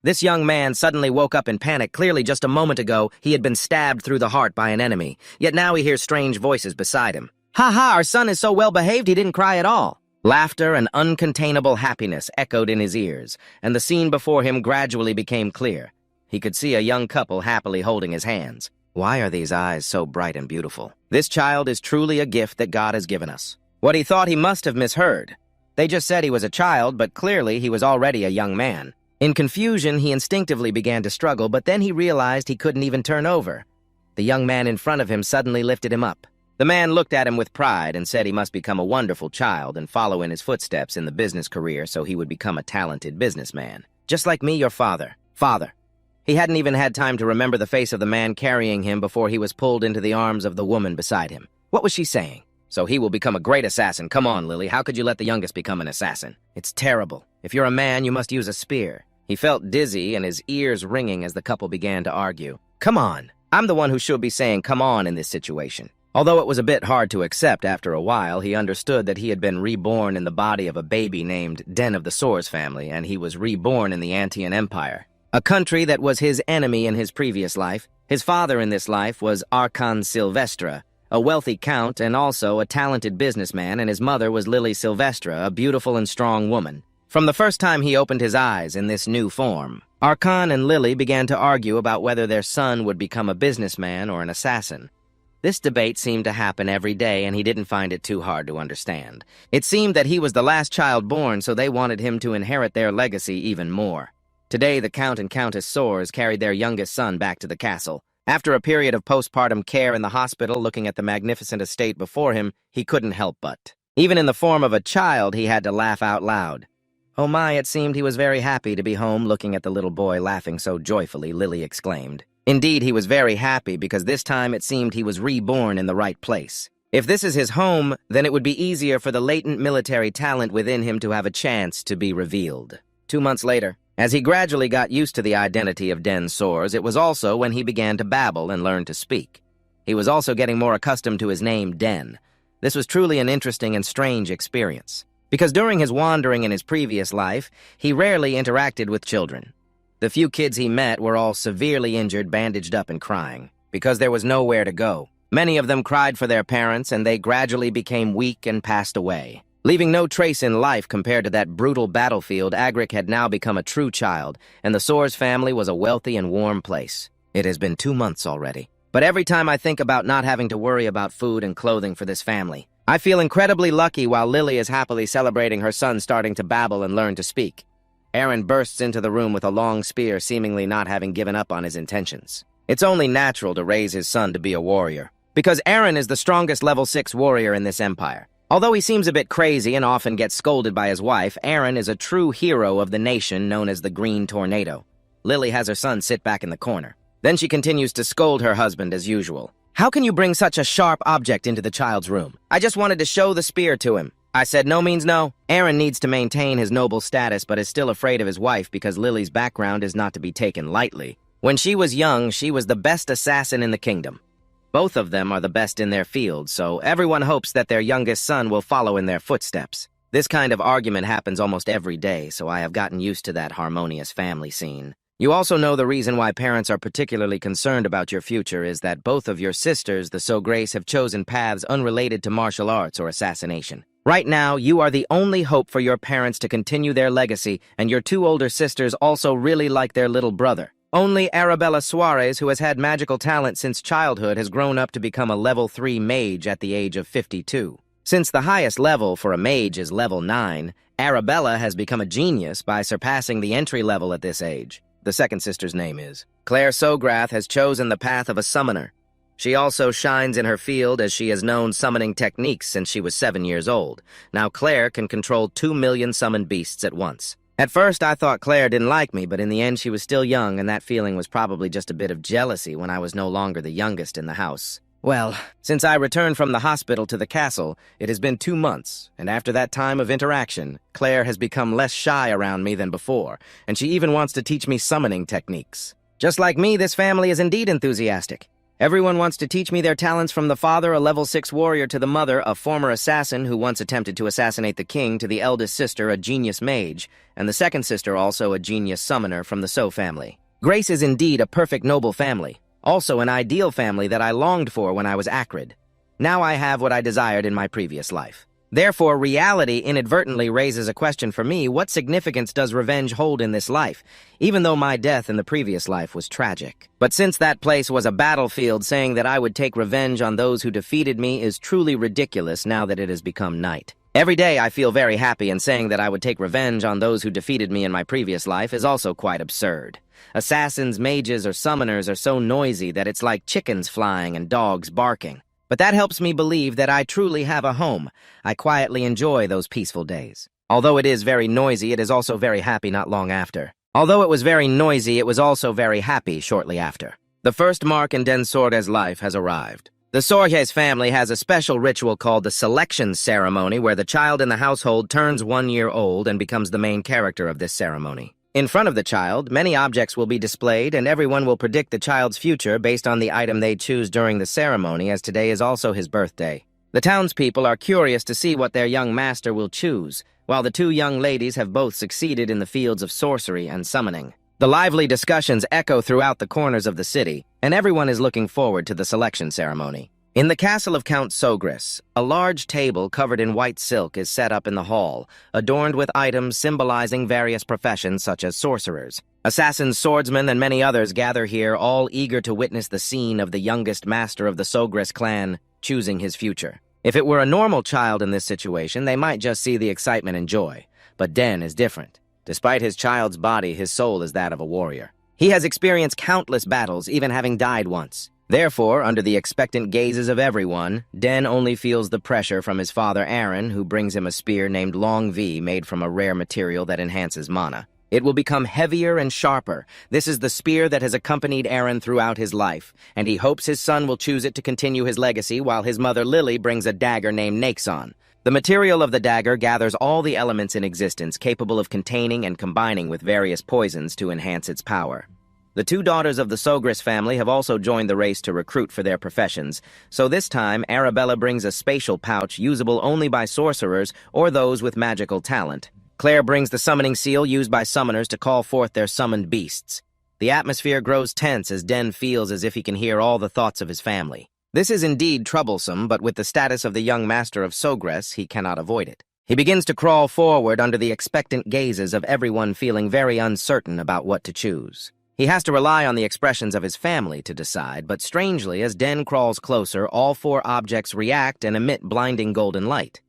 This young man suddenly woke up in panic. Clearly, just a moment ago, he had been stabbed through the heart by an enemy. Yet now he hears strange voices beside him. "Ha ha, our son is so well-behaved he didn't cry at all." Laughter and uncontainable happiness echoed in his ears, and the scene before him gradually became clear. He could see a young couple happily holding his hands. Why are these eyes so bright and beautiful? This child is truly a gift that God has given us. What he thought he must have misheard. They just said he was a child, but clearly he was already a young man. In confusion, he instinctively began to struggle, but then he realized he couldn't even turn over. The young man in front of him suddenly lifted him up. The man looked at him with pride and said he must become a wonderful child and follow in his footsteps in the business career so he would become a talented businessman. Just like me, your father. Father. He hadn't even had time to remember the face of the man carrying him before he was pulled into the arms of the woman beside him. What was she saying? So he will become a great assassin. Come on, Lily, how could you let the youngest become an assassin? It's terrible. If you're a man, you must use a spear. He felt dizzy and his ears ringing as the couple began to argue. Come on. I'm the one who should be saying come on in this situation. Although it was a bit hard to accept after a while, he understood that he had been reborn in the body of a baby named Den of the Sores family, and he was reborn in the Antian Empire, a country that was his enemy in his previous life. His father in this life was Archon Silvestra, a wealthy count and also a talented businessman, and his mother was Lily Silvestra, a beautiful and strong woman. From the first time he opened his eyes in this new form, Archon and Lily began to argue about whether their son would become a businessman or an assassin. This debate seemed to happen every day, and he didn't find it too hard to understand. It seemed that he was the last child born, so they wanted him to inherit their legacy even more. Today, the Count and Countess Sores carried their youngest son back to the castle. After a period of postpartum care in the hospital, looking at the magnificent estate before him, he couldn't help but. Even in the form of a child, he had to laugh out loud. Oh my, it seemed he was very happy to be home looking at the little boy laughing so joyfully, Lily exclaimed. Indeed, he was very happy because this time it seemed he was reborn in the right place. If this is his home, then it would be easier for the latent military talent within him to have a chance to be revealed. 2 months later, as he gradually got used to the identity of Den Sores, it was also when he began to babble and learn to speak. He was also getting more accustomed to his name, Den. This was truly an interesting and strange experience, because during his wandering in his previous life, he rarely interacted with children. The few kids he met were all severely injured, bandaged up, and crying, because there was nowhere to go. Many of them cried for their parents, and they gradually became weak and passed away. Leaving no trace in life compared to that brutal battlefield, Agric had now become a true child, and the Sores family was a wealthy and warm place. It has been 2 months already. But every time I think about not having to worry about food and clothing for this family, I feel incredibly lucky while Lily is happily celebrating her son starting to babble and learn to speak. Aaron bursts into the room with a long spear, seemingly not having given up on his intentions. It's only natural to raise his son to be a warrior, because Aaron is the strongest level 6 warrior in this empire. Although he seems a bit crazy and often gets scolded by his wife, Aaron is a true hero of the nation known as the Green Tornado. Lily has her son sit back in the corner. Then she continues to scold her husband as usual. How can you bring such a sharp object into the child's room? I just wanted to show the spear to him. I said no means no. Aaron needs to maintain his noble status but is still afraid of his wife because Lily's background is not to be taken lightly. When she was young, she was the best assassin in the kingdom. Both of them are the best in their field, so everyone hopes that their youngest son will follow in their footsteps. This kind of argument happens almost every day, so I have gotten used to that harmonious family scene. You also know the reason why parents are particularly concerned about your future is that both of your sisters, the So Grace, have chosen paths unrelated to martial arts or assassination. Right now, you are the only hope for your parents to continue their legacy, and your 2 older sisters also really like their little brother. Only Arabella Suarez, who has had magical talent since childhood, has grown up to become a level 3 mage at the age of 52. Since the highest level for a mage is level 9, Arabella has become a genius by surpassing the entry level at this age. The second sister's name is Claire Sograth has chosen the path of a summoner. She also shines in her field as she has known summoning techniques since she was 7 years old. Now Claire can control 2 million summoned beasts at once. At first I thought Claire didn't like me, but in the end she was still young, and that feeling was probably just a bit of jealousy when I was no longer the youngest in the house. Well, since I returned from the hospital to the castle, it has been 2 months, and after that time of interaction, Claire has become less shy around me than before, and she even wants to teach me summoning techniques. Just like me, this family is indeed enthusiastic. Everyone wants to teach me their talents, from the father, a level 6 warrior, to the mother, a former assassin who once attempted to assassinate the king, to the eldest sister, a genius mage, and the second sister also a genius summoner from the So family. Grace is indeed a perfect noble family, also an ideal family that I longed for when I was acrid. Now I have what I desired in my previous life. Therefore, reality inadvertently raises a question for me: what significance does revenge hold in this life, even though my death in the previous life was tragic? But since that place was a battlefield, saying that I would take revenge on those who defeated me is truly ridiculous now that it has become night. Every day I feel very happy, and saying that I would take revenge on those who defeated me in my previous life is also quite absurd. Assassins, mages, or summoners are so noisy that it's like chickens flying and dogs barking. But that helps me believe that I truly have a home. I quietly enjoy those peaceful days. Although it is very noisy, it is also very happy not long after. Although it was very noisy, it was also very happy shortly after. The first mark in Den Sorge's life has arrived. The Sorge's family has a special ritual called the selection ceremony, where the child in the household turns 1 year old and becomes the main character of this ceremony. In front of the child, many objects will be displayed, and everyone will predict the child's future based on the item they choose during the ceremony, as today is also his birthday. The townspeople are curious to see what their young master will choose, while the two young ladies have both succeeded in the fields of sorcery and summoning. The lively discussions echo throughout the corners of the city, and everyone is looking forward to the selection ceremony. In the castle of Count Sogris, a large table covered in white silk is set up in the hall, adorned with items symbolizing various professions such as sorcerers. Assassins, swordsmen, and many others gather here, all eager to witness the scene of the youngest master of the Sogris clan choosing his future. If it were a normal child in this situation, they might just see the excitement and joy. But Den is different. Despite his child's body, his soul is that of a warrior. He has experienced countless battles, even having died once. Therefore, under the expectant gazes of everyone, Den only feels the pressure from his father Aaron, who brings him a spear named Long V, made from a rare material that enhances mana. It will become heavier and sharper. This is the spear that has accompanied Aaron throughout his life, and he hopes his son will choose it to continue his legacy, while his mother Lily brings a dagger named Naxon. The material of the dagger gathers all the elements in existence capable of containing and combining with various poisons to enhance its power. The two daughters of the Sogris family have also joined the race to recruit for their professions, so this time Arabella brings a spatial pouch usable only by sorcerers or those with magical talent. Claire brings the summoning seal used by summoners to call forth their summoned beasts. The atmosphere grows tense as Den feels as if he can hear all the thoughts of his family. This is indeed troublesome, but with the status of the young master of Sogris, he cannot avoid it. He begins to crawl forward under the expectant gazes of everyone, feeling very uncertain about what to choose. He has to rely on the expressions of his family to decide, but strangely, as Den crawls closer, all 4 objects react and emit blinding golden light.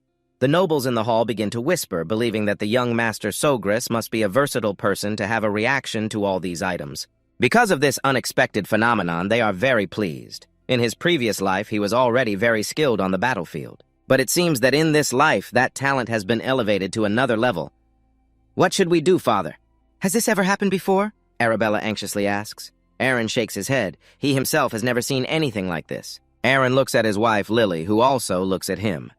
The nobles in the hall begin to whisper, believing that the young master Sogris must be a versatile person to have a reaction to all these items. Because of this unexpected phenomenon, they are very pleased. In his previous life, he was already very skilled on the battlefield. But it seems that in this life, that talent has been elevated to another level. "What should we do, father?" "Has this ever happened before?" Arabella anxiously asks. Aaron shakes his head. He himself has never seen anything like this. Aaron looks at his wife, Lily, who also looks at him.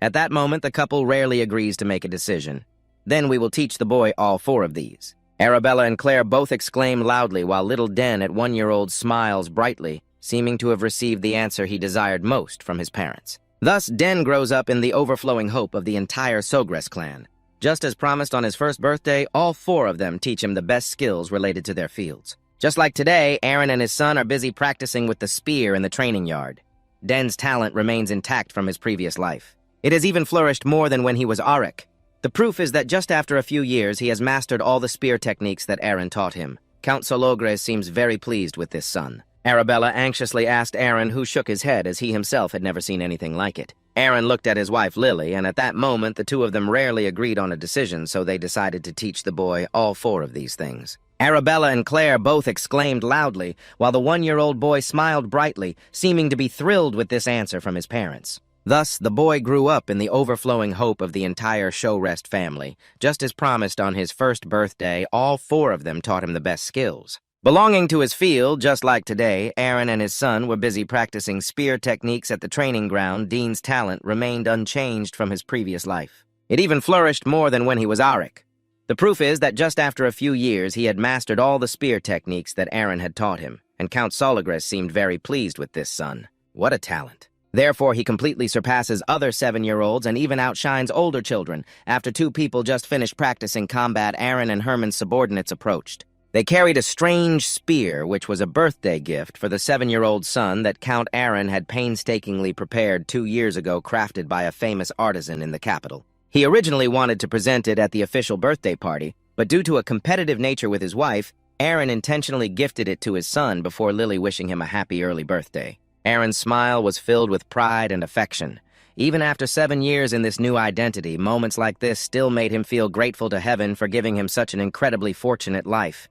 At that moment, the couple rarely agrees to make a decision. "Then we will teach the boy all 4 of these." Arabella and Claire both exclaim loudly, while little Den at 1 year old smiles brightly, seeming to have received the answer he desired most from his parents. Thus, Den grows up in the overflowing hope of the entire Sogris clan. Just as promised on his first birthday, all 4 of them teach him the best skills related to their fields. Just like today, Aaron and his son are busy practicing with the spear in the training yard. Den's talent remains intact from his previous life. It has even flourished more than when he was Auric. The proof is that just after a few years, he has mastered all the spear techniques that Aaron taught him. Count Sologres seems very pleased with this son. Arabella anxiously asked Aaron, who shook his head as he himself had never seen anything like it. Aaron looked at his wife Lily, and at that moment the two of them rarely agreed on a decision, so they decided to teach the boy all 4 of these things. Arabella and Claire both exclaimed loudly, while the 1-year-old boy smiled brightly, seeming to be thrilled with this answer from his parents. Thus, the boy grew up in the overflowing hope of the entire Showrest family. Just as promised on his first birthday, all 4 of them taught him the best skills. Belonging to his field, just like today, Aaron and his son were busy practicing spear techniques at the training ground. Dean's talent remained unchanged from his previous life. It even flourished more than when he was Auric. The proof is that just after a few years, he had mastered all the spear techniques that Aaron had taught him, and and Count Solagres seemed very pleased with this son. What a talent. Therefore, he completely surpasses other 7-year-olds and even outshines older children. After two people just finished practicing combat, Aaron and Herman's subordinates approached. They carried a strange spear, which was a birthday gift for the 7-year-old son that Count Aaron had painstakingly prepared 2 years ago, crafted by a famous artisan in the capital. He originally wanted to present it at the official birthday party, but due to a competitive nature with his wife, Aaron intentionally gifted it to his son before Lily wishing him a happy early birthday. Aaron's smile was filled with pride and affection. Even after 7 years in this new identity, moments like this still made him feel grateful to heaven for giving him such an incredibly fortunate life.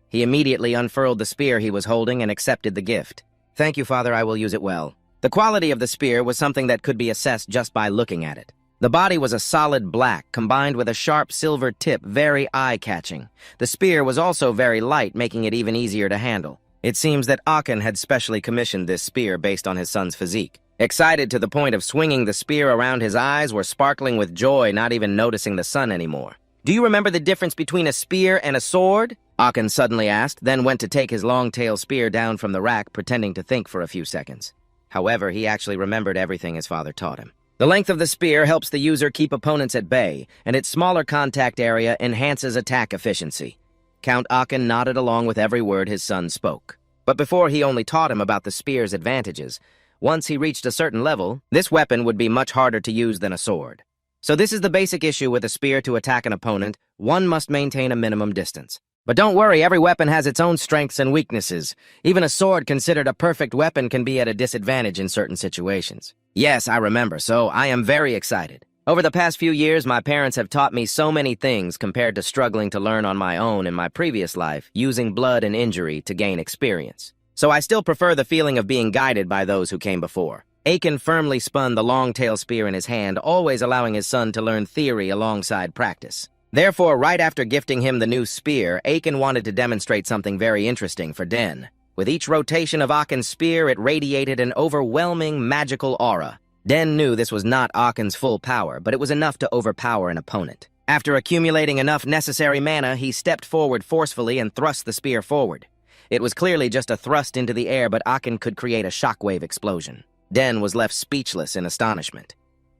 He immediately unfurled the spear he was holding and accepted the gift. "Thank you, Father, I will use it well." The quality of the spear was something that could be assessed just by looking at it. The body was a solid black, combined with a sharp silver tip, very eye-catching. The spear was also very light, making it even easier to handle. It seems that Aachen had specially commissioned this spear based on his son's physique. Excited to the point of swinging the spear around, his eyes were sparkling with joy, not even noticing the sun anymore. "Do you remember the difference between a spear and a sword?" Aachen suddenly asked, then went to take his long-tail spear down from the rack, pretending to think for a few seconds. However, he actually remembered everything his father taught him. The length of the spear helps the user keep opponents at bay, and its smaller contact area enhances attack efficiency. Count Aachen nodded along with every word his son spoke. But before he only taught him about the spear's advantages. Once he reached a certain level, this weapon would be much harder to use than a sword. So this is the basic issue with a spear. To attack an opponent, one must maintain a minimum distance. But don't worry, every weapon has its own strengths and weaknesses. Even a sword considered a perfect weapon can be at a disadvantage in certain situations. Yes, I remember, so I am very excited. Over the past few years, my parents have taught me so many things compared to struggling to learn on my own in my previous life, using blood and injury to gain experience. So I still prefer the feeling of being guided by those who came before. Aachen firmly spun the long-tail spear in his hand, always allowing his son to learn theory alongside practice. Therefore, right after gifting him the new spear, Aachen wanted to demonstrate something very interesting for Den. With each rotation of Aachen's spear, it radiated an overwhelming magical aura. Den knew this was not Aachen's full power, but it was enough to overpower an opponent. After accumulating enough necessary mana, he stepped forward forcefully and thrust the spear forward. It was clearly just a thrust into the air, but Aachen could create a shockwave explosion. Den was left speechless in astonishment.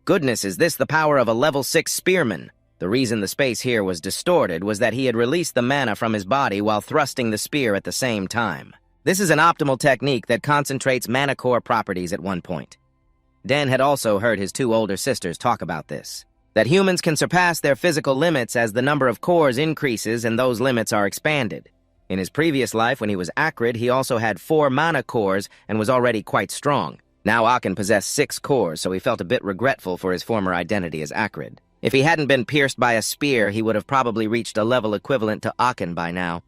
Goodness, is this the power of a level 6 spearman? The reason the space here was distorted was that he had released the mana from his body while thrusting the spear at the same time. This is an optimal technique that concentrates mana core properties at one point. Den had also heard his two older sisters talk about this, that humans can surpass their physical limits as the number of cores increases and those limits are expanded. In his previous life, when he was Acrid, he also had 4 mana cores and was already quite strong. Now Aachen possessed 6 cores, so he felt a bit regretful for his former identity as Acrid. If he hadn't been pierced by a spear, he would have probably reached a level equivalent to Aachen by now.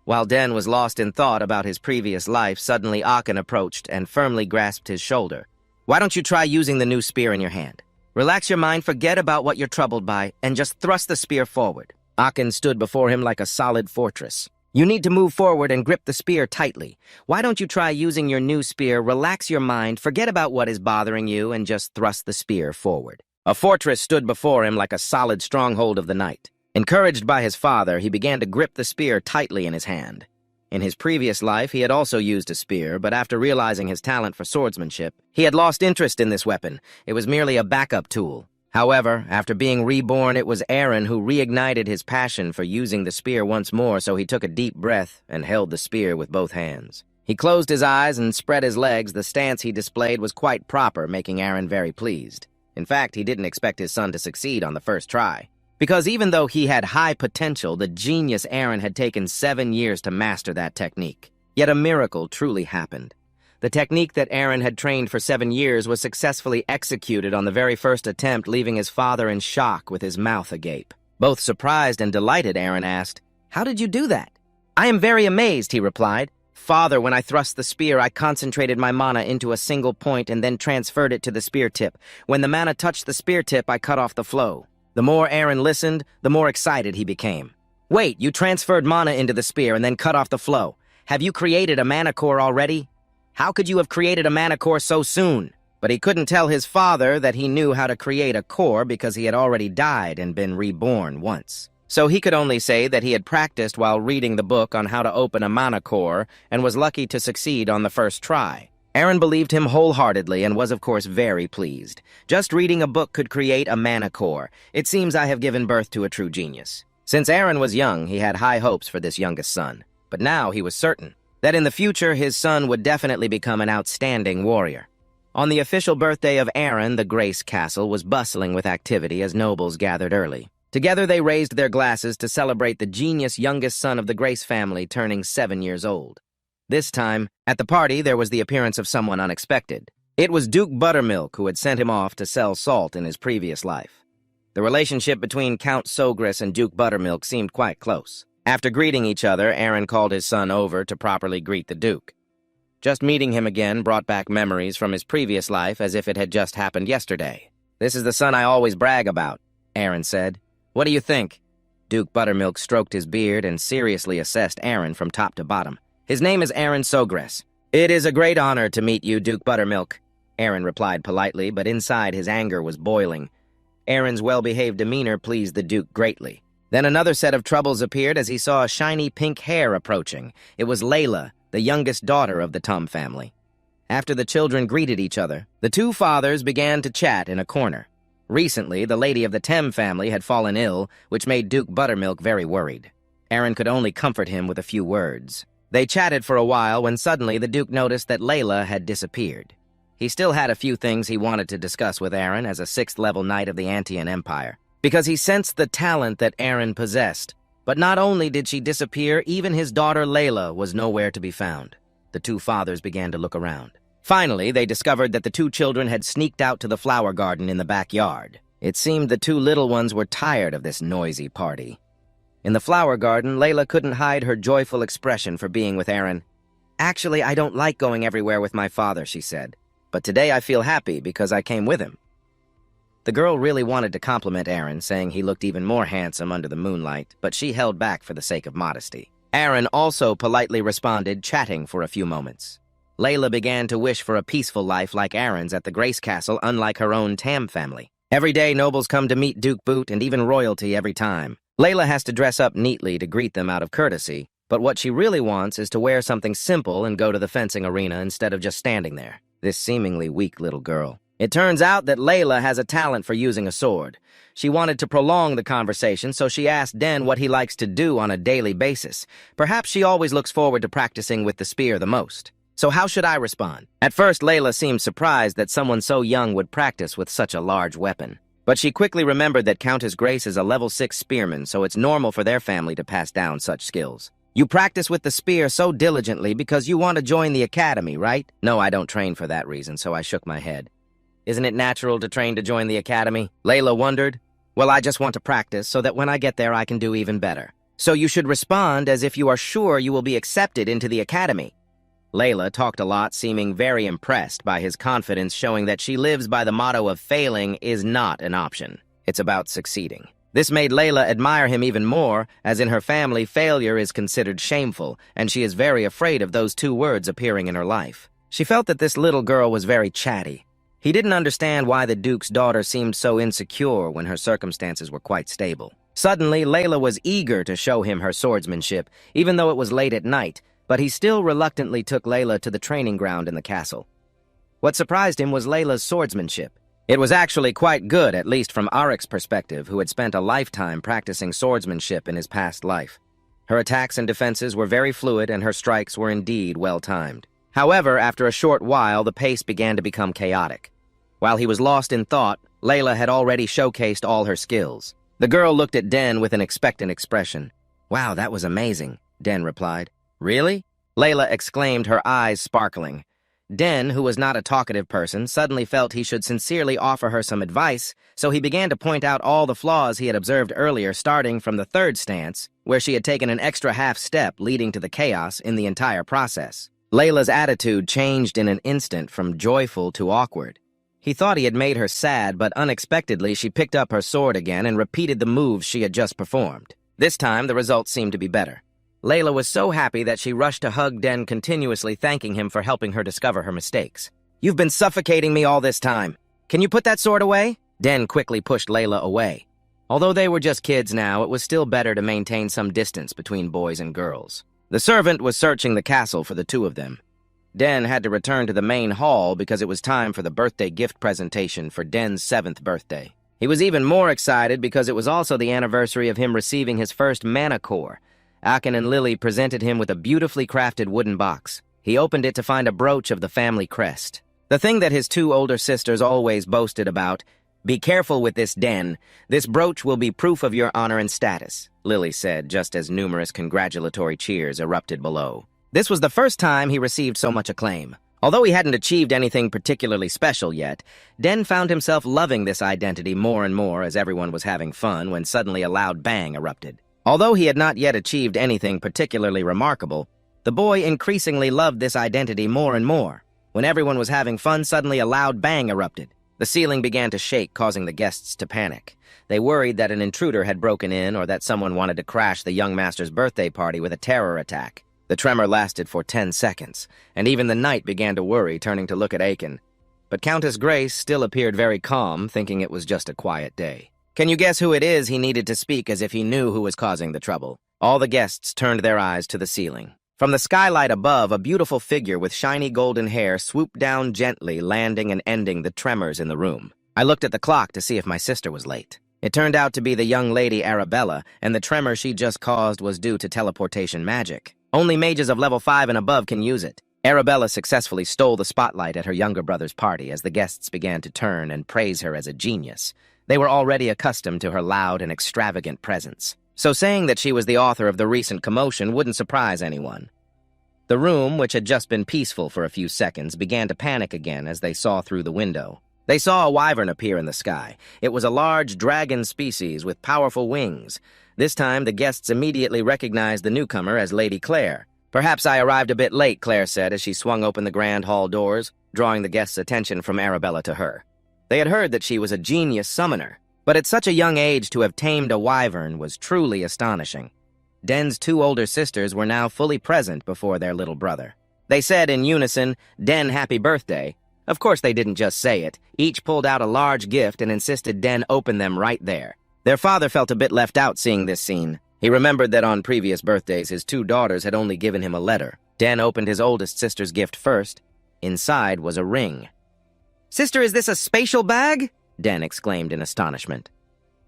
While Den was lost in thought about his previous life, suddenly Aachen approached and firmly grasped his shoulder. "Why don't you try using the new spear in your hand? Relax your mind, forget about what you're troubled by, and just thrust the spear forward." Aachen stood before him like a solid fortress. "You need to move forward and grip the spear tightly. Why don't you try using your new spear, relax your mind, forget about what is bothering you, and just thrust the spear forward." A fortress stood before him like a solid stronghold of the night. Encouraged by his father, he began to grip the spear tightly in his hand. In his previous life, he had also used a spear, but after realizing his talent for swordsmanship, he had lost interest in this weapon. It was merely a backup tool. However, after being reborn, it was Aaron who reignited his passion for using the spear once more, so he took a deep breath and held the spear with both hands. He closed his eyes and spread his legs. The stance he displayed was quite proper, making Aaron very pleased. In fact, he didn't expect his son to succeed on the first try. Because even though he had high potential, the genius Aaron had taken 7 years to master that technique. Yet a miracle truly happened. The technique that Aaron had trained for 7 years was successfully executed on the very first attempt, leaving his father in shock with his mouth agape. Both surprised and delighted, Aaron asked, "How did you do that?" "I am very amazed," he replied. "Father, when I thrust the spear, I concentrated my mana into a single point and then transferred it to the spear tip. When the mana touched the spear tip, I cut off the flow." The more Aaron listened, the more excited he became. "Wait, you transferred mana into the spear and then cut off the flow. Have you created a mana core already? How could you have created a mana core so soon?" But he couldn't tell his father that he knew how to create a core because he had already died and been reborn once. So he could only say that he had practiced while reading the book on how to open a mana core and was lucky to succeed on the first try. Eren believed him wholeheartedly and was of course very pleased. Just reading a book could create a mana core. It seems I have given birth to a true genius. Since Eren was young, he had high hopes for this youngest son. But now he was certain that in the future his son would definitely become an outstanding warrior. On the official birthday of Eren, the Grace Castle was bustling with activity as nobles gathered early. Together they raised their glasses to celebrate the genius youngest son of the Grace family turning 7 years old. This time, at the party, there was the appearance of someone unexpected. It was Duke Buttermilk, who had sent him off to sell salt in his previous life. The relationship between Count Sogris and Duke Buttermilk seemed quite close. After greeting each other, Eren called his son over to properly greet the Duke. Just meeting him again brought back memories from his previous life as if it had just happened yesterday. "This is the son I always brag about," Eren said. "What do you think?" Duke Buttermilk stroked his beard and seriously assessed Eren from top to bottom. "His name is Eren Sogris." "It is a great honor to meet you, Duke Buttermilk," Eren replied politely, but inside his anger was boiling. Eren's well-behaved demeanor pleased the Duke greatly. Then another set of troubles appeared as he saw a shiny pink hair approaching. It was Layla, the youngest daughter of the Tum family. After the children greeted each other, the two fathers began to chat in a corner. Recently, the lady of the Tem family had fallen ill, which made Duke Buttermilk very worried. Eren could only comfort him with a few words. They chatted for a while when suddenly the Duke noticed that Layla had disappeared. He still had a few things he wanted to discuss with Eren as a 6th-level knight of the Antean Empire, because he sensed the talent that Eren possessed. But not only did she disappear, even his daughter Layla was nowhere to be found. The two fathers began to look around. Finally, they discovered that the two children had sneaked out to the flower garden in the backyard. It seemed the two little ones were tired of this noisy party. In the flower garden, Layla couldn't hide her joyful expression for being with Eren. "Actually, I don't like going everywhere with my father," she said. "But today I feel happy because I came with him." The girl really wanted to compliment Eren, saying he looked even more handsome under the moonlight, but she held back for the sake of modesty. Eren also politely responded, chatting for a few moments. Layla began to wish for a peaceful life like Eren's at the Grace Castle, unlike her own Tam family. Every day, nobles come to meet Duke Boot and even royalty every time. Layla has to dress up neatly to greet them out of courtesy, but what she really wants is to wear something simple and go to the fencing arena instead of just standing there. This seemingly weak little girl. It turns out that Layla has a talent for using a sword. She wanted to prolong the conversation, so she asked Den what he likes to do on a daily basis. Perhaps she always looks forward to practicing with the spear the most. So how should I respond? At first, Layla seemed surprised that someone so young would practice with such a large weapon. But she quickly remembered that Countess Grace is a level 6 spearman, so it's normal for their family to pass down such skills. "You practice with the spear so diligently because you want to join the academy, right?" "No, I don't train for that reason," so I shook my head. "Isn't it natural to train to join the academy?" Layla wondered. "Well, I just want to practice so that when I get there I can do even better." "So you should respond as if you are sure you will be accepted into the academy." Layla talked a lot, seeming very impressed by his confidence, showing that she lives by the motto of failing is not an option. It's about succeeding. This made Layla admire him even more, as in her family, failure is considered shameful, and she is very afraid of those two words appearing in her life. She felt that this little girl was very chatty. He didn't understand why the Duke's daughter seemed so insecure when her circumstances were quite stable. Suddenly, Layla was eager to show him her swordsmanship, even though it was late at night, but he still reluctantly took Layla to the training ground in the castle. What surprised him was Layla's swordsmanship. It was actually quite good, at least from Arik's perspective, who had spent a lifetime practicing swordsmanship in his past life. Her attacks and defenses were very fluid, and her strikes were indeed well-timed. However, after a short while, the pace began to become chaotic. While he was lost in thought, Layla had already showcased all her skills. The girl looked at Den with an expectant expression. "Wow, that was amazing," Den replied. "Really?" Layla exclaimed, her eyes sparkling. Den, who was not a talkative person, suddenly felt he should sincerely offer her some advice, so he began to point out all the flaws he had observed earlier, starting from the third stance, where she had taken an extra half step leading to the chaos in the entire process. Layla's attitude changed in an instant from joyful to awkward. He thought he had made her sad, but unexpectedly she picked up her sword again and repeated the moves she had just performed. This time, the results seemed to be better. Layla was so happy that she rushed to hug Den, continuously thanking him for helping her discover her mistakes. "You've been suffocating me all this time. Can you put that sword away?" Den quickly pushed Layla away. Although they were just kids now, it was still better to maintain some distance between boys and girls. The servant was searching the castle for the two of them. Den had to return to the main hall because it was time for the birthday gift presentation for Den's 7th birthday. He was even more excited because it was also the anniversary of him receiving his first mana core. Akin and Lily presented him with a beautifully crafted wooden box. He opened it to find a brooch of the family crest. The thing that his two older sisters always boasted about. "Be careful with this, Den. This brooch will be proof of your honor and status," Lily said, just as numerous congratulatory cheers erupted below. This was the first time he received so much acclaim. Although he hadn't achieved anything particularly special yet, Den found himself loving this identity more and more as everyone was having fun when suddenly a loud bang erupted. Although he had not yet achieved anything particularly remarkable, the boy increasingly loved this identity more and more. When everyone was having fun, suddenly a loud bang erupted. The ceiling began to shake, causing the guests to panic. They worried that an intruder had broken in or that someone wanted to crash the young master's birthday party with a terror attack. The tremor lasted for 10 seconds, and even the knight began to worry, turning to look at Akin. But Countess Grace still appeared very calm, thinking it was just a quiet day. "Can you guess who it is?" He needed to speak as if he knew who was causing the trouble. All the guests turned their eyes to the ceiling. From the skylight above, a beautiful figure with shiny golden hair swooped down gently, landing and ending the tremors in the room. I looked at the clock to see if my sister was late. It turned out to be the young lady Arabella, and the tremor she just caused was due to teleportation magic. Only mages of level 5 and above can use it. Arabella successfully stole the spotlight at her younger brother's party as the guests began to turn and praise her as a genius. They were already accustomed to her loud and extravagant presence, so saying that she was the author of the recent commotion wouldn't surprise anyone. The room, which had just been peaceful for a few seconds, began to panic again as they saw through the window. They saw a wyvern appear in the sky. It was a large dragon species with powerful wings. This time, the guests immediately recognized the newcomer as Lady Claire. "Perhaps I arrived a bit late," Claire said as she swung open the grand hall doors, drawing the guests' attention from Arabella to her. They had heard that she was a genius summoner, but at such a young age to have tamed a wyvern was truly astonishing. Den's two older sisters were now fully present before their little brother. They said in unison, "Den, happy birthday." Of course they didn't just say it. Each pulled out a large gift and insisted Den open them right there. Their father felt a bit left out seeing this scene. He remembered that on previous birthdays his two daughters had only given him a letter. Den opened his oldest sister's gift first. Inside was a ring. "Sister, is this a spatial bag?" Den exclaimed in astonishment.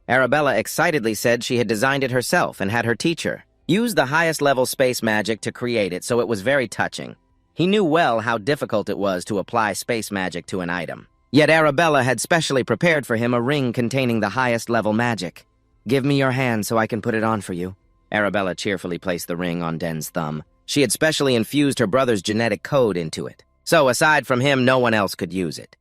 Arabella excitedly said she had designed it herself and had her teacher use the highest level space magic to create it, so it was very touching. He knew well how difficult it was to apply space magic to an item. Yet Arabella had specially prepared for him a ring containing the highest level magic. "Give me your hand so I can put it on for you." Arabella cheerfully placed the ring on Den's thumb. She had specially infused her brother's genetic code into it, so aside from him, no one else could use it.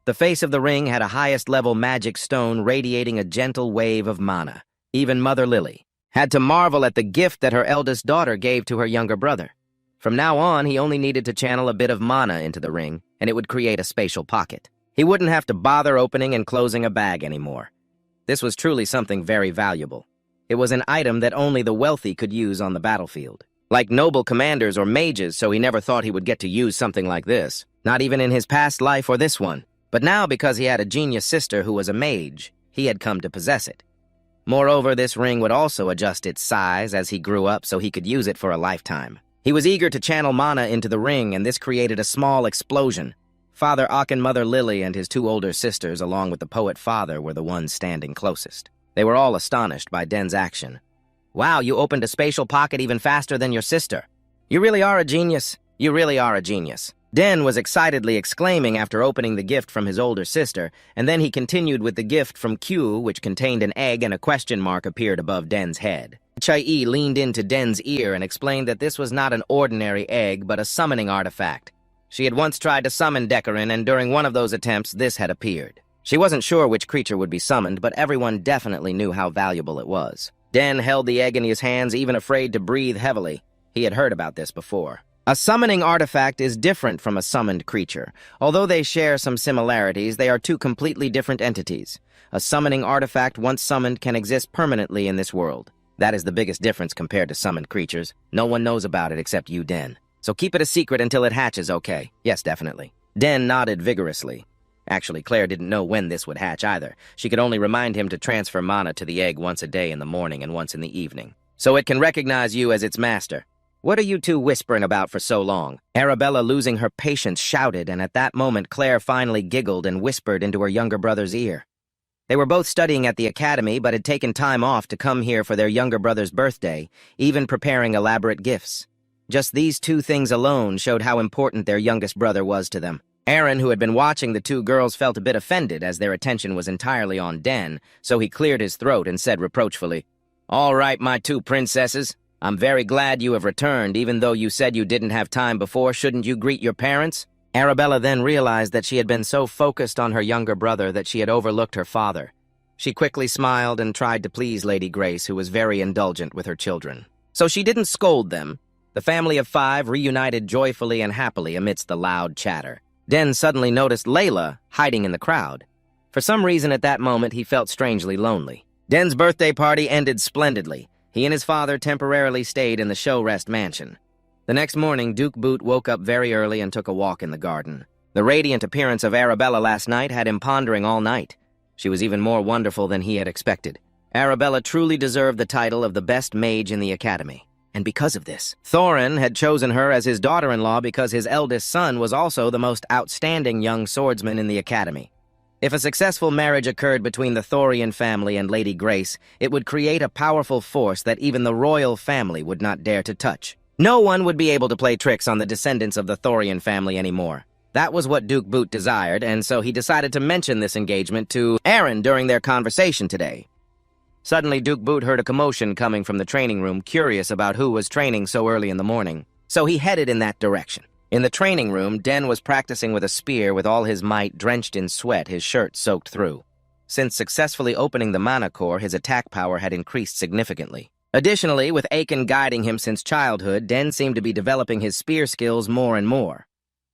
The face of the ring had a highest-level magic stone radiating a gentle wave of mana. Even Mother Lily had to marvel at the gift that her eldest daughter gave to her younger brother. From now on, he only needed to channel a bit of mana into the ring, and it would create a spatial pocket. He wouldn't have to bother opening and closing a bag anymore. This was truly something very valuable. It was an item that only the wealthy could use on the battlefield. Like noble commanders or mages, so he never thought he would get to use something like this, not even in his past life or this one. But now, because he had a genius sister who was a mage, he had come to possess it. Moreover, this ring would also adjust its size as he grew up so he could use it for a lifetime. He was eager to channel mana into the ring, and this created a small explosion. Father Akin, Mother Lily, and his two older sisters, along with the poet father, were the ones standing closest. They were all astonished by Den's action. "Wow, you opened a spatial pocket even faster than your sister. You really are a genius. You really are a genius." Den was excitedly exclaiming after opening the gift from his older sister, and then he continued with the gift from Q, which contained an egg and a question mark appeared above Den's head. Chai-E leaned into Den's ear and explained that this was not an ordinary egg, but a summoning artifact. She had once tried to summon Deciphering, and during one of those attempts, this had appeared. She wasn't sure which creature would be summoned, but everyone definitely knew how valuable it was. Den held the egg in his hands, even afraid to breathe heavily. He had heard about this before. A summoning artifact is different from a summoned creature. Although they share some similarities, they are two completely different entities. A summoning artifact once summoned can exist permanently in this world. That is the biggest difference compared to summoned creatures. No one knows about it except you, Den. So keep it a secret until it hatches, okay? Yes, definitely. Den nodded vigorously. Actually, Claire didn't know when this would hatch either. She could only remind him to transfer mana to the egg once a day in the morning and once in the evening. So it can recognize you as its master. What are you two whispering about for so long? Arabella, losing her patience, shouted, and at that moment Claire finally giggled and whispered into her younger brother's ear. They were both studying at the academy, but had taken time off to come here for their younger brother's birthday, even preparing elaborate gifts. Just these two things alone showed how important their youngest brother was to them. Aaron, who had been watching the two girls, felt a bit offended as their attention was entirely on Den, so he cleared his throat and said reproachfully, "All right, my two princesses. I'm very glad you have returned, even though you said you didn't have time before. Shouldn't you greet your parents?" Arabella then realized that she had been so focused on her younger brother that she had overlooked her father. She quickly smiled and tried to please Lady Grace, who was very indulgent with her children. So she didn't scold them. The family of five reunited joyfully and happily amidst the loud chatter. Den suddenly noticed Layla hiding in the crowd. For some reason at that moment he felt strangely lonely. Den's birthday party ended splendidly. He and his father temporarily stayed in the show rest mansion. The next morning, Duke Boot woke up very early and took a walk in the garden. The radiant appearance of Arabella last night had him pondering all night. She was even more wonderful than he had expected. Arabella truly deserved the title of the best mage in the academy. And because of this, Thorin had chosen her as his daughter-in-law because his eldest son was also the most outstanding young swordsman in the academy. If a successful marriage occurred between the Thorian family and Lady Grace, it would create a powerful force that even the royal family would not dare to touch. No one would be able to play tricks on the descendants of the Thorian family anymore. That was what Duke Boot desired, and so he decided to mention this engagement to Aaron during their conversation today. Suddenly, Duke Boot heard a commotion coming from the training room, curious about who was training so early in the morning. So he headed in that direction. In the training room, Den was practicing with a spear with all his might, drenched in sweat, his shirt soaked through. Since successfully opening the mana core, his attack power had increased significantly. Additionally, with Aiken guiding him since childhood, Den seemed to be developing his spear skills more and more.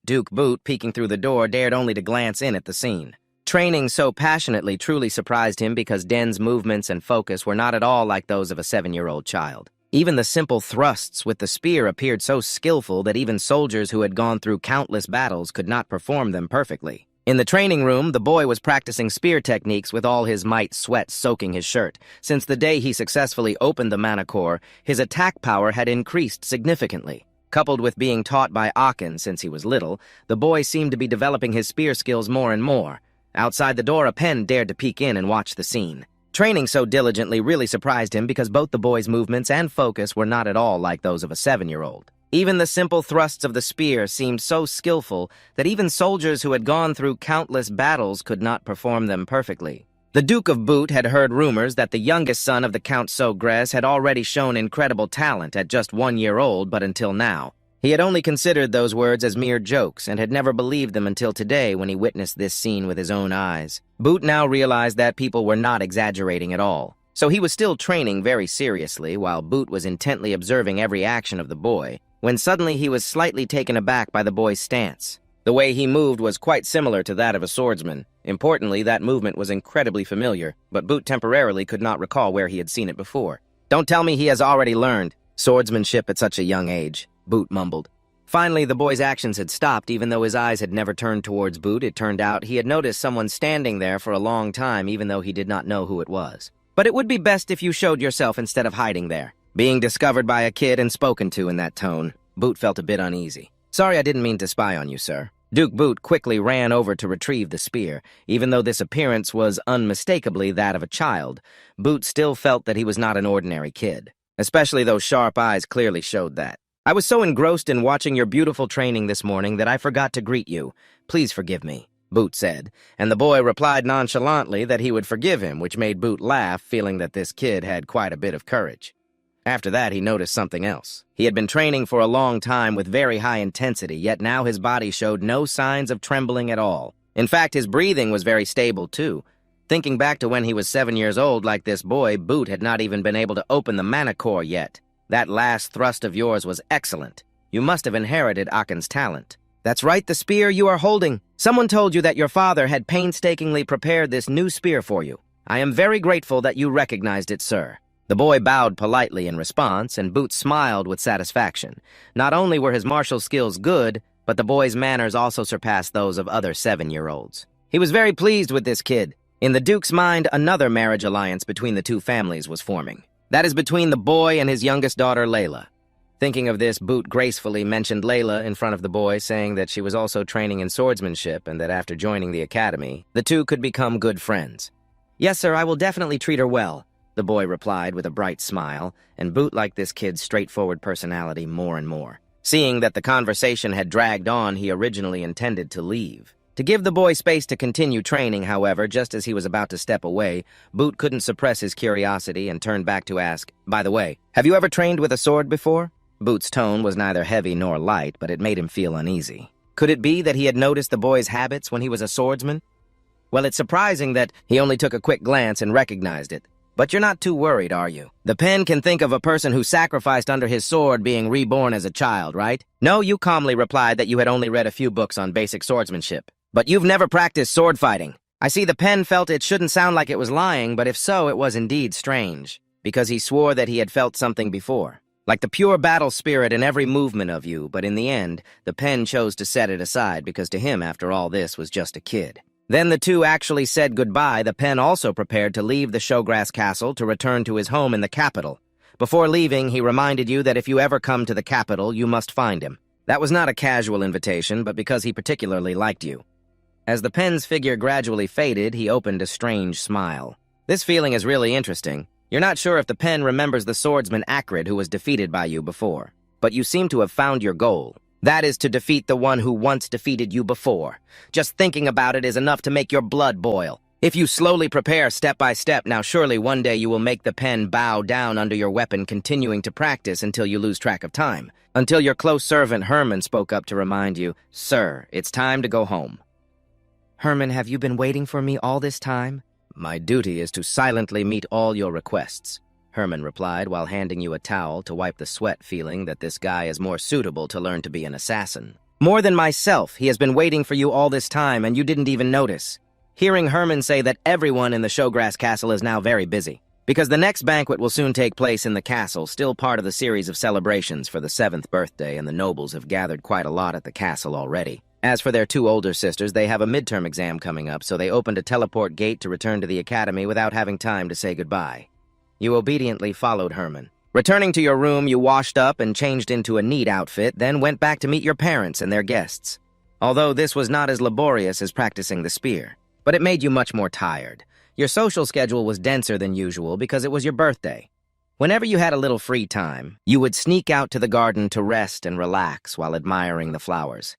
Duke Boot, peeking through the door, dared only to glance in at the scene. Training so passionately truly surprised him because Den's movements and focus were not at all like those of a 7-year-old child. Even the simple thrusts with the spear appeared so skillful that even soldiers who had gone through countless battles could not perform them perfectly. In the training room, the boy was practicing spear techniques with all his might, sweat soaking his shirt. Since the day he successfully opened the mana core, his attack power had increased significantly. Coupled with being taught by Aachen since he was little, the boy seemed to be developing his spear skills more and more. Outside the door, a pen dared to peek in and watch the scene. Training so diligently really surprised him because both the boy's movements and focus were not at all like those of a 7-year-old. Even the simple thrusts of the spear seemed so skillful that even soldiers who had gone through countless battles could not perform them perfectly. The Duke of Boot had heard rumors that the youngest son of the Count Sogres had already shown incredible talent at just 1 year old, but until now. He had only considered those words as mere jokes and had never believed them until today when he witnessed this scene with his own eyes. Boot now realized that people were not exaggerating at all. So he was still training very seriously while Boot was intently observing every action of the boy, when suddenly he was slightly taken aback by the boy's stance. The way he moved was quite similar to that of a swordsman. Importantly, that movement was incredibly familiar, but Boot temporarily could not recall where he had seen it before. "Don't tell me he has already learned swordsmanship at such a young age," Boot mumbled. Finally, the boy's actions had stopped, even though his eyes had never turned towards Boot. It turned out he had noticed someone standing there for a long time, even though he did not know who it was. "But it would be best if you showed yourself instead of hiding there." Being discovered by a kid and spoken to in that tone, Boot felt a bit uneasy. "Sorry, I didn't mean to spy on you, sir." Duke Boot quickly ran over to retrieve the spear. Even though this appearance was unmistakably that of a child, Boot still felt that he was not an ordinary kid. Especially those sharp eyes clearly showed that. "I was so engrossed in watching your beautiful training this morning that I forgot to greet you. Please forgive me," Boot said, and the boy replied nonchalantly that he would forgive him, which made Boot laugh, feeling that this kid had quite a bit of courage. After that, he noticed something else. He had been training for a long time with very high intensity, yet now his body showed no signs of trembling at all. In fact, his breathing was very stable, too. Thinking back to when he was 7 years old like this boy, Boot had not even been able to open the mana core yet. "That last thrust of yours was excellent. You must have inherited Aachen's talent." "That's right, the spear you are holding. Someone told you that your father had painstakingly prepared this new spear for you. I am very grateful that you recognized it, sir." The boy bowed politely in response, and Boot smiled with satisfaction. Not only were his martial skills good, but the boy's manners also surpassed those of other 7-year-olds. He was very pleased with this kid. In the Duke's mind, another marriage alliance between the two families was forming. That is between the boy and his youngest daughter, Layla. Thinking of this, Boot gracefully mentioned Layla in front of the boy, saying that she was also training in swordsmanship and that after joining the academy, the two could become good friends. "Yes, sir, I will definitely treat her well," the boy replied with a bright smile, and Boot liked this kid's straightforward personality more and more. Seeing that the conversation had dragged on, he originally intended to leave. To give the boy space to continue training, however, just as he was about to step away, Boot couldn't suppress his curiosity and turned back to ask, "By the way, have you ever trained with a sword before?" Boot's tone was neither heavy nor light, but it made him feel uneasy. Could it be that he had noticed the boy's habits when he was a swordsman? Well, it's surprising that he only took a quick glance and recognized it. But you're not too worried, are you? The pen can think of a person who sacrificed under his sword being reborn as a child, right? No, you calmly replied that you had only read a few books on basic swordsmanship. But you've never practiced sword fighting. I see the pen felt it shouldn't sound like it was lying, but if so, it was indeed strange, because he swore that he had felt something before. Like the pure battle spirit in every movement of you, but in the end, the pen chose to set it aside because to him, after all this, was just a kid. Then the two actually said goodbye. The pen also prepared to leave the Showgrass Castle to return to his home in the capital. Before leaving, he reminded you that if you ever come to the capital, you must find him. That was not a casual invitation, but because he particularly liked you. As the pen's figure gradually faded, he opened a strange smile. This feeling is really interesting. You're not sure if the pen remembers the swordsman Acrid who was defeated by you before, but you seem to have found your goal. That is to defeat the one who once defeated you before. Just thinking about it is enough to make your blood boil. If you slowly prepare step by step, now surely one day you will make the pen bow down under your weapon, continuing to practice until you lose track of time. Until your close servant Herman spoke up to remind you, "Sir, it's time to go home." "Herman, have you been waiting for me all this time?" "My duty is to silently meet all your requests," Herman replied while handing you a towel to wipe the sweat, feeling that this guy is more suitable to learn to be an assassin. "More than myself, he has been waiting for you all this time and you didn't even notice." Hearing Herman say that everyone in the Showgrass Castle is now very busy, because the next banquet will soon take place in the castle, still part of the series of celebrations for the 7th birthday, and the nobles have gathered quite a lot at the castle already. As for their two older sisters, they have a midterm exam coming up, so they opened a teleport gate to return to the academy without having time to say goodbye. You obediently followed Herman. Returning to your room, you washed up and changed into a neat outfit, then went back to meet your parents and their guests. Although this was not as laborious as practicing the spear, but it made you much more tired. Your social schedule was denser than usual because it was your birthday. Whenever you had a little free time, you would sneak out to the garden to rest and relax while admiring the flowers.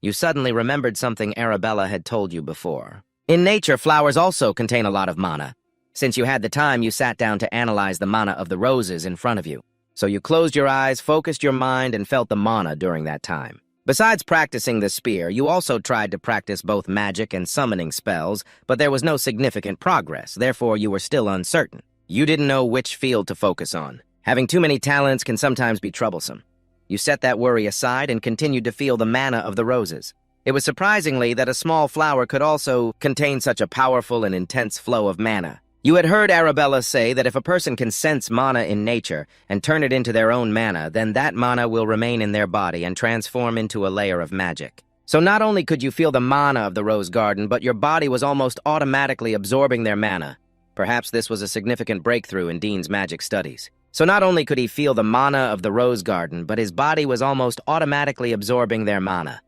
You suddenly remembered something Arabella had told you before. In nature, flowers also contain a lot of mana. Since you had the time, you sat down to analyze the mana of the roses in front of you. So you closed your eyes, focused your mind, and felt the mana during that time. Besides practicing the spear, you also tried to practice both magic and summoning spells, but there was no significant progress, therefore you were still uncertain. You didn't know which field to focus on. Having too many talents can sometimes be troublesome. You set that worry aside and continued to feel the mana of the roses. It was surprisingly that a small flower could also contain such a powerful and intense flow of mana. You had heard Arabella say that if a person can sense mana in nature and turn it into their own mana, then that mana will remain in their body and transform into a layer of magic. So not only could you feel the mana of the rose garden, but your body was almost automatically absorbing their mana. Perhaps this was a significant breakthrough in Dean's magic studies. So not only could he feel the mana of the rose garden, but his body was almost automatically absorbing their mana.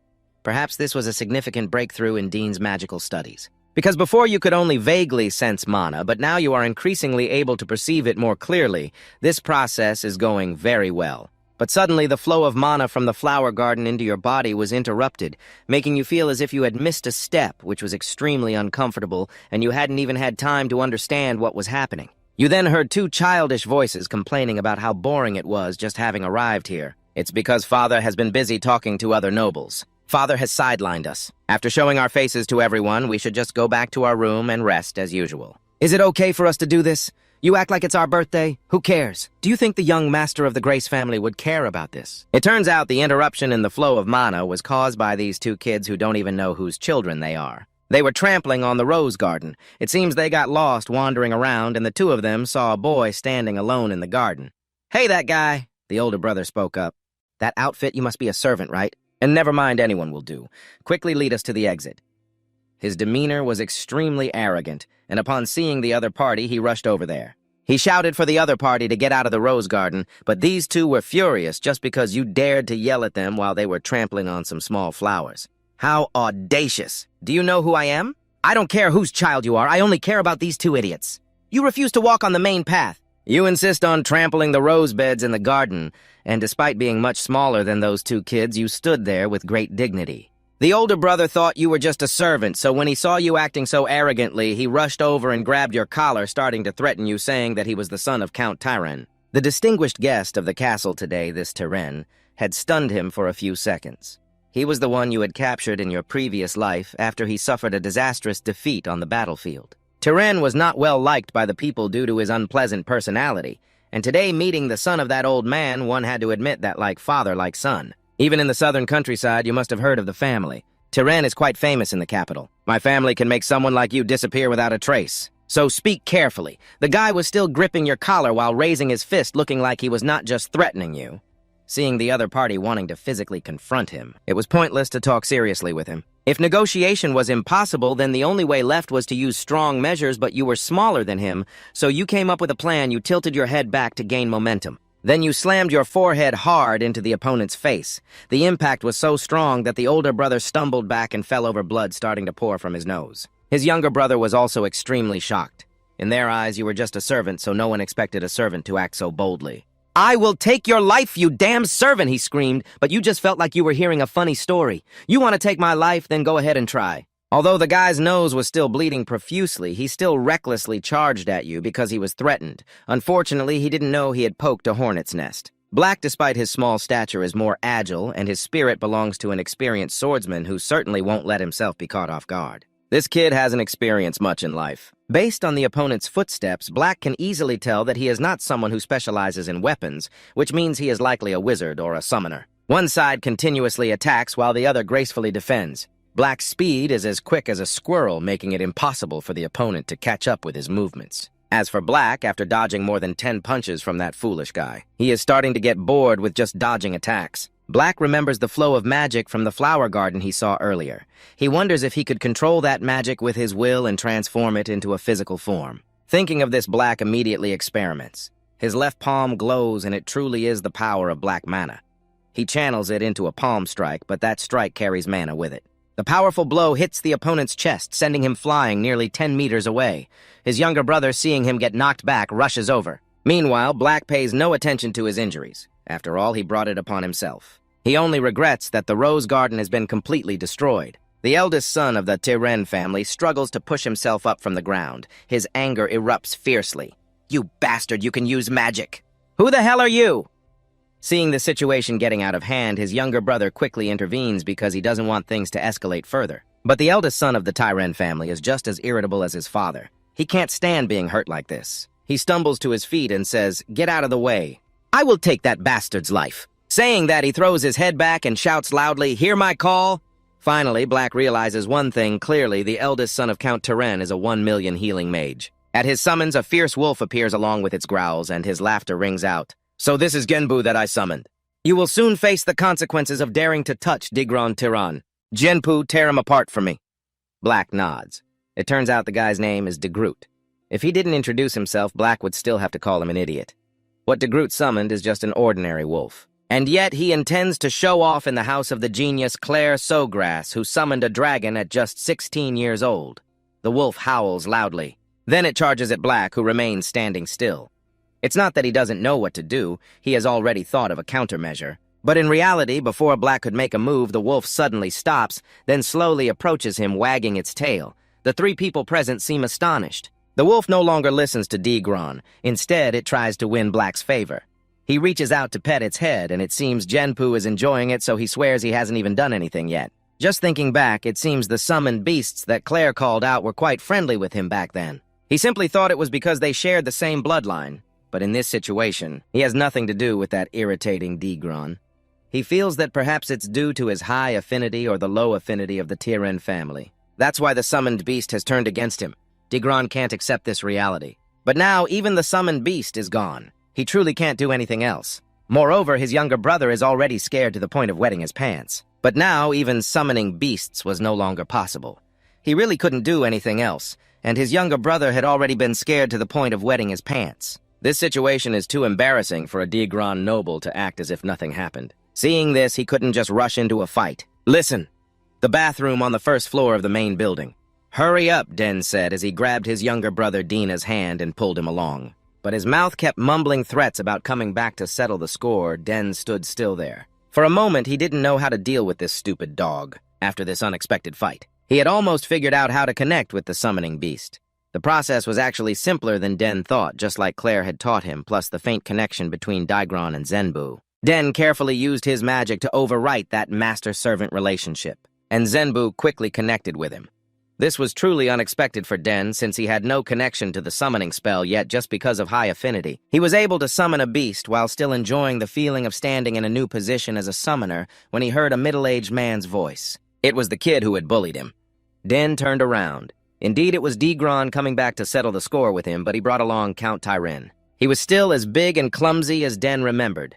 Perhaps this was a significant breakthrough in Dean's magical studies. Because before you could only vaguely sense mana, but now you are increasingly able to perceive it more clearly. This process is going very well. But suddenly the flow of mana from the flower garden into your body was interrupted, making you feel as if you had missed a step, which was extremely uncomfortable, and you hadn't even had time to understand what was happening. You then heard two childish voices complaining about how boring it was just having arrived here. It's because Father has been busy talking to other nobles. Father has sidelined us. After showing our faces to everyone, we should just go back to our room and rest as usual. Is it okay for us to do this? You act like it's our birthday? Who cares? Do you think the young master of the Grace family would care about this? It turns out the interruption in the flow of mana was caused by these two kids who don't even know whose children they are. They were trampling on the rose garden. It seems they got lost wandering around, and the two of them saw a boy standing alone in the garden. "Hey, that guy," the older brother spoke up. "That outfit, you must be a servant, right? And never mind, anyone will do. Quickly lead us to the exit." His demeanor was extremely arrogant, and upon seeing the other party, he rushed over there. He shouted for the other party to get out of the rose garden, but these two were furious just because you dared to yell at them while they were trampling on some small flowers. How audacious! Do you know who I am? I don't care whose child you are, I only care about these two idiots. You refuse to walk on the main path. You insist on trampling the rose beds in the garden, and despite being much smaller than those two kids, you stood there with great dignity. The older brother thought you were just a servant, so when he saw you acting so arrogantly, he rushed over and grabbed your collar, starting to threaten you, saying that he was the son of Count Tyran. The distinguished guest of the castle today, this Tyran, had stunned him for a few seconds. He was the one you had captured in your previous life after he suffered a disastrous defeat on the battlefield. Tyran was not well liked by the people due to his unpleasant personality, and today meeting the son of that old man, one had to admit that like father, like son. Even in the southern countryside, you must have heard of the family. Tyran is quite famous in the capital. My family can make someone like you disappear without a trace. So speak carefully. The guy was still gripping your collar while raising his fist, looking like he was not just threatening you. Seeing the other party wanting to physically confront him, it was pointless to talk seriously with him. If negotiation was impossible, then the only way left was to use strong measures, but you were smaller than him, so you came up with a plan. You tilted your head back to gain momentum. Then you slammed your forehead hard into the opponent's face. The impact was so strong that the older brother stumbled back and fell over, blood starting to pour from his nose. His younger brother was also extremely shocked. In their eyes, you were just a servant, so no one expected a servant to act so boldly. "I will take your life, you damn servant," he screamed, but you just felt like you were hearing a funny story. "You want to take my life? Then go ahead and try." Although the guy's nose was still bleeding profusely, he still recklessly charged at you because he was threatened. Unfortunately, he didn't know he had poked a hornet's nest. Black, despite his small stature, is more agile, and his spirit belongs to an experienced swordsman who certainly won't let himself be caught off guard. This kid hasn't experienced much in life. Based on the opponent's footsteps, Black can easily tell that he is not someone who specializes in weapons, which means he is likely a wizard or a summoner. One side continuously attacks while the other gracefully defends. Black's speed is as quick as a squirrel, making it impossible for the opponent to catch up with his movements. As for Black, after dodging more than 10 punches from that foolish guy, he is starting to get bored with just dodging attacks. Black remembers the flow of magic from the flower garden he saw earlier. He wonders if he could control that magic with his will and transform it into a physical form. Thinking of this, Black immediately experiments. His left palm glows, and it truly is the power of black mana. He channels it into a palm strike, but that strike carries mana with it. The powerful blow hits the opponent's chest, sending him flying nearly 10 meters away. His younger brother, seeing him get knocked back, rushes over. Meanwhile, Black pays no attention to his injuries. After all, he brought it upon himself. He only regrets that the rose garden has been completely destroyed. The eldest son of the Tyran family struggles to push himself up from the ground. His anger erupts fiercely. "You bastard, you can use magic! Who the hell are you?" Seeing the situation getting out of hand, his younger brother quickly intervenes because he doesn't want things to escalate further. But the eldest son of the Tyran family is just as irritable as his father. He can't stand being hurt like this. He stumbles to his feet and says, "Get out of the way. I will take that bastard's life." Saying that, he throws his head back and shouts loudly, "Hear my call?" Finally, Black realizes one thing clearly: the eldest son of Count Tyran is a 1 million healing mage. At his summons, a fierce wolf appears along with its growls, and his laughter rings out. "So this is Genbu that I summoned. You will soon face the consequences of daring to touch Digron Tyran. Genpu, tear him apart for me." Black nods. It turns out the guy's name is DeGroot. If he didn't introduce himself, Black would still have to call him an idiot. What DeGroot summoned is just an ordinary wolf. And yet he intends to show off in the house of the genius Claire Sowgrass, who summoned a dragon at just 16 years old. The wolf howls loudly. Then it charges at Black, who remains standing still. It's not that he doesn't know what to do, he has already thought of a countermeasure. But in reality, before Black could make a move, the wolf suddenly stops, then slowly approaches him, wagging its tail. The three people present seem astonished. The wolf no longer listens to Digron. Instead, it tries to win Black's favor. He reaches out to pet its head, and it seems Genpu is enjoying it, so he swears he hasn't even done anything yet. Just thinking back, it seems the summoned beasts that Claire called out were quite friendly with him back then. He simply thought it was because they shared the same bloodline. But in this situation, he has nothing to do with that irritating Digron. He feels that perhaps it's due to his high affinity or the low affinity of the Tyran family. That's why the summoned beast has turned against him. Digron can't accept this reality. But now, even the summoned beast is gone. He truly can't do anything else. Moreover, his younger brother is already scared to the point of wetting his pants. But now, even summoning beasts was no longer possible. He really couldn't do anything else, and his younger brother had already been scared to the point of wetting his pants. This situation is too embarrassing for a Degron noble to act as if nothing happened. Seeing this, he couldn't just rush into a fight. Listen! The bathroom on the first floor of the main building. Hurry up, Den said as he grabbed his younger brother Dina's hand and pulled him along. But his mouth kept mumbling threats about coming back to settle the score. Den stood still there. For a moment, he didn't know how to deal with this stupid dog after this unexpected fight. He had almost figured out how to connect with the summoning beast. The process was actually simpler than Den thought, just like Claire had taught him, plus the faint connection between Daigron and Zenbu. Den carefully used his magic to overwrite that master-servant relationship, and Zenbu quickly connected with him. This was truly unexpected for Den, since he had no connection to the summoning spell yet just because of high affinity. He was able to summon a beast while still enjoying the feeling of standing in a new position as a summoner when he heard a middle-aged man's voice. It was the kid who had bullied him. Den turned around. Indeed, it was Degron coming back to settle the score with him, but he brought along Count Tyren. He was still as big and clumsy as Den remembered.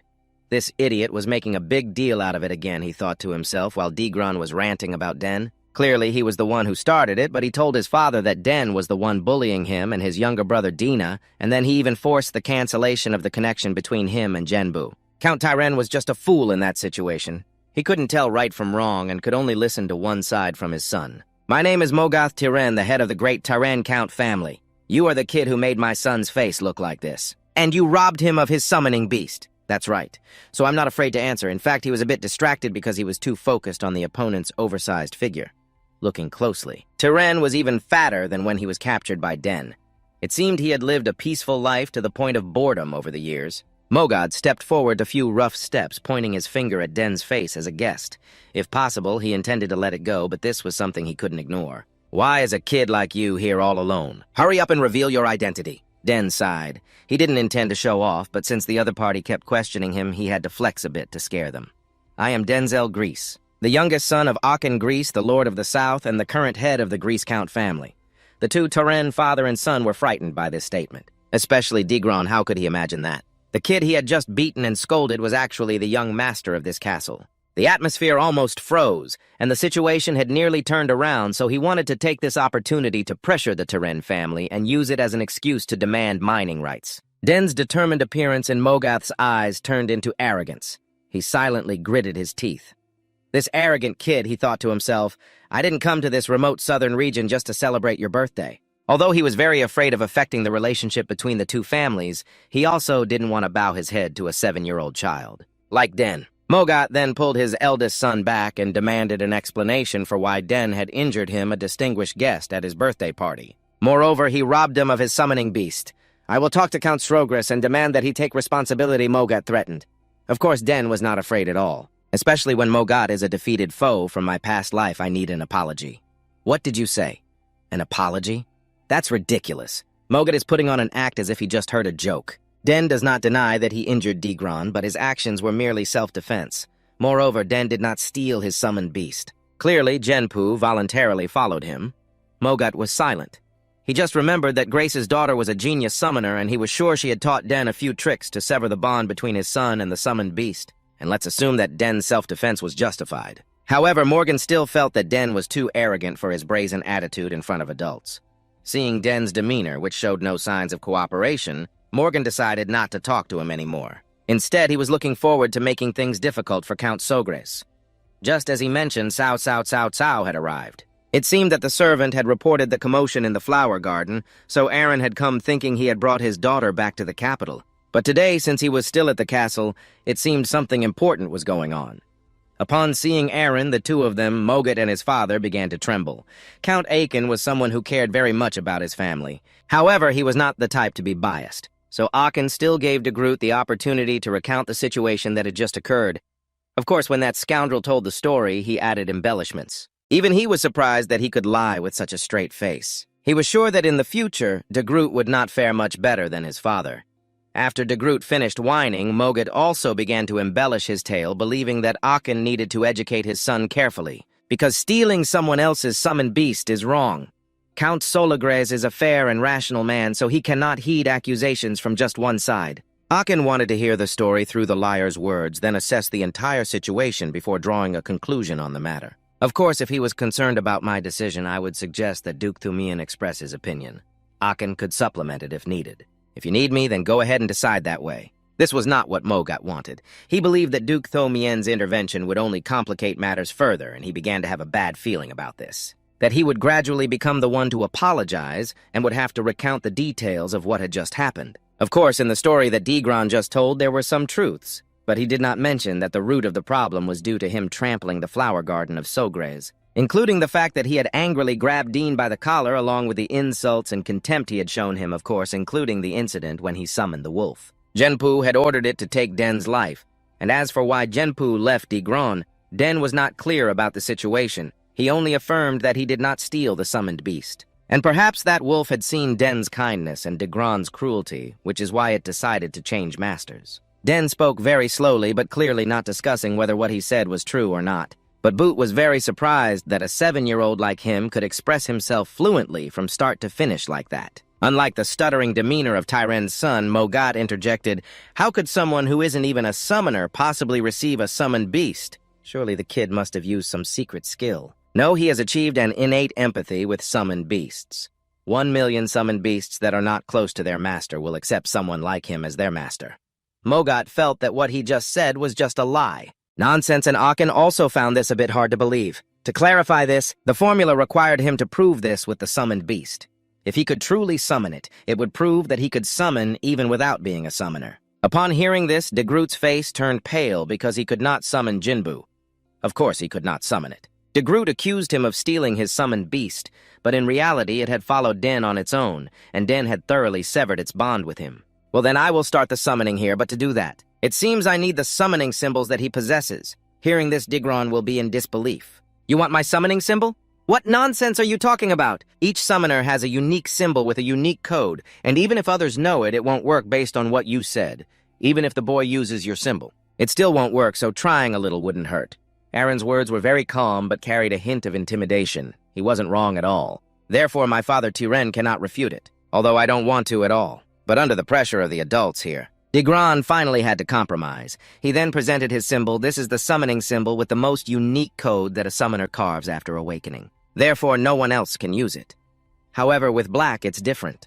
This idiot was making a big deal out of it again, he thought to himself, while Degron was ranting about Den. Clearly, he was the one who started it, but he told his father that Den was the one bullying him and his younger brother Dina, and then he even forced the cancellation of the connection between him and Genbu. Count Tyren was just a fool in that situation. He couldn't tell right from wrong and could only listen to one side from his son. My name is Mogoth Tyren, the head of the great Tyren Count family. You are the kid who made my son's face look like this. And you robbed him of his summoning beast. That's right. So I'm not afraid to answer. In fact, he was a bit distracted because he was too focused on the opponent's oversized figure. Looking closely, Tyren was even fatter than when he was captured by Den. It seemed he had lived a peaceful life to the point of boredom over the years. Mogad stepped forward a few rough steps, pointing his finger at Den's face as a guest. If possible, he intended to let it go, but this was something he couldn't ignore. Why is a kid like you here all alone? Hurry up and reveal your identity. Den sighed. He didn't intend to show off, but since the other party kept questioning him, he had to flex a bit to scare them. I am Denzel Grease, the youngest son of Achen Grease, the Lord of the South, and the current head of the Grease Count family. The two Tyren father and son were frightened by this statement. Especially Degron, how could he imagine that? The kid he had just beaten and scolded was actually the young master of this castle. The atmosphere almost froze, and the situation had nearly turned around, so he wanted to take this opportunity to pressure the Tyren family and use it as an excuse to demand mining rights. Den's determined appearance in Mogoth's eyes turned into arrogance. He silently gritted his teeth. This arrogant kid, he thought to himself, I didn't come to this remote southern region just to celebrate your birthday. Although he was very afraid of affecting the relationship between the two families, he also didn't want to bow his head to a 7-year-old child. Like Den. Mogoth then pulled his eldest son back and demanded an explanation for why Den had injured him, a distinguished guest, at his birthday party. Moreover, he robbed him of his summoning beast. I will talk to Count Strogris and demand that he take responsibility, Mogoth threatened. Of course, Den was not afraid at all. Especially when Mogoth is a defeated foe from my past life, I need an apology. What did you say? An apology? That's ridiculous. Mogoth is putting on an act as if he just heard a joke. Den does not deny that he injured Degron, but his actions were merely self-defense. Moreover, Den did not steal his summoned beast. Clearly, Genpu voluntarily followed him. Mogoth was silent. He just remembered that Grace's daughter was a genius summoner, and he was sure she had taught Den a few tricks to sever the bond between his son and the summoned beast. And let's assume that Den's self-defense was justified. However, Morgan still felt that Den was too arrogant for his brazen attitude in front of adults. Seeing Den's demeanor, which showed no signs of cooperation, Morgan decided not to talk to him anymore. Instead, he was looking forward to making things difficult for Count Sogres. Just as he mentioned, Cao Cao Cao Cao had arrived. It seemed that the servant had reported the commotion in the flower garden, so Aaron had come thinking he had brought his daughter back to the capital. But today, since he was still at the castle, it seemed something important was going on. Upon seeing Aaron, the two of them, Mogoth and his father, began to tremble. Count Aachen was someone who cared very much about his family. However, he was not the type to be biased. So Aachen still gave de Groot the opportunity to recount the situation that had just occurred. Of course, when that scoundrel told the story, he added embellishments. Even he was surprised that he could lie with such a straight face. He was sure that in the future, de Groot would not fare much better than his father. After de Groot finished whining, Mogoth also began to embellish his tale, believing that Aachen needed to educate his son carefully, because stealing someone else's summoned beast is wrong. Count Solagres is a fair and rational man, so he cannot heed accusations from just one side. Aachen wanted to hear the story through the liar's words, then assess the entire situation before drawing a conclusion on the matter. Of course, if he was concerned about my decision, I would suggest that Duke Thumian express his opinion. Akin could supplement it if needed. If you need me, then go ahead and decide that way. This was not what Mogat wanted. He believed that Duke Thomien's intervention would only complicate matters further, and he began to have a bad feeling about this. That he would gradually become the one to apologize and would have to recount the details of what had just happened. Of course, in the story that Digron just told, there were some truths, but he did not mention that the root of the problem was due to him trampling the flower garden of Sogres, including the fact that he had angrily grabbed Dean by the collar along with the insults and contempt he had shown him, of course, including the incident when he summoned the wolf. Genpu had ordered it to take Den's life, and as for why Genpu left Digron, Den was not clear about the situation. He only affirmed that he did not steal the summoned beast. And perhaps that wolf had seen Den's kindness and Digron's cruelty, which is why it decided to change masters. Den spoke very slowly, but clearly not discussing whether what he said was true or not. But Boot was very surprised that a 7-year-old like him could express himself fluently from start to finish like that. Unlike the stuttering demeanor of Tyren's son, Mogat interjected, "How could someone who isn't even a summoner possibly receive a summoned beast? Surely the kid must have used some secret skill." No, he has achieved an innate empathy with summoned beasts. 1,000,000 summoned beasts that are not close to their master will accept someone like him as their master. Mogat felt that what he just said was just a lie. Nonsense, and Akin also found this a bit hard to believe. To clarify this, the formula required him to prove this with the summoned beast. If he could truly summon it, it would prove that he could summon even without being a summoner. Upon hearing this, de Groot's face turned pale because he could not summon Jinbu. Of course he could not summon it. De Groot accused him of stealing his summoned beast, but in reality it had followed Den on its own, and Den had thoroughly severed its bond with him. Well, then I will start the summoning here, but to do that, it seems I need the summoning symbols that he possesses. Hearing this, Digron will be in disbelief. You want my summoning symbol? What nonsense are you talking about? Each summoner has a unique symbol with a unique code, and even if others know it, it won't work based on what you said. Even if the boy uses your symbol, it still won't work, so trying a little wouldn't hurt. Aaron's words were very calm, but carried a hint of intimidation. He wasn't wrong at all. Therefore, my father Tiren cannot refute it, although I don't want to at all. But under the pressure of the adults here, Digron finally had to compromise. He then presented his symbol. This is the summoning symbol with the most unique code that a summoner carves after awakening. Therefore, no one else can use it. However, with Black, it's different.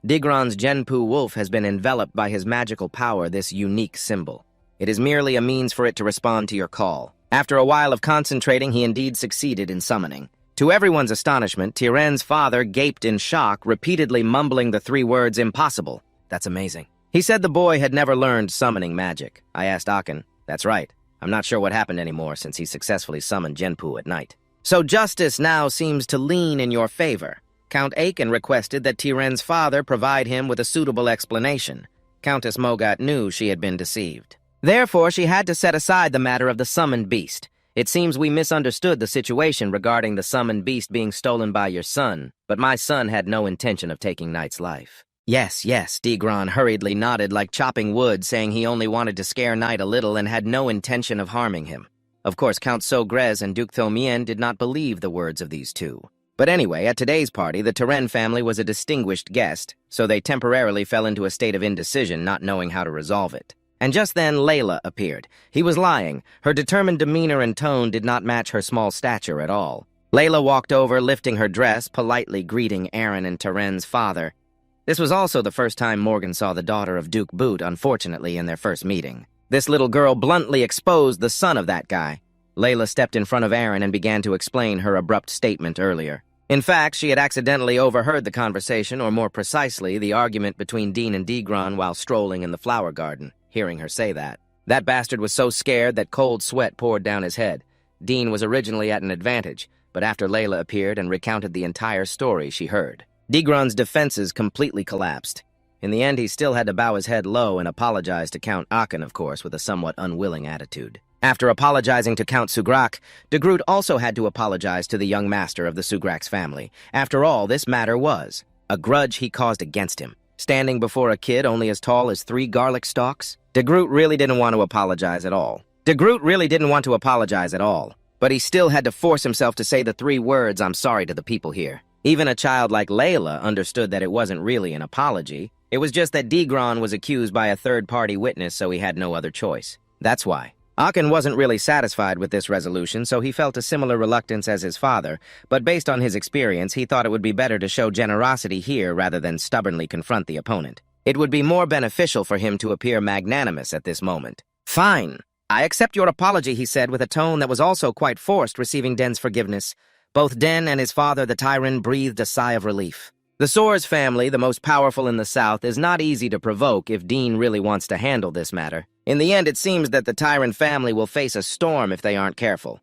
Digron's Genpu wolf has been enveloped by his magical power, this unique symbol. It is merely a means for it to respond to your call. After a while of concentrating, he indeed succeeded in summoning. To everyone's astonishment, Tiren's father gaped in shock, repeatedly mumbling the 3 words, "Impossible." That's amazing. He said the boy had never learned summoning magic. I asked Akin. That's right. I'm not sure what happened anymore since he successfully summoned Genpu at night. So justice now seems to lean in your favor. Count Akin requested that Tiren's father provide him with a suitable explanation. Countess Mogat knew she had been deceived. Therefore, she had to set aside the matter of the summoned beast. It seems we misunderstood the situation regarding the summoned beast being stolen by your son, but my son had no intention of taking Knight's life. Yes, Digron hurriedly nodded like chopping wood, saying he only wanted to scare Knight a little and had no intention of harming him. Of course, Count Sogres and Duke Thomien did not believe the words of these two. But anyway, at today's party, the Tiren family was a distinguished guest, so they temporarily fell into a state of indecision, not knowing how to resolve it. And just then, Layla appeared. He was lying. Her determined demeanor and tone did not match her small stature at all. Layla walked over, lifting her dress, politely greeting Aaron and Tiren's father. This was also the first time Morgan saw the daughter of Duke Boot, unfortunately, in their first meeting. This little girl bluntly exposed the son of that guy. Layla stepped in front of Aaron and began to explain her abrupt statement earlier. In fact, she had accidentally overheard the conversation, or more precisely, the argument between Dean and Digron while strolling in the flower garden. Hearing her say that. That bastard was so scared that cold sweat poured down his head. Dean was originally at an advantage, but after Layla appeared and recounted the entire story she heard, Digron's defenses completely collapsed. In the end, he still had to bow his head low and apologize to Count Akin, of course, with a somewhat unwilling attitude. After apologizing to Count Sugrak, de Groot also had to apologize to the young master of the Sugraks family. After all, this matter was a grudge he caused against him. Standing before a kid only as tall as 3 garlic stalks? De Groot really didn't want to apologize at all. But he still had to force himself to say the 3 words, "I'm sorry," to the people here. Even a child like Layla understood that it wasn't really an apology. It was just that Digron was accused by a third-party witness, so he had no other choice. That's why. Akin wasn't really satisfied with this resolution, so he felt a similar reluctance as his father, but based on his experience, he thought it would be better to show generosity here rather than stubbornly confront the opponent. It would be more beneficial for him to appear magnanimous at this moment. "Fine. I accept your apology," he said with a tone that was also quite forced, receiving Den's forgiveness. Both Den and his father, the tyrant, breathed a sigh of relief. The Soares family, the most powerful in the South, is not easy to provoke if Dean really wants to handle this matter. In the end, it seems that the tyrant family will face a storm if they aren't careful.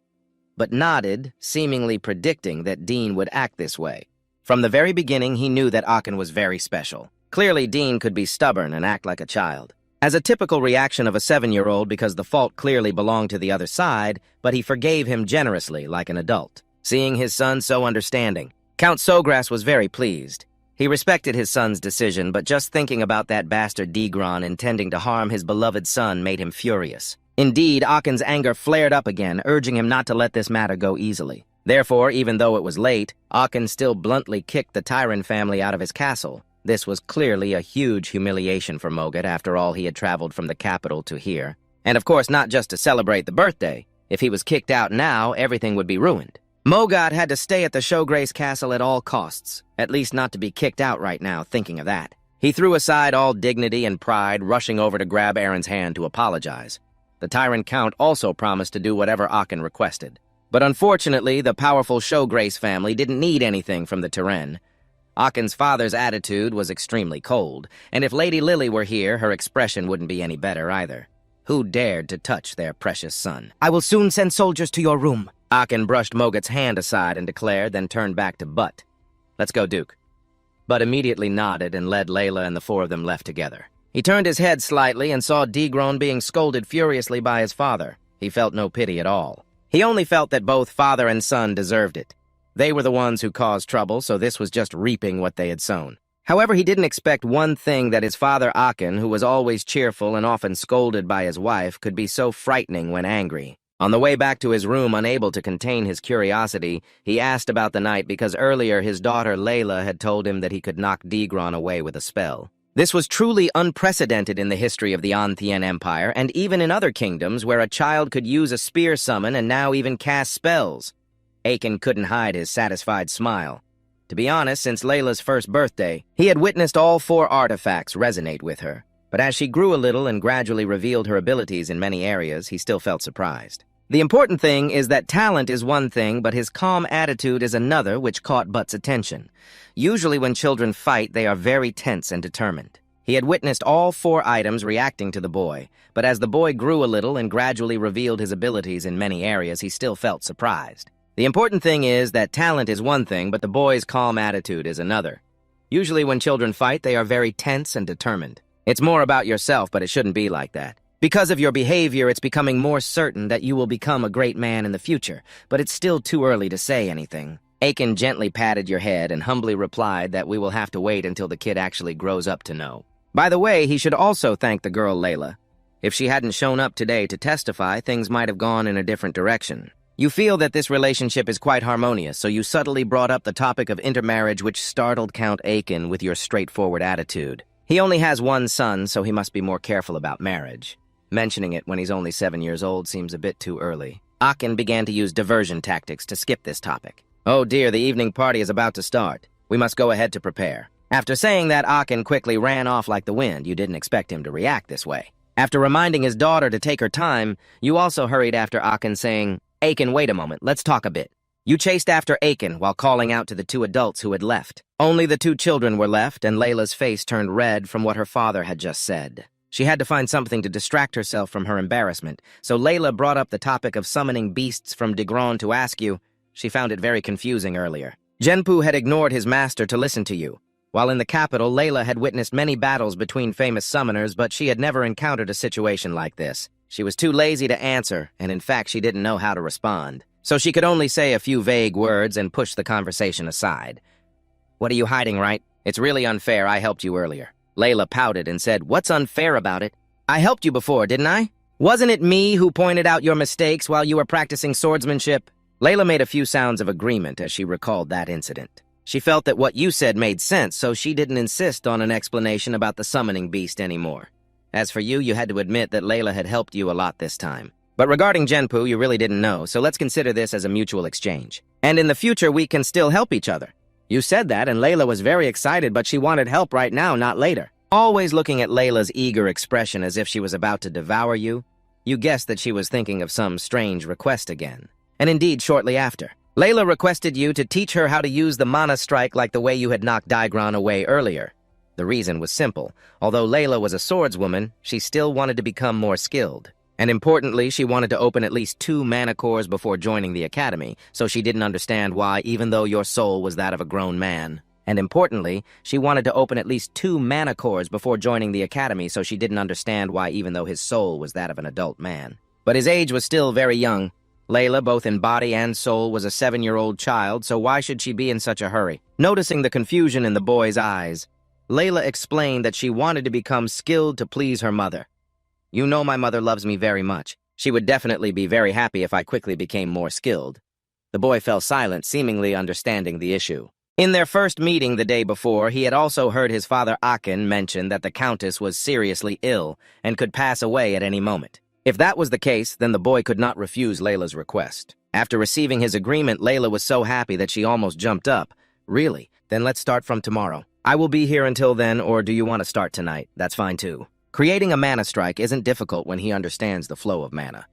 But nodded, seemingly predicting that Dean would act this way. From the very beginning, he knew that Akin was very special. Clearly, Dean could be stubborn and act like a child. As a typical reaction of a 7-year-old because the fault clearly belonged to the other side, but he forgave him generously like an adult. Seeing his son so understanding, Count Sogras was very pleased. He respected his son's decision, but just thinking about that bastard Degron intending to harm his beloved son made him furious. Indeed, Akin's anger flared up again, urging him not to let this matter go easily. Therefore, even though it was late, Akin still bluntly kicked the Tyrant family out of his castle. This was clearly a huge humiliation for Moghat after all he had traveled from the capital to here. And of course not just to celebrate the birthday. If he was kicked out now, everything would be ruined. Moghat had to stay at the Showgrace Castle at all costs, at least not to be kicked out right now, thinking of that. He threw aside all dignity and pride, rushing over to grab Aaron's hand to apologize. The Tyrant Count also promised to do whatever Akin requested. But unfortunately, the powerful Showgrace family didn't need anything from the Tyrann. Akin's father's attitude was extremely cold, and if Lady Lily were here, her expression wouldn't be any better either. Who dared to touch their precious son? "I will soon send soldiers to your room." Akin brushed Moghat's hand aside and declared, then turned back to Butt. "Let's go, Duke." Butt immediately nodded and led Layla and the four of them left together. He turned his head slightly and saw Degron being scolded furiously by his father. He felt no pity at all. He only felt that both father and son deserved it. They were the ones who caused trouble, so this was just reaping what they had sown. However, he didn't expect one thing, that his father Akin, who was always cheerful and often scolded by his wife, could be so frightening when angry. On the way back to his room, unable to contain his curiosity, he asked about the night because earlier his daughter Layla had told him that he could knock Degron away with a spell. This was truly unprecedented in the history of the Anthien Empire, and even in other kingdoms where a child could use a spear summon and now even cast spells. Akin couldn't hide his satisfied smile. To be honest, since Layla's first birthday, he had witnessed all 4 artifacts resonate with her. But as she grew a little and gradually revealed her abilities in many areas, he still felt surprised. The important thing is that talent is one thing, but his calm attitude is another, which caught Butt's attention. Usually when children fight, they are very tense and determined. He had witnessed all 4 items reacting to the boy, but as the boy grew a little and gradually revealed his abilities in many areas, he still felt surprised. The important thing is that talent is one thing, but the boy's calm attitude is another. Usually when children fight, they are very tense and determined. It's more about yourself, but it shouldn't be like that. Because of your behavior, it's becoming more certain that you will become a great man in the future, but it's still too early to say anything. Akin gently patted your head and humbly replied that we will have to wait until the kid actually grows up to know. By the way, he should also thank the girl Layla. If she hadn't shown up today to testify, things might have gone in a different direction. You feel that this relationship is quite harmonious, so you subtly brought up the topic of intermarriage, which startled Count Akin with your straightforward attitude. He only has one son, so he must be more careful about marriage. Mentioning it when he's only 7 years old seems a bit too early. Akin began to use diversion tactics to skip this topic. "Oh dear, the evening party is about to start. We must go ahead to prepare." After saying that, Akin quickly ran off like the wind. You didn't expect him to react this way. After reminding his daughter to take her time, you also hurried after Akin, saying, "Akin, wait a moment, let's talk a bit." You chased after Akin while calling out to the 2 adults who had left. Only the 2 children were left, and Layla's face turned red from what her father had just said. She had to find something to distract herself from her embarrassment, so Layla brought up the topic of summoning beasts from Degron to ask you. She found it very confusing earlier. Genpu had ignored his master to listen to you. While in the capital, Layla had witnessed many battles between famous summoners, but she had never encountered a situation like this. She was too lazy to answer, and in fact she didn't know how to respond. So she could only say a few vague words and push the conversation aside. "What are you hiding, right? It's really unfair. I helped you earlier." Layla pouted and said, "What's unfair about it? I helped you before, didn't I? Wasn't it me who pointed out your mistakes while you were practicing swordsmanship?" Layla made a few sounds of agreement as she recalled that incident. She felt that what you said made sense, so she didn't insist on an explanation about the summoning beast anymore. As for you, you had to admit that Layla had helped you a lot this time. But regarding Genpu, you really didn't know, so let's consider this as a mutual exchange. And in the future, we can still help each other. You said that, and Layla was very excited, but she wanted help right now, not later. Always looking at Layla's eager expression as if she was about to devour you, you guessed that she was thinking of some strange request again. And indeed, shortly after, Layla requested you to teach her how to use the mana strike like the way you had knocked Daigron away earlier. The reason was simple. Although Layla was a swordswoman, she still wanted to become more skilled. And importantly, she wanted to open at least 2 mana cores before joining the academy, so she didn't understand why, even though your soul was that of a grown man. And importantly, she wanted to open at least 2 mana cores before joining the academy, so she didn't understand why, even though his soul was that of an adult man. But his age was still very young. Layla, both in body and soul, was a 7-year-old child, so why should she be in such a hurry? Noticing the confusion in the boy's eyes, Layla explained that she wanted to become skilled to please her mother. You know my mother loves me very much. She would definitely be very happy if I quickly became more skilled. The boy fell silent, seemingly understanding the issue. In their first meeting the day before, he had also heard his father Akin mention that the Countess was seriously ill and could pass away at any moment. If that was the case, then the boy could not refuse Layla's request. After receiving his agreement, Layla was so happy that she almost jumped up. Really? Then let's start from tomorrow. I will be here until then, or do you want to start tonight? That's fine too. Creating a mana strike isn't difficult when he understands the flow of mana.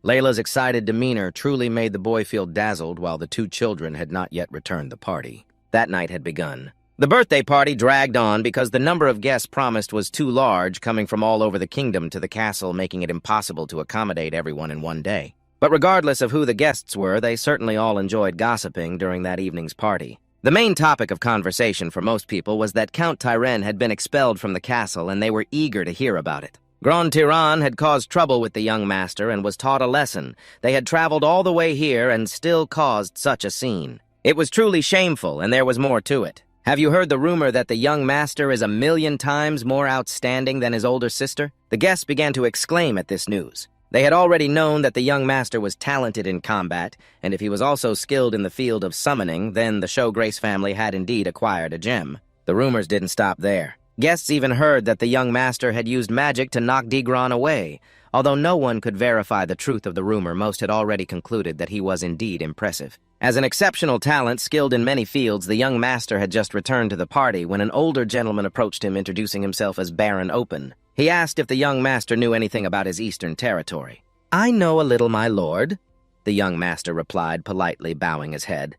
Layla's excited demeanor truly made the boy feel dazzled while the 2 children had not yet returned the party. That night had begun. The birthday party dragged on because the number of guests promised was too large, coming from all over the kingdom to the castle, making it impossible to accommodate everyone in one day. But regardless of who the guests were, they certainly all enjoyed gossiping during that evening's party. The main topic of conversation for most people was that Count Tyren had been expelled from the castle, and they were eager to hear about it. Grand Tyran had caused trouble with the young master and was taught a lesson. They had traveled all the way here and still caused such a scene. It was truly shameful, and there was more to it. Have you heard the rumor that the young master is 1,000,000 times more outstanding than his older sister? The guests began to exclaim at this news. They had already known that the young master was talented in combat, and if he was also skilled in the field of summoning, then the Showgrace family had indeed acquired a gem. The rumors didn't stop there. Guests even heard that the young master had used magic to knock Daigron away. Although no one could verify the truth of the rumor, most had already concluded that he was indeed impressive. As an exceptional talent skilled in many fields, the young master had just returned to the party when an older gentleman approached him, introducing himself as Baron Open. He asked if the young master knew anything about his eastern territory. I know a little, my lord, the young master replied, politely bowing his head.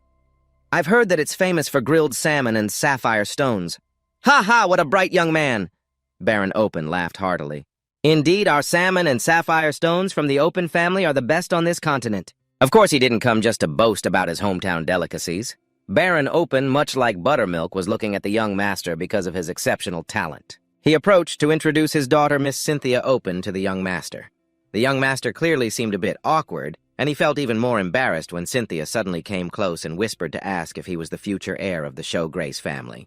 I've heard that it's famous for grilled salmon and sapphire stones. Ha ha, what a bright young man! Baron Open laughed heartily. Indeed, our salmon and sapphire stones from the Open family are the best on this continent. Of course, he didn't come just to boast about his hometown delicacies. Baron Open, much like buttermilk, was looking at the young master because of his exceptional talent. He approached to introduce his daughter, Miss Cynthia Open, to the young master. The young master clearly seemed a bit awkward, and he felt even more embarrassed when Cynthia suddenly came close and whispered to ask if he was the future heir of the Showgrace family.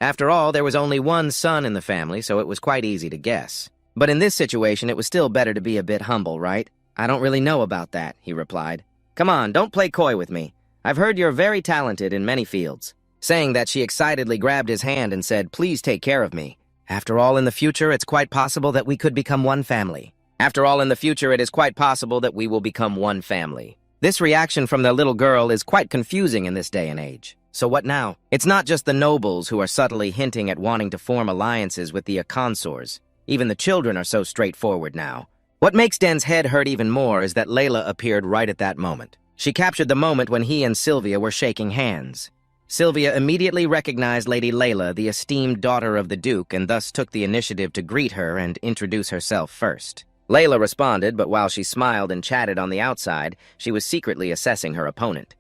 After all, there was only one son in the family, so it was quite easy to guess. But in this situation, it was still better to be a bit humble, right? I don't really know about that, he replied. Come on, don't play coy with me. I've heard you're very talented in many fields. Saying that, she excitedly grabbed his hand and said, please take care of me. After all, in the future, it's quite possible that we could become one family. After all, in the future, it is quite possible that we will become one family. This reaction from the little girl is quite confusing in this day and age. So what now? It's not just the nobles who are subtly hinting at wanting to form alliances with the consors. Even the children are so straightforward now. What makes Den's head hurt even more is that Layla appeared right at that moment. She captured the moment when he and Sylvia were shaking hands. Sylvia immediately recognized Lady Layla, the esteemed daughter of the Duke, and thus took the initiative to greet her and introduce herself first. Layla responded, but while she smiled and chatted on the outside, she was secretly assessing her opponent.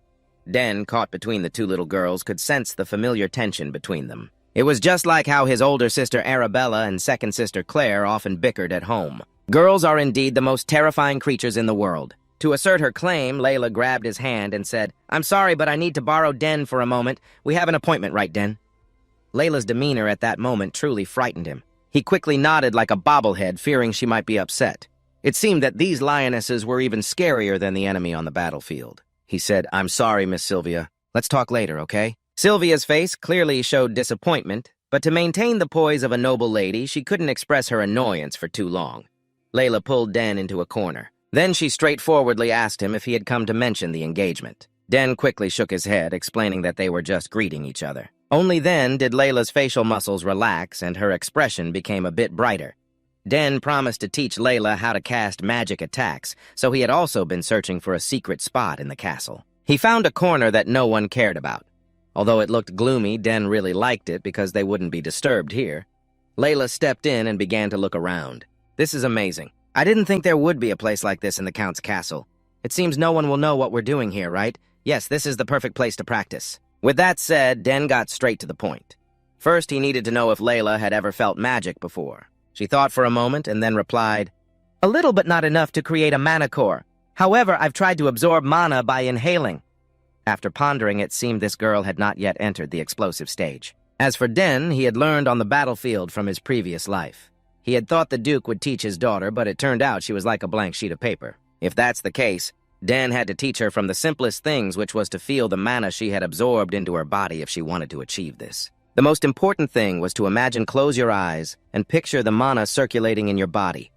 Den, caught between the 2 little girls, could sense the familiar tension between them. It was just like how his older sister Arabella and second sister Claire often bickered at home. Girls are indeed the most terrifying creatures in the world. To assert her claim, Layla grabbed his hand and said, I'm sorry, but I need to borrow Den for a moment. We have an appointment, right, Den? Layla's demeanor at that moment truly frightened him. He quickly nodded like a bobblehead, fearing she might be upset. It seemed that these lionesses were even scarier than the enemy on the battlefield. He said, I'm sorry, Miss Sylvia. Let's talk later, okay? Sylvia's face clearly showed disappointment, but to maintain the poise of a noble lady, she couldn't express her annoyance for too long. Layla pulled Den into a corner. Then she straightforwardly asked him if he had come to mention the engagement. Den quickly shook his head, explaining that they were just greeting each other. Only then did Layla's facial muscles relax and her expression became a bit brighter. Den promised to teach Layla how to cast magic attacks, so he had also been searching for a secret spot in the castle. He found a corner that no one cared about. Although it looked gloomy, Den really liked it because they wouldn't be disturbed here. Layla stepped in and began to look around. This is amazing. I didn't think there would be a place like this in the Count's castle. It seems no one will know what we're doing here, right? Yes, this is the perfect place to practice. With that said, Den got straight to the point. First, he needed to know if Layla had ever felt magic before. She thought for a moment and then replied, "A little but not enough to create a mana core. However, I've tried to absorb mana by inhaling." After pondering, it seemed this girl had not yet entered the explosive stage. As for Den, he had learned on the battlefield from his previous life. He had thought the Duke would teach his daughter, but it turned out she was like a blank sheet of paper. If that's the case, Den had to teach her from the simplest things, which was to feel the mana she had absorbed into her body if she wanted to achieve this. The most important thing was to imagine close your eyes and picture the mana circulating in your body.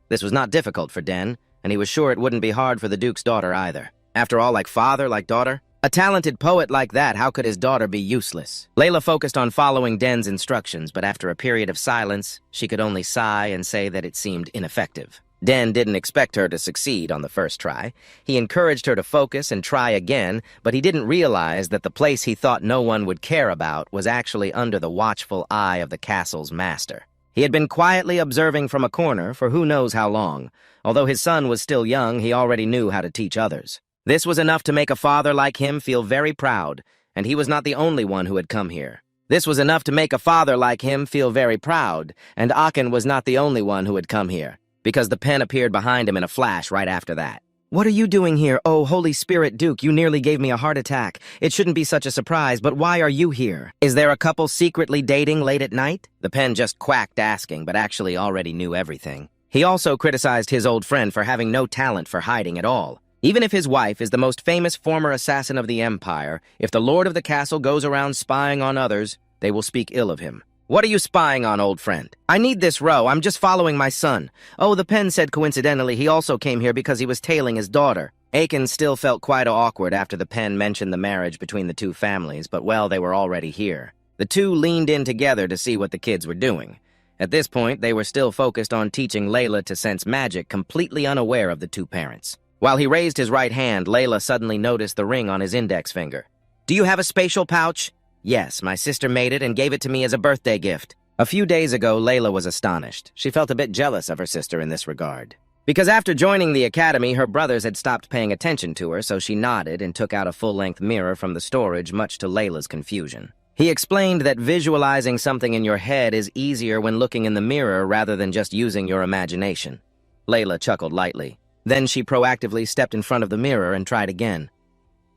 This was not difficult for Den, and he was sure it wouldn't be hard for the Duke's daughter either. After all, like father, like daughter? A talented poet like that, how could his daughter be useless? Layla focused on following Den's instructions, but after a period of silence, she could only sigh and say that it seemed ineffective. Den didn't expect her to succeed on the first try. He encouraged her to focus and try again, but he didn't realize that the place he thought no one would care about was actually under the watchful eye of the castle's master. He had been quietly observing from a corner for who knows how long. Although his son was still young, he already knew how to teach others. This was enough to make a father like him feel very proud, and he was not the only one who had come here. This was enough to make a father like him feel very proud, and Akin was not the only one who had come here, because the pen appeared behind him in a flash right after that. "What are you doing here? Oh, Holy Spirit, Duke, you nearly gave me a heart attack. It shouldn't be such a surprise, but why are you here? Is there a couple secretly dating late at night?" The pen just quacked asking, but actually already knew everything. He also criticized his old friend for having no talent for hiding at all. Even if his wife is the most famous former assassin of the Empire, if the Lord of the Castle goes around spying on others, they will speak ill of him. "What are you spying on, old friend?" "I need this row. I'm just following my son." "Oh, the pen said coincidentally he also came here because he was tailing his daughter." Akin still felt quite awkward after the pen mentioned the marriage between the two families, but well, they were already here. The two leaned in together to see what the kids were doing. At this point, they were still focused on teaching Layla to sense magic, completely unaware of the two parents. While he raised his right hand, Layla suddenly noticed the ring on his index finger. "Do you have a spatial pouch?" "Yes, my sister made it and gave it to me as a birthday gift." A few days ago, Layla was astonished. She felt a bit jealous of her sister in this regard. Because after joining the academy, her brothers had stopped paying attention to her, so she nodded and took out a full-length mirror from the storage, much to Layla's confusion. He explained that visualizing something in your head is easier when looking in the mirror rather than just using your imagination. Layla chuckled lightly. Then she proactively stepped in front of the mirror and tried again.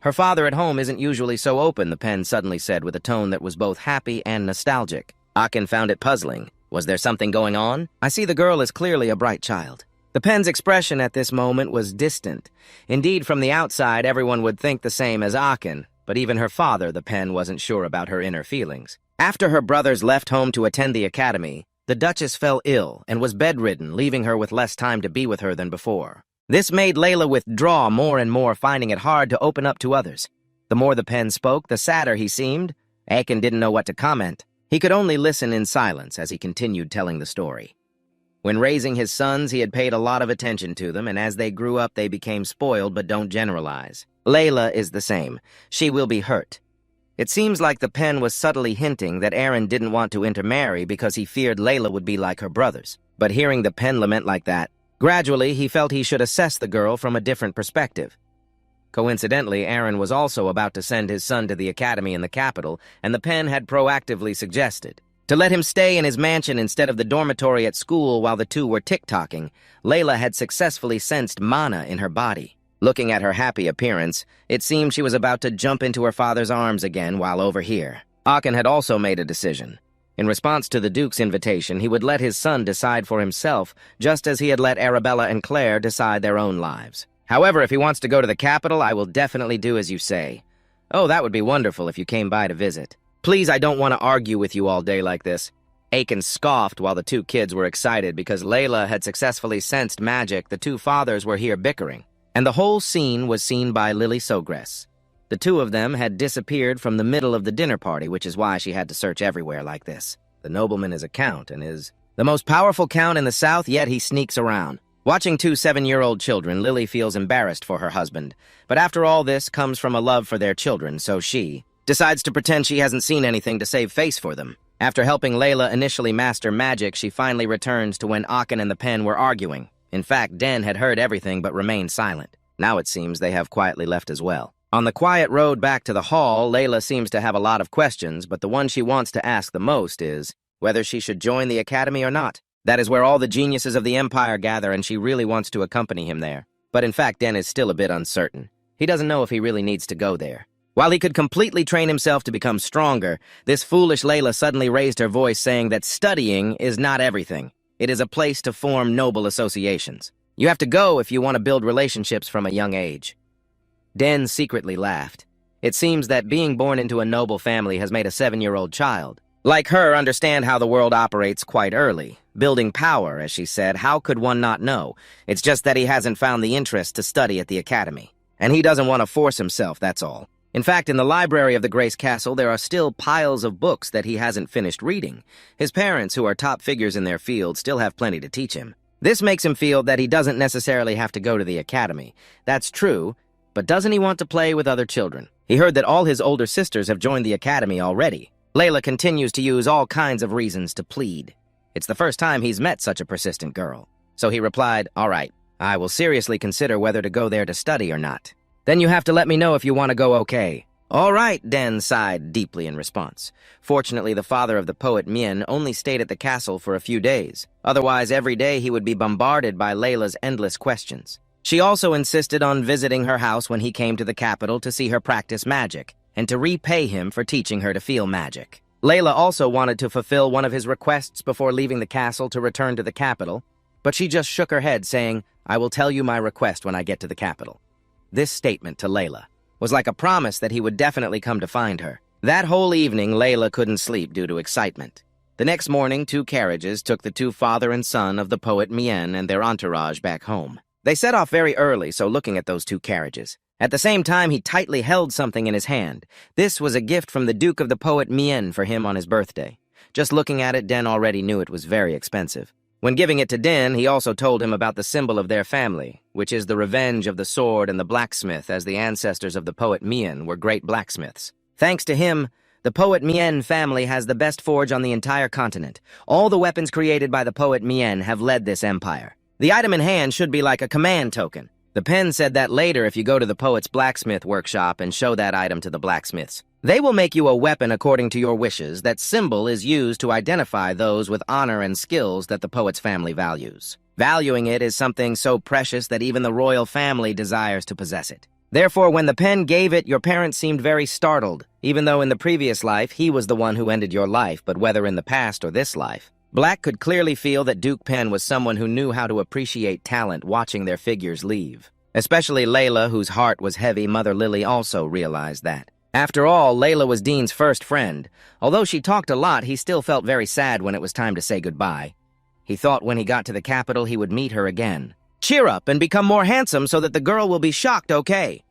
"Her father at home isn't usually so open," the pen suddenly said with a tone that was both happy and nostalgic. Akin found it puzzling. Was there something going on? "I see the girl is clearly a bright child." The pen's expression at this moment was distant. Indeed, from the outside, everyone would think the same as Akin, but even her father, the pen, wasn't sure about her inner feelings. After her brothers left home to attend the academy, the Duchess fell ill and was bedridden, leaving her with less time to be with her than before. This made Layla withdraw more and more, finding it hard to open up to others. The more the pen spoke, the sadder he seemed. Akin didn't know what to comment. He could only listen in silence as he continued telling the story. When raising his sons, he had paid a lot of attention to them, and as they grew up, they became spoiled, but don't generalize. Layla is the same. She will be hurt. It seems like the pen was subtly hinting that Aaron didn't want to intermarry because he feared Layla would be like her brothers. But hearing the pen lament like that, gradually he felt he should assess the girl from a different perspective. Coincidentally, Aaron was also about to send his son to the academy in the capital, and the pen had proactively suggested to let him stay in his mansion instead of the dormitory at school while the two were tick-tocking. Layla had successfully sensed mana in her body. Looking at her happy appearance, it seemed she was about to jump into her father's arms again while over here. Akin had also made a decision. In response to the Duke's invitation, he would let his son decide for himself, just as he had let Arabella and Claire decide their own lives. "However, if he wants to go to the capital, I will definitely do as you say." "Oh, that would be wonderful if you came by to visit." "Please, I don't want to argue with you all day like this." Aiken scoffed while the two kids were excited because Layla had successfully sensed magic. The two fathers were here bickering, and the whole scene was seen by Lily Sogress. The two of them had disappeared from the middle of the dinner party, which is why she had to search everywhere like this. The nobleman is a count and is the most powerful count in the South, yet he sneaks around. Watching two 7-year-old children, Lily feels embarrassed for her husband. But after all, this comes from a love for their children, so she decides to pretend she hasn't seen anything to save face for them. After helping Layla initially master magic, she finally returns to when Aachen and the pen were arguing. In fact, Den had heard everything but remained silent. Now it seems they have quietly left as well. On the quiet road back to the hall, Layla seems to have a lot of questions, but the one she wants to ask the most is whether she should join the academy or not. That is where all the geniuses of the Empire gather, and she really wants to accompany him there. But in fact, Den is still a bit uncertain. He doesn't know if he really needs to go there. While he could completely train himself to become stronger, this foolish Layla suddenly raised her voice saying that studying is not everything. It is a place to form noble associations. You have to go if you want to build relationships from a young age. Den secretly laughed. It seems that being born into a noble family has made a 7-year-old child, like her, understand how the world operates quite early. Building power, as she said, how could one not know? It's just that he hasn't found the interest to study at the academy. And he doesn't want to force himself, that's all. In fact, in the library of the Grace Castle, there are still piles of books that he hasn't finished reading. His parents, who are top figures in their field, still have plenty to teach him. This makes him feel that he doesn't necessarily have to go to the academy. That's true, but doesn't he want to play with other children? He heard that all his older sisters have joined the academy already. Layla continues to use all kinds of reasons to plead. It's the first time he's met such a persistent girl. So he replied, "All right, I will seriously consider whether to go there to study or not. Then you have to let me know if you want to go, okay?" "All right," Den sighed deeply in response. Fortunately, the father of the poet Mien only stayed at the castle for a few days. Otherwise, every day he would be bombarded by Layla's endless questions. She also insisted on visiting her house when he came to the capital to see her practice magic, and to repay him for teaching her to feel magic. Layla also wanted to fulfill one of his requests before leaving the castle to return to the capital, but she just shook her head, saying, "I will tell you my request when I get to the capital." This statement to Layla was like a promise that he would definitely come to find her. That whole evening, Layla couldn't sleep due to excitement. The next morning, 2 carriages took the 2 father and son of the poet Mien and their entourage back home. They set off very early, so looking at those 2 carriages. At the same time, he tightly held something in his hand. This was a gift from the Duke of the poet Mien for him on his birthday. Just looking at it, Den already knew it was very expensive. When giving it to Den, he also told him about the symbol of their family, which is the revenge of the sword and the blacksmith, as the ancestors of the poet Mien were great blacksmiths. Thanks to him, the poet Mien family has the best forge on the entire continent. All the weapons created by the poet Mien have led this empire. The item in hand should be like a command token. The pen said that later, if you go to the poet's blacksmith workshop and show that item to the blacksmiths, they will make you a weapon according to your wishes. That symbol is used to identify those with honor and skills that the poet's family values. Valuing it is something so precious that even the royal family desires to possess it. Therefore, when the pen gave it, your parents seemed very startled, even though in the previous life he was the one who ended your life, but whether in the past or this life. Black could clearly feel that Duke Pen was someone who knew how to appreciate talent watching their figures leave. Especially Layla, whose heart was heavy. Mother Lily also realized that. After all, Layla was Dean's first friend. Although she talked a lot, he still felt very sad when it was time to say goodbye. He thought when he got to the capital he would meet her again. "Cheer up and become more handsome so that the girl will be shocked, okay?"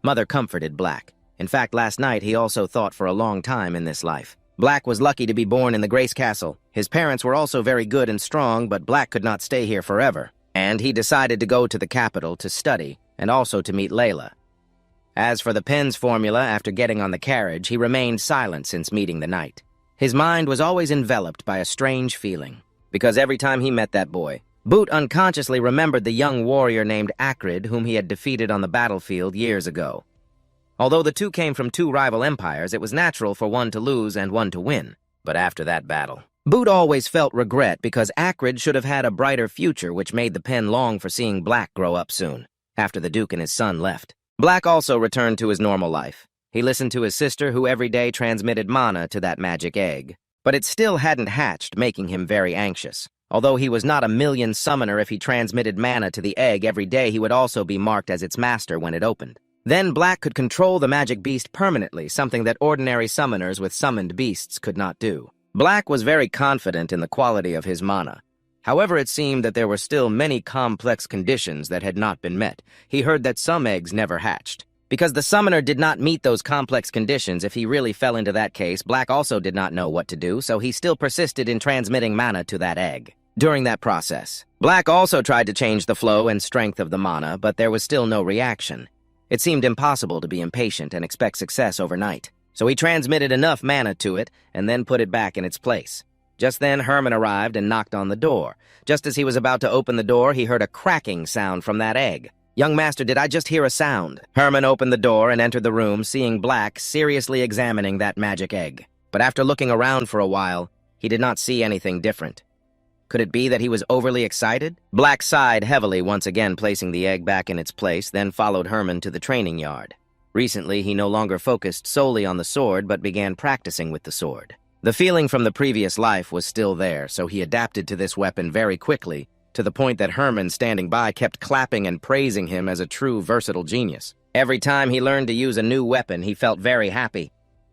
Mother comforted Black. In fact, last night he also thought for a long time in this life. Black was lucky to be born in the Grace Castle. His parents were also very good and strong, but Black could not stay here forever. And he decided to go to the capital to study, and also to meet Layla. As for the pen's formula, after getting on the carriage, he remained silent since meeting the knight. His mind was always enveloped by a strange feeling, because every time he met that boy, Boot unconsciously remembered the young warrior named Acrid whom he had defeated on the battlefield years ago. Although the two came from 2 rival empires, it was natural for one to lose and one to win. But after that battle, Boot always felt regret because Acrid should have had a brighter future, which made the pen long for seeing Black grow up soon, after the Duke and his son left. Black also returned to his normal life. He listened to his sister, who every day transmitted mana to that magic egg. But it still hadn't hatched, making him very anxious. Although he was not a million summoner, if he transmitted mana to the egg every day, he would also be marked as its master when it opened. Then Black could control the magic beast permanently, something that ordinary summoners with summoned beasts could not do. Black was very confident in the quality of his mana. However, it seemed that there were still many complex conditions that had not been met. He heard that some eggs never hatched. Because the summoner did not meet those complex conditions, if he really fell into that case, Black also did not know what to do, so he still persisted in transmitting mana to that egg. During that process, Black also tried to change the flow and strength of the mana, but there was still no reaction. It seemed impossible to be impatient and expect success overnight. So he transmitted enough mana to it and then put it back in its place. Just then, Herman arrived and knocked on the door. Just as he was about to open the door, he heard a cracking sound from that egg. "Young master, did I just hear a sound?" Herman opened the door and entered the room, seeing Black seriously examining that magic egg. But after looking around for a while, he did not see anything different. Could it be that he was overly excited? Black sighed heavily, once again placing the egg back in its place, then followed Herman to the training yard. Recently, he no longer focused solely on the sword, but began practicing with the sword. The feeling from the previous life was still there, so he adapted to this weapon very quickly, to the point that Herman, standing by, kept clapping and praising him as a true versatile genius. Every time he learned to use a new weapon, he felt very happy.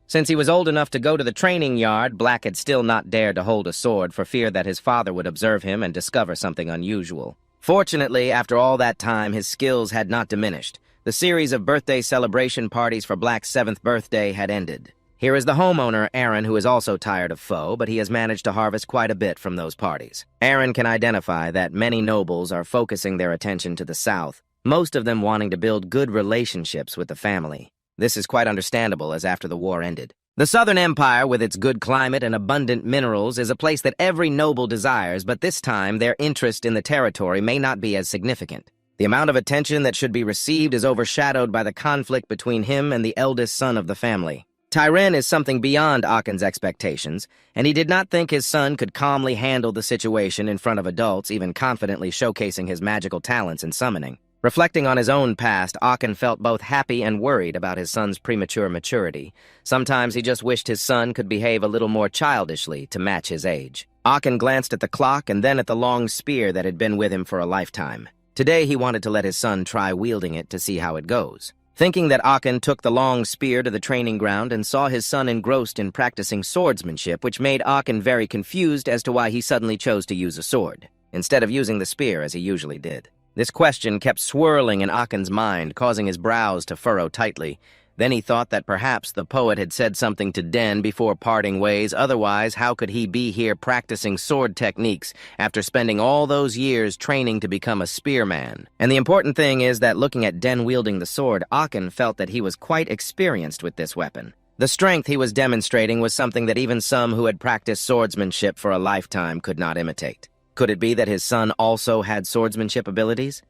Since he was old enough to go to the training yard, Black had still not dared to hold a sword for fear that his father would observe him and discover something unusual. Fortunately, after all that time, his skills had not diminished. The series of birthday celebration parties for Black's 7th birthday had ended. Here is the homeowner, Aaron, who is also tired of foe, but he has managed to harvest quite a bit from those parties. Aaron can identify that many nobles are focusing their attention to the south, most of them wanting to build good relationships with the family. This is quite understandable, as after the war ended. The Southern Empire, with its good climate and abundant minerals, is a place that every noble desires, but this time their interest in the territory may not be as significant. The amount of attention that should be received is overshadowed by the conflict between him and the eldest son of the family. Tyren is something beyond Akin's expectations, and he did not think his son could calmly handle the situation in front of adults, even confidently showcasing his magical talents in summoning. Reflecting on his own past, Akin felt both happy and worried about his son's premature maturity. Sometimes he just wished his son could behave a little more childishly to match his age. Akin glanced at the clock and then at the long spear that had been with him for a lifetime. Today he wanted to let his son try wielding it to see how it goes. Thinking that Akin took the long spear to the training ground and saw his son engrossed in practicing swordsmanship, which made Akin very confused as to why he suddenly chose to use a sword, instead of using the spear as he usually did. This question kept swirling in Akin's mind, causing his brows to furrow tightly. Then he thought that perhaps the poet had said something to Den before parting ways. Otherwise, how could he be here practicing sword techniques after spending all those years training to become a spearman? And the important thing is that looking at Den wielding the sword, Akin felt that he was quite experienced with this weapon. The strength he was demonstrating was something that even some who had practiced swordsmanship for a lifetime could not imitate. Could it be that his son also had swordsmanship abilities?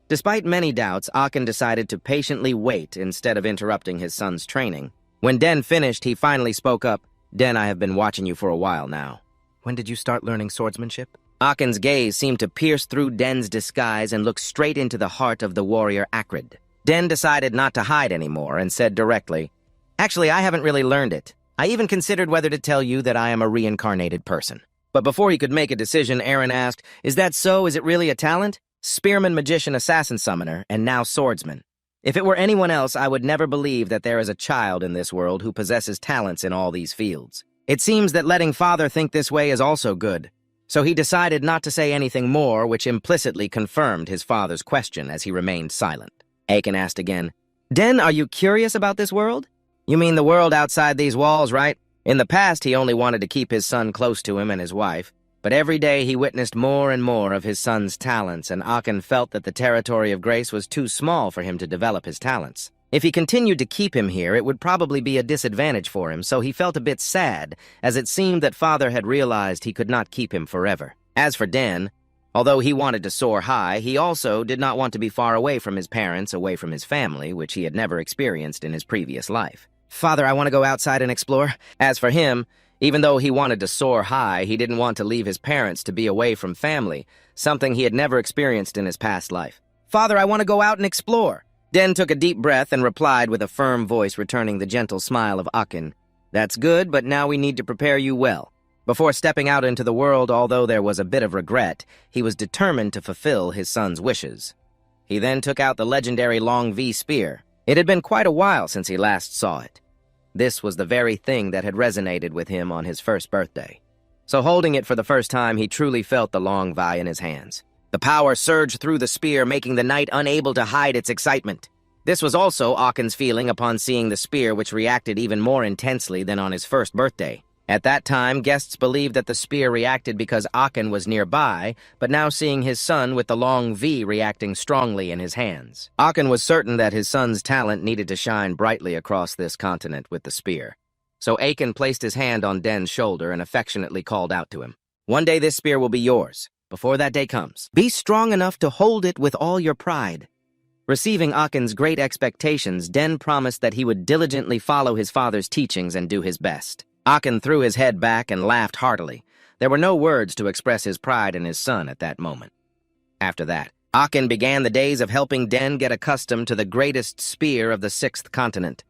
Despite many doubts, Akin decided to patiently wait instead of interrupting his son's training. When Den finished, he finally spoke up. "Den, I have been watching you for a while now. When did you start learning swordsmanship?" Akin's gaze seemed to pierce through Den's disguise and look straight into the heart of the warrior Akrid. Den decided not to hide anymore and said directly, "Actually, I haven't really learned it. I even considered whether to tell you that I am a reincarnated person." But before he could make a decision, Aaron asked, "Is that so? Is it really a talent?" Spearman, magician, assassin summoner, and now swordsman. If it were anyone else, I would never believe that there is a child in this world who possesses talents in all these fields. It seems that letting father think this way is also good. So he decided not to say anything more, which implicitly confirmed his father's question as he remained silent. Akin asked again, "Den, are you curious about this world? You mean the world outside these walls, right?" In the past, he only wanted to keep his son close to him and his wife, but every day he witnessed more and more of his son's talents, and Akin felt that the territory of grace was too small for him to develop his talents. If he continued to keep him here, it would probably be a disadvantage for him, so he felt a bit sad, as it seemed that father had realized he could not keep him forever. As for Den, although he wanted to soar high, he also did not want to be far away from his parents, away from his family, which he had never experienced in his previous life. "Father, I want to go outside and explore." As for him, even though he wanted to soar high, he didn't want to leave his parents to be away from family, something he had never experienced in his past life. "Father, I want to go out and explore." Den took a deep breath and replied with a firm voice, returning the gentle smile of Akin. "That's good, but now we need to prepare you well." Before stepping out into the world, although there was a bit of regret, he was determined to fulfill his son's wishes. He then took out the legendary Long V spear. It had been quite a while since he last saw it. This was the very thing that had resonated with him on his first birthday. So holding it for the first time, he truly felt the long vi in his hands. The power surged through the spear, making the knight unable to hide its excitement. This was also Akin's feeling upon seeing the spear, which reacted even more intensely than on his first birthday. At that time, guests believed that the spear reacted because Akin was nearby, but now seeing his son with the long V reacting strongly in his hands. Akin was certain that his son's talent needed to shine brightly across this continent with the spear. So Akin placed his hand on Den's shoulder and affectionately called out to him. "One day this spear will be yours. Before that day comes, be strong enough to hold it with all your pride." Receiving Akin's great expectations, Den promised that he would diligently follow his father's teachings and do his best. Akin threw his head back and laughed heartily. There were no words to express his pride in his son at that moment. After that, Akin began the days of helping Den get accustomed to the greatest spear of the 6th continent.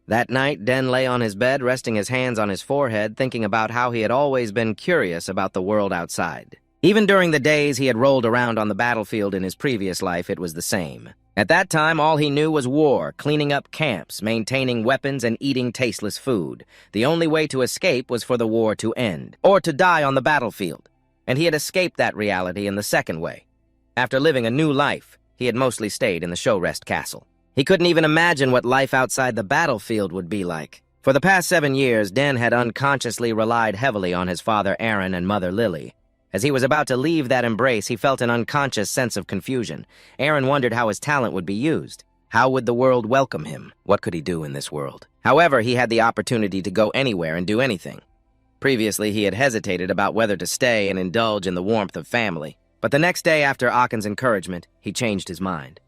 That night, Den lay on his bed, resting his hands on his forehead, thinking about how he had always been curious about the world outside. Even during the days he had rolled around on the battlefield in his previous life, it was the same. At that time, all he knew was war, cleaning up camps, maintaining weapons, and eating tasteless food. The only way to escape was for the war to end, or to die on the battlefield. And he had escaped that reality in the second way. After living a new life, he had mostly stayed in the show rest castle. He couldn't even imagine what life outside the battlefield would be like. For the past 7 years, Den had unconsciously relied heavily on his father Aaron and mother Lily. As he was about to leave that embrace, he felt an unconscious sense of confusion. Aaron wondered how his talent would be used. How would the world welcome him? What could he do in this world? However, he had the opportunity to go anywhere and do anything. Previously, he had hesitated about whether to stay and indulge in the warmth of family. But the next day, after Akin's encouragement, he changed his mind.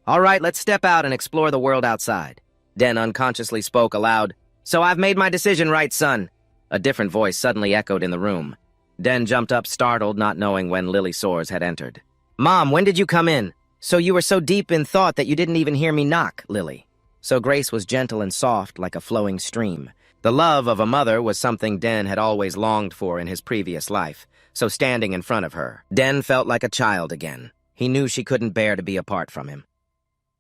"All right, let's step out and explore the world outside." Den unconsciously spoke aloud. "So I've made my decision right, son." A different voice suddenly echoed in the room. Den jumped up, startled, not knowing when Lily Soares had entered. "Mom, when did you come in? So you were so deep in thought that you didn't even hear me knock, Lily." So Grace was gentle and soft like a flowing stream. The love of a mother was something Den had always longed for in his previous life, so standing in front of her, Den felt like a child again. He knew she couldn't bear to be apart from him.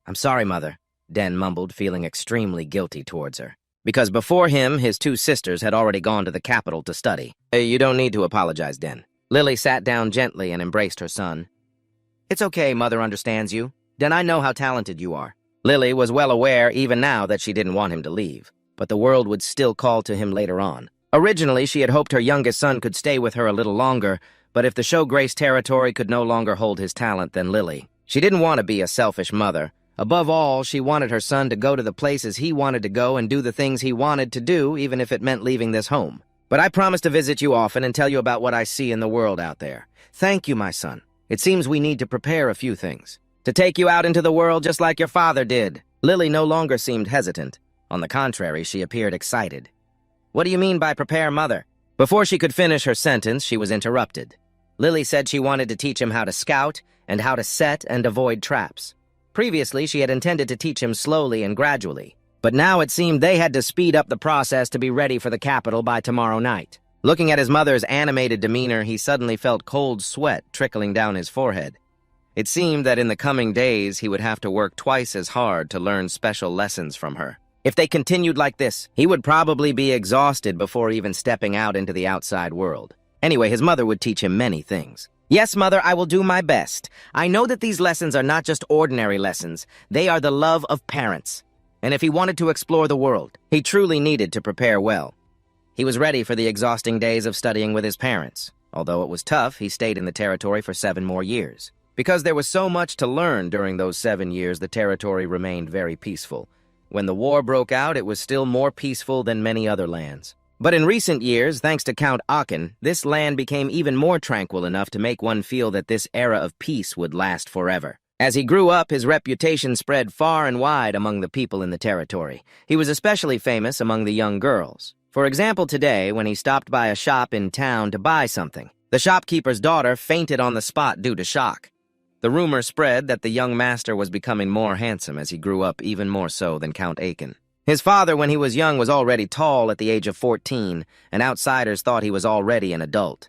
"I'm sorry, Mother," Den mumbled, feeling extremely guilty towards her. Because before him, his 2 sisters had already gone to the capital to study. "You don't need to apologize, Den." Lily sat down gently and embraced her son. "It's okay, Mother understands you. Den, I know how talented you are." Lily was well aware, even now, that she didn't want him to leave, but the world would still call to him later on. Originally, she had hoped her youngest son could stay with her a little longer, but if the show Grace territory could no longer hold his talent, then Lily. She didn't want to be a selfish mother. Above all, she wanted her son to go to the places he wanted to go and do the things he wanted to do, even if it meant leaving this home. "But I promise to visit you often and tell you about what I see in the world out there. Thank you, my son. It seems we need to prepare a few things. To take you out into the world just like your father did." Lily no longer seemed hesitant. On the contrary, she appeared excited. "What do you mean by prepare, Mother?" Before she could finish her sentence, she was interrupted. Lily said she wanted to teach him how to scout and how to set and avoid traps. Previously, she had intended to teach him slowly and gradually, but now it seemed they had to speed up the process to be ready for the capital by tomorrow night. Looking at his mother's animated demeanor, he suddenly felt cold sweat trickling down his forehead. It seemed that in the coming days, he would have to work twice as hard to learn special lessons from her. If they continued like this, he would probably be exhausted before even stepping out into the outside world. Anyway, his mother would teach him many things. "Yes, Mother, I will do my best. I know that these lessons are not just ordinary lessons. They are the love of parents. And if he wanted to explore the world, he truly needed to prepare well." He was ready for the exhausting days of studying with his parents. Although it was tough, he stayed in the territory for 7 more years. Because there was so much to learn during those 7 years, the territory remained very peaceful. When the war broke out, it was still more peaceful than many other lands. But in recent years, thanks to Count Akin, this land became even more tranquil enough to make one feel that this era of peace would last forever. As he grew up, his reputation spread far and wide among the people in the territory. He was especially famous among the young girls. For example, today, when he stopped by a shop in town to buy something, the shopkeeper's daughter fainted on the spot due to shock. The rumor spread that the young master was becoming more handsome as he grew up, even more so than Count Akin. His father, when he was young, was already tall at the age of 14, and outsiders thought he was already an adult.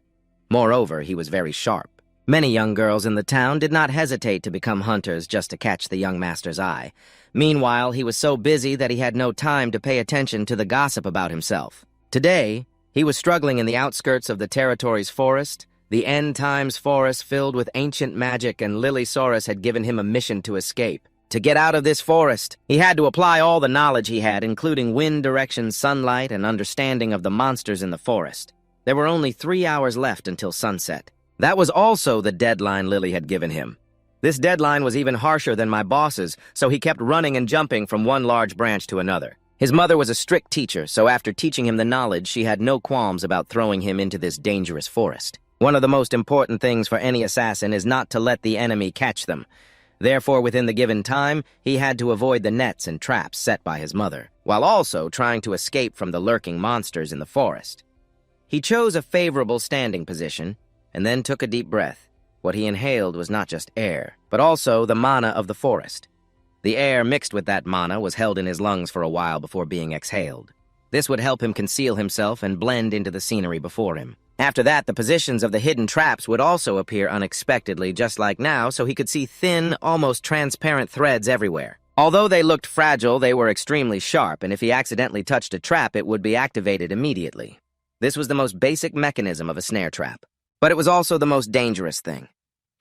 Moreover, he was very sharp. Many young girls in the town did not hesitate to become hunters just to catch the young master's eye. Meanwhile, he was so busy that he had no time to pay attention to the gossip about himself. Today, he was struggling in the outskirts of the territory's forest, the end times forest filled with ancient magic, and Lilysaurus had given him a mission to escape. To get out of this forest, he had to apply all the knowledge he had, including wind direction, sunlight, and understanding of the monsters in the forest. There were only 3 hours left until sunset. That was also the deadline Lily had given him. This deadline was even harsher than my boss's, so he kept running and jumping from one large branch to another. His mother was a strict teacher, so after teaching him the knowledge, she had no qualms about throwing him into this dangerous forest. One of the most important things for any assassin is not to let the enemy catch them. Therefore, within the given time, he had to avoid the nets and traps set by his mother, while also trying to escape from the lurking monsters in the forest. He chose a favorable standing position, and then took a deep breath. What he inhaled was not just air, but also the mana of the forest. The air mixed with that mana was held in his lungs for a while before being exhaled. This would help him conceal himself and blend into the scenery before him. After that, the positions of the hidden traps would also appear unexpectedly, just like now, so he could see thin, almost transparent threads everywhere. Although they looked fragile, they were extremely sharp, and if he accidentally touched a trap, it would be activated immediately. This was the most basic mechanism of a snare trap. But it was also the most dangerous thing.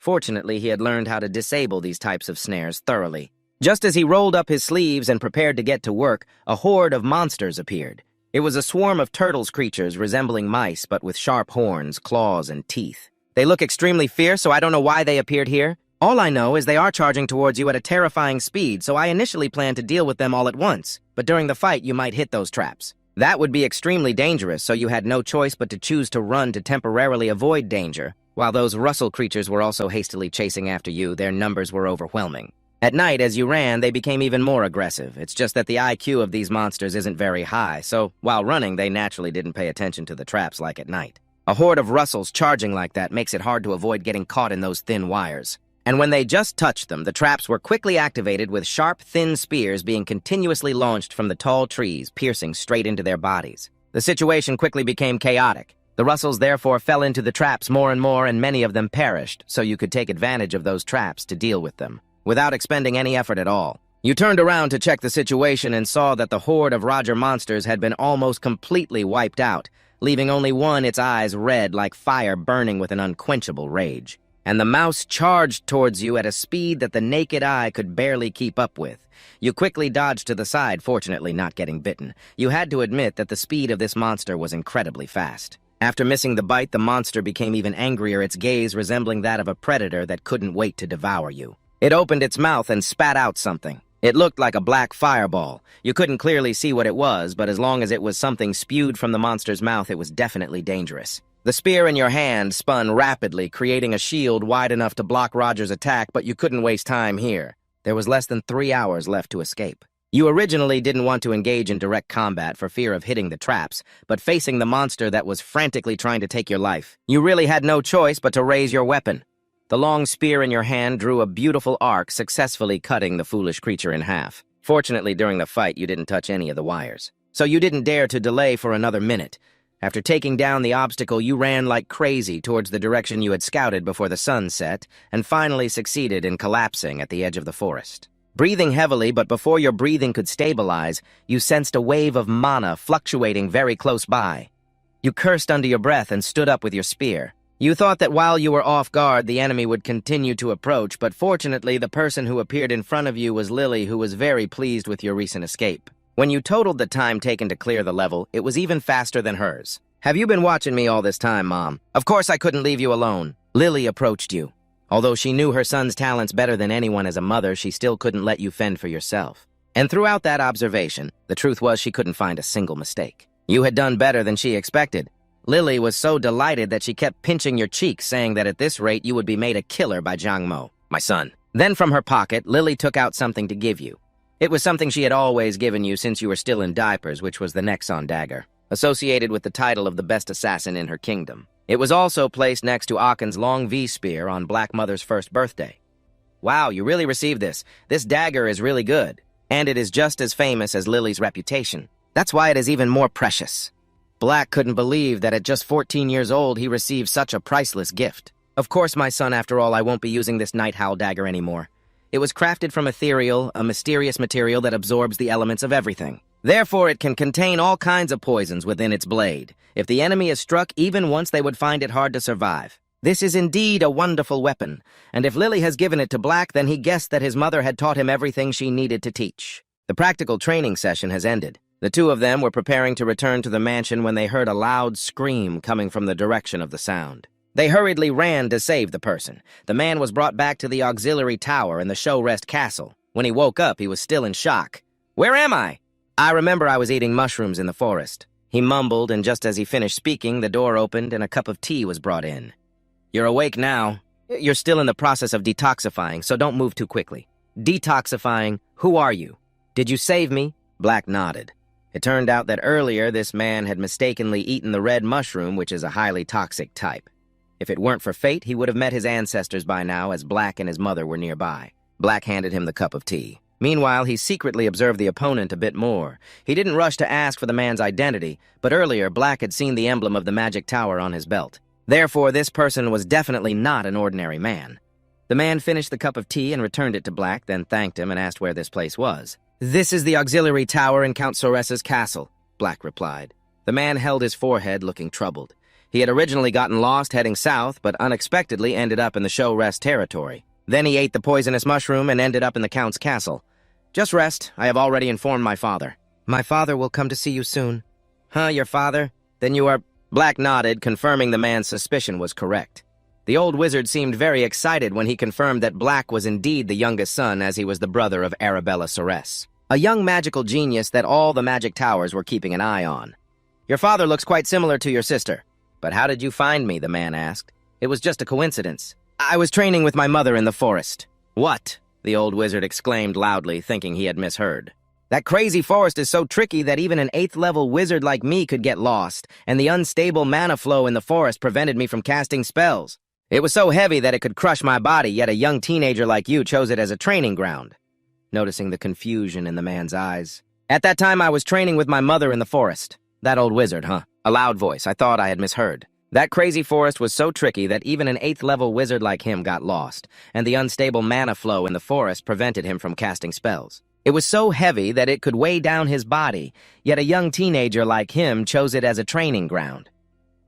Fortunately, he had learned how to disable these types of snares thoroughly. Just as he rolled up his sleeves and prepared to get to work, a horde of monsters appeared. It was a swarm of turtles creatures resembling mice, but with sharp horns, claws, and teeth. They look extremely fierce, so I don't know why they appeared here. All I know is they are charging towards you at a terrifying speed, so I initially planned to deal with them all at once. But during the fight, you might hit those traps. That would be extremely dangerous, so you had no choice but to choose to run to temporarily avoid danger. While those rustle creatures were also hastily chasing after you, their numbers were overwhelming. At night, as you ran, they became even more aggressive. It's just that the IQ of these monsters isn't very high, so while running, they naturally didn't pay attention to the traps like at night. A horde of rustles charging like that makes it hard to avoid getting caught in those thin wires. And when they just touched them, the traps were quickly activated with sharp, thin spears being continuously launched from the tall trees, piercing straight into their bodies. The situation quickly became chaotic. The rustles therefore fell into the traps more and more, and many of them perished, so you could take advantage of those traps to deal with them, without expending any effort at all. You turned around to check the situation and saw that the horde of Roger monsters had been almost completely wiped out, leaving only one, its eyes red like fire burning with an unquenchable rage. And the mouse charged towards you at a speed that the naked eye could barely keep up with. You quickly dodged to the side, fortunately not getting bitten. You had to admit that the speed of this monster was incredibly fast. After missing the bite, the monster became even angrier, its gaze resembling that of a predator that couldn't wait to devour you. It opened its mouth and spat out something. It looked like a black fireball. You couldn't clearly see what it was, but as long as it was something spewed from the monster's mouth, it was definitely dangerous. The spear in your hand spun rapidly, creating a shield wide enough to block Roger's attack, but you couldn't waste time here. There was less than 3 hours left to escape. You originally didn't want to engage in direct combat for fear of hitting the traps, but facing the monster that was frantically trying to take your life, you really had no choice but to raise your weapon. The long spear in your hand drew a beautiful arc, successfully cutting the foolish creature in half. Fortunately, during the fight, you didn't touch any of the wires, so you didn't dare to delay for another minute. After taking down the obstacle, you ran like crazy towards the direction you had scouted before the sun set, and finally succeeded in collapsing at the edge of the forest. Breathing heavily, but before your breathing could stabilize, you sensed a wave of mana fluctuating very close by. You cursed under your breath and stood up with your spear. You thought that while you were off guard, the enemy would continue to approach, but fortunately, the person who appeared in front of you was Lily, who was very pleased with your recent escape. When you totaled the time taken to clear the level, it was even faster than hers. "Have you been watching me all this time, Mom? Of course I couldn't leave you alone." Lily approached you. Although she knew her son's talents better than anyone as a mother, she still couldn't let you fend for yourself. And throughout that observation, the truth was she couldn't find a single mistake. You had done better than she expected. Lily was so delighted that she kept pinching your cheek, saying that at this rate you would be made a killer by Jiang Mo, my son. Then from her pocket, Lily took out something to give you. It was something she had always given you since you were still in diapers, which was the Nexon dagger, associated with the title of the best assassin in her kingdom. It was also placed next to Aken's long V spear on Black Mother's first birthday. Wow, you really received this. This dagger is really good, and it is just as famous as Lily's reputation. That's why it is even more precious. Black couldn't believe that at just 14 years old he received such a priceless gift. Of course, my son, after all, I won't be using this night howl dagger anymore. It was crafted from ethereal, a mysterious material that absorbs the elements of everything. Therefore, it can contain all kinds of poisons within its blade. If the enemy is struck even once, they would find it hard to survive. This is indeed a wonderful weapon, and if Lily has given it to Black, then he guessed that his mother had taught him everything she needed to teach. The practical training session has ended. The two of them were preparing to return to the mansion when they heard a loud scream coming from the direction of the sound. They hurriedly ran to save the person. The man was brought back to the auxiliary tower in the show rest castle. When he woke up, he was still in shock. "Where am I?" "I remember I was eating mushrooms in the forest." He mumbled, and just as he finished speaking, the door opened and a cup of tea was brought in. "You're awake now. You're still in the process of detoxifying, so don't move too quickly." "Detoxifying? Who are you? Did you save me?" Black nodded. It turned out that earlier this man had mistakenly eaten the red mushroom, which is a highly toxic type. If it weren't for fate, he would have met his ancestors by now, as Black and his mother were nearby. Black handed him the cup of tea. Meanwhile, he secretly observed the opponent a bit more. He didn't rush to ask for the man's identity, but earlier Black had seen the emblem of the magic tower on his belt. Therefore, this person was definitely not an ordinary man. The man finished the cup of tea and returned it to Black, then thanked him and asked where this place was. "This is the auxiliary tower in Count Soresa's castle," Black replied. The man held his forehead, looking troubled. He had originally gotten lost heading south, but unexpectedly ended up in the show rest territory. Then he ate the poisonous mushroom and ended up in the Count's castle. "Just rest. I have already informed my father." "My father will come to see you soon." "Huh, your father? Then you are—" Black nodded, confirming the man's suspicion was correct. The old wizard seemed very excited when he confirmed that Black was indeed the youngest son, as he was the brother of Arabella Sores, a young magical genius that all the magic towers were keeping an eye on. "Your father looks quite similar to your sister." "But how did you find me?" the man asked. "It was just a coincidence. I was training with my mother in the forest." "What?" the old wizard exclaimed loudly, thinking he had misheard. "That crazy forest is so tricky that even an 8th-level wizard like me could get lost, and the unstable mana flow in the forest prevented me from casting spells. It was so heavy that it could crush my body, yet a young teenager like you chose it as a training ground." Noticing the confusion in the man's eyes. "At that time I was training with my mother in the forest." "That old wizard, huh?" A loud voice. "I thought I had misheard." "That crazy forest was so tricky that even an 8th-level wizard like him got lost, and the unstable mana flow in the forest prevented him from casting spells. It was so heavy that it could weigh down his body, yet a young teenager like him chose it as a training ground."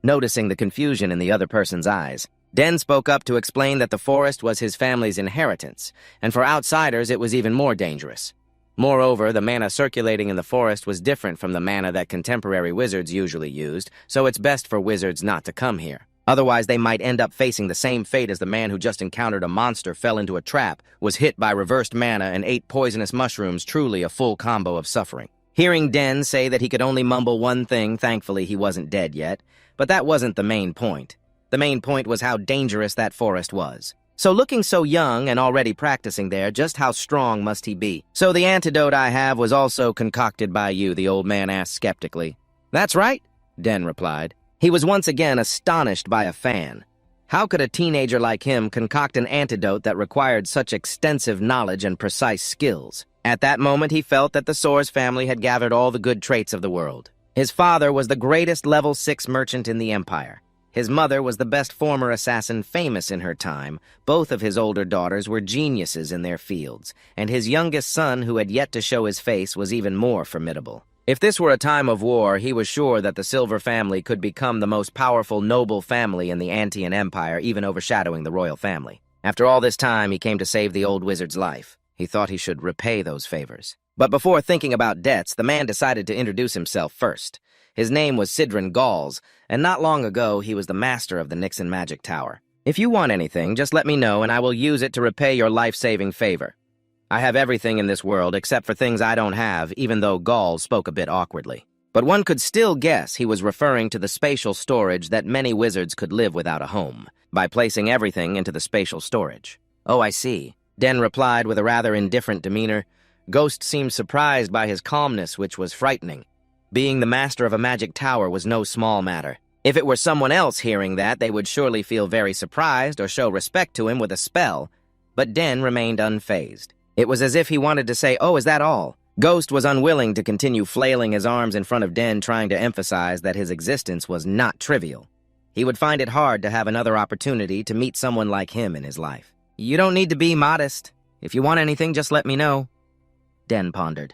Noticing the confusion in the other person's eyes, Den spoke up to explain that the forest was his family's inheritance, and for outsiders it was even more dangerous. Moreover, the mana circulating in the forest was different from the mana that contemporary wizards usually used, so it's best for wizards not to come here. Otherwise, they might end up facing the same fate as the man who just encountered a monster, fell into a trap, was hit by reversed mana, and ate poisonous mushrooms, truly a full combo of suffering. Hearing Den say that he could only mumble one thing, thankfully he wasn't dead yet, but that wasn't the main point. The main point was how dangerous that forest was. So looking so young and already practicing there, just how strong must he be? "So the antidote I have was also concocted by you?" the old man asked skeptically. "That's right," Den replied. He was once again astonished by a fan. How could a teenager like him concoct an antidote that required such extensive knowledge and precise skills? At that moment he felt that the Soares family had gathered all the good traits of the world. His father was the greatest level 6 merchant in the empire. His mother was the best former assassin famous in her time. Both of his older daughters were geniuses in their fields, and his youngest son, who had yet to show his face, was even more formidable. If this were a time of war, he was sure that the Silver family could become the most powerful noble family in the Antean Empire, even overshadowing the royal family. After all this time, he came to save the old wizard's life. He thought he should repay those favors. But before thinking about debts, the man decided to introduce himself first. His name was Sidron Galls, and not long ago he was the master of the Nixon Magic Tower. "If you want anything, just let me know and I will use it to repay your life-saving favor. I have everything in this world except for things I don't have," even though Galls spoke a bit awkwardly. But one could still guess he was referring to the spatial storage that many wizards could live without a home, by placing everything into the spatial storage. "Oh, I see," Den replied with a rather indifferent demeanor. Ghost seemed surprised by his calmness, which was frightening. Being the master of a magic tower was no small matter. If it were someone else hearing that, they would surely feel very surprised or show respect to him with a spell. But Den remained unfazed. It was as if he wanted to say, "Oh, is that all?" Ghost was unwilling to continue flailing his arms in front of Den, trying to emphasize that his existence was not trivial. He would find it hard to have another opportunity to meet someone like him in his life. You don't need to be modest. If you want anything, just let me know. Den pondered.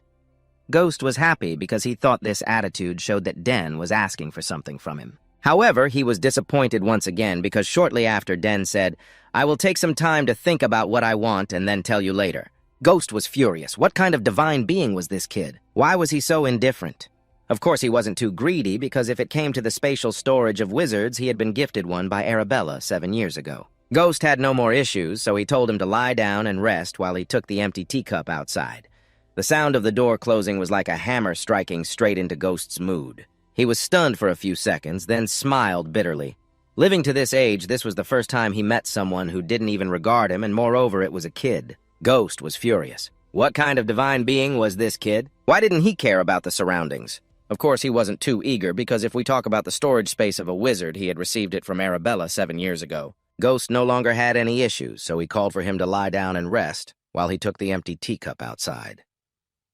Ghost was happy because he thought this attitude showed that Den was asking for something from him. However, he was disappointed once again because shortly after Den said, "I will take some time to think about what I want and then tell you later." Ghost was furious. What kind of divine being was this kid? Why was he so indifferent? Of course, he wasn't too greedy because if it came to the spatial storage of wizards, he had been gifted one by Arabella 7 years ago. Ghost had no more issues, so he told him to lie down and rest while he took the empty teacup outside. The sound of the door closing was like a hammer striking straight into Ghost's mood. He was stunned for a few seconds, then smiled bitterly. Living to this age, this was the first time he met someone who didn't even regard him, and moreover, it was a kid. Ghost was furious. What kind of divine being was this kid? Why didn't he care about the surroundings? Of course, he wasn't too eager, because if we talk about the storage space of a wizard, he had received it from Arabella 7 years ago. Ghost no longer had any issues, so he called for him to lie down and rest while he took the empty teacup outside.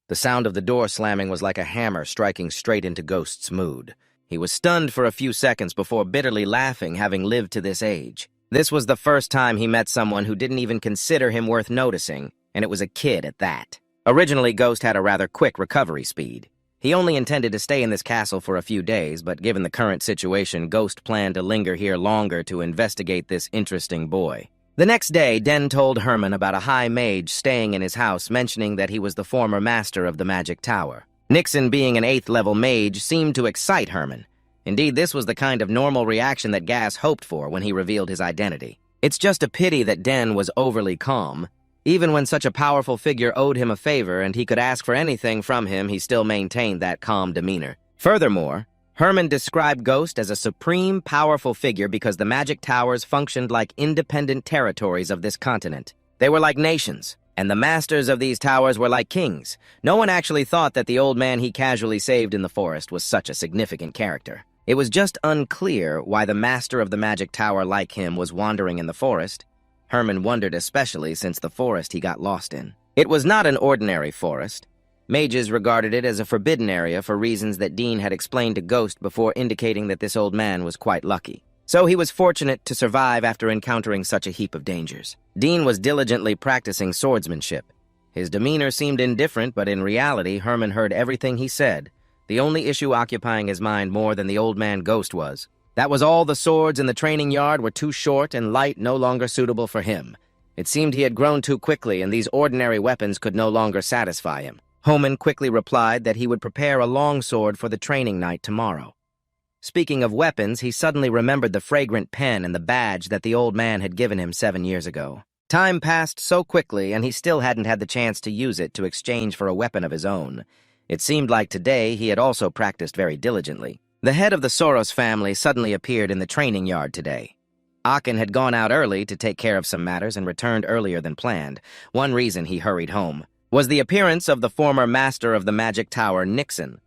The sound of the door slamming was like a hammer striking straight into Ghost's mood. He was stunned for a few seconds before bitterly laughing, having lived to this age. This was the first time he met someone who didn't even consider him worth noticing, and it was a kid at that. Originally, Ghost had a rather quick recovery speed. He only intended to stay in this castle for a few days, but given the current situation, Ghost planned to linger here longer to investigate this interesting boy. The next day, Den told Herman about a high mage staying in his house, mentioning that he was the former master of the magic tower. Nixon, being an 8th-level mage, seemed to excite Herman. Indeed, this was the kind of normal reaction that Gas hoped for when he revealed his identity. It's just a pity that Den was overly calm. Even when such a powerful figure owed him a favor and he could ask for anything from him, he still maintained that calm demeanor. Furthermore, Herman described Ghost as a supreme, powerful figure because the magic towers functioned like independent territories of this continent. They were like nations, and the masters of these towers were like kings. No one actually thought that the old man he casually saved in the forest was such a significant character. It was just unclear why the master of the magic tower like him was wandering in the forest. Herman wondered especially since the forest he got lost in. It was not an ordinary forest. Mages regarded it as a forbidden area for reasons that Dean had explained to Ghost before indicating that this old man was quite lucky. So he was fortunate to survive after encountering such a heap of dangers. Dean was diligently practicing swordsmanship. His demeanor seemed indifferent, but in reality, Herman heard everything he said. The only issue occupying his mind more than the old man Ghost was. That was all the swords in the training yard were too short and light, no longer suitable for him. It seemed he had grown too quickly, and these ordinary weapons could no longer satisfy him. Homan quickly replied that he would prepare a longsword for the training night tomorrow. Speaking of weapons, he suddenly remembered the fragrant pen and the badge that the old man had given him 7 years ago. Time passed so quickly, and he still hadn't had the chance to use it to exchange for a weapon of his own. It seemed like today he had also practiced very diligently. The head of the Soros family suddenly appeared in the training yard today. Aachen had gone out early to take care of some matters and returned earlier than planned. One reason he hurried home was the appearance of the former master of the magic tower, Nixon.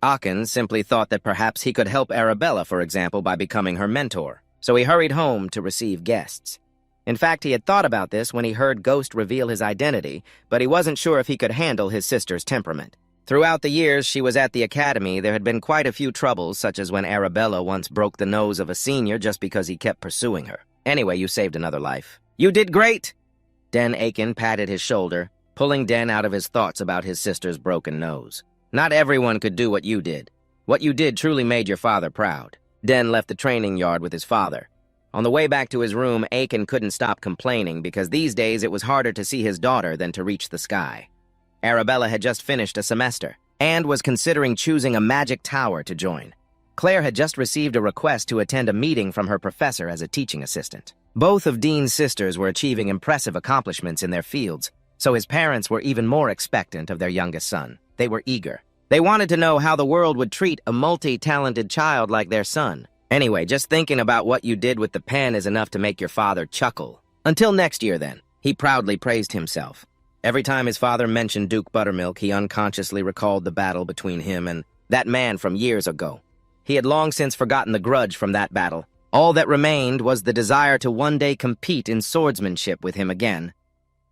Aachen simply thought that perhaps he could help Arabella, for example, by becoming her mentor, so he hurried home to receive guests. In fact, he had thought about this when he heard Ghost reveal his identity, but he wasn't sure if he could handle his sister's temperament. Throughout the years she was at the academy, there had been quite a few troubles, such as when Arabella once broke the nose of a senior just because he kept pursuing her. Anyway, you saved another life. You did great! Den Aachen patted his shoulder, pulling Den out of his thoughts about his sister's broken nose. Not everyone could do what you did. What you did truly made your father proud. Den left the training yard with his father. On the way back to his room, Aachen couldn't stop complaining because these days it was harder to see his daughter than to reach the sky. Arabella had just finished a semester and was considering choosing a magic tower to join. Claire had just received a request to attend a meeting from her professor as a teaching assistant. Both of Dean's sisters were achieving impressive accomplishments in their fields, so his parents were even more expectant of their youngest son. They were eager. They wanted to know how the world would treat a multi-talented child like their son. Anyway, just thinking about what you did with the pen is enough to make your father chuckle. Until next year, then. He proudly praised himself. Every time his father mentioned Duke Buttermilk, he unconsciously recalled the battle between him and that man from years ago. He had long since forgotten the grudge from that battle. All that remained was the desire to one day compete in swordsmanship with him again.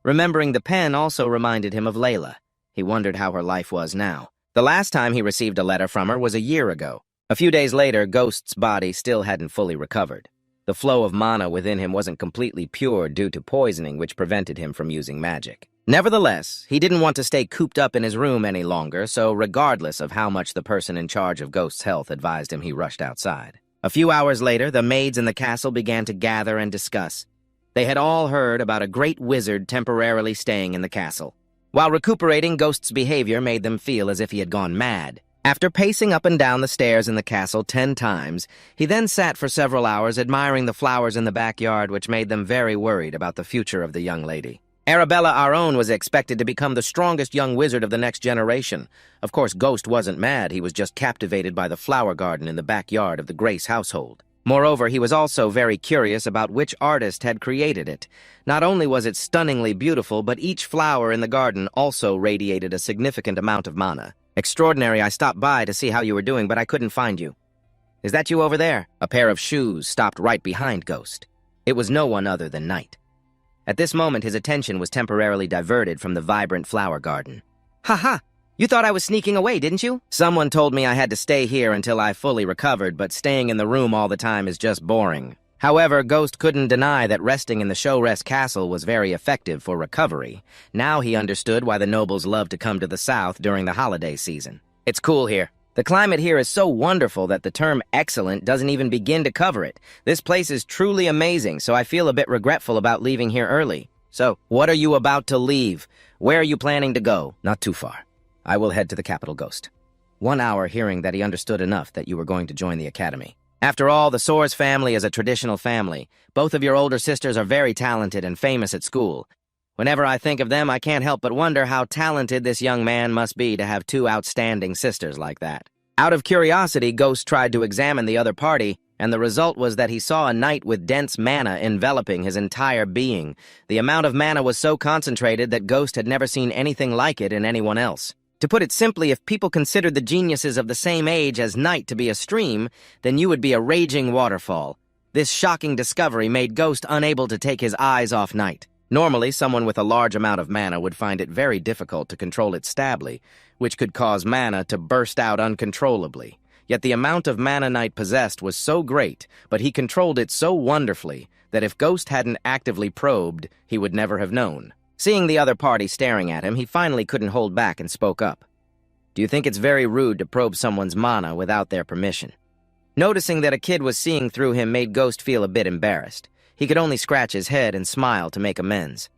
Remembering the pen also reminded him of Layla. He wondered how her life was now. The last time he received a letter from her was a year ago. A few days later, Ghost's body still hadn't fully recovered. The flow of mana within him wasn't completely pure due to poisoning, which prevented him from using magic. Nevertheless, he didn't want to stay cooped up in his room any longer, so regardless of how much the person in charge of Ghost's health advised him, he rushed outside. A few hours later, the maids in the castle began to gather and discuss. They had all heard about a great wizard temporarily staying in the castle. While recuperating, Ghost's behavior made them feel as if he had gone mad. After pacing up and down the stairs in the castle 10 times, he then sat for several hours admiring the flowers in the backyard, which made them very worried about the future of the young lady. Arabella, our own, was expected to become the strongest young wizard of the next generation. Of course, Ghost wasn't mad, he was just captivated by the flower garden in the backyard of the Grace household. Moreover, he was also very curious about which artist had created it. Not only was it stunningly beautiful, but each flower in the garden also radiated a significant amount of mana. Extraordinary, I stopped by to see how you were doing, but I couldn't find you. Is that you over there? A pair of shoes stopped right behind Ghost. It was no one other than Night. At this moment, his attention was temporarily diverted from the vibrant flower garden. Ha! You thought I was sneaking away, didn't you? Someone told me I had to stay here until I fully recovered, but staying in the room all the time is just boring. However, Ghost couldn't deny that resting in the Show-Rest Castle was very effective for recovery. Now he understood why the nobles love to come to the south during the holiday season. It's cool here. The climate here is so wonderful that the term excellent doesn't even begin to cover it. This place is truly amazing, so I feel a bit regretful about leaving here early. So, what are you about to leave? Where are you planning to go? Not too far. I will head to the capital, Ghost. 1 hour hearing that he understood enough that you were going to join the academy. After all, the Soares family is a traditional family. Both of your older sisters are very talented and famous at school. Whenever I think of them, I can't help but wonder how talented this young man must be to have 2 outstanding sisters like that. Out of curiosity, Ghost tried to examine the other party, and the result was that he saw a knight with dense mana enveloping his entire being. The amount of mana was so concentrated that Ghost had never seen anything like it in anyone else. To put it simply, if people considered the geniuses of the same age as Night to be a stream, then you would be a raging waterfall. This shocking discovery made Ghost unable to take his eyes off Night. Normally, someone with a large amount of mana would find it very difficult to control it stably, which could cause mana to burst out uncontrollably. Yet the amount of mana Night possessed was so great, but he controlled it so wonderfully, that if Ghost hadn't actively probed, he would never have known. Seeing the other party staring at him, he finally couldn't hold back and spoke up. Do you think it's very rude to probe someone's mana without their permission? Noticing that a kid was seeing through him made Ghost feel a bit embarrassed. He could only scratch his head and smile to make amends.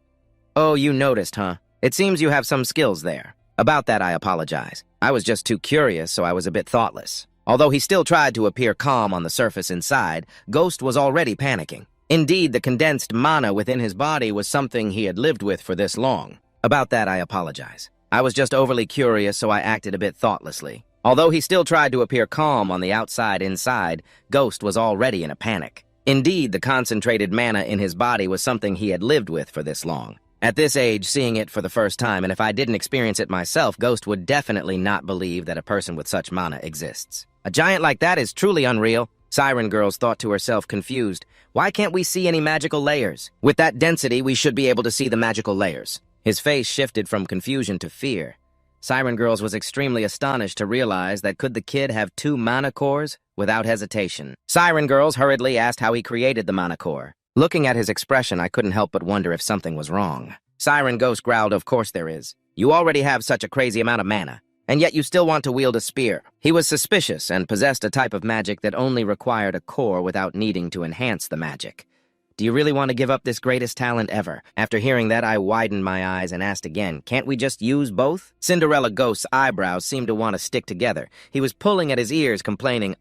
Oh, you noticed, huh? It seems you have some skills there. About that, I apologize. I was just too curious, so I was a bit thoughtless. Although he still tried to appear calm on the surface inside, Ghost was already panicking. Indeed, the condensed mana within his body was something he had lived with for this long. About that, I apologize. I was just overly curious, so I acted a bit thoughtlessly. Although he still tried to appear calm on the outside inside, Ghost was already in a panic. Indeed, the concentrated mana in his body was something he had lived with for this long. At this age, seeing it for the first time, and if I didn't experience it myself, Ghost would definitely not believe that a person with such mana exists. A giant like that is truly unreal. Siren Girls thought to herself, confused. Why can't we see any magical layers? With that density, we should be able to see the magical layers. His face shifted from confusion to fear. Siren Girls was extremely astonished to realize that could the kid have 2 mana cores? Without hesitation, Siren Girls hurriedly asked how he created the mana core. Looking at his expression, I couldn't help but wonder if something was wrong. Siren Ghost growled, of course there is. You already have such a crazy amount of mana, and yet you still want to wield a spear. He was suspicious and possessed a type of magic that only required a core without needing to enhance the magic. Do you really want to give up this greatest talent ever? After hearing that, I widened my eyes and asked again, can't we just use both? Cinderella Ghost's eyebrows seemed to want to stick together. He was pulling at his ears, complaining,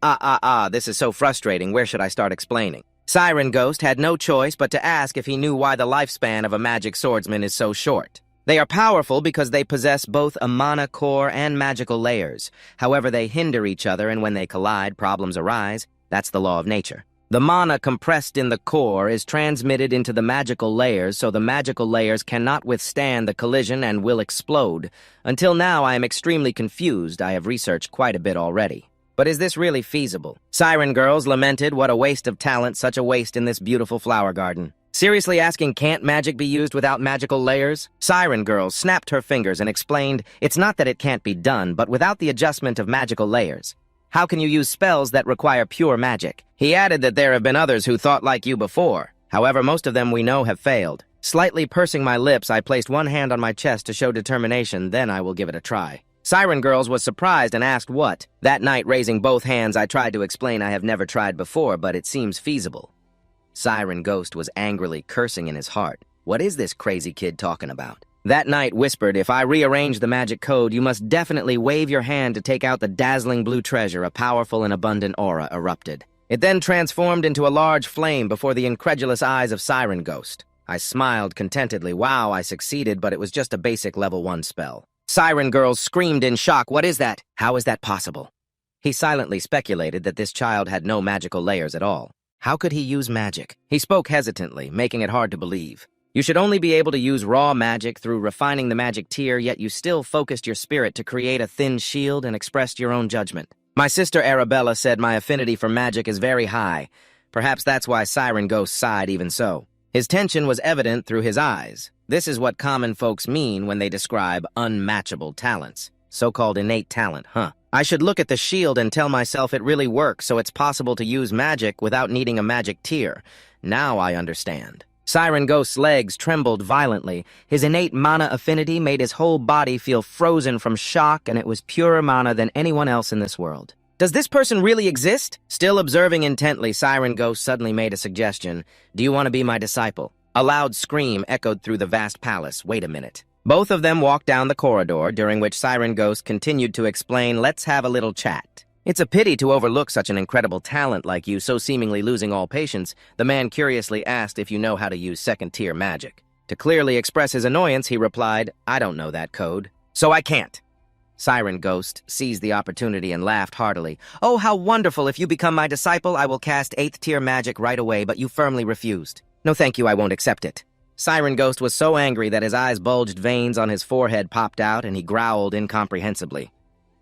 this is so frustrating, where should I start explaining? Siren Ghost had no choice but to ask if he knew why the lifespan of a magic swordsman is so short. They are powerful because they possess both a mana core and magical layers. However, they hinder each other, and when they collide, problems arise. That's the law of nature. The mana compressed in the core is transmitted into the magical layers, so the magical layers cannot withstand the collision and will explode. Until now, I am extremely confused. I have researched quite a bit already. But is this really feasible? Siren Girls lamented, what a waste of talent, such a waste in this beautiful flower garden. Seriously asking, can't magic be used without magical layers? Siren Girls snapped her fingers and explained, it's not that it can't be done, but without the adjustment of magical layers. How can you use spells that require pure magic? He added that there have been others who thought like you before. However, most of them we know have failed. Slightly pursing my lips, I placed one hand on my chest to show determination, then I will give it a try. Siren Girls was surprised and asked what. That night, raising both hands, I tried to explain I have never tried before, but it seems feasible. Siren Ghost was angrily cursing in his heart. What is this crazy kid talking about? That night whispered, if I rearrange the magic code, you must definitely wave your hand to take out the dazzling blue treasure. A powerful and abundant aura erupted. It then transformed into a large flame before the incredulous eyes of Siren Ghost. I smiled contentedly. Wow, I succeeded, but it was just a basic level 1 spell. Siren Girls screamed in shock. What is that? How is that possible? He silently speculated that this child had no magical layers at all. How could he use magic? He spoke hesitantly, making it hard to believe. You should only be able to use raw magic through refining the magic tier, yet you still focused your spirit to create a thin shield and expressed your own judgment. My sister Arabella said my affinity for magic is very high. Perhaps that's why Siren Ghost sighed even so. His tension was evident through his eyes. This is what common folks mean when they describe unmatchable talents. So-called innate talent, huh? I should look at the shield and tell myself it really works, so it's possible to use magic without needing a magic tier. Now I understand. Siren Ghost's legs trembled violently. His innate mana affinity made his whole body feel frozen from shock, and it was purer mana than anyone else in this world. Does this person really exist? Still observing intently, Siren Ghost suddenly made a suggestion. Do you want to be my disciple? A loud scream echoed through the vast palace. Wait a minute. Both of them walked down the corridor, during which Siren Ghost continued to explain, let's have a little chat. It's a pity to overlook such an incredible talent like you, so seemingly losing all patience. The man curiously asked if you know how to use second-tier magic. To clearly express his annoyance, he replied, I don't know that code, so I can't. Siren Ghost seized the opportunity and laughed heartily. Oh, how wonderful! If you become my disciple, I will cast 8th-tier magic right away, but you firmly refused. No thank you, I won't accept it. Siren Ghost was so angry that his eyes bulged, veins on his forehead popped out, and he growled incomprehensibly.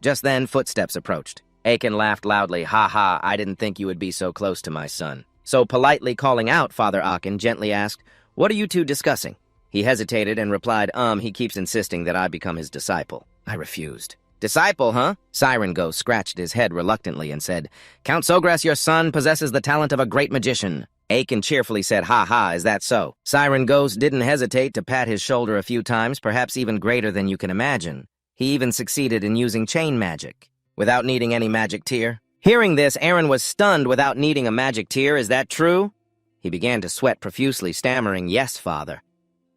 Just then, footsteps approached. Aiken laughed loudly. Ha ha, I didn't think you would be so close to my son. So politely calling out, Father Aachen gently asked, what are you two discussing? He hesitated and replied, he keeps insisting that I become his disciple. I refused. Disciple, huh? Siren Ghost scratched his head reluctantly and said, Count Sogras, your son, possesses the talent of a great magician. Aiken cheerfully said, ha ha, is that so? Siren Ghost didn't hesitate to pat his shoulder a few times, perhaps even greater than you can imagine. He even succeeded in using chain magic, without needing any magic tier. Hearing this, Aaron was stunned. Without needing a magic tier, is that true? He began to sweat profusely, stammering, yes, father.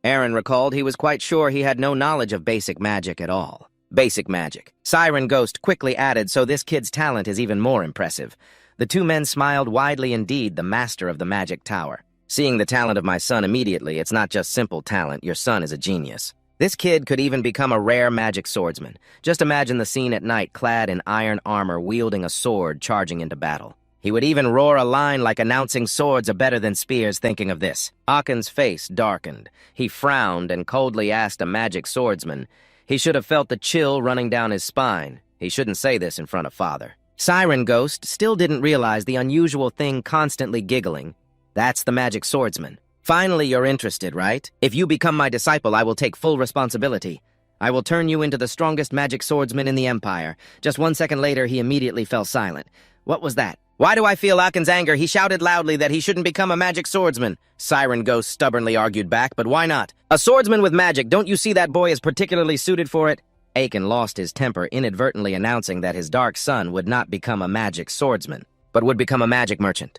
Aaron recalled he was quite sure he had no knowledge of basic magic at all. Basic magic. Siren Ghost quickly added, so this kid's talent is even more impressive. The two men smiled widely indeed, the master of the magic tower. Seeing the talent of my son immediately, it's not just simple talent, your son is a genius. This kid could even become a rare magic swordsman. Just imagine the scene at night, clad in iron armor, wielding a sword, charging into battle. He would even roar a line like announcing swords are better than spears, thinking of this. Aaken's face darkened. He frowned and coldly asked a magic swordsman. He should have felt the chill running down his spine. He shouldn't say this in front of father. Siren Ghost still didn't realize the unusual thing constantly giggling. That's the magic swordsman. Finally, you're interested, right? If you become my disciple, I will take full responsibility. I will turn you into the strongest magic swordsman in the Empire. Just 1 second later, he immediately fell silent. What was that? Why do I feel Aaken's anger? He shouted loudly that he shouldn't become a magic swordsman. Siren Ghost stubbornly argued back, but why not? A swordsman with magic, don't you see that boy is particularly suited for it? Aaken lost his temper, inadvertently announcing that his dark son would not become a magic swordsman, but would become a magic merchant.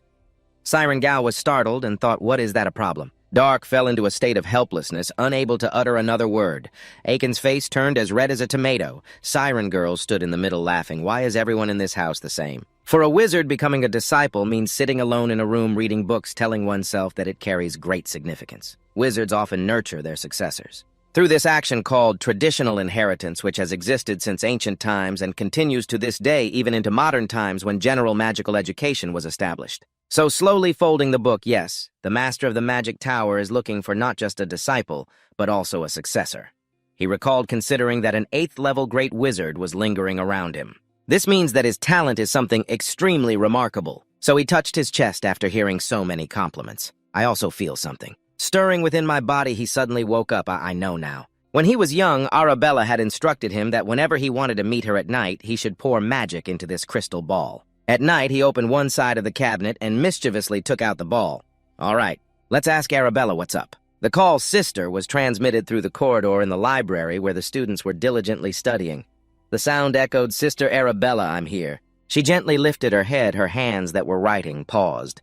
Siren Gao was startled and thought, what is that a problem? Dark fell into a state of helplessness, unable to utter another word. Aaken's face turned as red as a tomato. Siren Girl stood in the middle laughing. Why is everyone in this house the same? For a wizard, becoming a disciple means sitting alone in a room reading books, telling oneself that it carries great significance. Wizards often nurture their successors. Through this action called traditional inheritance, which has existed since ancient times and continues to this day even into modern times when general magical education was established. So slowly folding the book, yes, the master of the magic tower is looking for not just a disciple, but also a successor. He recalled considering that an 8th-level great wizard was lingering around him. This means that his talent is something extremely remarkable. So he touched his chest after hearing so many compliments. I also feel something. Stirring within my body, he suddenly woke up. I know now. When he was young, Arabella had instructed him that whenever he wanted to meet her at night, he should pour magic into this crystal ball. At night, he opened one side of the cabinet and mischievously took out the ball. All right, let's ask Arabella what's up. The call "sister" was transmitted through the corridor in the library where the students were diligently studying. The sound echoed, "Sister Arabella, I'm here." She gently lifted her head, her hands that were writing paused.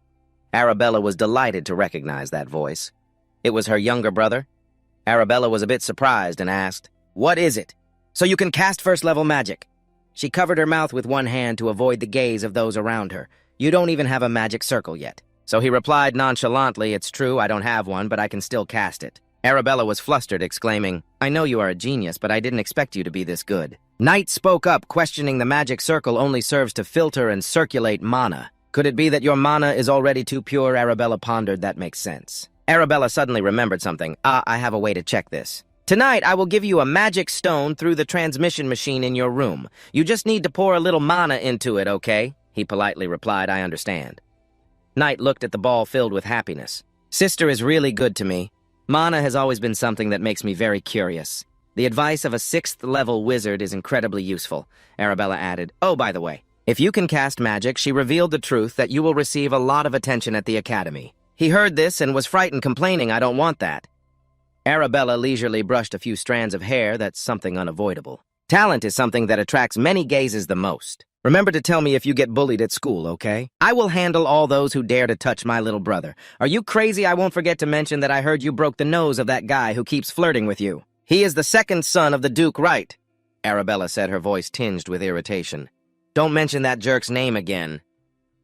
Arabella was delighted to recognize that voice. It was her younger brother. Arabella was a bit surprised and asked, "What is it?" "So you can cast first-level magic." She covered her mouth with one hand to avoid the gaze of those around her. "You don't even have a magic circle yet." So he replied nonchalantly, "It's true, I don't have one, but I can still cast it." Arabella was flustered, exclaiming, "I know you are a genius, but I didn't expect you to be this good." Knight spoke up, questioning the magic circle only serves to filter and circulate mana. "Could it be that your mana is already too pure?" Arabella pondered. "That makes sense." Arabella suddenly remembered something. I have a way to check this. "Tonight, I will give you a magic stone through the transmission machine in your room. You just need to pour a little mana into it, okay?" He politely replied, "I understand." Knight looked at the ball filled with happiness. "Sister is really good to me. Mana has always been something that makes me very curious. The advice of a 6th-level wizard is incredibly useful," Arabella added. "Oh, by the way, if you can cast magic," she revealed the truth, "that you will receive a lot of attention at the academy." He heard this and was frightened, complaining, "I don't want that." Arabella leisurely brushed a few strands of hair. "That's something unavoidable. Talent is something that attracts many gazes the most. Remember to tell me if you get bullied at school, okay? I will handle all those who dare to touch my little brother. Are you crazy? I won't forget to mention that I heard you broke the nose of that guy who keeps flirting with you. He is the second son of the Duke, right?" Arabella said, her voice tinged with irritation. "Don't mention that jerk's name again."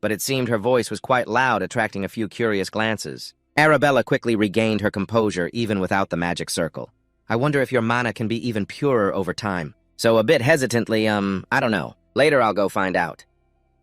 But it seemed her voice was quite loud, attracting a few curious glances. Arabella quickly regained her composure, even without the magic circle. "I wonder if your mana can be even purer over time." So a bit hesitantly, I don't know. Later I'll go find out."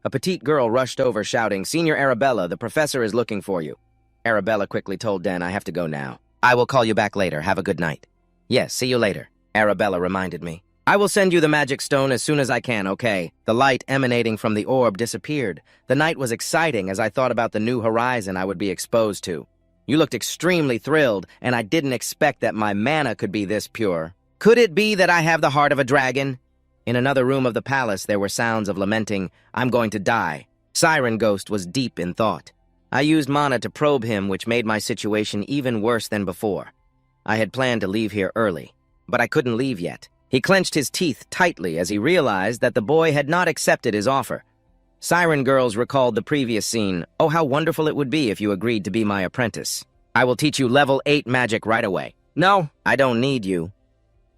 A petite girl rushed over, shouting, "Senior Arabella, the professor is looking for you." Arabella quickly told Den, "I have to go now. I will call you back later. Have a good night." "Yes, see you later," Arabella reminded me. "I will send you the magic stone as soon as I can, okay?" The light emanating from the orb disappeared. The night was exciting as I thought about the new horizon I would be exposed to. "You looked extremely thrilled, and I didn't expect that my mana could be this pure. Could it be that I have the heart of a dragon?" In another room of the palace, there were sounds of lamenting, "I'm going to die." Siren Ghost was deep in thought. I used mana to probe him, which made my situation even worse than before. I had planned to leave here early, but I couldn't leave yet. He clenched his teeth tightly as he realized that the boy had not accepted his offer. Siren Girls recalled the previous scene. "Oh, how wonderful it would be if you agreed to be my apprentice. I will teach you level 8 magic right away." "No, I don't need you."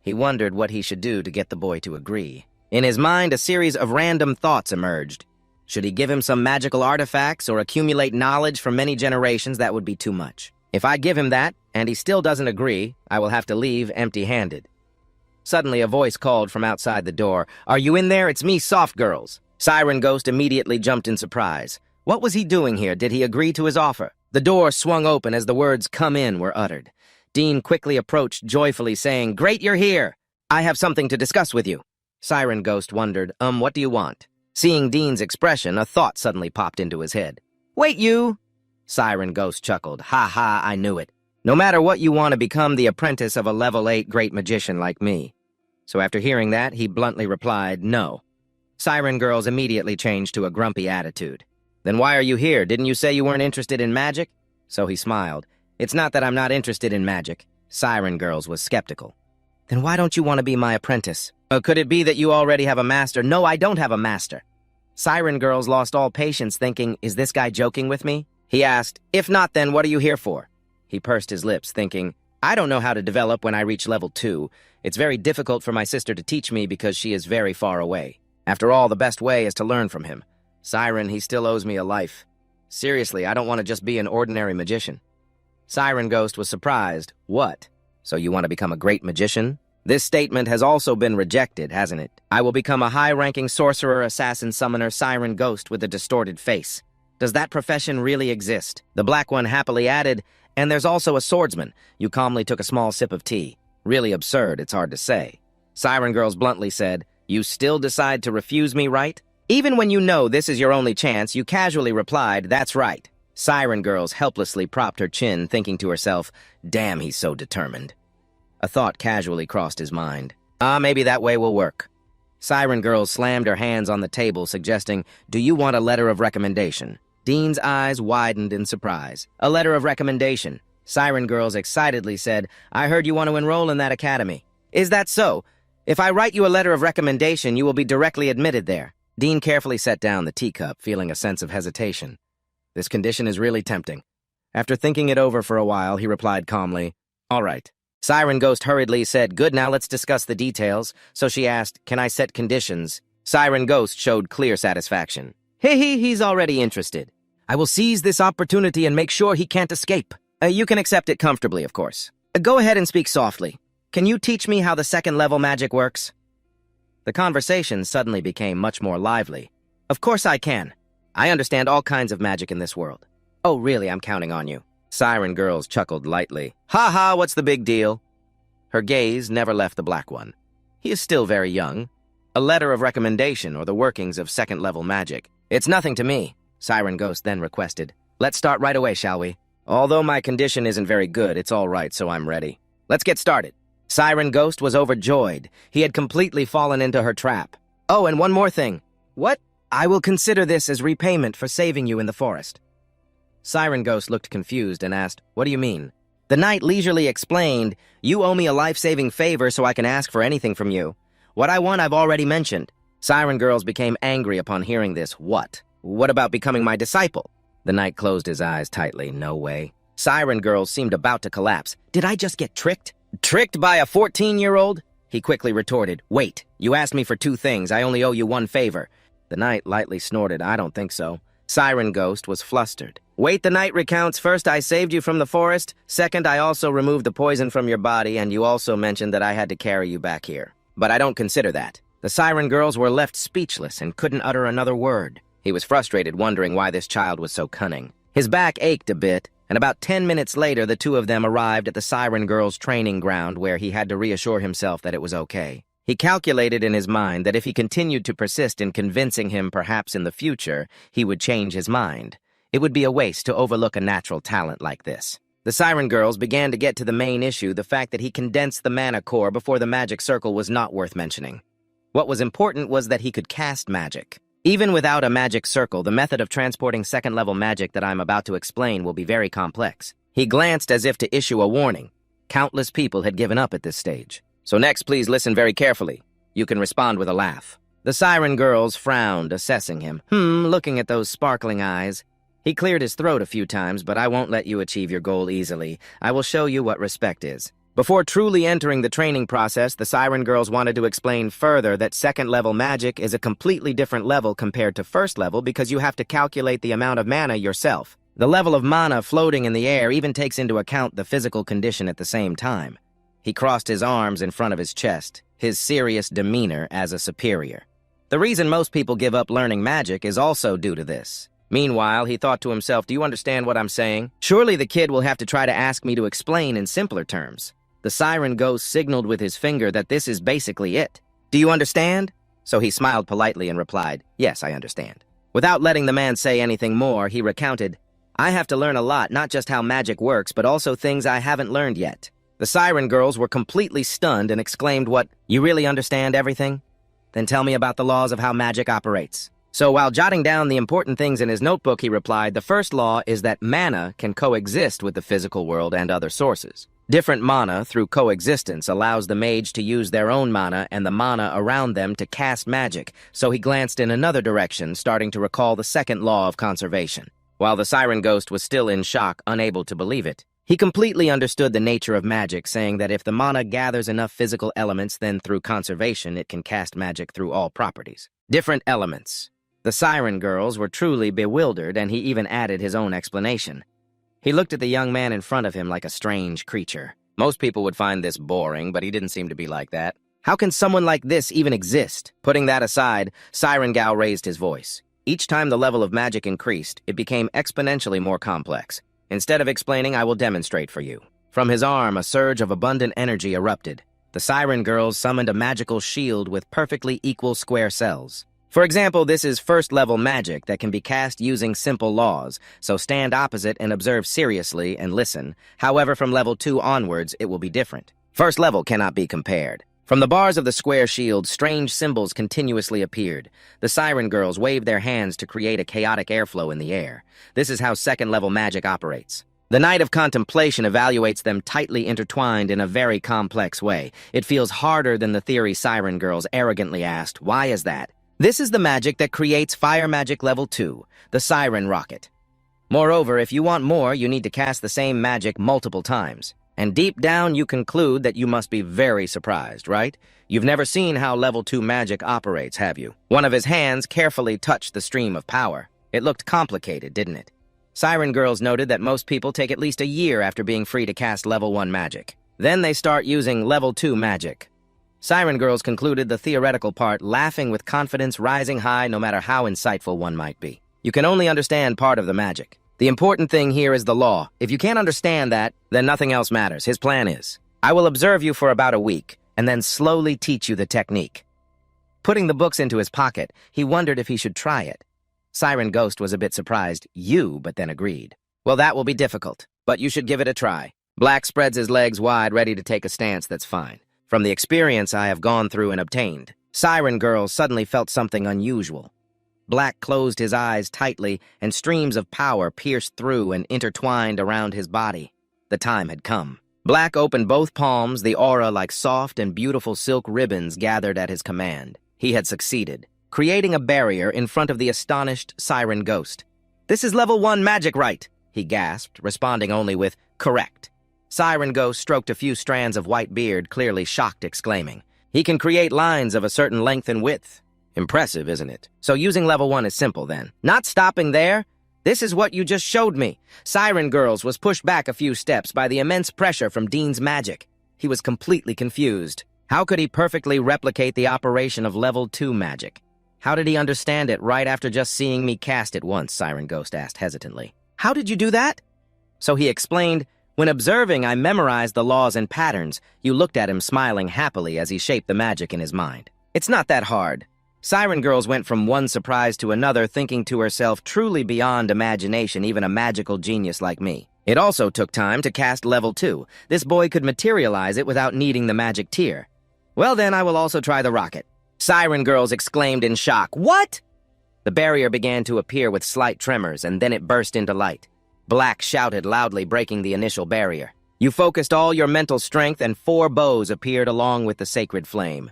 He wondered what he should do to get the boy to agree. In his mind, a series of random thoughts emerged. Should he give him some magical artifacts or accumulate knowledge from many generations? That would be too much. If I give him that, and he still doesn't agree, I will have to leave empty-handed. Suddenly, a voice called from outside the door, "Are you in there? It's me, Soft Girls." Siren Ghost immediately jumped in surprise. What was he doing here? Did he agree to his offer? The door swung open as the words "come in" were uttered. Dean quickly approached, joyfully saying, "Great, you're here. I have something to discuss with you." Siren Ghost wondered, what do you want?" Seeing Dean's expression, a thought suddenly popped into his head. "Wait, you!" Siren Ghost chuckled. "Ha ha, I knew it. No matter what, you want to become the apprentice of a level 8 great magician like me." So after hearing that, he bluntly replied, "No." Siren Girls immediately changed to a grumpy attitude. "Then why are you here? Didn't you say you weren't interested in magic?" So he smiled. "It's not that I'm not interested in magic." Siren Girls was skeptical. "Then why don't you want to be my apprentice?" Could it be that you already have a master?" "No, I don't have a master." Siren Girls lost all patience, thinking, "Is this guy joking with me?" He asked, "If not, then what are you here for?" He pursed his lips, thinking, "I don't know how to develop when I reach level 2. It's very difficult for my sister to teach me because she is very far away. After all, the best way is to learn from him. Siren, he still owes me a life. Seriously, I don't want to just be an ordinary magician." Siren Ghost was surprised. "What? So you want to become a great magician?" This statement has also been rejected, hasn't it? I will become a high-ranking sorcerer, assassin, summoner, Siren Ghost with a distorted face. Does that profession really exist? The black one happily added, "And there's also a swordsman." You calmly took a small sip of tea. Really absurd, it's hard to say. Siren Girls bluntly said, "You still decide to refuse me, right? Even when you know this is your only chance, you casually replied, 'That's right.'" Siren Girls helplessly propped her chin, thinking to herself, "Damn, he's so determined." A thought casually crossed his mind. Maybe that way will work. Siren Girl slammed her hands on the table, suggesting, "Do you want a letter of recommendation?" Dean's eyes widened in surprise. "A letter of recommendation." Siren Girls excitedly said, "I heard you want to enroll in that academy." "Is that so? If I write you a letter of recommendation, you will be directly admitted there." Dean carefully set down the teacup, feeling a sense of hesitation. This condition is really tempting. After thinking it over for a while, he replied calmly, "All right." Siren Ghost hurriedly said, "Good, now let's discuss the details." So she asked, "Can I set conditions?" Siren Ghost showed clear satisfaction. He's already interested. "I will seize this opportunity and make sure he can't escape." You can accept it comfortably, of course. Go ahead and speak softly. Can you teach me how the second-level magic works? The conversation suddenly became much more lively. Of course I can. I understand all kinds of magic in this world. Oh, really, I'm counting on you. Siren Girls chuckled lightly. Ha ha, what's the big deal? Her gaze never left the black one. He is still very young. A letter of recommendation or the workings of second-level magic. It's nothing to me, Siren Ghost then requested. Let's start right away, shall we? Although my condition isn't very good, it's all right, so I'm ready. Let's get started. Siren Ghost was overjoyed. He had completely fallen into her trap. Oh, and one more thing. What? I will consider this as repayment for saving you in the forest. Siren Ghost looked confused and asked, "What do you mean?" The knight leisurely explained, "You owe me a life-saving favor so I can ask for anything from you. What I want I've already mentioned." Siren Girls became angry upon hearing this. What? What about becoming my disciple? The knight closed his eyes tightly. No way. Siren Girls seemed about to collapse. Did I just get tricked? Tricked by a 14-year-old? He quickly retorted. Wait, you asked me for two things. I only owe you one favor. The knight lightly snorted. I don't think so. Siren Ghost was flustered. Wait, the knight recounts. First, I saved you from the forest. Second, I also removed the poison from your body, and you also mentioned that I had to carry you back here. But I don't consider that. The Siren Girls were left speechless and couldn't utter another word. He was frustrated, wondering why this child was so cunning. His back ached a bit, and about 10 minutes later, the two of them arrived at the Siren Girls' training ground where he had to reassure himself that it was okay. He calculated in his mind that if he continued to persist in convincing him perhaps in the future, he would change his mind. It would be a waste to overlook a natural talent like this. The Siren Girls began to get to the main issue, the fact that he condensed the mana core before the magic circle was not worth mentioning. What was important was that he could cast magic. Even without a magic circle, the method of transporting second-level magic that I'm about to explain will be very complex. He glanced as if to issue a warning. Countless people had given up at this stage. So next, please listen very carefully. You can respond with a laugh. The Siren Girls frowned, assessing him. Looking at those sparkling eyes. He cleared his throat a few times, but I won't let you achieve your goal easily. I will show you what respect is. Before truly entering the training process, the Siren Girls wanted to explain further that second-level magic is a completely different level compared to first level because you have to calculate the amount of mana yourself. The level of mana floating in the air even takes into account the physical condition at the same time. He crossed his arms in front of his chest, his serious demeanor as a superior. The reason most people give up learning magic is also due to this. Meanwhile, he thought to himself, do you understand what I'm saying? Surely the kid will have to try to ask me to explain in simpler terms. The Siren Ghost signaled with his finger that this is basically it. Do you understand? So he smiled politely and replied, yes, I understand. Without letting the man say anything more, he recounted, I have to learn a lot, not just how magic works, but also things I haven't learned yet. The Siren Girls were completely stunned and exclaimed, what, you really understand everything? Then tell me about the laws of how magic operates. So while jotting down the important things in his notebook, he replied, the first law is that mana can coexist with the physical world and other sources. Different mana, through coexistence, allows the mage to use their own mana and the mana around them to cast magic, so he glanced in another direction, starting to recall the second law of conservation. While the Siren Ghost was still in shock, unable to believe it, he completely understood the nature of magic, saying that if the mana gathers enough physical elements, then through conservation it can cast magic through all properties. Different elements. The Siren Girls were truly bewildered, and he even added his own explanation. He looked at the young man in front of him like a strange creature. Most people would find this boring, but he didn't seem to be like that. How can someone like this even exist? Putting that aside, Siren Gao raised his voice. Each time the level of magic increased, it became exponentially more complex. Instead of explaining, I will demonstrate for you. From his arm, a surge of abundant energy erupted. The Siren Girls summoned a magical shield with perfectly equal square cells. For example, this is first-level magic that can be cast using simple laws, so stand opposite and observe seriously and listen. However, from level 2 onwards, it will be different. First level cannot be compared. From the bars of the square shield, strange symbols continuously appeared. The siren girls waved their hands to create a chaotic airflow in the air. This is how second-level magic operates. The Knight of Contemplation evaluates them tightly intertwined in a very complex way. It feels harder than the theory siren girls arrogantly asked. Why is that? This is the magic that creates Fire Magic Level 2, the Siren Rocket. Moreover, if you want more, you need to cast the same magic multiple times. And deep down, you conclude that you must be very surprised, right? You've never seen how Level 2 magic operates, have you? One of his hands carefully touched the stream of power. It looked complicated, didn't it? Siren Girls noted that most people take at least a year after being free to cast Level 1 magic. Then they start using Level 2 magic. Siren Girls concluded the theoretical part, laughing with confidence rising high no matter how insightful one might be. You can only understand part of the magic. The important thing here is the law. If you can't understand that, then nothing else matters. His plan is, I will observe you for about a week, and then slowly teach you the technique. Putting the books into his pocket, he wondered if he should try it. Siren Ghost was a bit surprised, but then agreed. Well, that will be difficult, but you should give it a try. Black spreads his legs wide, ready to take a stance that's fine. From the experience I have gone through and obtained, Siren Girl suddenly felt something unusual. Black closed his eyes tightly, and streams of power pierced through and intertwined around his body. The time had come. Black opened both palms, the aura like soft and beautiful silk ribbons gathered at his command. He had succeeded, creating a barrier in front of the astonished Siren Ghost. "This is Level 1 magic, right?" he gasped, responding only with, "Correct." Siren Ghost stroked a few strands of white beard, clearly shocked, exclaiming, "He can create lines of a certain length and width. Impressive, isn't it? So using Level 1 is simple, then. Not stopping there. This is what you just showed me." Siren Girls was pushed back a few steps by the immense pressure from Dean's magic. He was completely confused. How could he perfectly replicate the operation of Level 2 magic? How did he understand it right after just seeing me cast it once? Siren Ghost asked hesitantly. "How did you do that?" So he explained, "When observing, I memorized the laws and patterns." You looked at him smiling happily as he shaped the magic in his mind. "It's not that hard." Siren Girls went from one surprise to another, thinking to herself, truly beyond imagination, even a magical genius like me. It also took time to cast Level 2. This boy could materialize it without needing the magic tier. "Well then, I will also try the rocket." Siren Girls exclaimed in shock. "What?" The barrier began to appear with slight tremors, and then it burst into light. Black shouted loudly, breaking the initial barrier. You focused all your mental strength, and 4 bows appeared along with the sacred flame.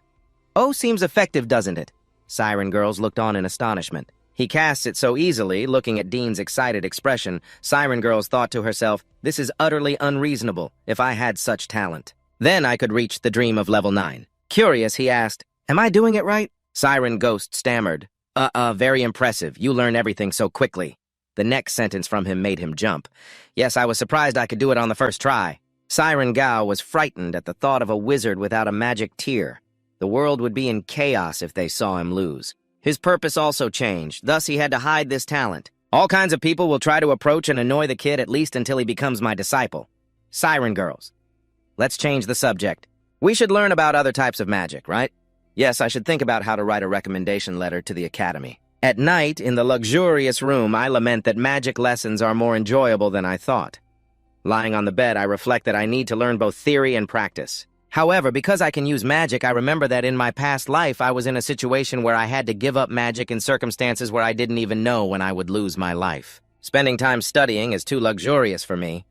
"Oh, seems effective, doesn't it?" Siren Girls looked on in astonishment. He casts it so easily. Looking at Dean's excited expression, Siren Girls thought to herself, "This is utterly unreasonable. If I had such talent, then I could reach the dream of Level 9. Curious, he asked, "Am I doing it right?" Siren Ghost stammered, Very impressive. You learn everything so quickly." The next sentence from him made him jump. "Yes, I was surprised I could do it on the first try." Siren Gao was frightened at the thought of a wizard without a magic tier. The world would be in chaos if they saw him lose. His purpose also changed, thus he had to hide this talent. "All kinds of people will try to approach and annoy the kid at least until he becomes my disciple." Siren Girls. Let's change the subject. We should learn about other types of magic, right? Yes, I should think about how to write a recommendation letter to the academy. At night, in the luxurious room, I lament that magic lessons are more enjoyable than I thought. Lying on the bed, I reflect that I need to learn both theory and practice. However, because I can use magic, I remember that in my past life, I was in a situation where I had to give up magic in circumstances where I didn't even know when I would lose my life. Spending time studying is too luxurious for me.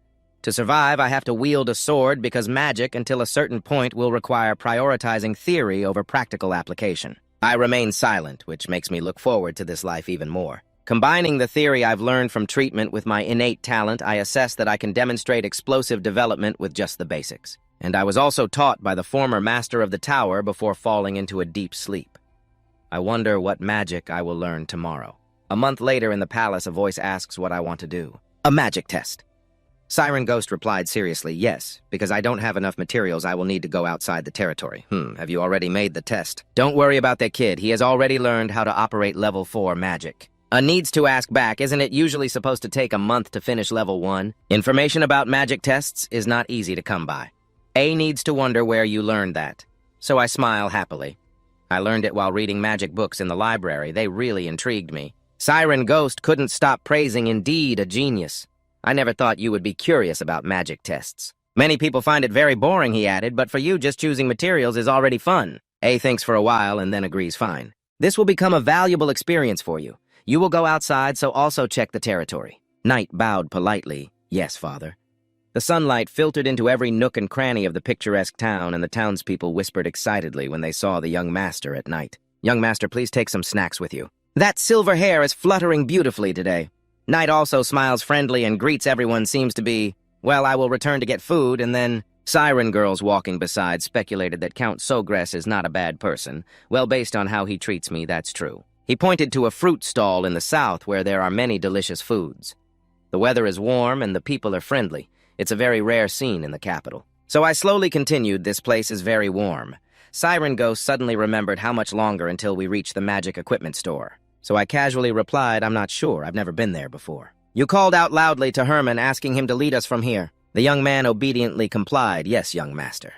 To survive, I have to wield a sword because magic, until a certain point, will require prioritizing theory over practical application. I remain silent, which makes me look forward to this life even more. Combining the theory I've learned from treatment with my innate talent, I assess that I can demonstrate explosive development with just the basics. And I was also taught by the former master of the tower before falling into a deep sleep. I wonder what magic I will learn tomorrow. A month later in the palace, a voice asks what I want to do. "A magic test." Siren Ghost replied seriously, "Yes, because I don't have enough materials, I will need to go outside the territory." Have you already made the test? Don't worry about that kid. He has already learned how to operate Level 4 magic. Needs to ask back, isn't it usually supposed to take a month to finish Level 1? Information about magic tests is not easy to come by. A needs to wonder where you learned that. So I smile happily. I learned it while reading magic books in the library. They really intrigued me. Siren Ghost couldn't stop praising, "Indeed, a genius. I never thought you would be curious about magic tests." Many people find it very boring, he added, but for you, just choosing materials is already fun. A thinks for a while and then agrees fine. This will become a valuable experience for you. You will go outside, so also check the territory. Knight bowed politely. Yes, father. The sunlight filtered into every nook and cranny of the picturesque town, and the townspeople whispered excitedly when they saw the young master at night. Young master, please take some snacks with you. That silver hair is fluttering beautifully today. Knight also smiles friendly and greets everyone seems to be, well, I will return to get food, and then... Siren girls walking beside speculated that Count Sogress is not a bad person. Well, based on how he treats me, that's true. He pointed to a fruit stall in the south where there are many delicious foods. The weather is warm and the people are friendly. It's a very rare scene in the capital. So I slowly continued, this place is very warm. Siren Ghost suddenly remembered how much longer until we reached the magic equipment store. So I casually replied, I'm not sure, I've never been there before. You called out loudly to Herman, asking him to lead us from here. The young man obediently complied, yes, young master.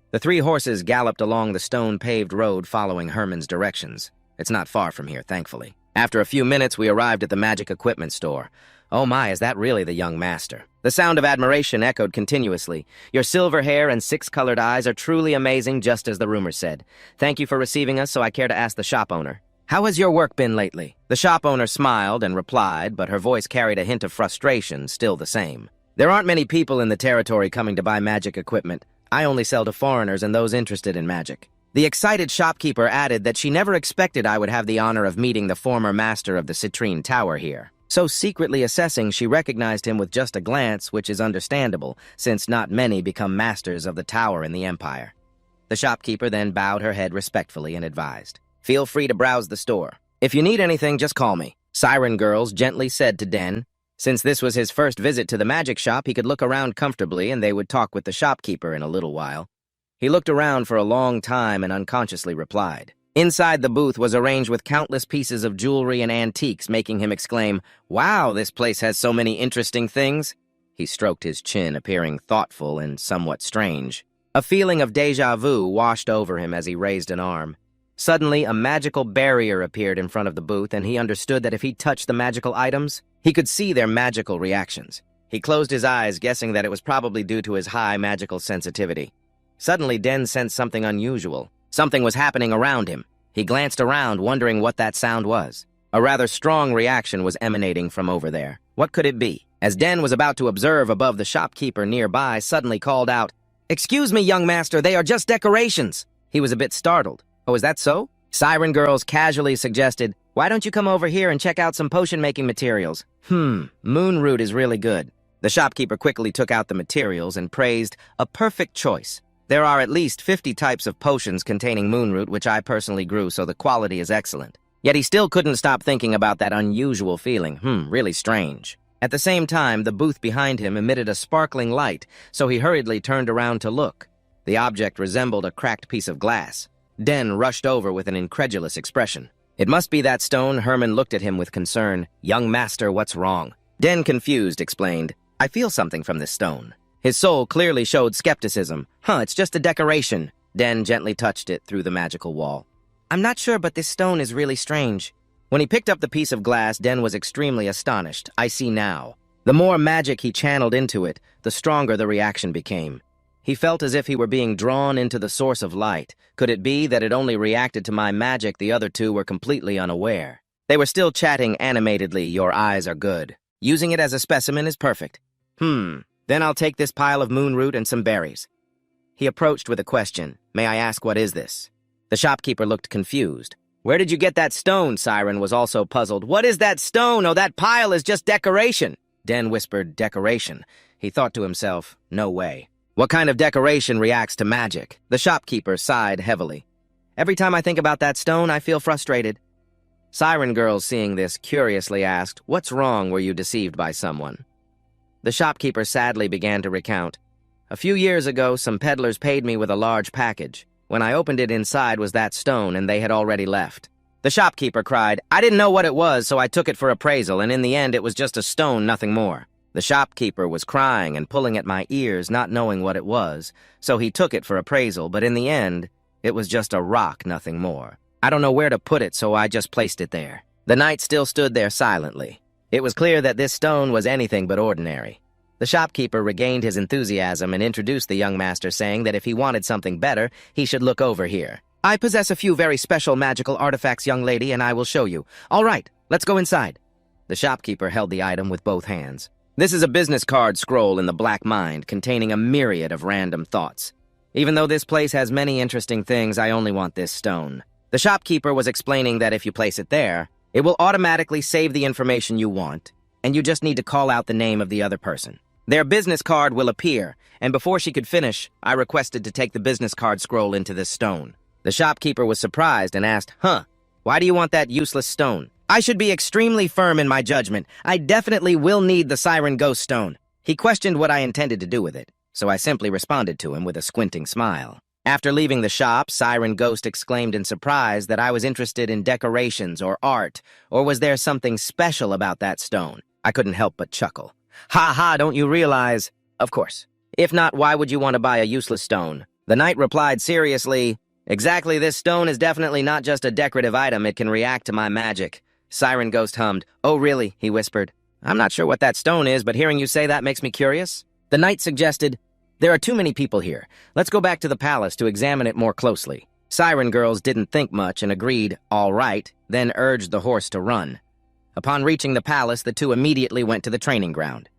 The 3 horses galloped along the stone-paved road following Herman's directions. It's not far from here, thankfully. After a few minutes, we arrived at the magic equipment store. Oh my, is that really the young master? The sound of admiration echoed continuously. Your silver hair and 6-colored eyes are truly amazing, just as the rumors said. Thank you for receiving us, so I care to ask the shop owner. How has your work been lately? The shop owner smiled and replied, but her voice carried a hint of frustration, still the same. There aren't many people in the territory coming to buy magic equipment. I only sell to foreigners and those interested in magic. The excited shopkeeper added that she never expected I would have the honor of meeting the former master of the Citrine Tower here. So secretly assessing, she recognized him with just a glance, which is understandable, since not many become masters of the tower in the Empire. The shopkeeper then bowed her head respectfully and advised, feel free to browse the store. If you need anything, just call me. Siren Girls gently said to Den. Since this was his first visit to the magic shop, he could look around comfortably and they would talk with the shopkeeper in a little while. He looked around for a long time and unconsciously replied. Inside the booth was arranged with countless pieces of jewelry and antiques, making him exclaim, wow, this place has so many interesting things. He stroked his chin, appearing thoughtful and somewhat strange. A feeling of déjà vu washed over him as he raised an arm. Suddenly, a magical barrier appeared in front of the booth, and he understood that if he touched the magical items, he could see their magical reactions. He closed his eyes, guessing that it was probably due to his high magical sensitivity. Suddenly, Den sensed something unusual. Something was happening around him. He glanced around, wondering what that sound was. A rather strong reaction was emanating from over there. What could it be? As Den was about to observe above, the shopkeeper nearby suddenly called out, "Excuse me, young master, they are just decorations." He was a bit startled. Oh, is that so? Siren Girls casually suggested, why don't you come over here and check out some potion-making materials? Moon root is really good. The shopkeeper quickly took out the materials and praised, a perfect choice. There are at least 50 types of potions containing moon root, which I personally grew, so the quality is excellent. Yet he still couldn't stop thinking about that unusual feeling. Really strange. At the same time, the booth behind him emitted a sparkling light, so he hurriedly turned around to look. The object resembled a cracked piece of glass. Den rushed over with an incredulous expression. It must be that stone. Herman looked at him with concern. Young master, what's wrong? Den, confused, explained, I feel something from this stone. His soul clearly showed skepticism. It's just a decoration. Den gently touched it through the magical wall. I'm not sure, but this stone is really strange. When he picked up the piece of glass, Den was extremely astonished. I see now. The more magic he channeled into it, the stronger the reaction became. He felt as if he were being drawn into the source of light. Could it be that it only reacted to my magic? The other two were completely unaware. They were still chatting animatedly. Your eyes are good. Using it as a specimen is perfect. Then I'll take this pile of moon root and some berries. He approached with a question. May I ask, what is this? The shopkeeper looked confused. Where did you get that stone? Siren was also puzzled. What is that stone? Oh, that pile is just decoration. Den whispered, decoration. He thought to himself, no way. What kind of decoration reacts to magic? The shopkeeper sighed heavily. Every time I think about that stone, I feel frustrated. Siren Girls, seeing this, curiously asked, what's wrong? Were you deceived by someone? The shopkeeper sadly began to recount. A few years ago, some peddlers paid me with a large package. When I opened it, inside was that stone, and they had already left. The shopkeeper cried, I didn't know what it was, so I took it for appraisal, and in the end it was just a stone, nothing more. The shopkeeper was crying and pulling at my ears, not knowing what it was, so he took it for appraisal, but in the end, it was just a rock, nothing more. I don't know where to put it, so I just placed it there. The knight still stood there silently. It was clear that this stone was anything but ordinary. The shopkeeper regained his enthusiasm and introduced the young master, saying that if he wanted something better, he should look over here. I possess a few very special magical artifacts, young lady, and I will show you. All right, let's go inside. The shopkeeper held the item with both hands. This is a business card scroll in the Black Mind containing a myriad of random thoughts. Even though this place has many interesting things, I only want this stone. The shopkeeper was explaining that if you place it there, it will automatically save the information you want, and you just need to call out the name of the other person. Their business card will appear, and before she could finish, I requested to take the business card scroll into this stone. The shopkeeper was surprised and asked, why do you want that useless stone? I should be extremely firm in my judgment. I definitely will need the Siren Ghost Stone. He questioned what I intended to do with it, so I simply responded to him with a squinting smile. After leaving the shop, Siren Ghost exclaimed in surprise that I was interested in decorations or art, or was there something special about that stone? I couldn't help but chuckle. Ha ha, don't you realize? Of course. If not, why would you want to buy a useless stone? The knight replied seriously, exactly, this stone is definitely not just a decorative item, it can react to my magic. Siren Ghost hummed. Oh really, he whispered. I'm not sure what that stone is, but hearing you say that makes me curious. The knight suggested, there are too many people here. Let's go back to the palace to examine it more closely. Siren Girls didn't think much and agreed, all right, then urged the horse to run. Upon reaching the palace, the two immediately went to the training ground.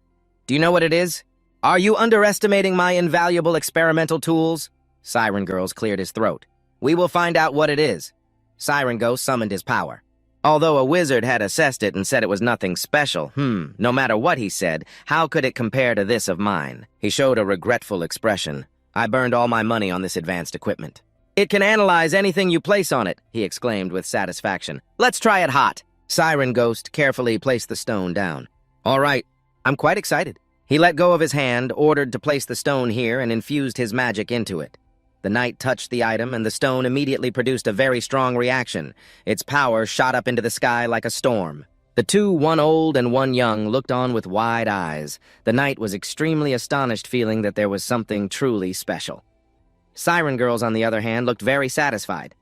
Do you know what it is? Are you underestimating my invaluable experimental tools? Siren Girls cleared his throat. We will find out what it is. Siren Ghost summoned his power. Although a wizard had assessed it and said it was nothing special, no matter what he said, how could it compare to this of mine? He showed a regretful expression. I burned all my money on this advanced equipment. It can analyze anything you place on it, he exclaimed with satisfaction. Let's try it hot. Siren Ghost carefully placed the stone down. All right, I'm quite excited. He let go of his hand, ordered to place the stone here, and infused his magic into it. The knight touched the item, and the stone immediately produced a very strong reaction. Its power shot up into the sky like a storm. The two, one old and one young, looked on with wide eyes. The knight was extremely astonished, feeling that there was something truly special. Siren Girls, on the other hand, looked very satisfied.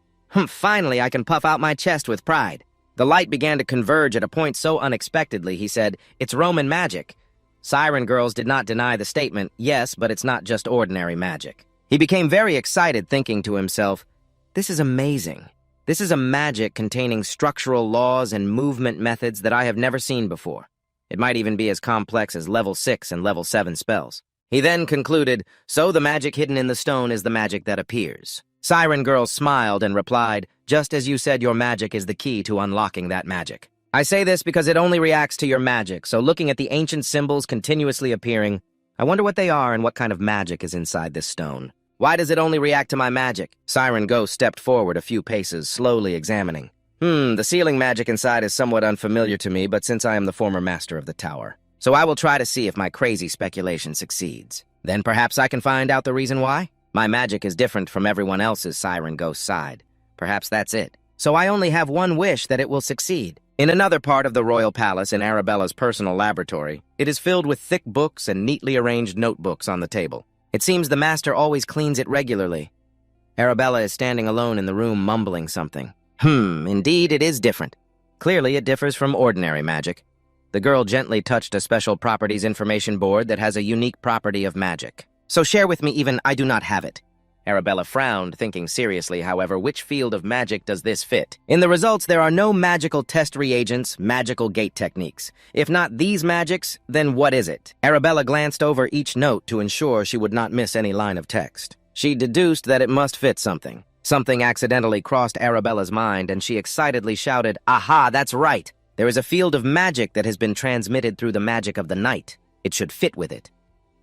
Finally, I can puff out my chest with pride. The light began to converge at a point so unexpectedly, he said, it's Roman magic. Siren Girls did not deny the statement, yes, but it's not just ordinary magic. He became very excited, thinking to himself, this is amazing. This is a magic containing structural laws and movement methods that I have never seen before. It might even be as complex as level 6 and level 7 spells. He then concluded, so the magic hidden in the stone is the magic that appears. Siren Girl smiled and replied, just as you said, your magic is the key to unlocking that magic. I say this because it only reacts to your magic, so looking at the ancient symbols continuously appearing, I wonder what they are and what kind of magic is inside this stone. Why does it only react to my magic? Siren Ghost stepped forward a few paces, slowly examining. The sealing magic inside is somewhat unfamiliar to me, but since I am the former master of the tower, so I will try to see if my crazy speculation succeeds. Then perhaps I can find out the reason why? My magic is different from everyone else's, Siren Ghost sighed. Perhaps that's it. So I only have one wish, that it will succeed. In another part of the royal palace, in Arabella's personal laboratory, it is filled with thick books and neatly arranged notebooks on the table. It seems the master always cleans it regularly. Arabella is standing alone in the room, mumbling something. Indeed it is different. Clearly it differs from ordinary magic. The girl gently touched a special properties information board that has a unique property of magic. So share with me even I do not have it. Arabella frowned, thinking seriously, however, which field of magic does this fit? In the results, there are no magical test reagents, magical gate techniques. If not these magics, then what is it? Arabella glanced over each note to ensure she would not miss any line of text. She deduced that it must fit something. Something accidentally crossed Arabella's mind, and she excitedly shouted, Aha, that's right! There is a field of magic that has been transmitted through the magic of the night. It should fit with it.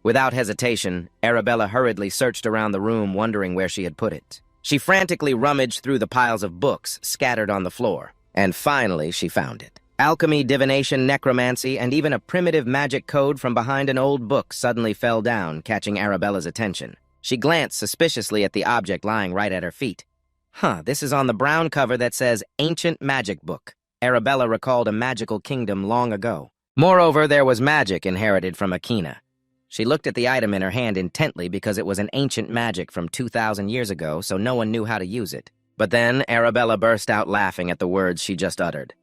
Without hesitation, Arabella hurriedly searched around the room, wondering where she had put it. She frantically rummaged through the piles of books scattered on the floor, and finally she found it. Alchemy, divination, necromancy, and even a primitive magic code from behind an old book suddenly fell down, catching Arabella's attention. She glanced suspiciously at the object lying right at her feet. This is on the brown cover that says Ancient Magic Book. Arabella recalled a magical kingdom long ago. Moreover, there was magic inherited from Akina. She looked at the item in her hand intently because it was an ancient magic from 2,000 years ago, so no one knew how to use it. But then Arabella burst out laughing at the words she just uttered.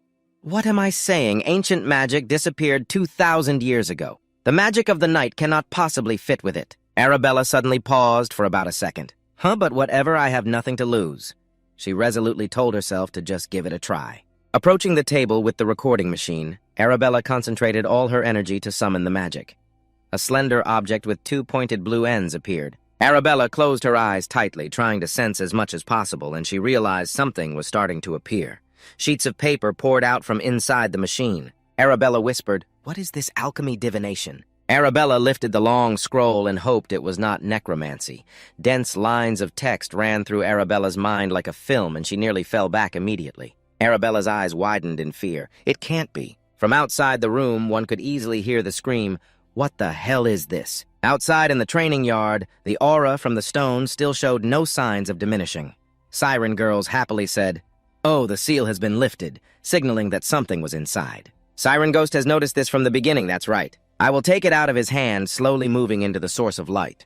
What am I saying? Ancient magic disappeared 2,000 years ago. The magic of the night cannot possibly fit with it. Arabella suddenly paused for about a second. But whatever, I have nothing to lose. She resolutely told herself to just give it a try. Approaching the table with the recording machine, Arabella concentrated all her energy to summon the magic. A slender object with two pointed blue ends appeared. Arabella closed her eyes tightly, trying to sense as much as possible, and she realized something was starting to appear. Sheets of paper poured out from inside the machine. Arabella whispered, "What is this alchemy divination?" Arabella lifted the long scroll and hoped it was not necromancy. Dense lines of text ran through Arabella's mind like a film, and she nearly fell back immediately. Arabella's eyes widened in fear. It can't be. From outside the room, one could easily hear the scream, "What the hell is this?" Outside in the training yard, the aura from the stone still showed no signs of diminishing. Siren Girls happily said, "Oh, the seal has been lifted," signaling that something was inside. Siren Ghost has noticed this from the beginning, that's right. I will take it out of his hand, slowly moving into the source of light.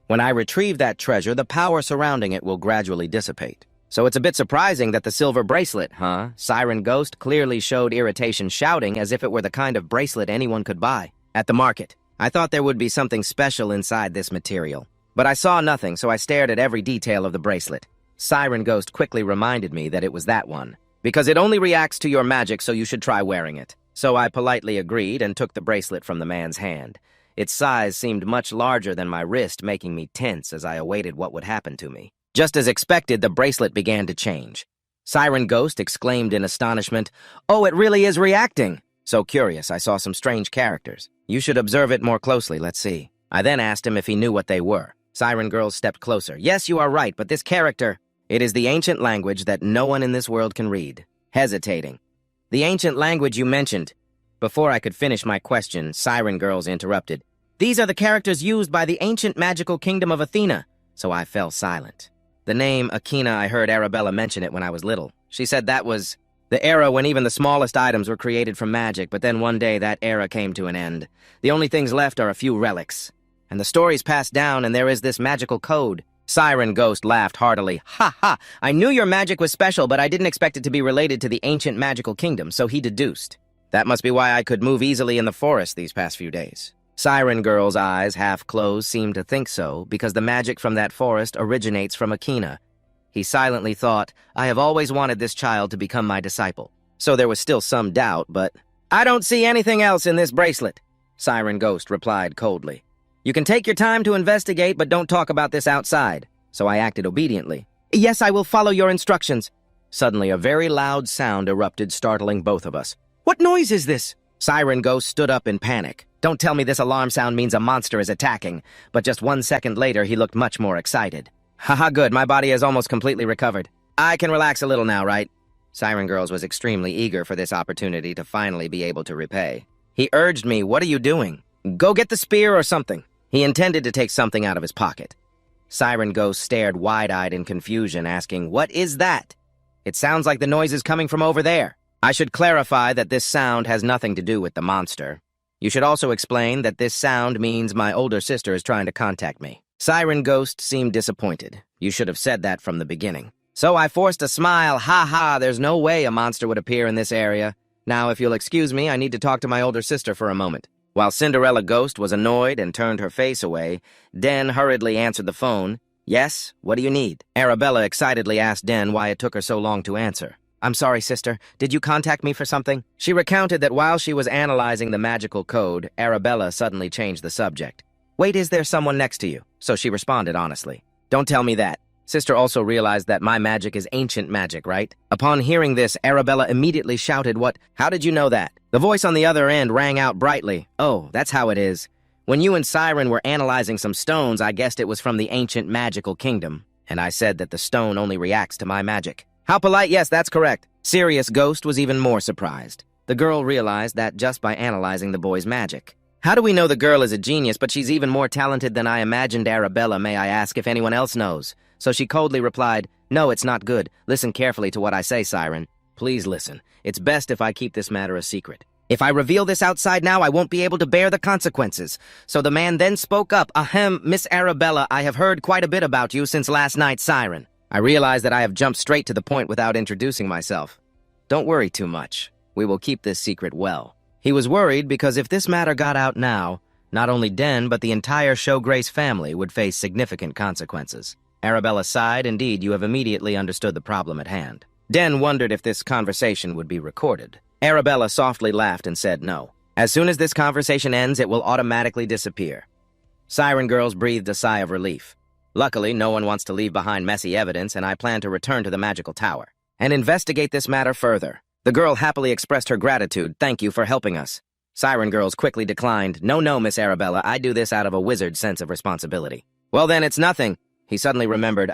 When I retrieve that treasure, the power surrounding it will gradually dissipate. So it's a bit surprising that the silver bracelet, huh? Siren Ghost clearly showed irritation, shouting as if it were the kind of bracelet anyone could buy at the market. I thought there would be something special inside this material, but I saw nothing, so I stared at every detail of the bracelet. Siren Ghost quickly reminded me that it was that one, because it only reacts to your magic, so you should try wearing it. So I politely agreed and took the bracelet from the man's hand. Its size seemed much larger than my wrist, making me tense as I awaited what would happen to me. Just as expected, the bracelet began to change. Siren Ghost exclaimed in astonishment, "Oh, it really is reacting!" So curious, I saw some strange characters. "You should observe it more closely, let's see." I then asked him if he knew what they were. Siren Girls stepped closer. "Yes, you are right, but this character, it is the ancient language that no one in this world can read." Hesitating. "The ancient language you mentioned." Before I could finish my question, Siren Girls interrupted. "These are the characters used by the ancient magical kingdom of Athena." So I fell silent. The name Akina, I heard Arabella mention it when I was little. She said that was the era when even the smallest items were created from magic, but then one day that era came to an end. The only things left are a few relics. And the stories passed down, and there is this magical code. Siren Ghost laughed heartily. "Ha ha! I knew your magic was special, but I didn't expect it to be related to the ancient magical kingdom," so he deduced. That must be why I could move easily in the forest these past few days. Siren Girl's eyes, half closed, seemed to think so, because the magic from that forest originates from Akina. He silently thought, "I have always wanted this child to become my disciple." So there was still some doubt, but "I don't see anything else in this bracelet," Siren Ghost replied coldly. "You can take your time to investigate, but don't talk about this outside." So I acted obediently. "Yes, I will follow your instructions." Suddenly, a very loud sound erupted, startling both of us. "What noise is this?" Siren Ghost stood up in panic. Don't tell me this alarm sound means a monster is attacking, but just 1 second later, he looked much more excited. "Haha, good, my body has almost completely recovered. I can relax a little now, right?" Siren Girls was extremely eager for this opportunity to finally be able to repay. He urged me, "What are you doing? Go get the spear or something." He intended to take something out of his pocket. Siren Ghost stared wide-eyed in confusion, asking, "What is that?" "It sounds like the noise is coming from over there." I should clarify that this sound has nothing to do with the monster. You should also explain that this sound means my older sister is trying to contact me. Siren Ghost seemed disappointed. You should have said that from the beginning. So I forced a smile. "Ha ha, there's no way a monster would appear in this area. Now, if you'll excuse me, I need to talk to my older sister for a moment." While Cinderella Ghost was annoyed and turned her face away, Den hurriedly answered the phone. "Yes, what do you need?" Arabella excitedly asked Den why it took her so long to answer. "I'm sorry, sister. Did you contact me for something?" She recounted that while she was analyzing the magical code, Arabella suddenly changed the subject. "Wait, is there someone next to you?" So she responded honestly. "Don't tell me that." Sister also realized that my magic is ancient magic, right? Upon hearing this, Arabella immediately shouted, "What? How did you know that?" The voice on the other end rang out brightly. "Oh, that's how it is. When you and Siren were analyzing some stones, I guessed it was from the ancient magical kingdom, and I said that the stone only reacts to my magic." "How polite, yes, that's correct." Serious Ghost was even more surprised. The girl realized that just by analyzing the boy's magic. "How do we know the girl is a genius, but she's even more talented than I imagined? Arabella, may I ask if anyone else knows?" So she coldly replied, "No, it's not good. Listen carefully to what I say, Siren. Please listen. It's best if I keep this matter a secret. If I reveal this outside now, I won't be able to bear the consequences." So the man then spoke up. "Ahem, Miss Arabella, I have heard quite a bit about you since last night, Siren." I realize that I have jumped straight to the point without introducing myself. "Don't worry too much. We will keep this secret well." He was worried because if this matter got out now, Not only Den, but the entire Show Grace family would face significant consequences. Arabella sighed. Indeed, you have immediately understood the problem at hand. Den wondered if this conversation would be recorded. Arabella softly laughed and said no. As soon as this conversation ends, it will automatically disappear. Siren Girls breathed a sigh of relief. Luckily, no one wants to leave behind messy evidence, and I plan to return to the magical tower and investigate this matter further. The girl happily expressed her gratitude. Thank you for helping us. Siren Girls quickly declined. No, Miss Arabella, I do this out of a wizard's sense of responsibility. Well then, it's nothing. He suddenly remembered,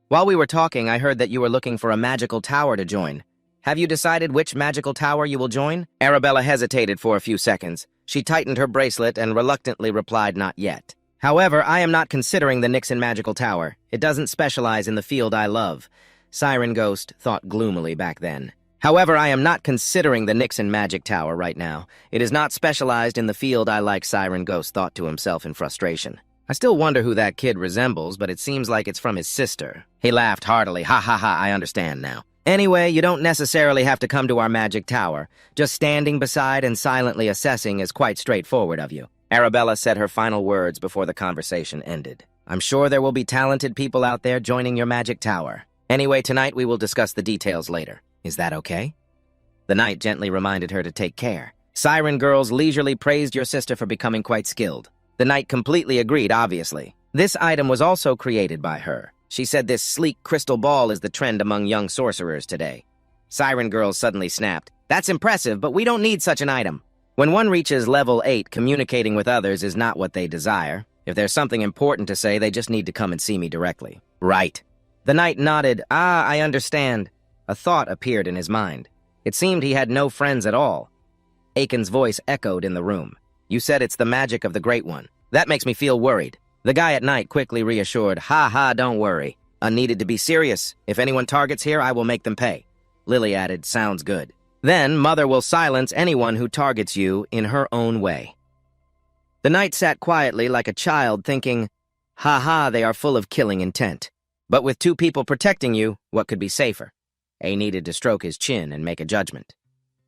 while we were talking, I heard that you were looking for a magical tower to join. Have you decided which magical tower you will join? Arabella hesitated for a few seconds. She tightened her bracelet and reluctantly replied, not yet. However, I am not considering the Nixon Magical Tower. It doesn't specialize in the field I love. Siren Ghost thought gloomily back then. However, I am not considering the Nixon Magic Tower right now. It is not specialized in the field I like, Siren Ghost thought to himself in frustration. I still wonder who that kid resembles, but it seems like it's from his sister. He laughed heartily. Ha, I understand now. Anyway, you don't necessarily have to come to our magic tower. Just standing beside and silently assessing is quite straightforward of you. Arabella said her final words before the conversation ended. I'm sure there will be talented people out there joining your magic tower. Anyway, tonight we will discuss the details later. Is that okay? The knight gently reminded her to take care. Siren Girls leisurely praised your sister for becoming quite skilled. The knight completely agreed, obviously. This item was also created by her. She said this sleek crystal ball is the trend among young sorcerers today. Siren Girls suddenly snapped. That's impressive, but we don't need such an item. When one reaches level 8, communicating with others is not what they desire. If there's something important to say, they just need to come and see me directly. Right. The knight nodded. I understand. A thought appeared in his mind. It seemed he had no friends at all. Aiken's voice echoed in the room. You said it's the magic of the Great One. That makes me feel worried. The guy at night quickly reassured, don't worry. Unneeded to be serious. If anyone targets here, I will make them pay. Lily added, sounds good. Then, Mother will silence anyone who targets you in her own way. The knight sat quietly like a child thinking, they are full of killing intent. But with 2 people protecting you, what could be safer? A needed to stroke his chin and make a judgment.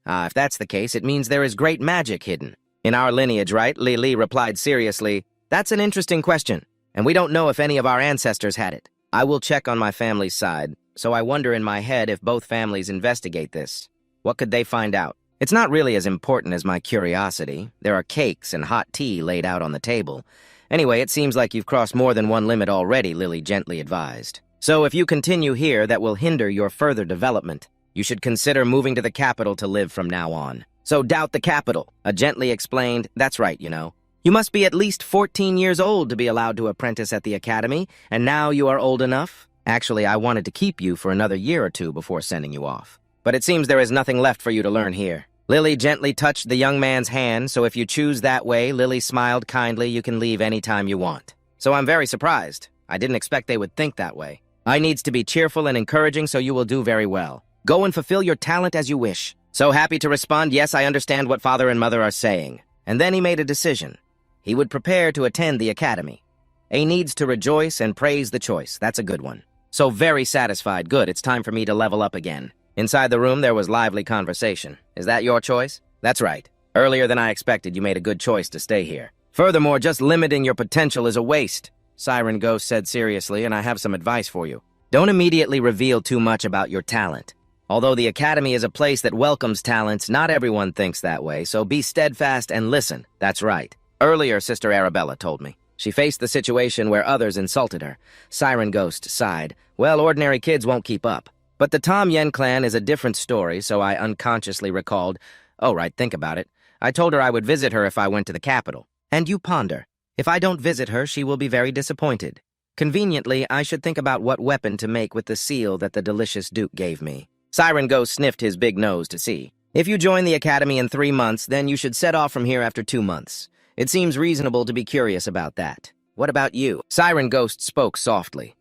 If that's the case, it means there is great magic hidden. In our lineage, right? Li replied seriously, that's an interesting question, and we don't know if any of our ancestors had it. I will check on my family's side, so I wonder in my head if both families investigate this. What could they find out? It's not really as important as my curiosity. There are cakes and hot tea laid out on the table. Anyway, it seems like you've crossed more than one limit already, Lily gently advised. So if you continue here, that will hinder your further development. You should consider moving to the capital to live from now on. So doubt the capital, gently explained. That's right, you know. You must be at least 14 years old to be allowed to apprentice at the academy, and now you are old enough? Actually, I wanted to keep you for another year or 2 before sending you off. But it seems there is nothing left for you to learn here. Lily gently touched the young man's hand, so if you choose that way, Lily smiled kindly, you can leave any time you want. So I'm very surprised. I didn't expect they would think that way. I needs to be cheerful and encouraging, so you will do very well. Go and fulfill your talent as you wish. So happy to respond, yes, I understand what father and mother are saying. And then he made a decision. He would prepare to attend the academy. A needs to rejoice and praise the choice. That's a good one. So very satisfied. Good, it's time for me to level up again. Inside the room, there was lively conversation. Is that your choice? That's right. Earlier than I expected, you made a good choice to stay here. Furthermore, just limiting your potential is a waste, Siren Ghost said seriously, and I have some advice for you. Don't immediately reveal too much about your talent. Although the academy is a place that welcomes talents, not everyone thinks that way, so be steadfast and listen. That's right. Earlier, Sister Arabella told me. She faced the situation where others insulted her. Siren Ghost sighed. Well, ordinary kids won't keep up. But the Tom Yen clan is a different story, so I unconsciously recalled, oh right, think about it. I told her I would visit her if I went to the capital. And you ponder. If I don't visit her, she will be very disappointed. Conveniently, I should think about what weapon to make with the seal that the delicious Duke gave me. Siren Ghost sniffed his big nose to see. If you join the academy in 3 months, then you should set off from here after 2 months. It seems reasonable to be curious about that. What about you? Siren Ghost spoke softly.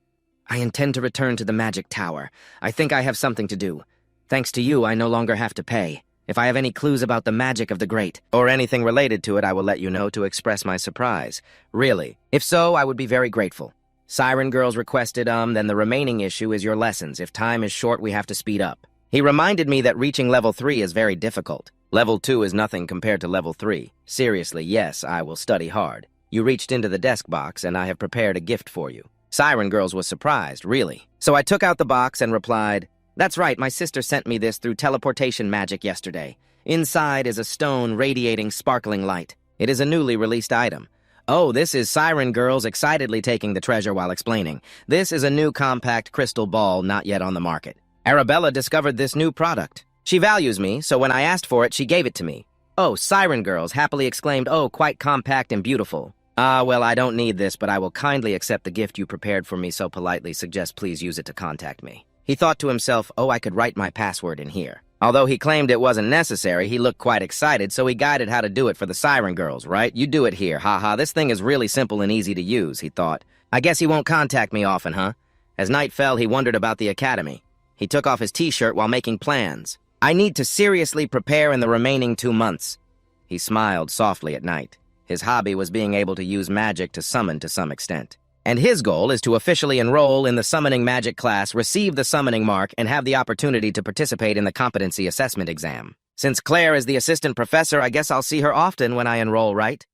I intend to return to the magic tower. I think I have something to do. Thanks to you, I no longer have to pay. If I have any clues about the magic of the great, or anything related to it, I will let you know to express my surprise. Really. If so, I would be very grateful. Siren Girls requested, then the remaining issue is your lessons. If time is short, we have to speed up. He reminded me that reaching level 3 is very difficult. Level 2 is nothing compared to level 3. Seriously, yes, I will study hard. You reached into the desk box, and I have prepared a gift for you. Siren Girls was surprised, really. So I took out the box and replied, "That's right, my sister sent me this through teleportation magic yesterday. Inside is a stone radiating sparkling light. It is a newly released item." Oh, this is Siren Girls excitedly taking the treasure while explaining. This is a new compact crystal ball not yet on the market. Arabella discovered this new product. She values me, so when I asked for it, she gave it to me. Oh, Siren Girls happily exclaimed, "Oh, quite compact and beautiful." Well, I don't need this, but I will kindly accept the gift you prepared for me so politely suggest please use it to contact me. He thought to himself, oh, I could write my password in here. Although he claimed it wasn't necessary, he looked quite excited, so he guided how to do it for the Siren Girls, right? You do it here, haha, this thing is really simple and easy to use, he thought. I guess he won't contact me often, huh? As night fell, he wondered about the academy. He took off his t-shirt while making plans. I need to seriously prepare in the remaining 2 months. He smiled softly at night. His hobby was being able to use magic to summon to some extent. And his goal is to officially enroll in the summoning magic class, receive the summoning mark, and have the opportunity to participate in the competency assessment exam. Since Claire is the assistant professor, I guess I'll see her often when I enroll, right?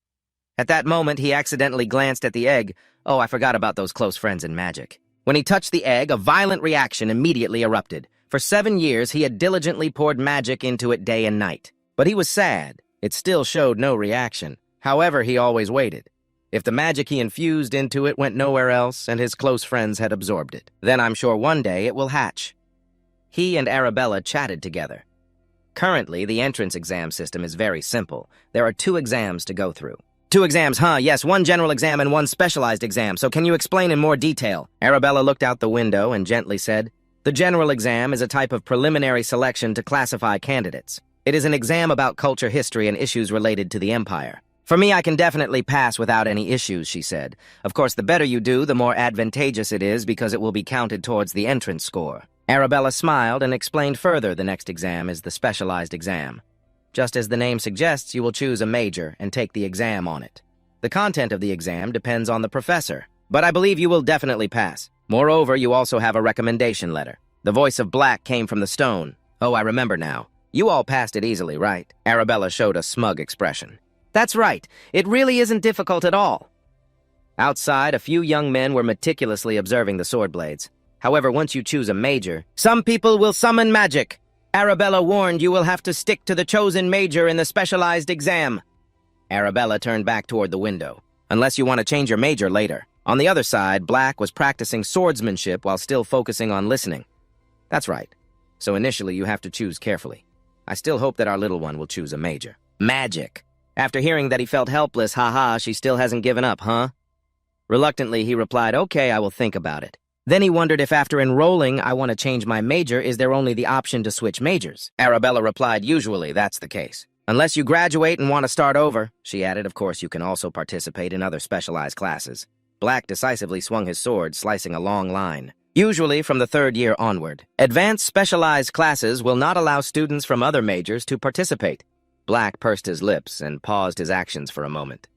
At that moment, he accidentally glanced at the egg. Oh, I forgot about those close friends in magic. When he touched the egg, a violent reaction immediately erupted. For 7 years, he had diligently poured magic into it day and night. But he was sad. It still showed no reaction. However, he always waited. If the magic he infused into it went nowhere else and his close friends had absorbed it, then I'm sure one day it will hatch. He and Arabella chatted together. Currently, the entrance exam system is very simple. There are 2 exams to go through. 2 exams, huh? Yes, 1 general exam and 1 specialized exam, so can you explain in more detail? Arabella looked out the window and gently said, the general exam is a type of preliminary selection to classify candidates. It is an exam about culture, history, and issues related to the empire. For me, I can definitely pass without any issues, she said. Of course, the better you do, the more advantageous it is because it will be counted towards the entrance score. Arabella smiled and explained further the next exam is the specialized exam. Just as the name suggests, you will choose a major and take the exam on it. The content of the exam depends on the professor, but I believe you will definitely pass. Moreover, you also have a recommendation letter. The voice of Black came from the stone. Oh, I remember now. You all passed it easily, right? Arabella showed a smug expression. That's right. It really isn't difficult at all. Outside, a few young men were meticulously observing the sword blades. However, once you choose a major, some people will summon magic. Arabella warned you will have to stick to the chosen major in the specialized exam. Arabella turned back toward the window. Unless you want to change your major later. On the other side, Black was practicing swordsmanship while still focusing on listening. That's right. So initially, you have to choose carefully. I still hope that our little one will choose a major. Magic. After hearing that he felt helpless, haha, she still hasn't given up, huh? Reluctantly, he replied, okay, I will think about it. Then he wondered if after enrolling, I want to change my major, is there only the option to switch majors? Arabella replied, usually that's the case. Unless you graduate and want to start over, she added, of course you can also participate in other specialized classes. Black decisively swung his sword, slicing a long line. Usually from the 3rd year onward. Advanced specialized classes will not allow students from other majors to participate. Black pursed his lips and paused his actions for a moment.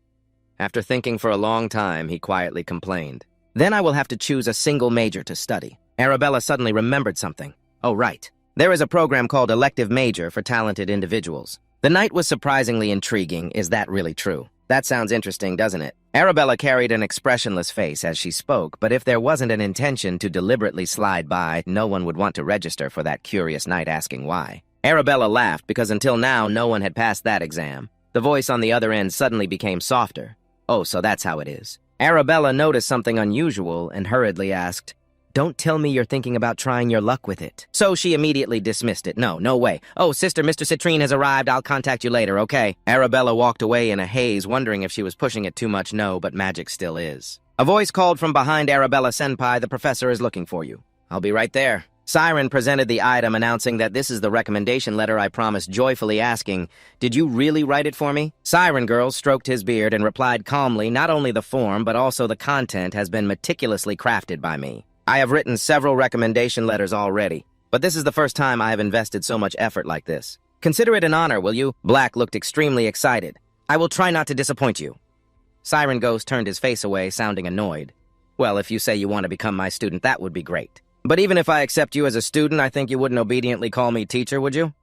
After thinking for a long time, he quietly complained. Then I will have to choose a single major to study. Arabella suddenly remembered something. Oh, right. There is a program called Elective Major for talented individuals. The night was surprisingly intriguing. Is that really true? That sounds interesting, doesn't it? Arabella carried an expressionless face as she spoke, but if there wasn't an intention to deliberately slide by, no one would want to register for that curious night asking why. Arabella laughed because until now no one had passed that exam. The voice on the other end suddenly became softer. Oh, so that's how it is. Arabella noticed something unusual and hurriedly asked, don't tell me you're thinking about trying your luck with it. So she immediately dismissed it. No way. Oh, sister, Mr. Citrine has arrived. I'll contact you later, okay? Arabella walked away in a haze, wondering if she was pushing it too much. No, but magic still is. A voice called from behind Arabella Senpai, the professor is looking for you. I'll be right there. Siren presented the item, announcing that this is the recommendation letter I promised, joyfully asking, did you really write it for me? Siren Girl stroked his beard and replied calmly, not only the form, but also the content has been meticulously crafted by me. I have written several recommendation letters already, but this is the first time I have invested so much effort like this. Consider it an honor, will you? Black looked extremely excited. I will try not to disappoint you. Siren Ghost turned his face away, sounding annoyed. Well, if you say you want to become my student, that would be great. But even if I accept you as a student, I think you wouldn't obediently call me teacher, would you?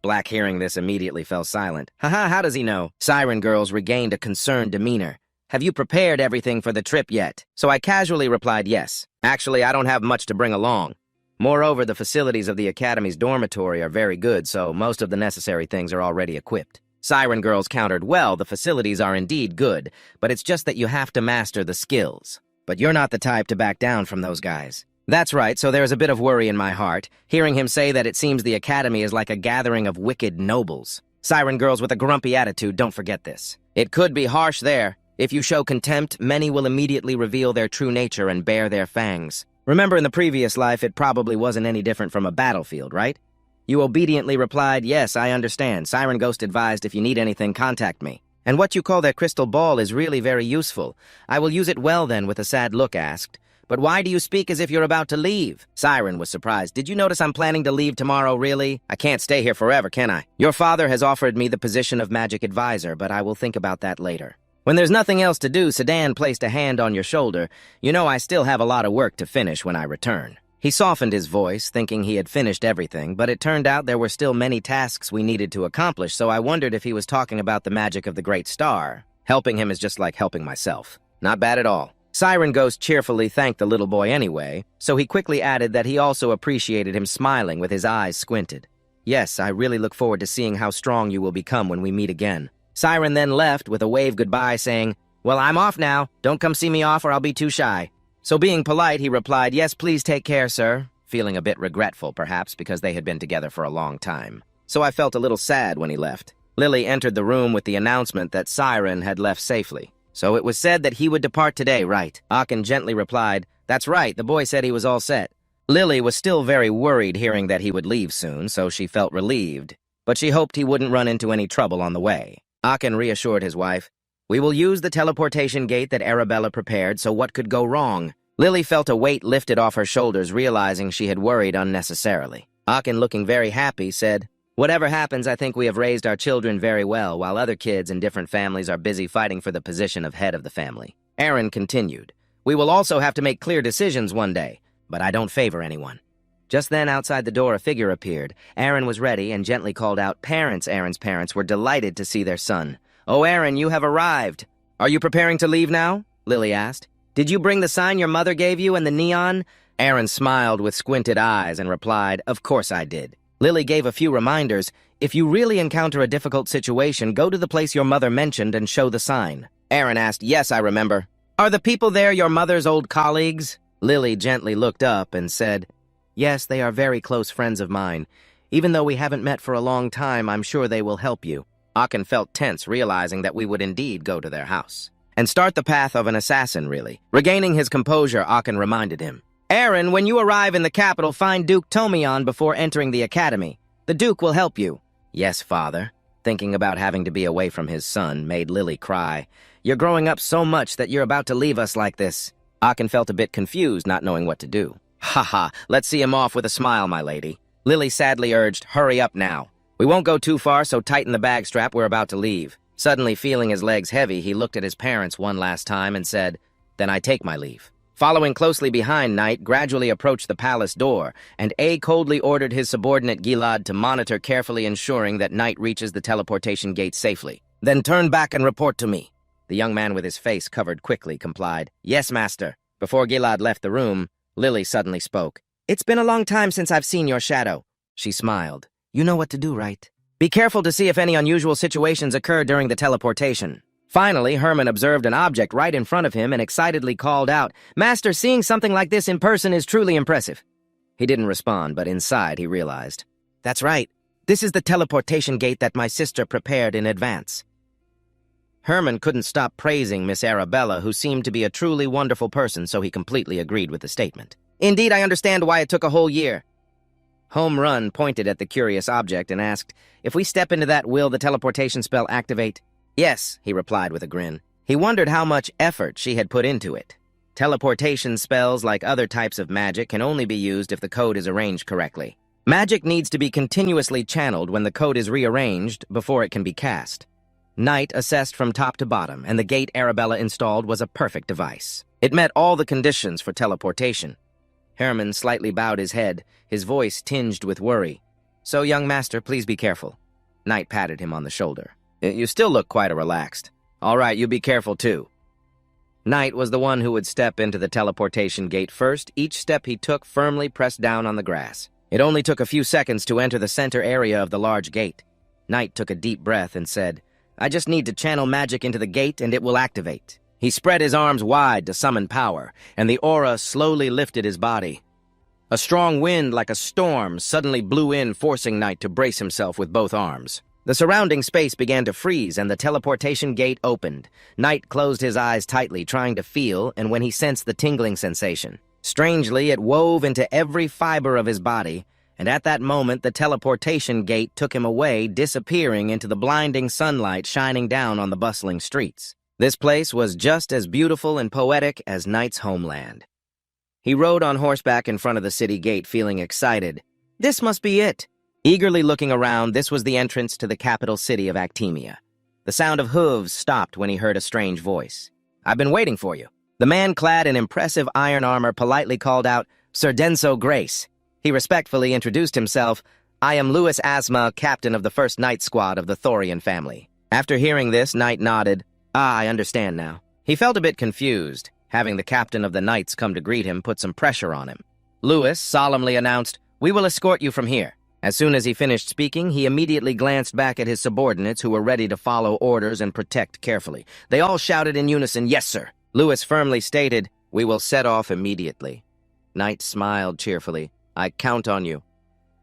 Black, hearing this, immediately fell silent. Haha, how does he know? Siren Girls regained a concerned demeanor. Have you prepared everything for the trip yet? So I casually replied yes. Actually, I don't have much to bring along. Moreover, the facilities of the Academy's dormitory are very good, so most of the necessary things are already equipped. Siren Girls countered, well, the facilities are indeed good, but it's just that you have to master the skills. But you're not the type to back down from those guys. That's right, so there's a bit of worry in my heart, hearing him say that it seems the Academy is like a gathering of wicked nobles. Siren Girls with a grumpy attitude, don't forget this. It could be harsh there. If you show contempt, many will immediately reveal their true nature and bare their fangs. Remember in the previous life, it probably wasn't any different from a battlefield, right? You obediently replied, yes, I understand. Siren Ghost advised if you need anything, contact me. And what you call that crystal ball is really very useful. I will use it well then, with a sad look asked. But why do you speak as if you're about to leave? Siren was surprised. Did you notice I'm planning to leave tomorrow, really? I can't stay here forever, can I? Your father has offered me the position of magic advisor, but I will think about that later. When there's nothing else to do, Sedan placed a hand on your shoulder. You know I still have a lot of work to finish when I return. He softened his voice, thinking he had finished everything, but it turned out there were still many tasks we needed to accomplish, so I wondered if he was talking about the magic of the great star. Helping him is just like helping myself. Not bad at all. Siren Ghost cheerfully thanked the little boy anyway, so he quickly added that he also appreciated him smiling with his eyes squinted. Yes, I really look forward to seeing how strong you will become when we meet again. Siren then left with a wave goodbye saying, well, I'm off now. Don't come see me off or I'll be too shy. So being polite, he replied, yes, please take care, sir, feeling a bit regretful, perhaps, because they had been together for a long time. So I felt a little sad when he left. Lily entered the room with the announcement that Siren had left safely. So it was said that he would depart today, right? Aachen gently replied, that's right, the boy said he was all set. Lily was still very worried hearing that he would leave soon, so she felt relieved. But she hoped he wouldn't run into any trouble on the way. Aachen reassured his wife, we will use the teleportation gate that Arabella prepared, so what could go wrong? Lily felt a weight lifted off her shoulders, realizing she had worried unnecessarily. Aachen, looking very happy, said, whatever happens, I think we have raised our children very well, while other kids in different families are busy fighting for the position of head of the family. Aaron continued, we will also have to make clear decisions one day, but I don't favor anyone. Just then, outside the door, a figure appeared. Aaron was ready and gently called out, parents. Aaron's parents were delighted to see their son. Oh, Aaron, you have arrived. Are you preparing to leave now? Lily asked. Did you bring the sign your mother gave you and the neon? Aaron smiled with squinted eyes and replied, of course I did. Lily gave a few reminders. If you really encounter a difficult situation, go to the place your mother mentioned and show the sign. Aaron asked, yes, I remember. Are the people there your mother's old colleagues? Lily gently looked up and said, yes, they are very close friends of mine. Even though we haven't met for a long time, I'm sure they will help you. Aachen felt tense, realizing that we would indeed go to their house. And start the path of an assassin, really. Regaining his composure, Aachen reminded him. Aaron, when you arrive in the capital, find Duke Tomion before entering the academy. The Duke will help you. Yes, father. Thinking about having to be away from his son made Lily cry. You're growing up so much that you're about to leave us like this. Aachen felt a bit confused, not knowing what to do. Haha, let's see him off with a smile, my lady. Lily sadly urged, hurry up now. We won't go too far, so tighten the bag strap, we're about to leave. Suddenly feeling his legs heavy, he looked at his parents one last time and said, then I take my leave. Following closely behind, Knight gradually approached the palace door, and A coldly ordered his subordinate Gilad to monitor, carefully ensuring that Knight reaches the teleportation gate safely. Then turn back and report to me. The young man with his face covered quickly complied. Yes, master. Before Gilad left the room, Lily suddenly spoke. It's been a long time since I've seen your shadow. She smiled. You know what to do, right? Be careful to see if any unusual situations occur during the teleportation. Finally, Herman observed an object right in front of him and excitedly called out, Master, seeing something like this in person is truly impressive. He didn't respond, but inside he realized. That's right. This is the teleportation gate that my sister prepared in advance. Herman couldn't stop praising Miss Arabella, who seemed to be a truly wonderful person, so he completely agreed with the statement. Indeed, I understand why it took a whole year. Home Run pointed at the curious object and asked, if we step into that, will the teleportation spell activate? Yes, he replied with a grin. He wondered how much effort she had put into it. Teleportation spells, like other types of magic, can only be used if the code is arranged correctly. Magic needs to be continuously channeled when the code is rearranged before it can be cast. Knight assessed from top to bottom, and the gate Arabella installed was a perfect device. It met all the conditions for teleportation. Herman slightly bowed his head, his voice tinged with worry. "So, young master, please be careful." Knight patted him on the shoulder. "You still look quite relaxed. All right, you be careful too." Knight was the one who would step into the teleportation gate first. Each step he took firmly pressed down on the grass. It only took a few seconds to enter the center area of the large gate. Knight took a deep breath and said, "I just need to channel magic into the gate and it will activate." He spread his arms wide to summon power, and the aura slowly lifted his body. A strong wind like a storm suddenly blew in, forcing Knight to brace himself with both arms. The surrounding space began to freeze, and the teleportation gate opened. Knight closed his eyes tightly, trying to feel, and when he sensed the tingling sensation. Strangely, it wove into every fiber of his body, and at that moment the teleportation gate took him away, disappearing into the blinding sunlight shining down on the bustling streets. This place was just as beautiful and poetic as Knight's homeland. He rode on horseback in front of the city gate, feeling excited. This must be it. Eagerly looking around, this was the entrance to the capital city of Actemia. The sound of hooves stopped when he heard a strange voice. "I've been waiting for you." The man clad in impressive iron armor politely called out, "Sir Denso Grace." He respectfully introduced himself. "I am Louis Asma, captain of the first Knight squad of the Thorian family." After hearing this, Knight nodded. "Ah, I understand now." He felt a bit confused. Having the captain of the Knights come to greet him put some pressure on him. Louis solemnly announced, "We will escort you from here." As soon as he finished speaking, he immediately glanced back at his subordinates who were ready to follow orders and protect carefully. They all shouted in unison, "Yes, sir." Louis firmly stated, "We will set off immediately." Knight smiled cheerfully. "I count on you."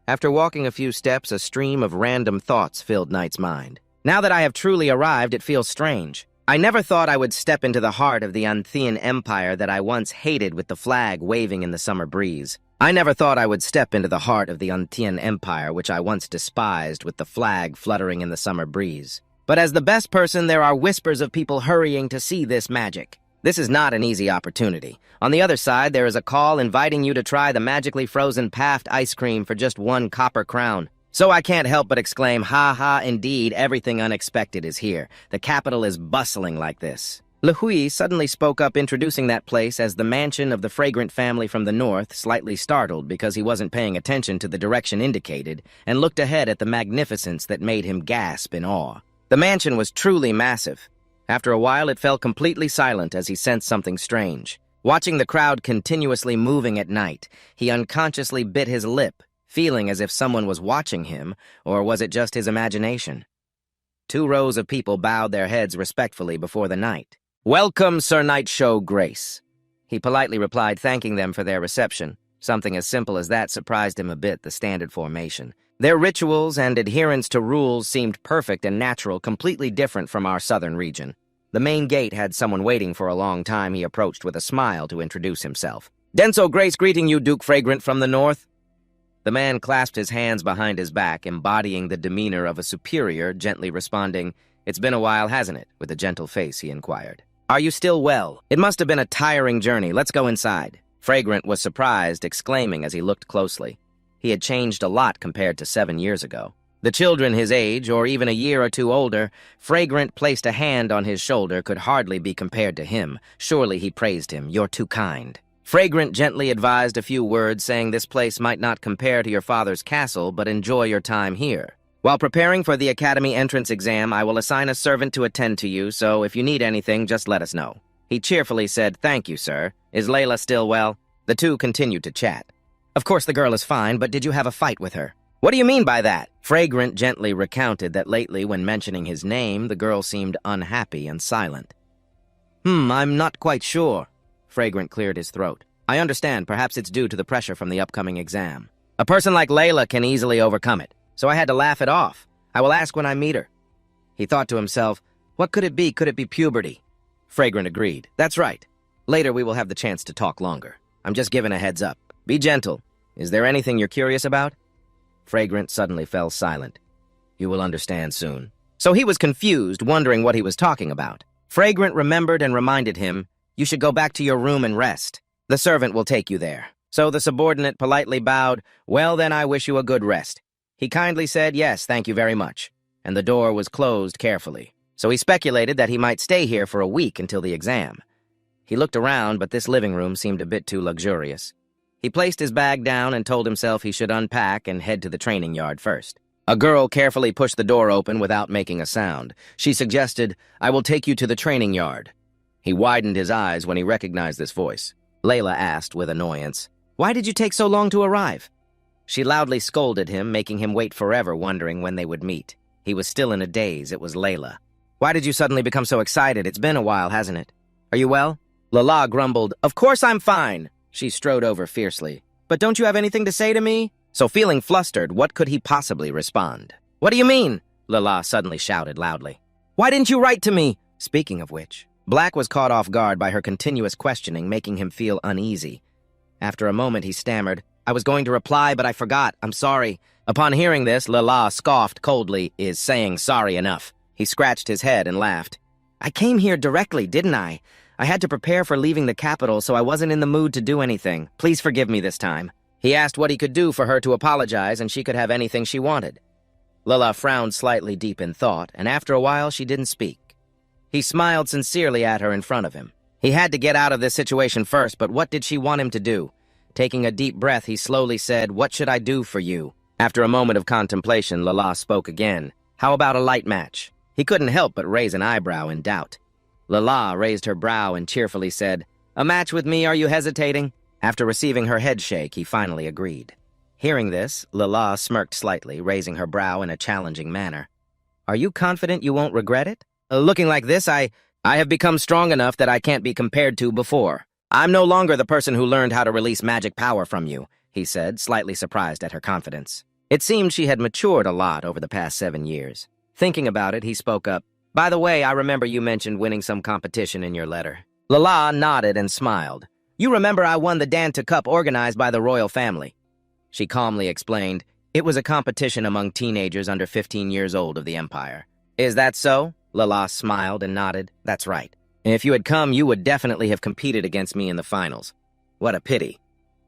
After walking a few steps, a stream of random thoughts filled Knight's mind. "Now that I have truly arrived, it feels strange. I never thought I would step into the heart of the Anthean Empire that I once hated with the flag waving in the summer breeze. I never thought I would step into the heart of the Anthean Empire, which I once despised, with the flag fluttering in the summer breeze. But as the best person, there are whispers of people hurrying to see this magic. This is not an easy opportunity. On the other side, there is a call inviting you to try the magically frozen Paft ice cream for just 1 copper crown. So I can't help but exclaim, ha ha, indeed, everything unexpected is here. The capital is bustling like this. Lehui suddenly spoke up, introducing that place as the mansion of the fragrant family from the north, slightly startled because he wasn't paying attention to the direction indicated, and looked ahead at the magnificence that made him gasp in awe. The mansion was truly massive. After a while, it fell completely silent as he sensed something strange. Watching the crowd continuously moving at night, he unconsciously bit his lip, feeling as if someone was watching him, or was it just his imagination? 2 rows of people bowed their heads respectfully before the knight. "Welcome, Sir Knight Show Grace." He politely replied, thanking them for their reception. Something as simple as that surprised him a bit, the standard formation. Their rituals and adherence to rules seemed perfect and natural, completely different from our southern region. The main gate had someone waiting for a long time. He approached with a smile to introduce himself. "Denso Grace greeting you, Duke Fragrant from the north." The man clasped his hands behind his back, embodying the demeanor of a superior, gently responding, "It's been a while, hasn't it?" With a gentle face, he inquired. "Are you still well? It must have been a tiring journey. Let's go inside." Fragrant was surprised, exclaiming as he looked closely. He had changed a lot compared to 7 years ago. The children his age, or even a year or 2 older, Fragrant placed a hand on his shoulder, could hardly be compared to him. Surely he praised him. "You're too kind." Fragrant gently advised a few words, saying this place might not compare to your father's castle, but enjoy your time here. "While preparing for the academy entrance exam, I will assign a servant to attend to you, so if you need anything, just let us know." He cheerfully said, "Thank you, sir. Is Layla still well?" The two continued to chat. "Of course the girl is fine, but did you have a fight with her?" "What do you mean by that?" Fragrant gently recounted that lately, when mentioning his name, the girl seemed unhappy and silent. I'm not quite sure." Fragrant cleared his throat. "I understand. Perhaps it's due to the pressure from the upcoming exam. A person like Layla can easily overcome it, so I had to laugh it off. I will ask when I meet her." He thought to himself, what could it be? Could it be puberty? Fragrant agreed. "That's right. Later we will have the chance to talk longer. I'm just giving a heads up. Be gentle. Is there anything you're curious about?" Fragrant suddenly fell silent. "You will understand soon." So he was confused, wondering what he was talking about. Fragrant remembered and reminded him, "You should go back to your room and rest. The servant will take you there." So the subordinate politely bowed. "Well, then I wish you a good rest." He kindly said, "Yes, thank you very much," and the door was closed carefully. So he speculated that he might stay here for a week until the exam. He looked around, but this living room seemed a bit too luxurious. He placed his bag down and told himself he should unpack and head to the training yard first. A girl carefully pushed the door open without making a sound. She suggested, "I will take you to the training yard." He widened his eyes when he recognized this voice. Layla asked with annoyance, "Why did you take so long to arrive?" She loudly scolded him, making him wait forever, wondering when they would meet. He was still in a daze. It was Layla. "Why did you suddenly become so excited? It's been a while, hasn't it? Are you well?" Lala grumbled, "Of course I'm fine." She strode over fiercely. "But don't you have anything to say to me?" So feeling flustered, what could he possibly respond? "What do you mean?" Lala suddenly shouted loudly. "Why didn't you write to me?" Speaking of which, Black was caught off guard by her continuous questioning, making him feel uneasy. After a moment, he stammered, "I was going to reply, but I forgot. I'm sorry." Upon hearing this, Lala scoffed coldly, "Is saying sorry enough?" He scratched his head and laughed. "I came here directly, didn't I? I had to prepare for leaving the capital, so I wasn't in the mood to do anything. Please forgive me this time." He asked what he could do for her to apologize and she could have anything she wanted. Lala frowned slightly deep in thought, and after a while she didn't speak. He smiled sincerely at her in front of him. He had to get out of this situation first, but what did she want him to do? Taking a deep breath, he slowly said, "What should I do for you?" After a moment of contemplation, Lala spoke again. "How about a light match?" He couldn't help but raise an eyebrow in doubt. Lala raised her brow and cheerfully said, "A match with me, are you hesitating?" After receiving her head shake, he finally agreed. Hearing this, Lala smirked slightly, raising her brow in a challenging manner. "Are you confident you won't regret it? Looking like this, I have become strong enough that I can't be compared to before. I'm no longer the person who learned how to release magic power from you," he said, slightly surprised at her confidence. It seemed she had matured a lot over the past 7 years. Thinking about it, he spoke up. "By the way, I remember you mentioned winning some competition in your letter." Lala nodded and smiled. "You remember I won the Danta Cup organized by the royal family." She calmly explained, "It was a competition among teenagers under 15 years old of the Empire." "Is that so?" Lala smiled and nodded. "That's right. If you had come, you would definitely have competed against me in the finals." "What a pity,"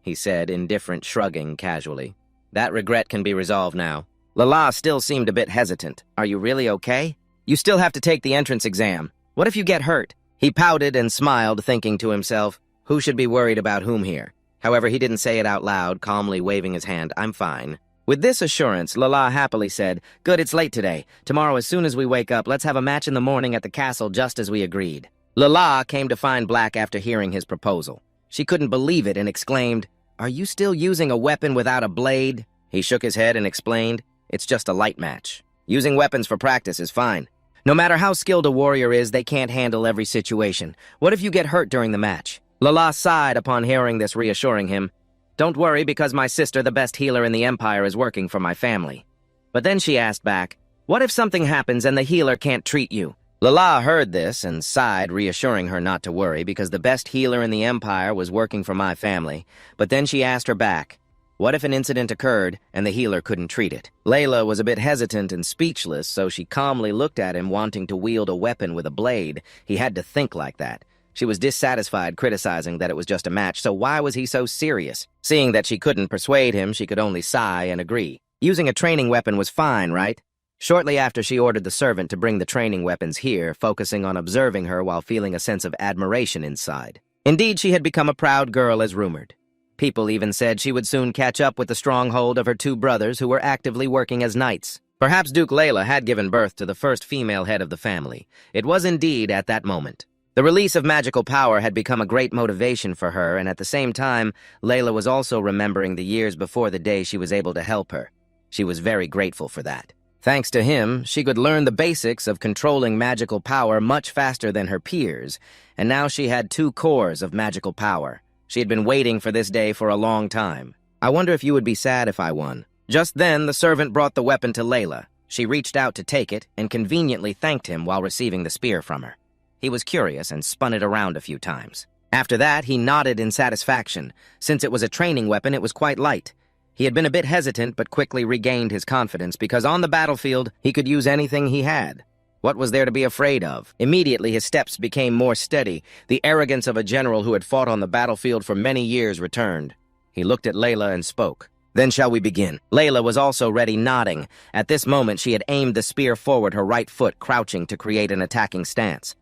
he said, indifferent, shrugging casually. "That regret can be resolved now." Lala still seemed a bit hesitant. "Are you really okay? You still have to take the entrance exam. What if you get hurt?" He pouted and smiled, thinking to himself, who should be worried about whom here? However, he didn't say it out loud, calmly waving his hand. "I'm fine." With this assurance, Lala happily said, "Good, it's late today. Tomorrow, as soon as we wake up, let's have a match in the morning at the castle just as we agreed." Lala came to find Black after hearing his proposal. She couldn't believe it and exclaimed, "Are you still using a weapon without a blade?" He shook his head and explained, "It's just a light match. Using weapons for practice is fine. No matter how skilled a warrior is, they can't handle every situation. What if you get hurt during the match?" Lala sighed upon hearing this, reassuring him, "Don't worry, because my sister, the best healer in the Empire, is working for my family." But then she asked back, "What if something happens and the healer can't treat you?" Lala heard this and sighed, reassuring her not to worry, because the best healer in the Empire was working for my family. But then she asked her back, "What if an incident occurred and the healer couldn't treat it?" Layla was a bit hesitant and speechless, so she calmly looked at him, wanting to wield a weapon with a blade. He had to think like that. She was dissatisfied, criticizing that it was just a match, so why was he so serious? Seeing that she couldn't persuade him, she could only sigh and agree. Using a training weapon was fine, right? Shortly after, she ordered the servant to bring the training weapons here, focusing on observing her while feeling a sense of admiration inside. Indeed, she had become a proud girl, as rumored. People even said she would soon catch up with the stronghold of her 2 brothers who were actively working as knights. Perhaps Duke Layla had given birth to the first female head of the family. It was indeed at that moment. The release of magical power had become a great motivation for her, and at the same time, Layla was also remembering the years before the day she was able to help her. She was very grateful for that. Thanks to him, she could learn the basics of controlling magical power much faster than her peers, and now she had 2 cores of magical power. She had been waiting for this day for a long time. "I wonder if you would be sad if I won." Just then, the servant brought the weapon to Layla. She reached out to take it and conveniently thanked him while receiving the spear from her. He was curious and spun it around a few times. After that, he nodded in satisfaction. Since it was a training weapon, it was quite light. He had been a bit hesitant, but quickly regained his confidence because on the battlefield, he could use anything he had. What was there to be afraid of? Immediately, his steps became more steady. The arrogance of a general who had fought on the battlefield for many years returned. He looked at Layla and spoke. "Then shall we begin?" Layla was also ready, nodding. At this moment, she had aimed the spear forward, her right foot crouching to create an attacking stance.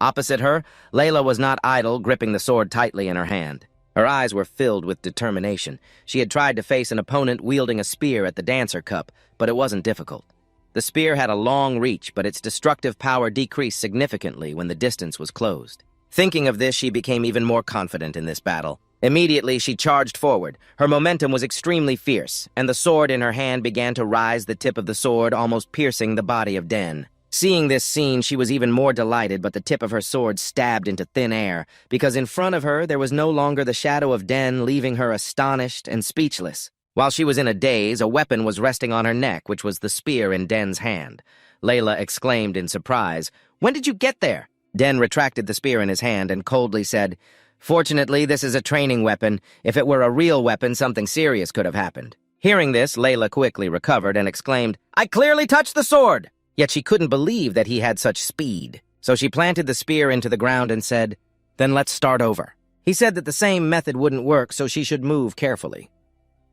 Opposite her, Layla was not idle, gripping the sword tightly in her hand. Her eyes were filled with determination. She had tried to face an opponent wielding a spear at the Dancer Cup, but it wasn't difficult. The spear had a long reach, but its destructive power decreased significantly when the distance was closed. Thinking of this, she became even more confident in this battle. Immediately, she charged forward. Her momentum was extremely fierce, and the sword in her hand began to rise, the tip of the sword almost piercing the body of Den. Seeing this scene, she was even more delighted, but the tip of her sword stabbed into thin air, because in front of her there was no longer the shadow of Den, leaving her astonished and speechless. While she was in a daze, a weapon was resting on her neck, which was the spear in Den's hand. Layla exclaimed in surprise, "When did you get there?" Den retracted the spear in his hand and coldly said, "Fortunately, this is a training weapon. If it were a real weapon, something serious could have happened." Hearing this, Layla quickly recovered and exclaimed, "I clearly touched the sword!" Yet she couldn't believe that he had such speed. So she planted the spear into the ground and said, "Then let's start over." He said that the same method wouldn't work, so she should move carefully.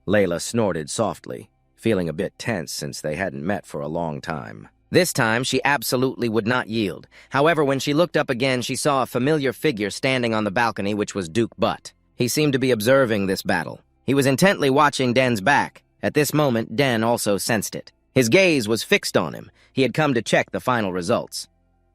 Layla snorted softly, feeling a bit tense since they hadn't met for a long time. This time, she absolutely would not yield. However, when she looked up again, she saw a familiar figure standing on the balcony, which was Duke Butt. He seemed to be observing this battle. He was intently watching Den's back. At this moment, Den also sensed it. His gaze was fixed on him. He had come to check the final results.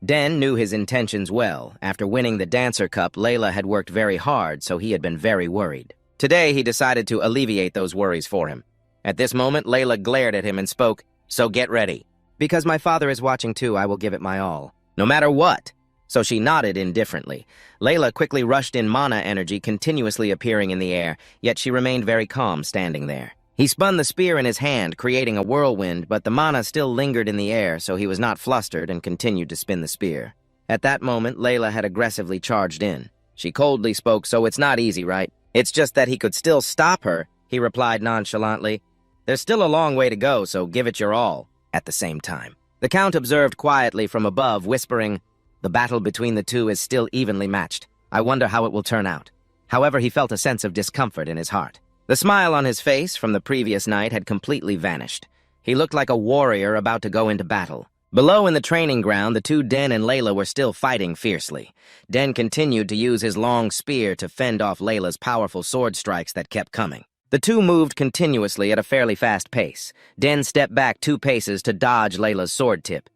Den knew his intentions well. After winning the Dancer Cup, Layla had worked very hard, so he had been very worried. Today, he decided to alleviate those worries for him. At this moment, Layla glared at him and spoke, "So get ready. Because my father is watching too, I will give it my all. No matter what." So she nodded indifferently. Layla quickly rushed in mana energy, continuously appearing in the air, yet she remained very calm standing there. He spun the spear in his hand, creating a whirlwind, but the mana still lingered in the air, so he was not flustered and continued to spin the spear. At that moment, Layla had aggressively charged in. She coldly spoke, "So it's not easy, right? It's just that he could still stop her," he replied nonchalantly. "There's still a long way to go, so give it your all." At the same time, the Count observed quietly from above, whispering, "The battle between the two is still evenly matched. I wonder how it will turn out." However, he felt a sense of discomfort in his heart. The smile on his face from the previous night had completely vanished. He looked like a warrior about to go into battle. Below in the training ground, the two Den and Layla were still fighting fiercely. Den continued to use his long spear to fend off Layla's powerful sword strikes that kept coming. The two moved continuously at a fairly fast pace. Den stepped back 2 paces to dodge Layla's sword tip.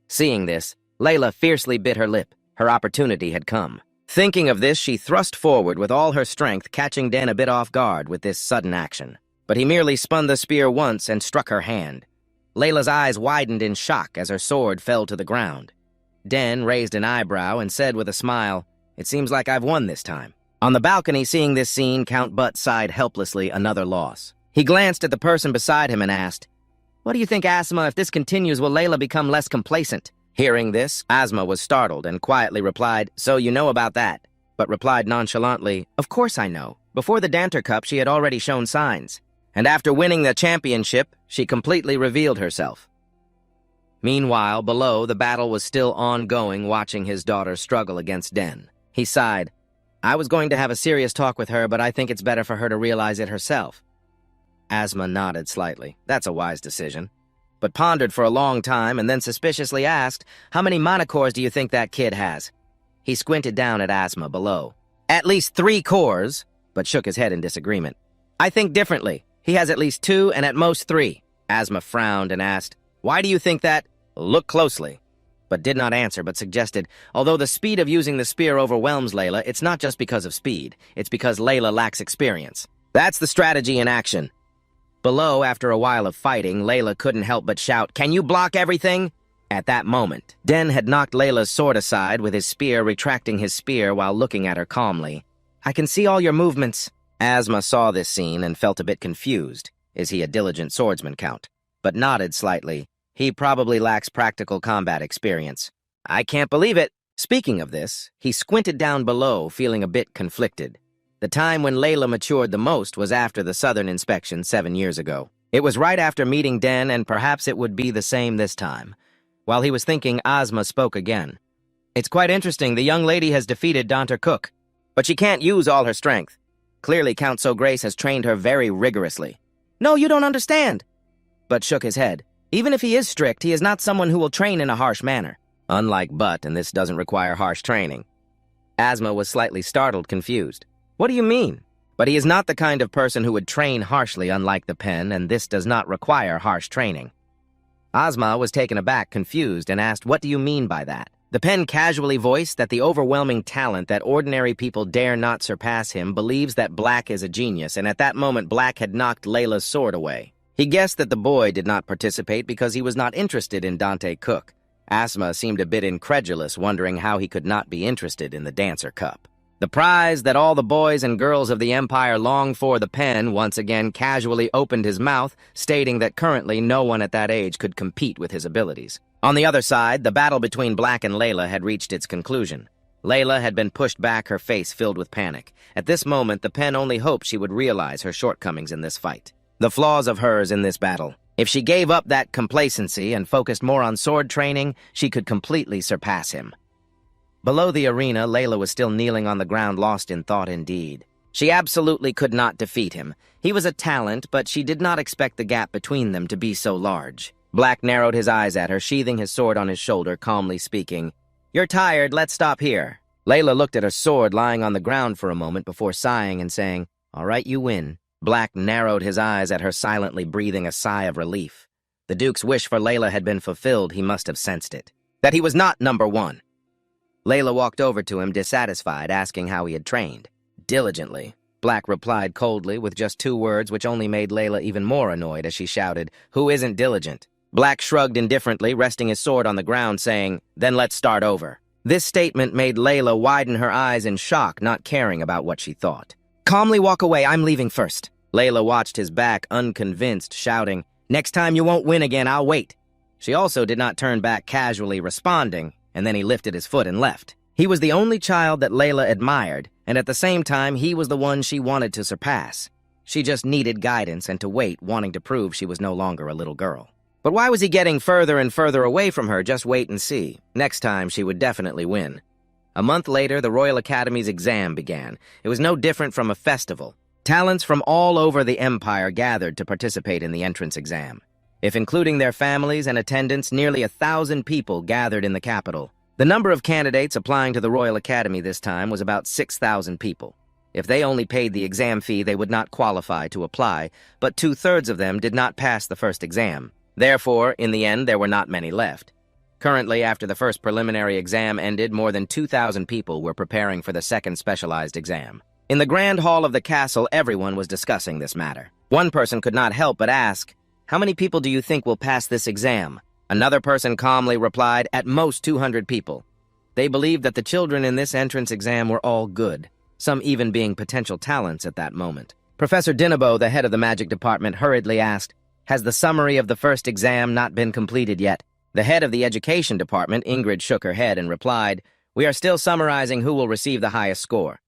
Seeing this, Layla fiercely bit her lip. Her opportunity had come. Thinking of this, she thrust forward with all her strength, catching Den a bit off guard with this sudden action. But he merely spun the spear once and struck her hand. Layla's eyes widened in shock as her sword fell to the ground. Den raised an eyebrow and said with a smile, "It seems like I've won this time." On the balcony, seeing this scene, Count Butt sighed helplessly, another loss. He glanced at the person beside him and asked, "What do you think, Asma? If this continues, will Layla become less complacent?" Hearing this, Asma was startled and quietly replied, "So you know about that," but replied nonchalantly, "Of course I know. Before the Dancer Cup, she had already shown signs. And after winning the championship, she completely revealed herself." Meanwhile, below, the battle was still ongoing, watching his daughter struggle against Den. He sighed, "I was going to have a serious talk with her, but I think it's better for her to realize it herself." Asma nodded slightly. That's a wise decision. But pondered for a long time and then suspiciously asked, "How many mana cores do you think that kid has?" He squinted down at Asma below. "At least 3 cores, but shook his head in disagreement. "I think differently. He has at least 2 and at most 3. Asma frowned and asked, "Why do you think that?" "Look closely," but did not answer, but suggested, "Although the speed of using the spear overwhelms Layla, it's not just because of speed. It's because Layla lacks experience. That's the strategy in action." Below, after a while of fighting, Layla couldn't help but shout, "Can you block everything?" At that moment, Den had knocked Layla's sword aside with his spear, retracting his spear while looking at her calmly. "I can see all your movements." Asma saw this scene and felt a bit confused. Is he a diligent swordsman, Count? But nodded slightly. He probably lacks practical combat experience. "I can't believe it." Speaking of this, he squinted down below, feeling a bit conflicted. The time when Layla matured the most was after the southern inspection 7 years ago. It was right after meeting Den, and perhaps it would be the same this time. While he was thinking, Asma spoke again. "It's quite interesting. The young lady has defeated Dancer Cook, but she can't use all her strength. Clearly, Count Sograce has trained her very rigorously." "No, you don't understand," but shook his head. "Even if he is strict, he is not someone who will train in a harsh manner." Unlike Butt, and this doesn't require harsh training. Asma was slightly startled, confused. "What do you mean?" But he is not the kind of person who would train harshly, unlike the pen, and this does not require harsh training. Ozma was taken aback, confused, and asked, "What do you mean by that?" The pen casually voiced that the overwhelming talent that ordinary people dare not surpass him believes that Black is a genius, and at that moment Black had knocked Layla's sword away. He guessed that the boy did not participate because he was not interested in Dante Cook. Ozma seemed a bit incredulous, wondering how he could not be interested in the Dancer Cup. The prize that all the boys and girls of the Empire long for, the pen once again casually opened his mouth, stating that currently no one at that age could compete with his abilities. On the other side, the battle between Black and Layla had reached its conclusion. Layla had been pushed back, her face filled with panic. At this moment, the pen only hoped she would realize her shortcomings in this fight. The flaws of hers in this battle. If she gave up that complacency and focused more on sword training, she could completely surpass him. Below the arena, Layla was still kneeling on the ground, lost in thought indeed. She absolutely could not defeat him. He was a talent, but she did not expect the gap between them to be so large. Black narrowed his eyes at her, sheathing his sword on his shoulder, calmly speaking, "You're tired, let's stop here." Layla looked at her sword lying on the ground for a moment before sighing and saying, "All right, you win." Black narrowed his eyes at her, silently breathing a sigh of relief. The Duke's wish for Layla had been fulfilled. He must have sensed it. That he was not number one. Layla walked over to him, dissatisfied, asking how he had trained. "Diligently," Black replied coldly, with just 2 words which only made Layla even more annoyed as she shouted, "Who isn't diligent?" Black shrugged indifferently, resting his sword on the ground, saying, "Then let's start over." This statement made Layla widen her eyes in shock, not caring about what she thought. "Calmly walk away, I'm leaving first." Layla watched his back, unconvinced, shouting, "Next time you won't win again, I'll wait." She also did not turn back, casually responding, and then he lifted his foot and left. He was the only child that Layla admired, and at the same time, he was the one she wanted to surpass. She just needed guidance and to wait, wanting to prove she was no longer a little girl. But why was he getting further and further away from her? Just wait and see. Next time, she would definitely win. A month later, the Royal Academy's exam began. It was no different from a festival. Talents from all over the Empire gathered to participate in the entrance exam. If including their families and attendants, nearly 1,000 people gathered in the capital. The number of candidates applying to the Royal Academy this time was about 6,000 people. If they only paid the exam fee, they would not qualify to apply, but 2/3 of them did not pass the first exam. Therefore, in the end, there were not many left. Currently, after the first preliminary exam ended, more than 2,000 people were preparing for the second specialized exam. In the grand hall of the castle, everyone was discussing this matter. One person could not help but ask, "How many people do you think will pass this exam?" Another person calmly replied, "At most 200 people." They believed that the children in this entrance exam were all good, some even being potential talents at that moment. Professor Dinabo, the head of the magic department, hurriedly asked, "Has the summary of the first exam not been completed yet?" The head of the education department, Ingrid, shook her head and replied, "We are still summarizing who will receive the highest score."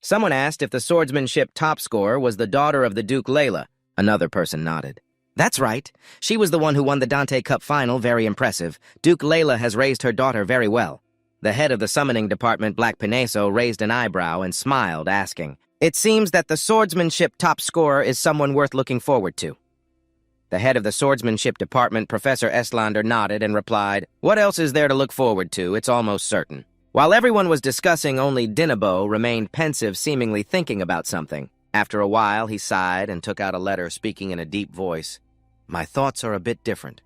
Someone asked if the swordsmanship top scorer was the daughter of the Duke Layla. Another person nodded. "That's right. She was the one who won the Dante Cup final. Very impressive. Duke Layla has raised her daughter very well." The head of the summoning department, Black Pineso, raised an eyebrow and smiled, asking, "It seems that the swordsmanship top scorer is someone worth looking forward to." The head of the swordsmanship department, Professor Estlander, nodded and replied, "What else is there to look forward to? It's almost certain." While everyone was discussing, only Dinabo remained pensive, seemingly thinking about something. After a while, he sighed and took out a letter, speaking in a deep voice. "My thoughts are a bit different."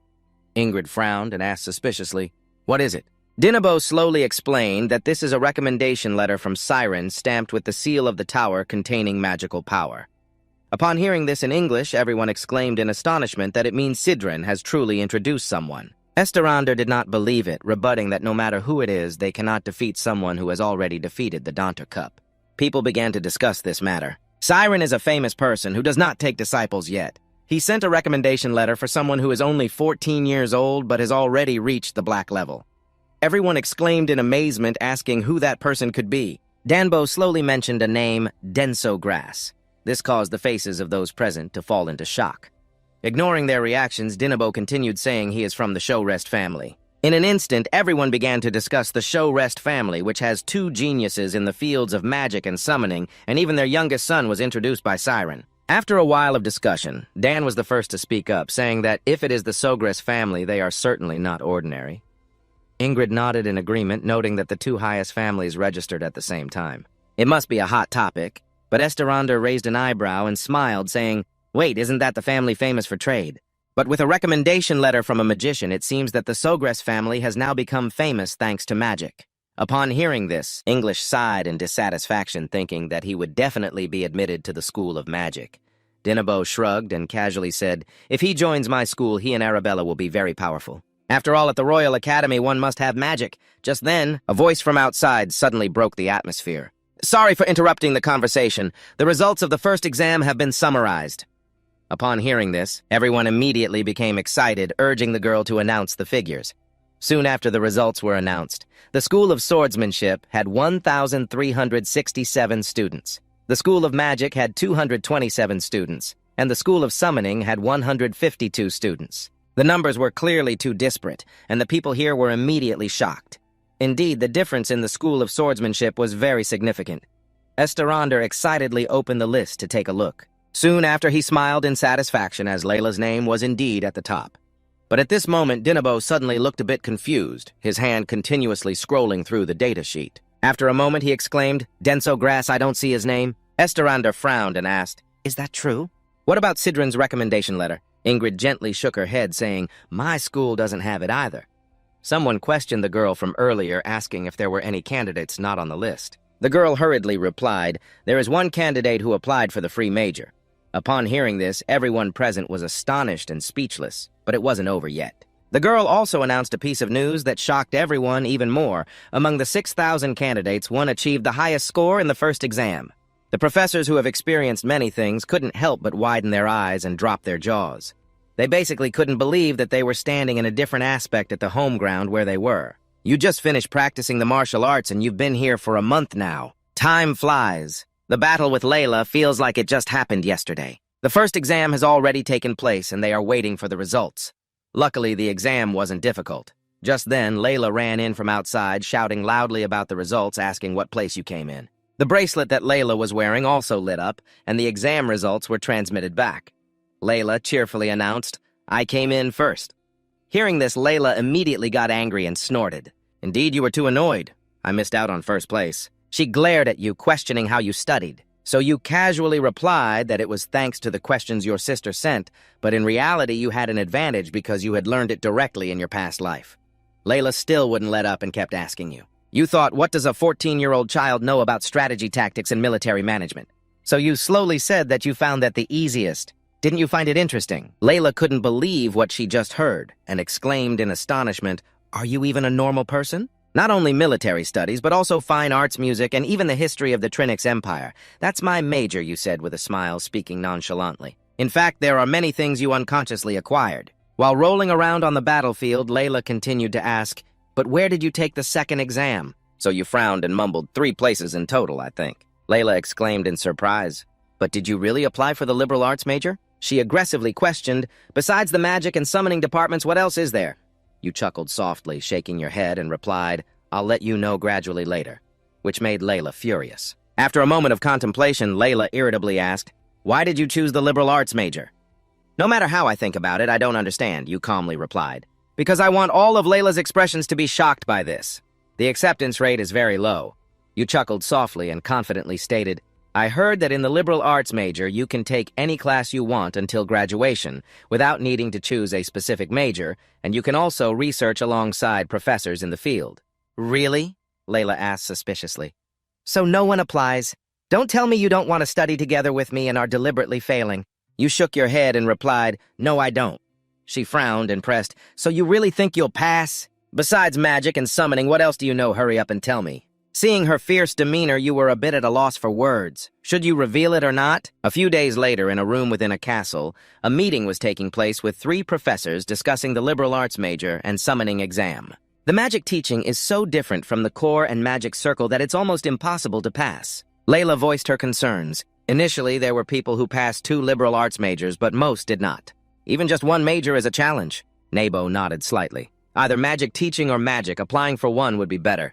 Ingrid frowned and asked suspiciously, "What is it?" Dinabo slowly explained that this is a recommendation letter from Siren stamped with the seal of the tower containing magical power. Upon hearing this in English, everyone exclaimed in astonishment that it means Sidran has truly introduced someone. Esterander did not believe it, rebutting that no matter who it is, they cannot defeat someone who has already defeated the Dante Cup. People began to discuss this matter. Siren is a famous person who does not take disciples yet. He sent a recommendation letter for someone who is only 14 years old but has already reached the black level. Everyone exclaimed in amazement, asking who that person could be. Danbo slowly mentioned a name, Denso Grass. This caused the faces of those present to fall into shock. Ignoring their reactions, Dinabo continued saying he is from the Showrest family. In an instant, everyone began to discuss the Showrest family, which has 2 geniuses in the fields of magic and summoning, and even their youngest son was introduced by Siren. After a while of discussion, Dan was the first to speak up, saying that if it is the Sogress family, they are certainly not ordinary. Ingrid nodded in agreement, noting that the 2 highest families registered at the same time. It must be a hot topic. But Esterander raised an eyebrow and smiled, saying, "Wait, isn't that the family famous for trade?" But with a recommendation letter from a magician, it seems that the Sogress family has now become famous thanks to magic. Upon hearing this, English sighed in dissatisfaction, thinking that he would definitely be admitted to the School of Magic. Dinabo shrugged and casually said, "If he joins my school, he and Arabella will be very powerful. After all, at the Royal Academy, one must have magic." Just then, a voice from outside suddenly broke the atmosphere. "Sorry for interrupting the conversation. The results of the first exam have been summarized." Upon hearing this, everyone immediately became excited, urging the girl to announce the figures. Soon after the results were announced, the School of Swordsmanship had 1,367 students. The School of Magic had 227 students, and the School of Summoning had 152 students. The numbers were clearly too disparate, and the people here were immediately shocked. Indeed, the difference in the School of Swordsmanship was very significant. Esterander excitedly opened the list to take a look. Soon after, he smiled in satisfaction as Layla's name was indeed at the top. But at this moment, Dinabo suddenly looked a bit confused, his hand continuously scrolling through the data sheet. After a moment, he exclaimed, "Denso Grass, I don't see his name." Esterander frowned and asked, "Is that true?" "What about Sidrin's recommendation letter?" Ingrid gently shook her head, saying, "My school doesn't have it either." Someone questioned the girl from earlier, asking if there were any candidates not on the list. The girl hurriedly replied, "There is one candidate who applied for the free major." Upon hearing this, everyone present was astonished and speechless, but it wasn't over yet. The girl also announced a piece of news that shocked everyone even more. Among the 6,000 candidates, one achieved the highest score in the first exam. The professors, who have experienced many things, couldn't help but widen their eyes and drop their jaws. They basically couldn't believe that they were standing in a different aspect at the home ground where they were. You just finished practicing the martial arts and you've been here for a month now. Time flies. The battle with Layla feels like it just happened yesterday. The first exam has already taken place and they are waiting for the results. Luckily, the exam wasn't difficult. Just then, Layla ran in from outside, shouting loudly about the results, asking what place you came in. The bracelet that Layla was wearing also lit up, and the exam results were transmitted back. Layla cheerfully announced, "I came in first." Hearing this, Layla immediately got angry and snorted. "Indeed, you were too annoyed. I missed out on first place." She glared at you, questioning how you studied. So you casually replied that it was thanks to the questions your sister sent, but in reality you had an advantage because you had learned it directly in your past life. Layla still wouldn't let up and kept asking you. You thought, what does a 14-year-old child know about strategy tactics and military management? So you slowly said that you found that the easiest. Didn't you find it interesting? Layla couldn't believe what she just heard and exclaimed in astonishment, "Are you even a normal person?" Not only military studies, but also fine arts, music, and even the history of the Trinix Empire. "That's my major," you said with a smile, speaking nonchalantly. "In fact, there are many things you unconsciously acquired." While rolling around on the battlefield, Layla continued to ask, "But where did you take the second exam?" So you frowned and mumbled, "3 places in total, I think." Layla exclaimed in surprise, "But did you really apply for the liberal arts major?" She aggressively questioned, "Besides the magic and summoning departments, what else is there?" You chuckled softly, shaking your head, and replied, "I'll let you know gradually later," which made Layla furious. After a moment of contemplation, Layla irritably asked, "Why did you choose the liberal arts major?" "No matter how I think about it, I don't understand," you calmly replied. "Because I want all of Layla's expressions to be shocked by this. The acceptance rate is very low." You chuckled softly and confidently stated, "I heard that in the liberal arts major you can take any class you want until graduation without needing to choose a specific major, and you can also research alongside professors in the field." "Really?" Layla asked suspiciously. "So no one applies? Don't tell me you don't want to study together with me and are deliberately failing." You shook your head and replied, "No, I don't." She frowned and pressed, "So you really think you'll pass? Besides magic and summoning, what else do you know? Hurry up and tell me." Seeing her fierce demeanor, you were a bit at a loss for words. Should you reveal it or not? A few days later, in a room within a castle, a meeting was taking place with 3 professors discussing the liberal arts major and summoning exam. The magic teaching is so different from the core and magic circle that it's almost impossible to pass. Layla voiced her concerns. Initially, there were people who passed 2 liberal arts majors, but most did not. Even just one major is a challenge. Nebo nodded slightly. Either magic teaching or magic, applying for one would be better.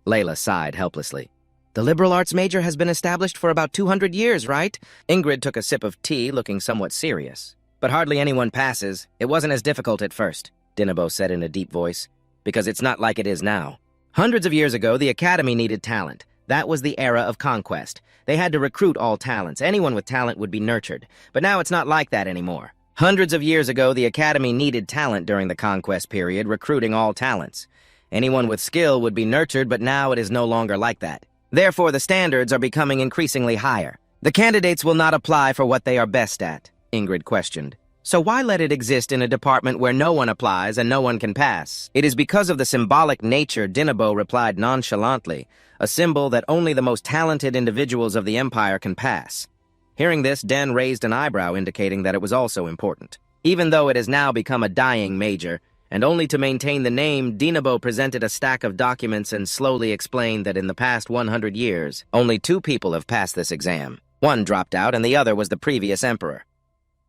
Layla sighed helplessly. "The liberal arts major has been established for about 200 years, right?" Ingrid took a sip of tea, looking somewhat serious. "But hardly anyone passes. It wasn't as difficult at first," Dinabo said in a deep voice, "because it's not like it is now. Hundreds of years ago, the academy needed talent. That was the era of conquest. They had to recruit all talents. Anyone with talent would be nurtured. But now it's not like that anymore. Hundreds of years ago, the Academy needed talent during the conquest period, recruiting all talents. Anyone with skill would be nurtured, but now it is no longer like that. Therefore, the standards are becoming increasingly higher. The candidates will not apply for what they are best at, Ingrid questioned. So why let it exist in a department where no one applies and no one can pass? It is because of the symbolic nature, Dinabo replied nonchalantly, a symbol that only the most talented individuals of the Empire can pass. Hearing this, Den raised an eyebrow, indicating that it was also important. Even though it has now become a dying major, and only to maintain the name, Dinabo presented a stack of documents and slowly explained that in the past 100 years, only 2 people have passed this exam. One dropped out and the other was the previous emperor.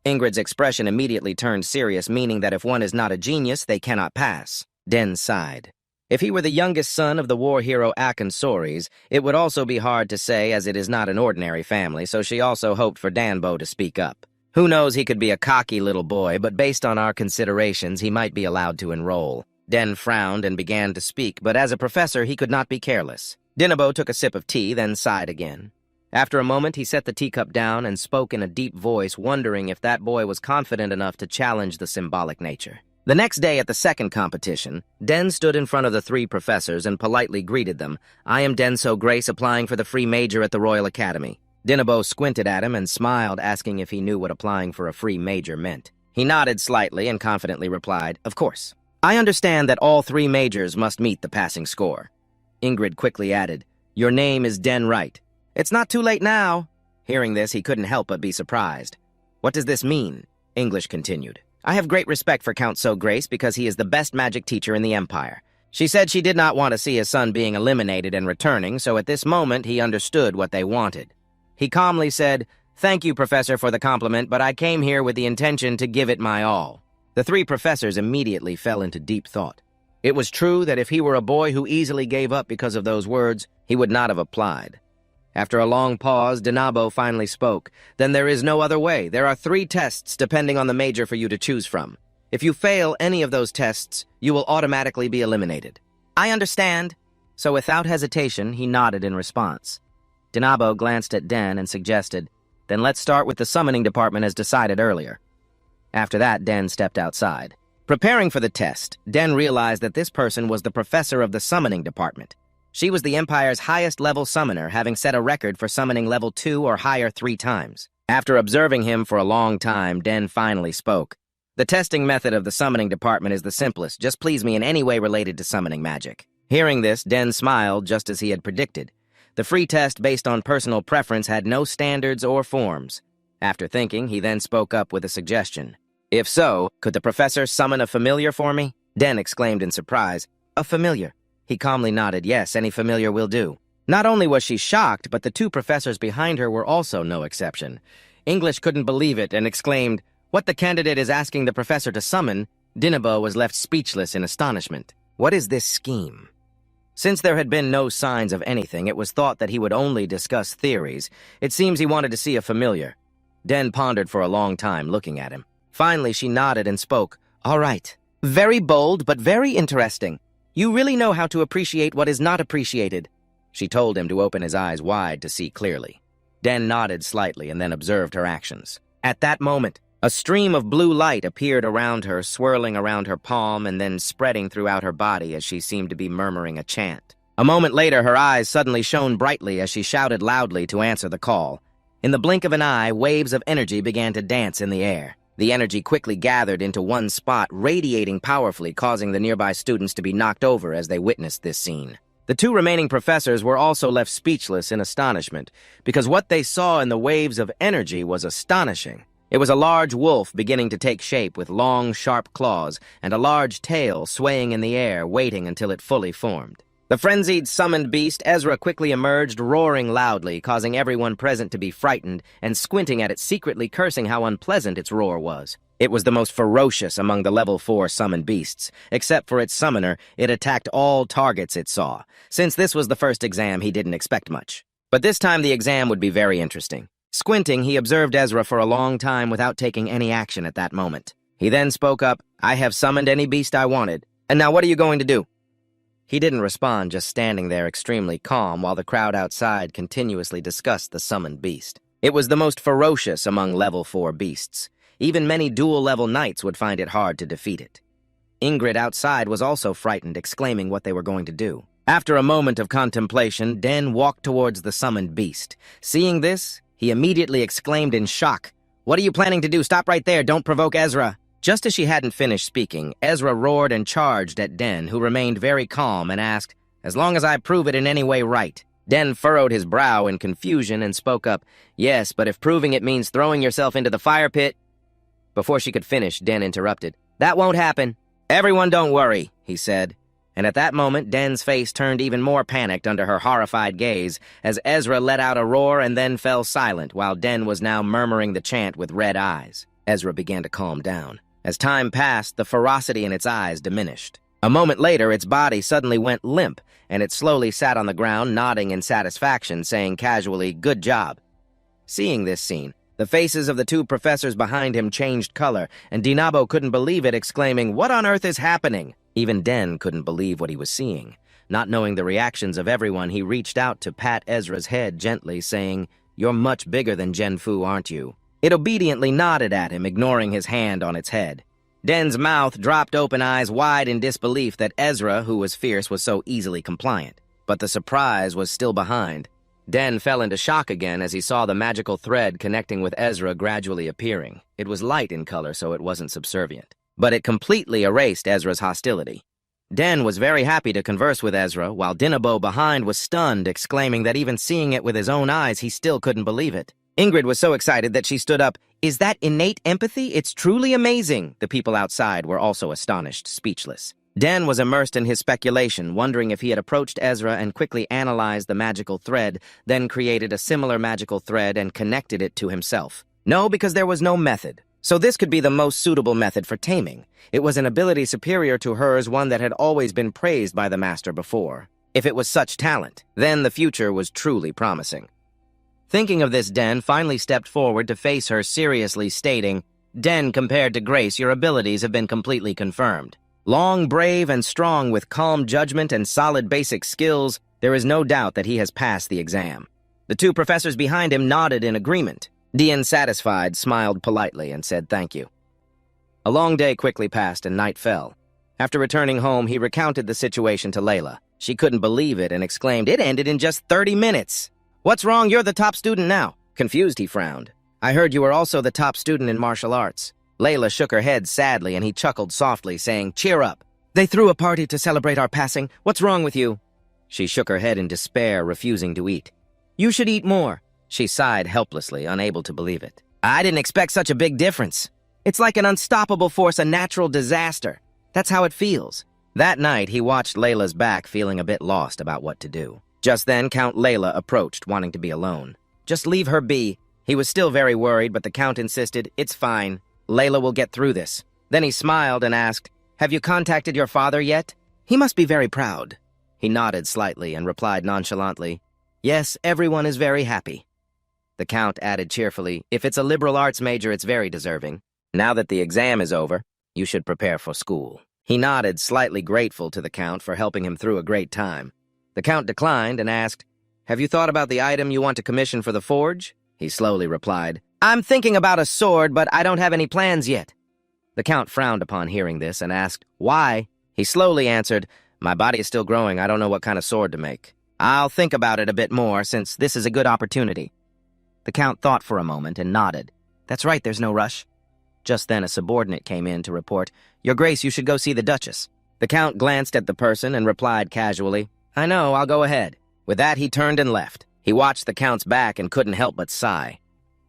Ingrid's expression immediately turned serious, meaning that if one is not a genius, they cannot pass. Den sighed. If he were the youngest son of the war hero Akonsoris, it would also be hard to say, as it is not an ordinary family, so she also hoped for Danbo to speak up. Who knows, he could be a cocky little boy, but based on our considerations, he might be allowed to enroll. Den frowned and began to speak, but as a professor, he could not be careless. Dinabo took a sip of tea, then sighed again. After a moment, he set the teacup down and spoke in a deep voice, wondering if that boy was confident enough to challenge the symbolic nature. The next day at the second competition, Den stood in front of the 3 professors and politely greeted them. I am Denso Grace, applying for the free major at the Royal Academy. Dinabo squinted at him and smiled, asking if he knew what applying for a free major meant. He nodded slightly and confidently replied, Of course. I understand that all 3 majors must meet the passing score. Ingrid quickly added, Your name is Den Wright. It's not too late now. Hearing this, he couldn't help but be surprised. What does this mean? English continued. I have great respect for Count So Grace because he is the best magic teacher in the Empire. She said she did not want to see his son being eliminated and returning, so at this moment he understood what they wanted. He calmly said, Thank you, Professor, for the compliment, but I came here with the intention to give it my all. The 3 professors immediately fell into deep thought. It was true that if he were a boy who easily gave up because of those words, he would not have applied. After a long pause, Dinabo finally spoke. Then there is no other way. There are 3 tests depending on the major for you to choose from. If you fail any of those tests, you will automatically be eliminated. I understand. So without hesitation, he nodded in response. Dinabo glanced at Den and suggested, Then let's start with the summoning department as decided earlier. After that, Den stepped outside. Preparing for the test, Den realized that this person was the professor of the summoning department. She was the Empire's highest-level summoner, having set a record for summoning level 2 or higher 3 times. After observing him for a long time, Den finally spoke. The testing method of the summoning department is the simplest. Just please me in any way related to summoning magic. Hearing this, Den smiled just as he had predicted. The free test based on personal preference had no standards or forms. After thinking, he then spoke up with a suggestion. If so, could the professor summon a familiar for me? Den exclaimed in surprise. A familiar? He calmly nodded, yes, any familiar will do. Not only was she shocked, but the 2 professors behind her were also no exception. English couldn't believe it and exclaimed, What the candidate is asking the professor to summon? Dinabo was left speechless in astonishment. What is this scheme? Since there had been no signs of anything, it was thought that he would only discuss theories. It seems he wanted to see a familiar. Den pondered for a long time, looking at him. Finally, she nodded and spoke. All right. Very bold, but very interesting. You really know how to appreciate what is not appreciated. She told him to open his eyes wide to see clearly. Den nodded slightly and then observed her actions. At that moment, a stream of blue light appeared around her, swirling around her palm and then spreading throughout her body as she seemed to be murmuring a chant. A moment later, her eyes suddenly shone brightly as she shouted loudly to answer the call. In the blink of an eye, waves of energy began to dance in the air. The energy quickly gathered into one spot, radiating powerfully, causing the nearby students to be knocked over as they witnessed this scene. The 2 remaining professors were also left speechless in astonishment, because what they saw in the waves of energy was astonishing. It was a large wolf beginning to take shape with long, sharp claws and a large tail swaying in the air, waiting until it fully formed. The frenzied summoned beast, Ezra, quickly emerged, roaring loudly, causing everyone present to be frightened and squinting at it, secretly cursing how unpleasant its roar was. It was the most ferocious among the level 4 summoned beasts. Except for its summoner, it attacked all targets it saw. Since this was the first exam, he didn't expect much. But this time the exam would be very interesting. Squinting, he observed Ezra for a long time without taking any action at that moment. He then spoke up, I have summoned any beast I wanted. And now what are you going to do? He didn't respond, just standing there extremely calm while the crowd outside continuously discussed the summoned beast. It was the most ferocious among level 4 beasts. Even many dual-level knights would find it hard to defeat it. Ingrid outside was also frightened, exclaiming what they were going to do. After a moment of contemplation, Den walked towards the summoned beast. Seeing this, he immediately exclaimed in shock, "What are you planning to do? Stop right there, don't provoke Ezra." Just as she hadn't finished speaking, Ezra roared and charged at Den, who remained very calm and asked, "As long as I prove it in any way right." Den furrowed his brow in confusion and spoke up, "Yes, but if proving it means throwing yourself into the fire pit—" Before she could finish, Den interrupted. "That won't happen. Everyone don't worry," he said. And at that moment, Den's face turned even more panicked under her horrified gaze as Ezra let out a roar and then fell silent while Den was now murmuring the chant with red eyes. Ezra began to calm down. As time passed, the ferocity in its eyes diminished. A moment later, its body suddenly went limp, and it slowly sat on the ground, nodding in satisfaction, saying casually, "Good job." Seeing this scene, the faces of the two professors behind him changed color, and Dinabo couldn't believe it, exclaiming, "What on earth is happening?" Even Den couldn't believe what he was seeing. Not knowing the reactions of everyone, he reached out to pat Ezra's head gently, saying, "You're much bigger than Genfu, aren't you?" It obediently nodded at him, ignoring his hand on its head. Den's mouth dropped open, eyes wide in disbelief that Ezra, who was fierce, was so easily compliant. But the surprise was still behind. Den fell into shock again as he saw the magical thread connecting with Ezra gradually appearing. It was light in color, so it wasn't subservient. But it completely erased Ezra's hostility. Den was very happy to converse with Ezra, while Dinabo behind was stunned, exclaiming that even seeing it with his own eyes, he still couldn't believe it. Ingrid was so excited that she stood up. "Is that innate empathy? It's truly amazing." The people outside were also astonished, speechless. Den was immersed in his speculation, wondering if he had approached Ezra and quickly analyzed the magical thread, then created a similar magical thread and connected it to himself. No, because there was no method. So this could be the most suitable method for taming. It was an ability superior to hers, one that had always been praised by the master before. If it was such talent, then the future was truly promising. Thinking of this, Den finally stepped forward to face her, seriously stating, "Den, compared to Grace, your abilities have been completely confirmed. Long, brave, and strong with calm judgment and solid basic skills, there is no doubt that he has passed the exam." The two professors behind him nodded in agreement. Dian, satisfied, smiled politely and said thank you. A long day quickly passed and night fell. After returning home, he recounted the situation to Layla. She couldn't believe it and exclaimed, "It ended in just 30 minutes. What's wrong? You're the top student now." Confused, he frowned. "I heard you were also the top student in martial arts." Layla shook her head sadly and he chuckled softly, saying, "Cheer up. They threw a party to celebrate our passing. What's wrong with you?" She shook her head in despair, refusing to eat. "You should eat more." She sighed helplessly, unable to believe it. "I didn't expect such a big difference. It's like an unstoppable force, a natural disaster. That's how it feels." That night, he watched Layla's back, feeling a bit lost about what to do. Just then, Count Layla approached, wanting to be alone. "Just leave her be." He was still very worried, but the Count insisted, "It's fine. Layla will get through this." Then he smiled and asked, "Have you contacted your father yet? He must be very proud." He nodded slightly and replied nonchalantly, "Yes, everyone is very happy." The Count added cheerfully, "If it's a liberal arts major, it's very deserving. Now that the exam is over, you should prepare for school." He nodded, slightly grateful to the Count for helping him through a great time. The Count declined and asked, "Have you thought about the item you want to commission for the forge?" He slowly replied, "I'm thinking about a sword, but I don't have any plans yet." The Count frowned upon hearing this and asked, "Why?" He slowly answered, "My body is still growing. I don't know what kind of sword to make. I'll think about it a bit more, since this is a good opportunity." The Count thought for a moment and nodded. "That's right, there's no rush." Just then a subordinate came in to report, "Your Grace, you should go see the Duchess." The Count glanced at the person and replied casually, "I know, I'll go ahead." With that, he turned and left. He watched the Count's back and couldn't help but sigh.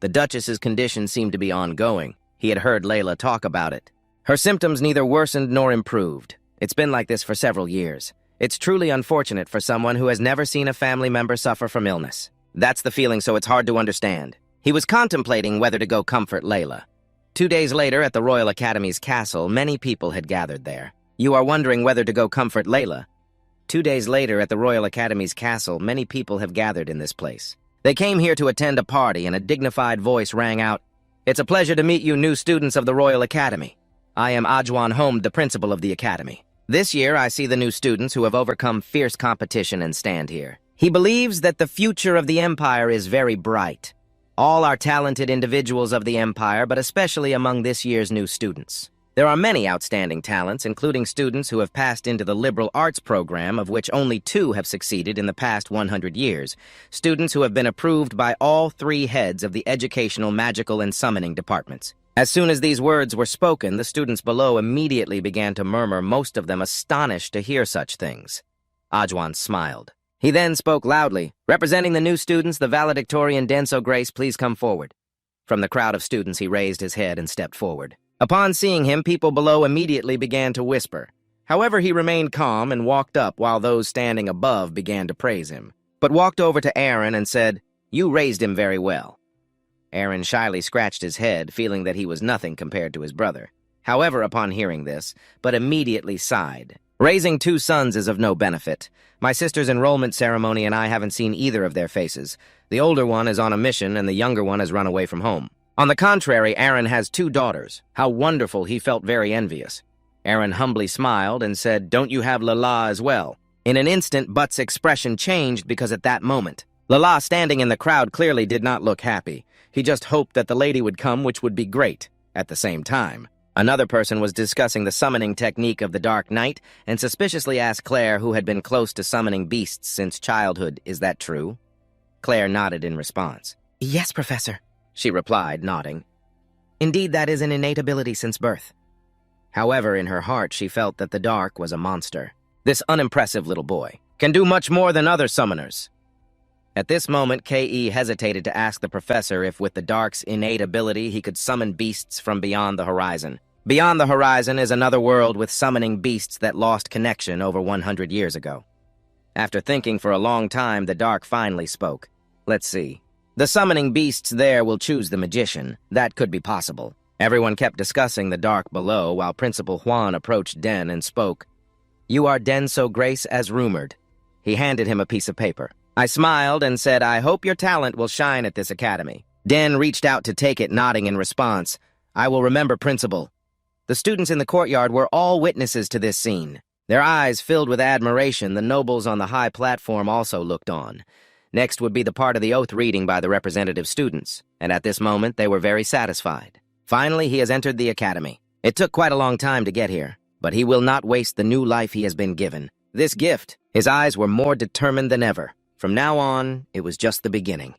The Duchess's condition seemed to be ongoing. He had heard Layla talk about it. Her symptoms neither worsened nor improved. It's been like this for several years. It's truly unfortunate for someone who has never seen a family member suffer from illness. That's the feeling, so it's hard to understand. He was contemplating whether to go comfort Layla. 2 days later, at the Royal Academy's castle, many people had gathered there. You are wondering whether to go comfort Layla. 2 days later, at the Royal Academy's castle, many people have gathered in this place. They came here to attend a party, and a dignified voice rang out, "It's a pleasure to meet you new students of the Royal Academy. I am Ajwan Home, the principal of the Academy." This year, I see the new students who have overcome fierce competition and stand here. He believes that the future of the Empire is very bright. All are talented individuals of the Empire, but especially among this year's new students. There are many outstanding talents, including students who have passed into the liberal arts program, of which only 2 have succeeded in the past 100 years. Students who have been approved by all 3 heads of the educational, magical, and summoning departments. As soon as these words were spoken, the students below immediately began to murmur, most of them astonished to hear such things. Ajwan smiled. He then spoke loudly. Representing the new students, the valedictorian Denso Grace, please come forward. From the crowd of students, he raised his head and stepped forward. Upon seeing him, people below immediately began to whisper. However, he remained calm and walked up while those standing above began to praise him, but walked over to Aaron and said, "You raised him very well." Aaron shyly scratched his head, feeling that he was nothing compared to his brother. However, upon hearing this, but immediately sighed. Raising 2 sons is of no benefit. My sister's enrollment ceremony and I haven't seen either of their faces. The older one is on a mission and the younger one has run away from home. On the contrary, Aaron has 2 daughters. How wonderful, he felt very envious. Aaron humbly smiled and said, "Don't you have Lala as well?" In an instant, Butt's expression changed because at that moment, Lala, standing in the crowd, clearly did not look happy. He just hoped that the lady would come, which would be great. At the same time, another person was discussing the summoning technique of the Dark Knight and suspiciously asked Claire, who had been close to summoning beasts since childhood, "Is that true?" Claire nodded in response. "Yes, Professor," she replied, nodding. "Indeed, that is an innate ability since birth." However, in her heart, she felt that the Dark was a monster. This unimpressive little boy can do much more than other summoners. At this moment, K.E. hesitated to ask the professor if with the Dark's innate ability he could summon beasts from beyond the horizon. Beyond the horizon is another world with summoning beasts that lost connection over 100 years ago. After thinking for a long time, the Dark finally spoke. "Let's see. The summoning beasts there will choose the magician. That could be possible." Everyone kept discussing the Dark below while Principal Juan approached Den and spoke. "You are Denso Grace as rumored." He handed him a piece of paper. I smiled and said, "I hope your talent will shine at this academy." Den reached out to take it, nodding in response. "I will remember, Principal." The students in the courtyard were all witnesses to this scene. Their eyes filled with admiration. The nobles on the high platform also looked on. Next would be the part of the oath reading by the representative students, and at this moment they were very satisfied. Finally, he has entered the academy. It took quite a long time to get here, but he will not waste the new life he has been given. This gift, his eyes were more determined than ever. From now on, it was just the beginning.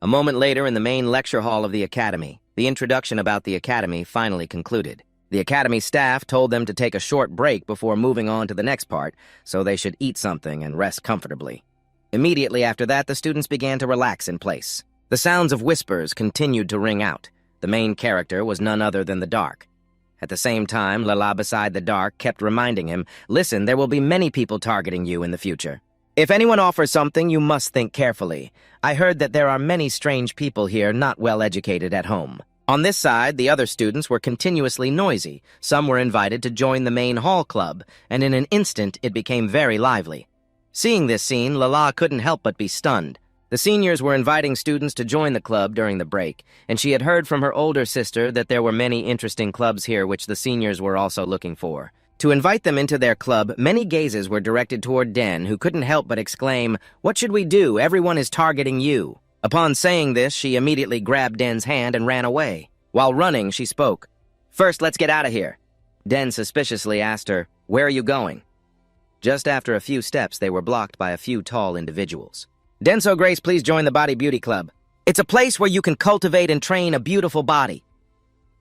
A moment later, in the main lecture hall of the academy, the introduction about the academy finally concluded. The academy staff told them to take a short break before moving on to the next part, so they should eat something and rest comfortably. Immediately after that, the students began to relax in place. The sounds of whispers continued to ring out. The main character was none other than the Dark. At the same time, Lala beside the Dark kept reminding him, "Listen, there will be many people targeting you in the future. If anyone offers something, you must think carefully. I heard that there are many strange people here not well educated at home." On this side, the other students were continuously noisy. Some were invited to join the main hall club, and in an instant it became very lively. Seeing this scene, Lala couldn't help but be stunned. The seniors were inviting students to join the club during the break, and she had heard from her older sister that there were many interesting clubs here which the seniors were also looking for. To invite them into their club, many gazes were directed toward Den, who couldn't help but exclaim, "What should we do? Everyone is targeting you." Upon saying this, she immediately grabbed Den's hand and ran away. While running, she spoke. "First, let's get out of here." Den suspiciously asked her, "Where are you going?" Just after a few steps, they were blocked by a few tall individuals. "Denso Grace, please join the Body Beauty Club. It's a place where you can cultivate and train a beautiful body."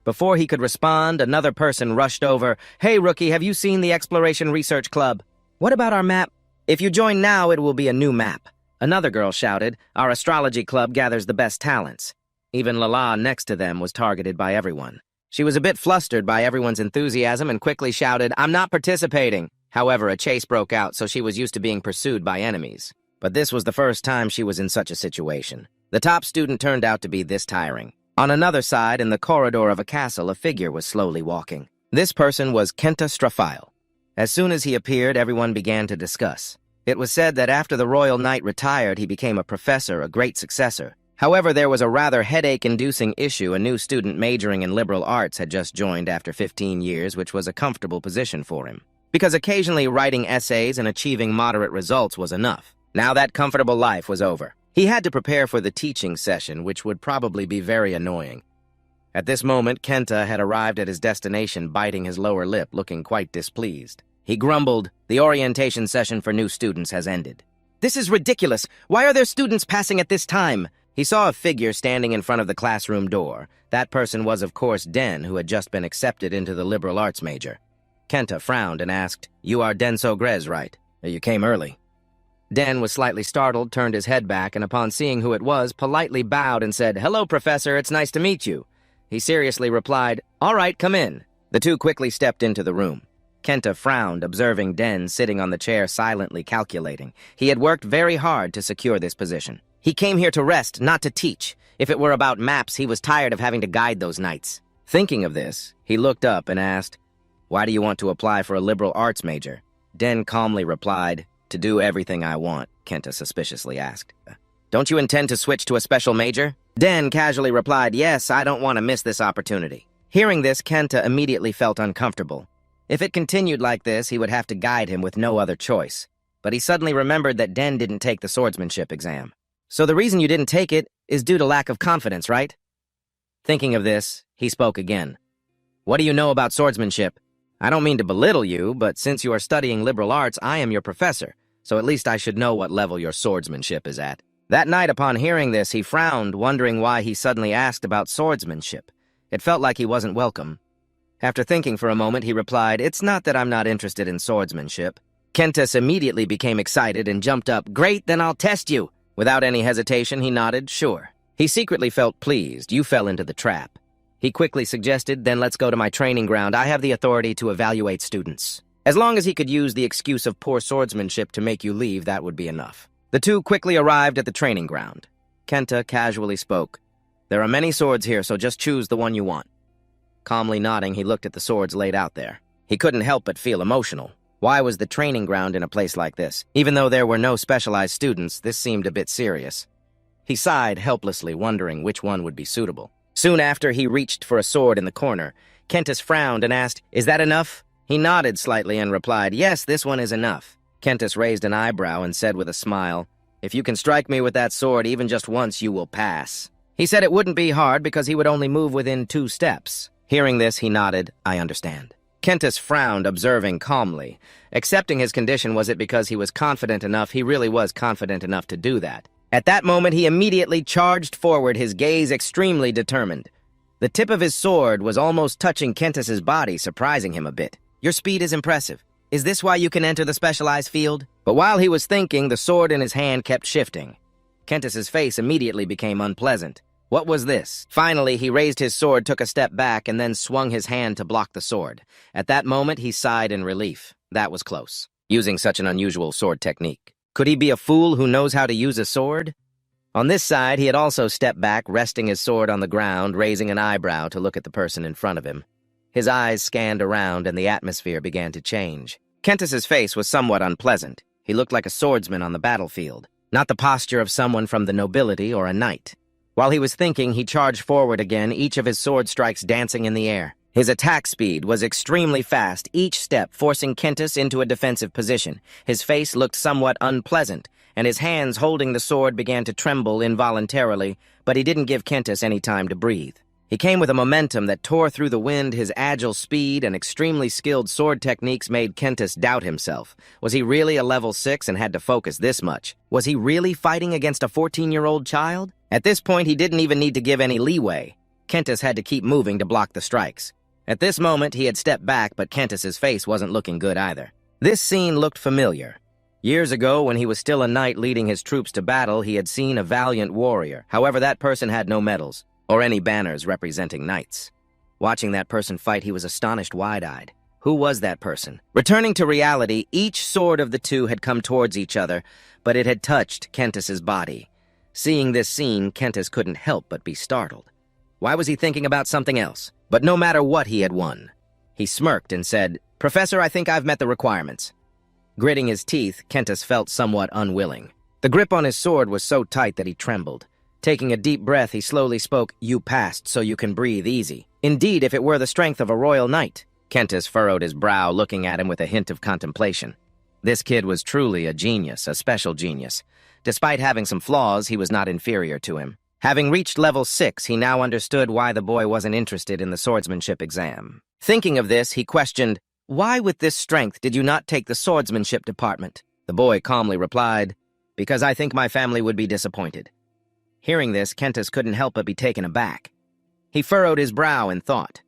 Before he could respond, another person rushed over. "Hey, rookie, have you seen the Exploration Research Club? What about our map? If you join now, it will be a new map." Another girl shouted, "Our astrology club gathers the best talents." Even Lala next to them was targeted by everyone. She was a bit flustered by everyone's enthusiasm and quickly shouted, "I'm not participating." However, a chase broke out, so she was used to being pursued by enemies. But this was the first time she was in such a situation. The top student turned out to be this tiring. On another side, in the corridor of a castle, a figure was slowly walking. This person was Kenta Straphile. As soon as he appeared, everyone began to discuss. It was said that after the Royal Knight retired, he became a professor, a great successor. However, there was a rather headache-inducing issue. A new student majoring in liberal arts had just joined after 15 years, which was a comfortable position for him. because occasionally writing essays and achieving moderate results was enough. Now that comfortable life was over. He had to prepare for the teaching session, which would probably be very annoying. At this moment, Kenta had arrived at his destination, biting his lower lip, looking quite displeased. He grumbled, "The orientation session for new students has ended." "This is ridiculous! Why are there students passing at this time?" He saw a figure standing in front of the classroom door. That person was, of course, Den, who had just been accepted into the liberal arts major. Kenta frowned and asked, "You are Den Sogrez, right? You came early." Den was slightly startled, turned his head back, and upon seeing who it was, politely bowed and said, "Hello, Professor, it's nice to meet you." He seriously replied, "All right, come in." The two quickly stepped into the room. Kenta frowned, observing Den sitting on the chair silently calculating. He had worked very hard to secure this position. He came here to rest, not to teach. If it were about maps, he was tired of having to guide those knights. Thinking of this, he looked up and asked, "Why do you want to apply for a liberal arts major?" Den calmly replied, "To do everything I want," Kenta suspiciously asked. "Don't you intend to switch to a special major?" Den casually replied, "Yes, I don't want to miss this opportunity." Hearing this, Kenta immediately felt uncomfortable. If it continued like this, he would have to guide him with no other choice. But he suddenly remembered that Den didn't take the swordsmanship exam. "So the reason you didn't take it is due to lack of confidence, right?" Thinking of this, he spoke again. "What do you know about swordsmanship? I don't mean to belittle you, but since you are studying liberal arts, I am your professor, so at least I should know what level your swordsmanship is at." That night, upon hearing this, he frowned, wondering why he suddenly asked about swordsmanship. It felt like he wasn't welcome. After thinking for a moment, he replied, "It's not that I'm not interested in swordsmanship." Kentis immediately became excited and jumped up. "Great, then I'll test you." Without any hesitation, he nodded, "Sure." He secretly felt pleased. You fell into the trap. He quickly suggested, "Then let's go to my training ground. I have the authority to evaluate students." As long as he could use the excuse of poor swordsmanship to make you leave, that would be enough. The two quickly arrived at the training ground. Kenta casually spoke, "There are many swords here, so just choose the one you want." Calmly nodding, he looked at the swords laid out there. He couldn't help but feel emotional. Why was the training ground in a place like this? Even though there were no specialized students, this seemed a bit serious. He sighed helplessly, wondering which one would be suitable. Soon after, he reached for a sword in the corner. Kentis frowned and asked, "Is that enough?" He nodded slightly and replied, "Yes, this one is enough." Kentis raised an eyebrow and said with a smile, "If you can strike me with that sword even just once, you will pass." He said it wouldn't be hard because he would only move within 2 steps. Hearing this, he nodded, "I understand." Kentis frowned, observing calmly. Accepting his condition, was it because he was confident enough? He really was confident enough to do that. At that moment, he immediately charged forward, his gaze extremely determined. The tip of his sword was almost touching Kentis's body, surprising him a bit. "Your speed is impressive. Is this why you can enter the specialized field?" But while he was thinking, the sword in his hand kept shifting. Kentis's face immediately became unpleasant. What was this? Finally, he raised his sword, took a step back, and then swung his hand to block the sword. At that moment, he sighed in relief. That was close. Using such an unusual sword technique. Could he be a fool who knows how to use a sword? On this side, he had also stepped back, resting his sword on the ground, raising an eyebrow to look at the person in front of him. His eyes scanned around, and the atmosphere began to change. Kentis's face was somewhat unpleasant. He looked like a swordsman on the battlefield, not the posture of someone from the nobility or a knight. While he was thinking, he charged forward again, each of his sword strikes dancing in the air. His attack speed was extremely fast, each step forcing Kentis into a defensive position. His face looked somewhat unpleasant, and his hands holding the sword began to tremble involuntarily, but he didn't give Kentis any time to breathe. He came with a momentum that tore through the wind. His agile speed and extremely skilled sword techniques made Kentis doubt himself. Was he really a level 6 and had to focus this much? Was he really fighting against a 14-year-old child? At this point, he didn't even need to give any leeway. Kentis had to keep moving to block the strikes. At this moment, he had stepped back, but Kentis's face wasn't looking good either. This scene looked familiar. Years ago, when he was still a knight leading his troops to battle, he had seen a valiant warrior. However, that person had no medals or any banners representing knights. Watching that person fight, he was astonished, wide-eyed. Who was that person? Returning to reality, each sword of the two had come towards each other, but it had touched Kentis's body. Seeing this scene, Kentis couldn't help but be startled. Why was he thinking about something else? But no matter what, he had won. He smirked and said, "Professor, I think I've met the requirements." Gritting his teeth, Kentis felt somewhat unwilling. The grip on his sword was so tight that he trembled. Taking a deep breath, he slowly spoke, "You passed, so you can breathe easy. Indeed, if it were the strength of a royal knight." Kentis furrowed his brow, looking at him with a hint of contemplation. This kid was truly a genius, a special genius. Despite having some flaws, he was not inferior to him. Having reached level 6, he now understood why the boy wasn't interested in the swordsmanship exam. Thinking of this, he questioned, "Why with this strength did you not take the swordsmanship department?" The boy calmly replied, "Because I think my family would be disappointed." Hearing this, Kentis couldn't help but be taken aback. He furrowed his brow in thought.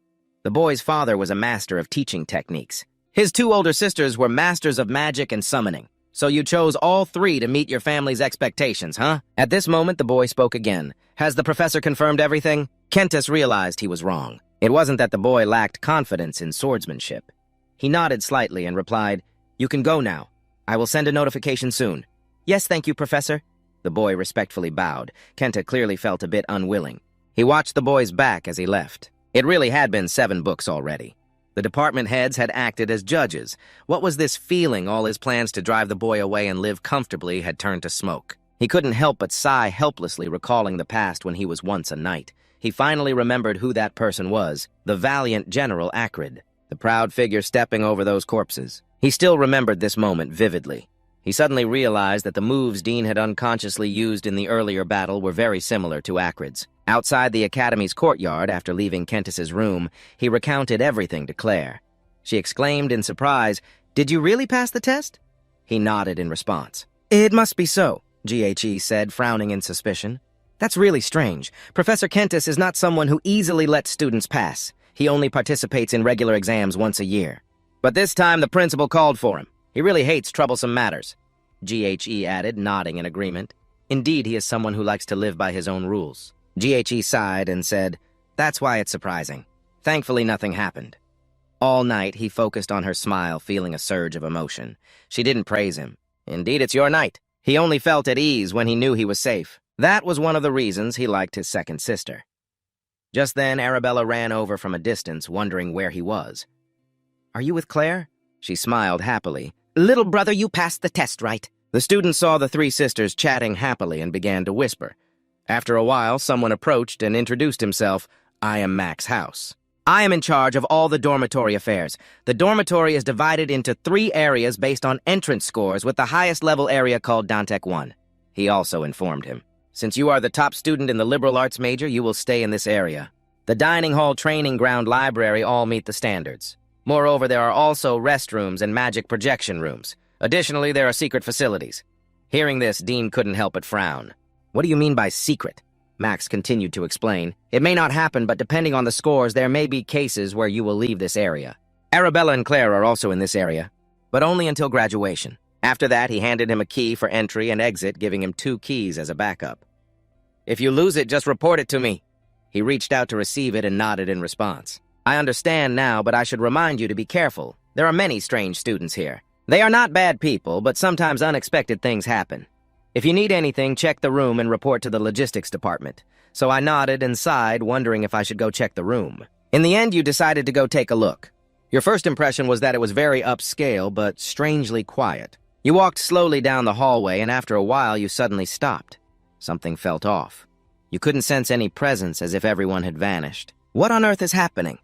The boy's father was a master of teaching techniques. His 2 older sisters were masters of magic and summoning. So you chose all 3 to meet your family's expectations, huh? At this moment, the boy spoke again. "Has the professor confirmed everything?" Kentis realized he was wrong. It wasn't that the boy lacked confidence in swordsmanship. He nodded slightly and replied, "You can go now. I will send a notification soon." "Yes, thank you, Professor." The boy respectfully bowed. Kenta clearly felt a bit unwilling. He watched the boy's back as he left. It really had been 7 books already. The department heads had acted as judges. What was this feeling all his plans to drive the boy away and live comfortably had turned to smoke? He couldn't help but sigh helplessly, recalling the past when he was once a knight. He finally remembered who that person was, the valiant General Acrid, the proud figure stepping over those corpses. He still remembered this moment vividly. He suddenly realized that the moves Dean had unconsciously used in the earlier battle were very similar to Acrid's. Outside the Academy's courtyard, after leaving Kentis's room, he recounted everything to Claire. She exclaimed in surprise, "Did you really pass the test?" He nodded in response. "It must be so," GHE said, frowning in suspicion. "That's really strange. Professor Kentis is not someone who easily lets students pass. He only participates in regular exams once a year. But this time the principal called for him. He really hates troublesome matters," GHE added, nodding in agreement. "Indeed, he is someone who likes to live by his own rules." GHE sighed and said, "That's why it's surprising. Thankfully, nothing happened." All night, he focused on her smile, feeling a surge of emotion. She didn't praise him. Indeed, it's your night. He only felt at ease when he knew he was safe. That was one of the reasons he liked his second sister. Just then, Arabella ran over from a distance, wondering where he was. "Are you with Claire?" She smiled happily. "Little brother, you passed the test, right?" The student saw the 3 sisters chatting happily and began to whisper. After a while, someone approached and introduced himself. "I am Max House. I am in charge of all the dormitory affairs. The dormitory is divided into 3 areas based on entrance scores, with the highest level area called Dantec 1. He also informed him. "Since you are the top student in the liberal arts major, you will stay in this area. The dining hall, training ground, library all meet the standards. Moreover, there are also restrooms and magic projection rooms. Additionally, there are secret facilities." Hearing this, Dean couldn't help but frown. "What do you mean by secret?" Max continued to explain. "It may not happen, but depending on the scores, there may be cases where you will leave this area. Arabella and Claire are also in this area, but only until graduation. After that, he handed him a key for entry and exit, giving him 2 keys as a backup. "If you lose it, just report it to me." He reached out to receive it and nodded in response. "I understand now, but I should remind you to be careful. There are many strange students here. They are not bad people, but sometimes unexpected things happen. If you need anything, check the room and report to the logistics department." So I nodded and sighed, wondering if I should go check the room. "In the end, you decided to go take a look. Your first impression was that it was very upscale, but strangely quiet. You walked slowly down the hallway, and after a while, you suddenly stopped. Something felt off. You couldn't sense any presence, as if everyone had vanished. What on earth is happening?"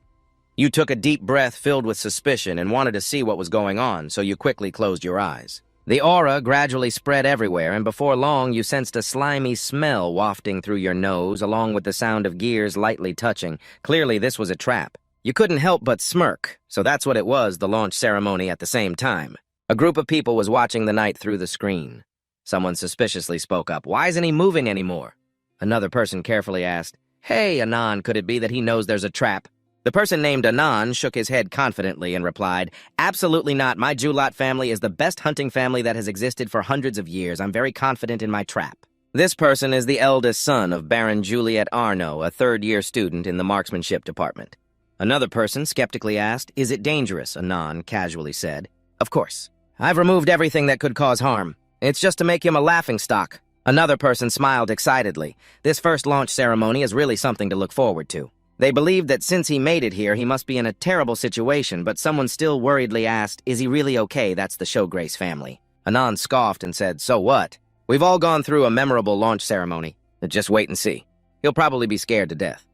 You took a deep breath filled with suspicion and wanted to see what was going on, so you quickly closed your eyes. The aura gradually spread everywhere, and before long you sensed a slimy smell wafting through your nose, along with the sound of gears lightly touching. Clearly, this was a trap. You couldn't help but smirk, so that's what it was, the launch ceremony at the same time. A group of people was watching the night through the screen. Someone suspiciously spoke up. "Why isn't he moving anymore?" Another person carefully asked, "Hey, Anan, could it be that he knows there's a trap?" The person named Anan shook his head confidently and replied, "Absolutely not. My Julat family is the best hunting family that has existed for hundreds of years. I'm very confident in my trap." This person is the eldest son of Baron Juliet Arno, a 3rd-year student in the marksmanship department. Another person skeptically asked, "Is it dangerous?" Anan casually said, "Of course. I've removed everything that could cause harm. It's just to make him a laughingstock." Another person smiled excitedly. This first launch ceremony is really something to look forward to. They believed that since he made it here, he must be in a terrible situation, but someone still worriedly asked, "Is he really okay? That's the Showgrace family." Anan scoffed and said, "So what? We've all gone through a memorable launch ceremony. Just wait and see. He'll probably be scared to death."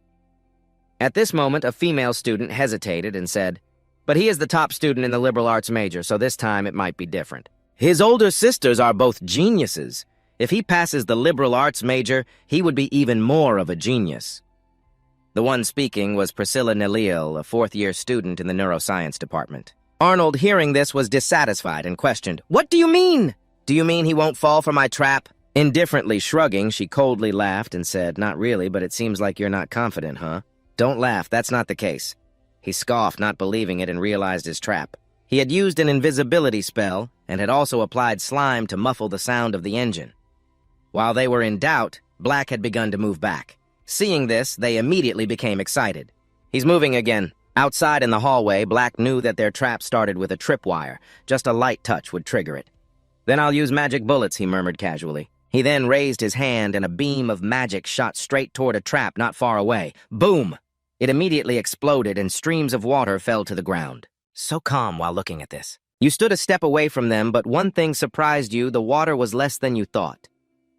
At this moment, a female student hesitated and said, But he is the top student in the liberal arts major, so this time it might be different. His older sisters are both geniuses. If he passes the liberal arts major, he would be even more of a genius. The one speaking was Priscilla Nalil, a fourth-year student in the neuroscience department. Arnold, hearing this, was dissatisfied and questioned, "What do you mean? Do you mean he won't fall for my trap?" Indifferently shrugging, she coldly laughed and said, "Not really, but it seems like you're not confident, huh?" "Don't laugh, that's not the case." He scoffed, not believing it, and realized his trap. He had used an invisibility spell and had also applied slime to muffle the sound of the engine. While they were in doubt, Black had begun to move back. Seeing this, they immediately became excited. "He's moving again." Outside in the hallway, Black knew that their trap started with a tripwire. Just a light touch would trigger it. "Then I'll use magic bullets," he murmured casually. He then raised his hand and a beam of magic shot straight toward a trap not far away. Boom! It immediately exploded and streams of water fell to the ground. So calm while looking at this. You stood a step away from them, but one thing surprised you: the water was less than you thought.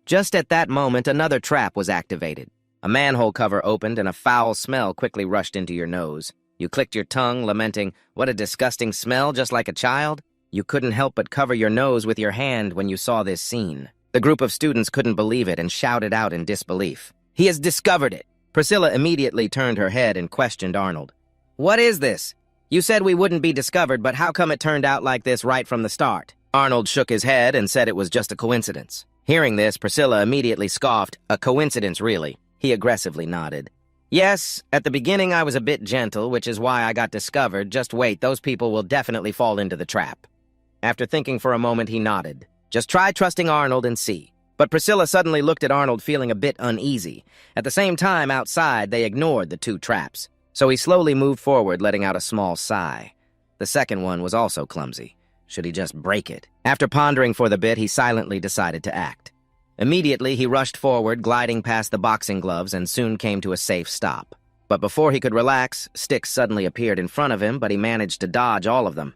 Just at that moment, another trap was activated. A manhole cover opened and a foul smell quickly rushed into your nose. You clicked your tongue, lamenting, "What a disgusting smell, just like a child." You couldn't help but cover your nose with your hand when you saw this scene. The group of students couldn't believe it and shouted out in disbelief. "He has discovered it!" Priscilla immediately turned her head and questioned Arnold. "What is this? You said we wouldn't be discovered, but how come it turned out like this right from the start?" Arnold shook his head and said it was just a coincidence. Hearing this, Priscilla immediately scoffed. "A coincidence, really?" He aggressively nodded. "Yes, at the beginning I was a bit gentle, which is why I got discovered. Just wait, those people will definitely fall into the trap." After thinking for a moment, he nodded. "Just try trusting Arnold and see." But Priscilla suddenly looked at Arnold, feeling a bit uneasy. At the same time, outside, they ignored the two traps. So he slowly moved forward, letting out a small sigh. The second one was also clumsy. Should he just break it? After pondering for the bit, he silently decided to act. Immediately, he rushed forward, gliding past the boxing gloves, and soon came to a safe stop. But before he could relax, sticks suddenly appeared in front of him, but he managed to dodge all of them.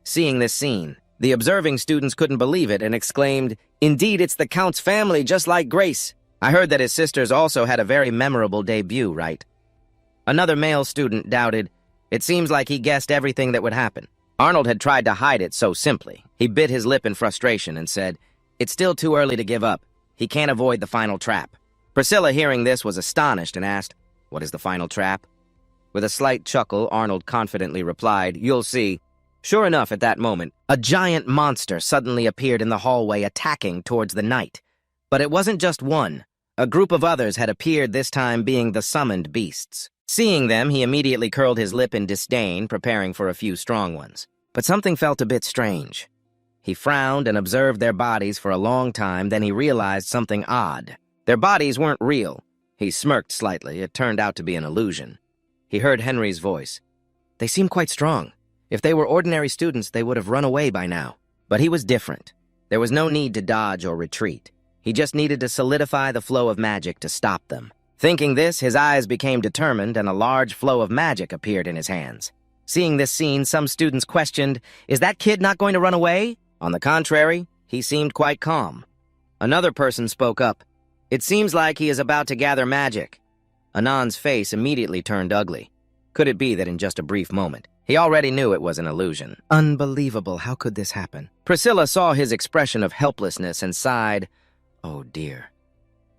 Seeing this scene, the observing students couldn't believe it and exclaimed, "Indeed, it's the Count's family, just like Grace." I heard that his sisters also had a very memorable debut, right? Another male student doubted. It seems like he guessed everything that would happen. Arnold had tried to hide it so simply. He bit his lip in frustration and said, "It's still too early to give up. He can't avoid the final trap." Priscilla, hearing this, was astonished and asked, "What is the final trap?" With a slight chuckle, Arnold confidently replied, "You'll see." Sure enough, at that moment, a giant monster suddenly appeared in the hallway, attacking towards the knight. But it wasn't just one. A group of others had appeared, this time being the summoned beasts. Seeing them, he immediately curled his lip in disdain, preparing for a few strong ones. But something felt a bit strange. He frowned and observed their bodies for a long time, then he realized something odd. Their bodies weren't real. He smirked slightly. It turned out to be an illusion. He heard Henry's voice. "They seem quite strong. If they were ordinary students, they would have run away by now." But he was different. There was no need to dodge or retreat. He just needed to solidify the flow of magic to stop them. Thinking this, his eyes became determined and a large flow of magic appeared in his hands. Seeing this scene, some students questioned, "Is that kid not going to run away?" On the contrary, he seemed quite calm. Another person spoke up. "It seems like he is about to gather magic." Anand's face immediately turned ugly. Could it be that in just a brief moment, he already knew it was an illusion? Unbelievable, how could this happen? Priscilla saw his expression of helplessness and sighed, "Oh dear."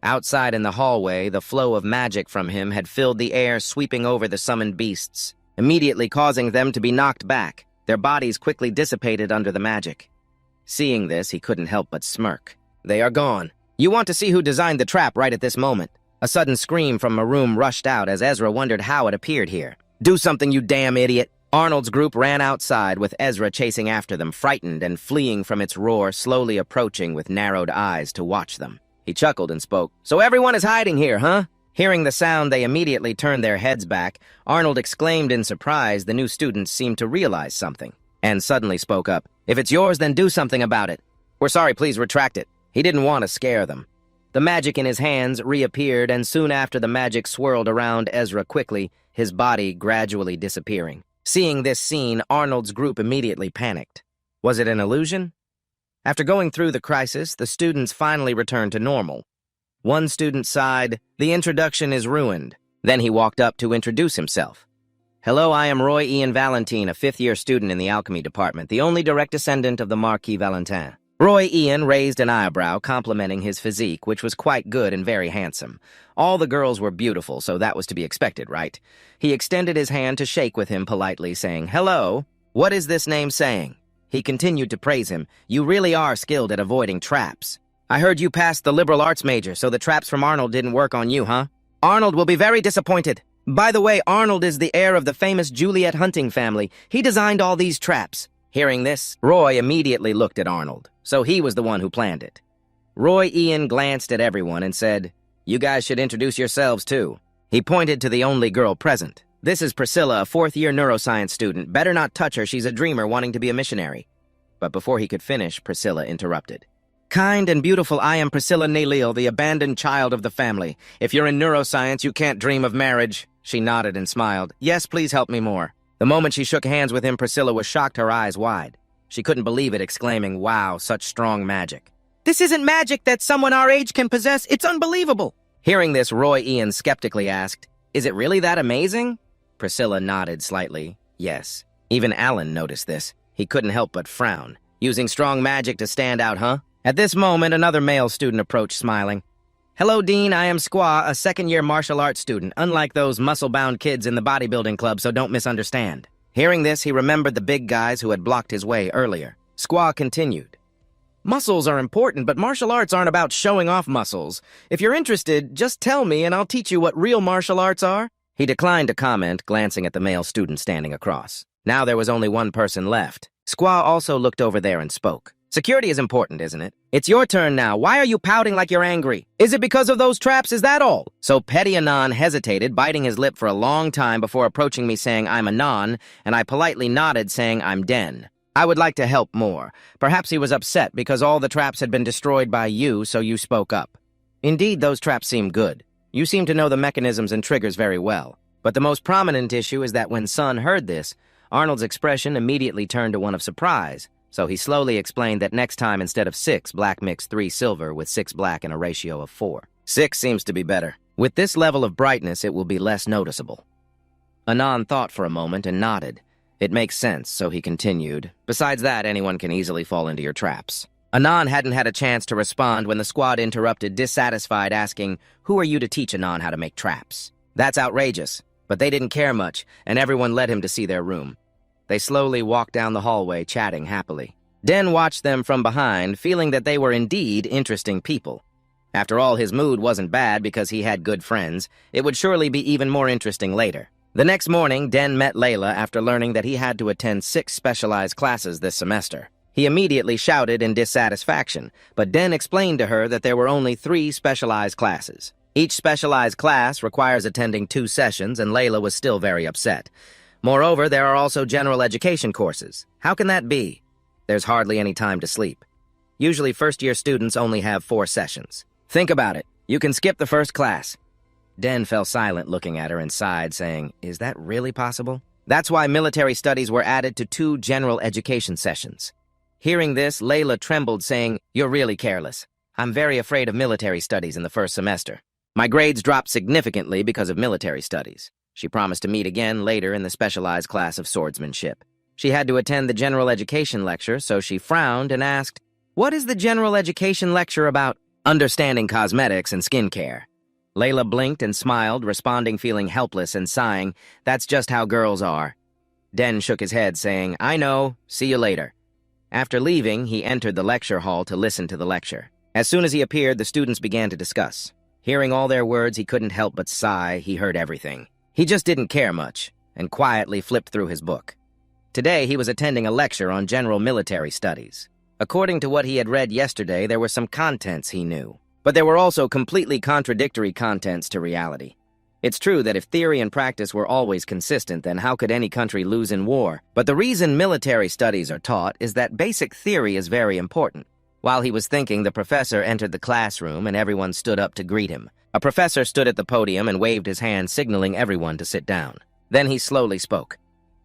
Outside in the hallway, the flow of magic from him had filled the air, sweeping over the summoned beasts, immediately causing them to be knocked back. Their bodies quickly dissipated under the magic. Seeing this, he couldn't help but smirk. "They are gone. You want to see who designed the trap right at this moment." A sudden scream from a room rushed out as Ezra wondered how it appeared here. "Do something, you damn idiot!" Arnold's group ran outside with Ezra chasing after them, frightened and fleeing from its roar, slowly approaching with narrowed eyes to watch them. He chuckled and spoke, "So everyone is hiding here, huh?" Hearing the sound, they immediately turned their heads back. Arnold exclaimed in surprise. The new students seemed to realize something, and suddenly spoke up. "If it's yours, then do something about it." "We're sorry, please retract it." He didn't want to scare them. The magic in his hands reappeared, and soon after the magic swirled around Ezra quickly, his body gradually disappearing. Seeing this scene, Arnold's group immediately panicked. Was it an illusion? After going through the crisis, the students finally returned to normal. One student sighed, "The introduction is ruined." Then he walked up to introduce himself. Hello, I am Roy Ian Valentine, a fifth-year student in the alchemy department, the only direct descendant of the Marquis Valentin. Roy Ian raised an eyebrow, complimenting his physique, which was quite good and very handsome. All the girls were beautiful, so that was to be expected, right? He extended his hand to shake with him politely, saying, "Hello, what is this name saying?" He continued to praise him. "You really are skilled at avoiding traps. I heard you passed the liberal arts major, so the traps from Arnold didn't work on you, huh? Arnold will be very disappointed. By the way, Arnold is the heir of the famous Juliet hunting family. He designed all these traps." Hearing this, Roy immediately looked at Arnold, so he was the one who planned it. Roy Ian glanced at everyone and said, "You guys should introduce yourselves, too." He pointed to the only girl present. "This is Priscilla, a fourth-year neuroscience student. Better not touch her, she's a dreamer wanting to be a missionary." But before he could finish, Priscilla interrupted. "Kind and beautiful, I am Priscilla Nalil, the abandoned child of the family. If you're in neuroscience, you can't dream of marriage." She nodded and smiled. "Yes, please help me more." The moment she shook hands with him, Priscilla was shocked, her eyes wide. She couldn't believe it, exclaiming, "Wow, such strong magic." "This isn't magic that someone our age can possess. It's unbelievable." Hearing this, Roy Ian skeptically asked, "Is it really that amazing?" Priscilla nodded slightly. Yes. Even Alan noticed this. He couldn't help but frown. "Using strong magic to stand out, huh?" At this moment, another male student approached, smiling. "Hello, Dean. I am Squaw, a second-year martial arts student, unlike those muscle-bound kids in the bodybuilding club, so don't misunderstand." Hearing this, he remembered the big guys who had blocked his way earlier. Squaw continued. "Muscles are important, but martial arts aren't about showing off muscles. If you're interested, just tell me and I'll teach you what real martial arts are." He declined to comment, glancing at the male student standing across. Now there was only one person left. Squaw also looked over there and spoke. "Security is important, isn't it? It's your turn now. Why are you pouting like you're angry? Is it because of those traps? Is that all?" So Petty Anon hesitated, biting his lip for a long time before approaching me saying, "I'm Anon," and I politely nodded saying, "I'm Den. I would like to help more." Perhaps he was upset because all the traps had been destroyed by you, so you spoke up. "Indeed, those traps seem good. You seem to know the mechanisms and triggers very well. But the most prominent issue is that when Sun heard this, Arnold's expression immediately turned to one of surprise. So he slowly explained that next time, instead of 6, black mix 3 silver with 6 black in a ratio of 4. 6 seems to be better. With this level of brightness, it will be less noticeable. Anon thought for a moment and nodded. It makes sense, so he continued. "Besides that, anyone can easily fall into your traps." Anon hadn't had a chance to respond when the squad interrupted, dissatisfied, asking, "Who are you to teach Anon how to make traps?" That's outrageous. But they didn't care much, and everyone led him to see their room. They slowly walked down the hallway, chatting happily. Den watched them from behind, feeling that they were indeed interesting people. After all, his mood wasn't bad because he had good friends. It would surely be even more interesting later. The next morning, Den met Layla after learning that he had to attend 6 specialized classes this semester. He immediately shouted in dissatisfaction, but Den explained to her that there were only 3 specialized classes. Each specialized class requires attending 2 sessions, and Layla was still very upset. Moreover, there are also general education courses. How can that be? There's hardly any time to sleep. Usually first-year students only have 4 sessions. Think about it. You can skip the first class. Den fell silent looking at her and sighed, saying, "Is that really possible?" That's why military studies were added to 2 general education sessions. Hearing this, Layla trembled, saying, "You're really careless. I'm very afraid of military studies in the first semester. My grades dropped significantly because of military studies." She promised to meet again later in the specialized class of swordsmanship. She had to attend the general education lecture, so she frowned and asked, "What is the general education lecture about?" "Understanding cosmetics and skincare." Layla blinked and smiled, responding feeling helpless and sighing, "That's just how girls are." Den shook his head, saying, "I know. See you later." After leaving, he entered the lecture hall to listen to the lecture. As soon as he appeared, the students began to discuss. Hearing all their words, he couldn't help but sigh. He heard everything. He just didn't care much, and quietly flipped through his book. Today, he was attending a lecture on general military studies. According to what he had read yesterday, there were some contents he knew. But there were also completely contradictory contents to reality. It's true that if theory and practice were always consistent, then how could any country lose in war? But the reason military studies are taught is that basic theory is very important. While he was thinking, the professor entered the classroom and everyone stood up to greet him. A professor stood at the podium and waved his hand, signaling everyone to sit down. Then he slowly spoke.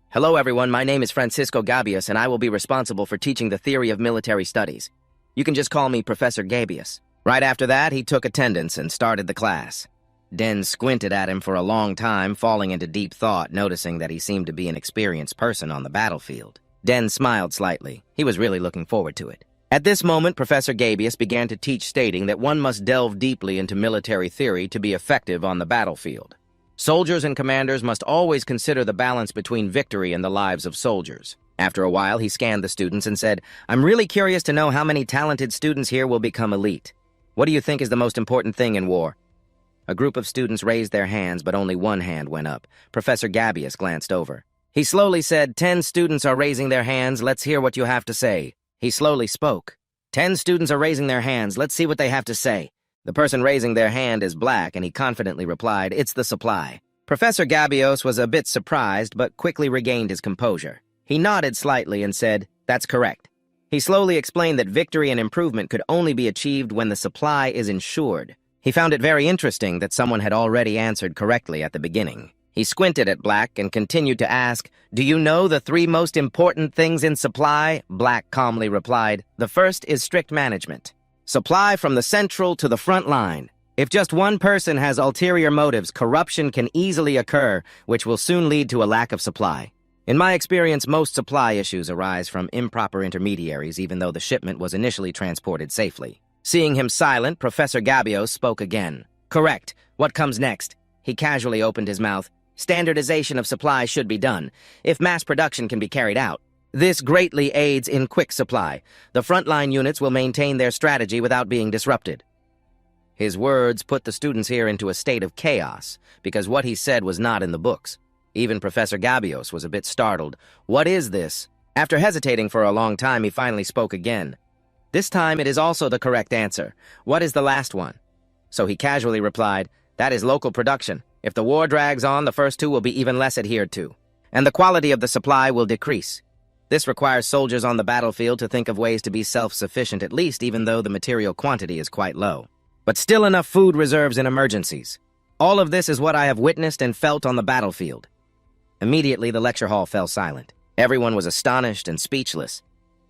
"Hello, everyone. My name is Francisco Gabius, and I will be responsible for teaching the theory of military studies. You can just call me Professor Gabius." Right after that, he took attendance and started the class. Den squinted at him for a long time, falling into deep thought, noticing that he seemed to be an experienced person on the battlefield. Den smiled slightly. He was really looking forward to it. At this moment, Professor Gabius began to teach, stating that one must delve deeply into military theory to be effective on the battlefield. Soldiers and commanders must always consider the balance between victory and the lives of soldiers. After a while, he scanned the students and said, "I'm really curious to know how many talented students here will become elite. What do you think is the most important thing in war?" A group of students raised their hands, but only one hand went up. Professor Gabius glanced over. He slowly said, 10 students are raising their hands. Let's hear what you have to say." He slowly spoke. 10 students are raising their hands. Let's see what they have to say. The person raising their hand is black, and he confidently replied, "It's the supply." Professor Gabios was a bit surprised, but quickly regained his composure. He nodded slightly and said, "That's correct." He slowly explained that victory and improvement could only be achieved when the supply is ensured. He found it very interesting that someone had already answered correctly at the beginning. He squinted at Black and continued to ask, "Do you know the 3 most important things in supply?" Black calmly replied, "The first is strict management. Supply from the central to the front line. If just one person has ulterior motives, corruption can easily occur, which will soon lead to a lack of supply. In my experience, most supply issues arise from improper intermediaries, even though the shipment was initially transported safely." Seeing him silent, Professor Gabios spoke again. "Correct. What comes next?" He casually opened his mouth. "Standardization of supply should be done, if mass production can be carried out. This greatly aids in quick supply. The frontline units will maintain their strategy without being disrupted." His words put the students here into a state of chaos, because what he said was not in the books. Even Professor Gabios was a bit startled. "What is this?" After hesitating for a long time, he finally spoke again. "This time it is also the correct answer. What is the last one?" So he casually replied, "That is local production. If the war drags on, the first 2 will be even less adhered to, and the quality of the supply will decrease. This requires soldiers on the battlefield to think of ways to be self-sufficient at least, even though the material quantity is quite low. But still enough food reserves in emergencies. All of this is what I have witnessed and felt on the battlefield." Immediately, the lecture hall fell silent. Everyone was astonished and speechless.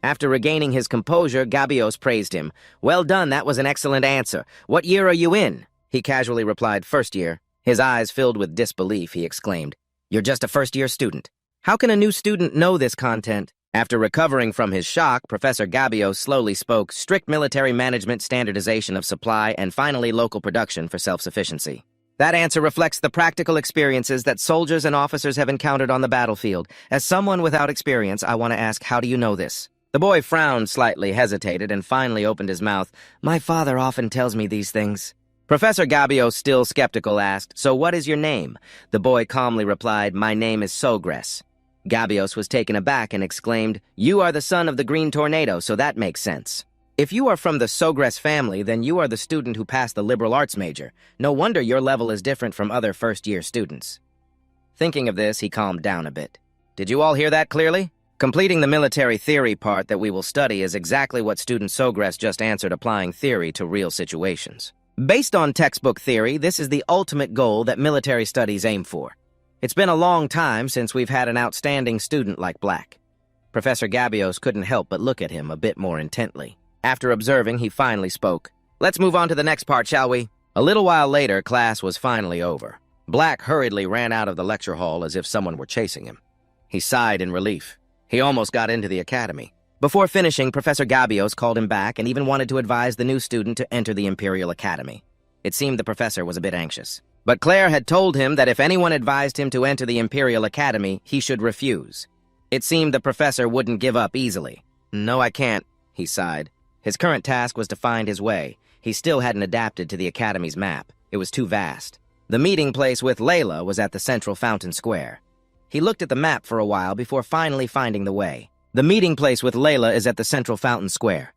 After regaining his composure, Gabios praised him. "Well done, that was an excellent answer. What year are you in?" He casually replied, "First year." His eyes filled with disbelief, he exclaimed, "You're just a first-year student. How can a new student know this content?" After recovering from his shock, Professor Gabios slowly spoke, "Strict military management, standardization of supply, and finally local production for self-sufficiency. That answer reflects the practical experiences that soldiers and officers have encountered on the battlefield. As someone without experience, I want to ask, how do you know this?" The boy frowned slightly, hesitated, and finally opened his mouth. "My father often tells me these things." Professor Gabios, still skeptical, asked, "So what is your name?" The boy calmly replied, "My name is Sogres." Gabios was taken aback and exclaimed, "You are the son of the Green Tornado, so that makes sense. If you are from the Sogres family, then you are the student who passed the liberal arts major. No wonder your level is different from other first-year students." Thinking of this, he calmed down a bit. "Did you all hear that clearly? Completing the military theory part that we will study is exactly what student Sogres just answered, applying theory to real situations. Based on textbook theory, this is the ultimate goal that military studies aim for. It's been a long time since we've had an outstanding student like Black." Professor Gabios couldn't help but look at him a bit more intently. After observing, he finally spoke. "Let's move on to the next part, shall we?" A little while later, class was finally over. Black hurriedly ran out of the lecture hall as if someone were chasing him. He sighed in relief. He almost got into the academy. Before finishing, Professor Gabios called him back and even wanted to advise the new student to enter the Imperial Academy. It seemed the professor was a bit anxious. But Claire had told him that if anyone advised him to enter the Imperial Academy, he should refuse. It seemed the professor wouldn't give up easily. "No, I can't," he sighed. His current task was to find his way. He still hadn't adapted to the Academy's map. It was too vast. The meeting place with Layla was at the central fountain square. He looked at the map for a while before finally finding the way. The meeting place with Layla is at the central fountain square.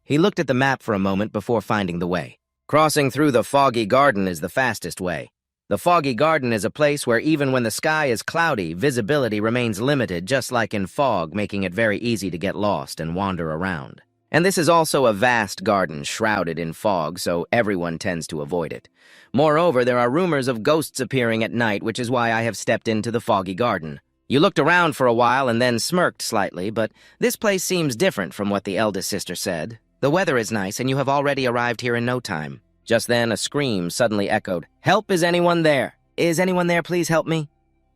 He looked at the map for a moment before finding the way. Crossing through the foggy garden is the fastest way. The foggy garden is a place where even when the sky is cloudy, visibility remains limited, just like in fog, making it very easy to get lost and wander around. And this is also a vast garden shrouded in fog, so everyone tends to avoid it. Moreover, there are rumors of ghosts appearing at night, which is why I have stepped into the foggy garden. You looked around for a while and then smirked slightly, but this place seems different from what the eldest sister said. The weather is nice, and you have already arrived here in no time. Just then, a scream suddenly echoed. "Help, is anyone there? Is anyone there? Please help me."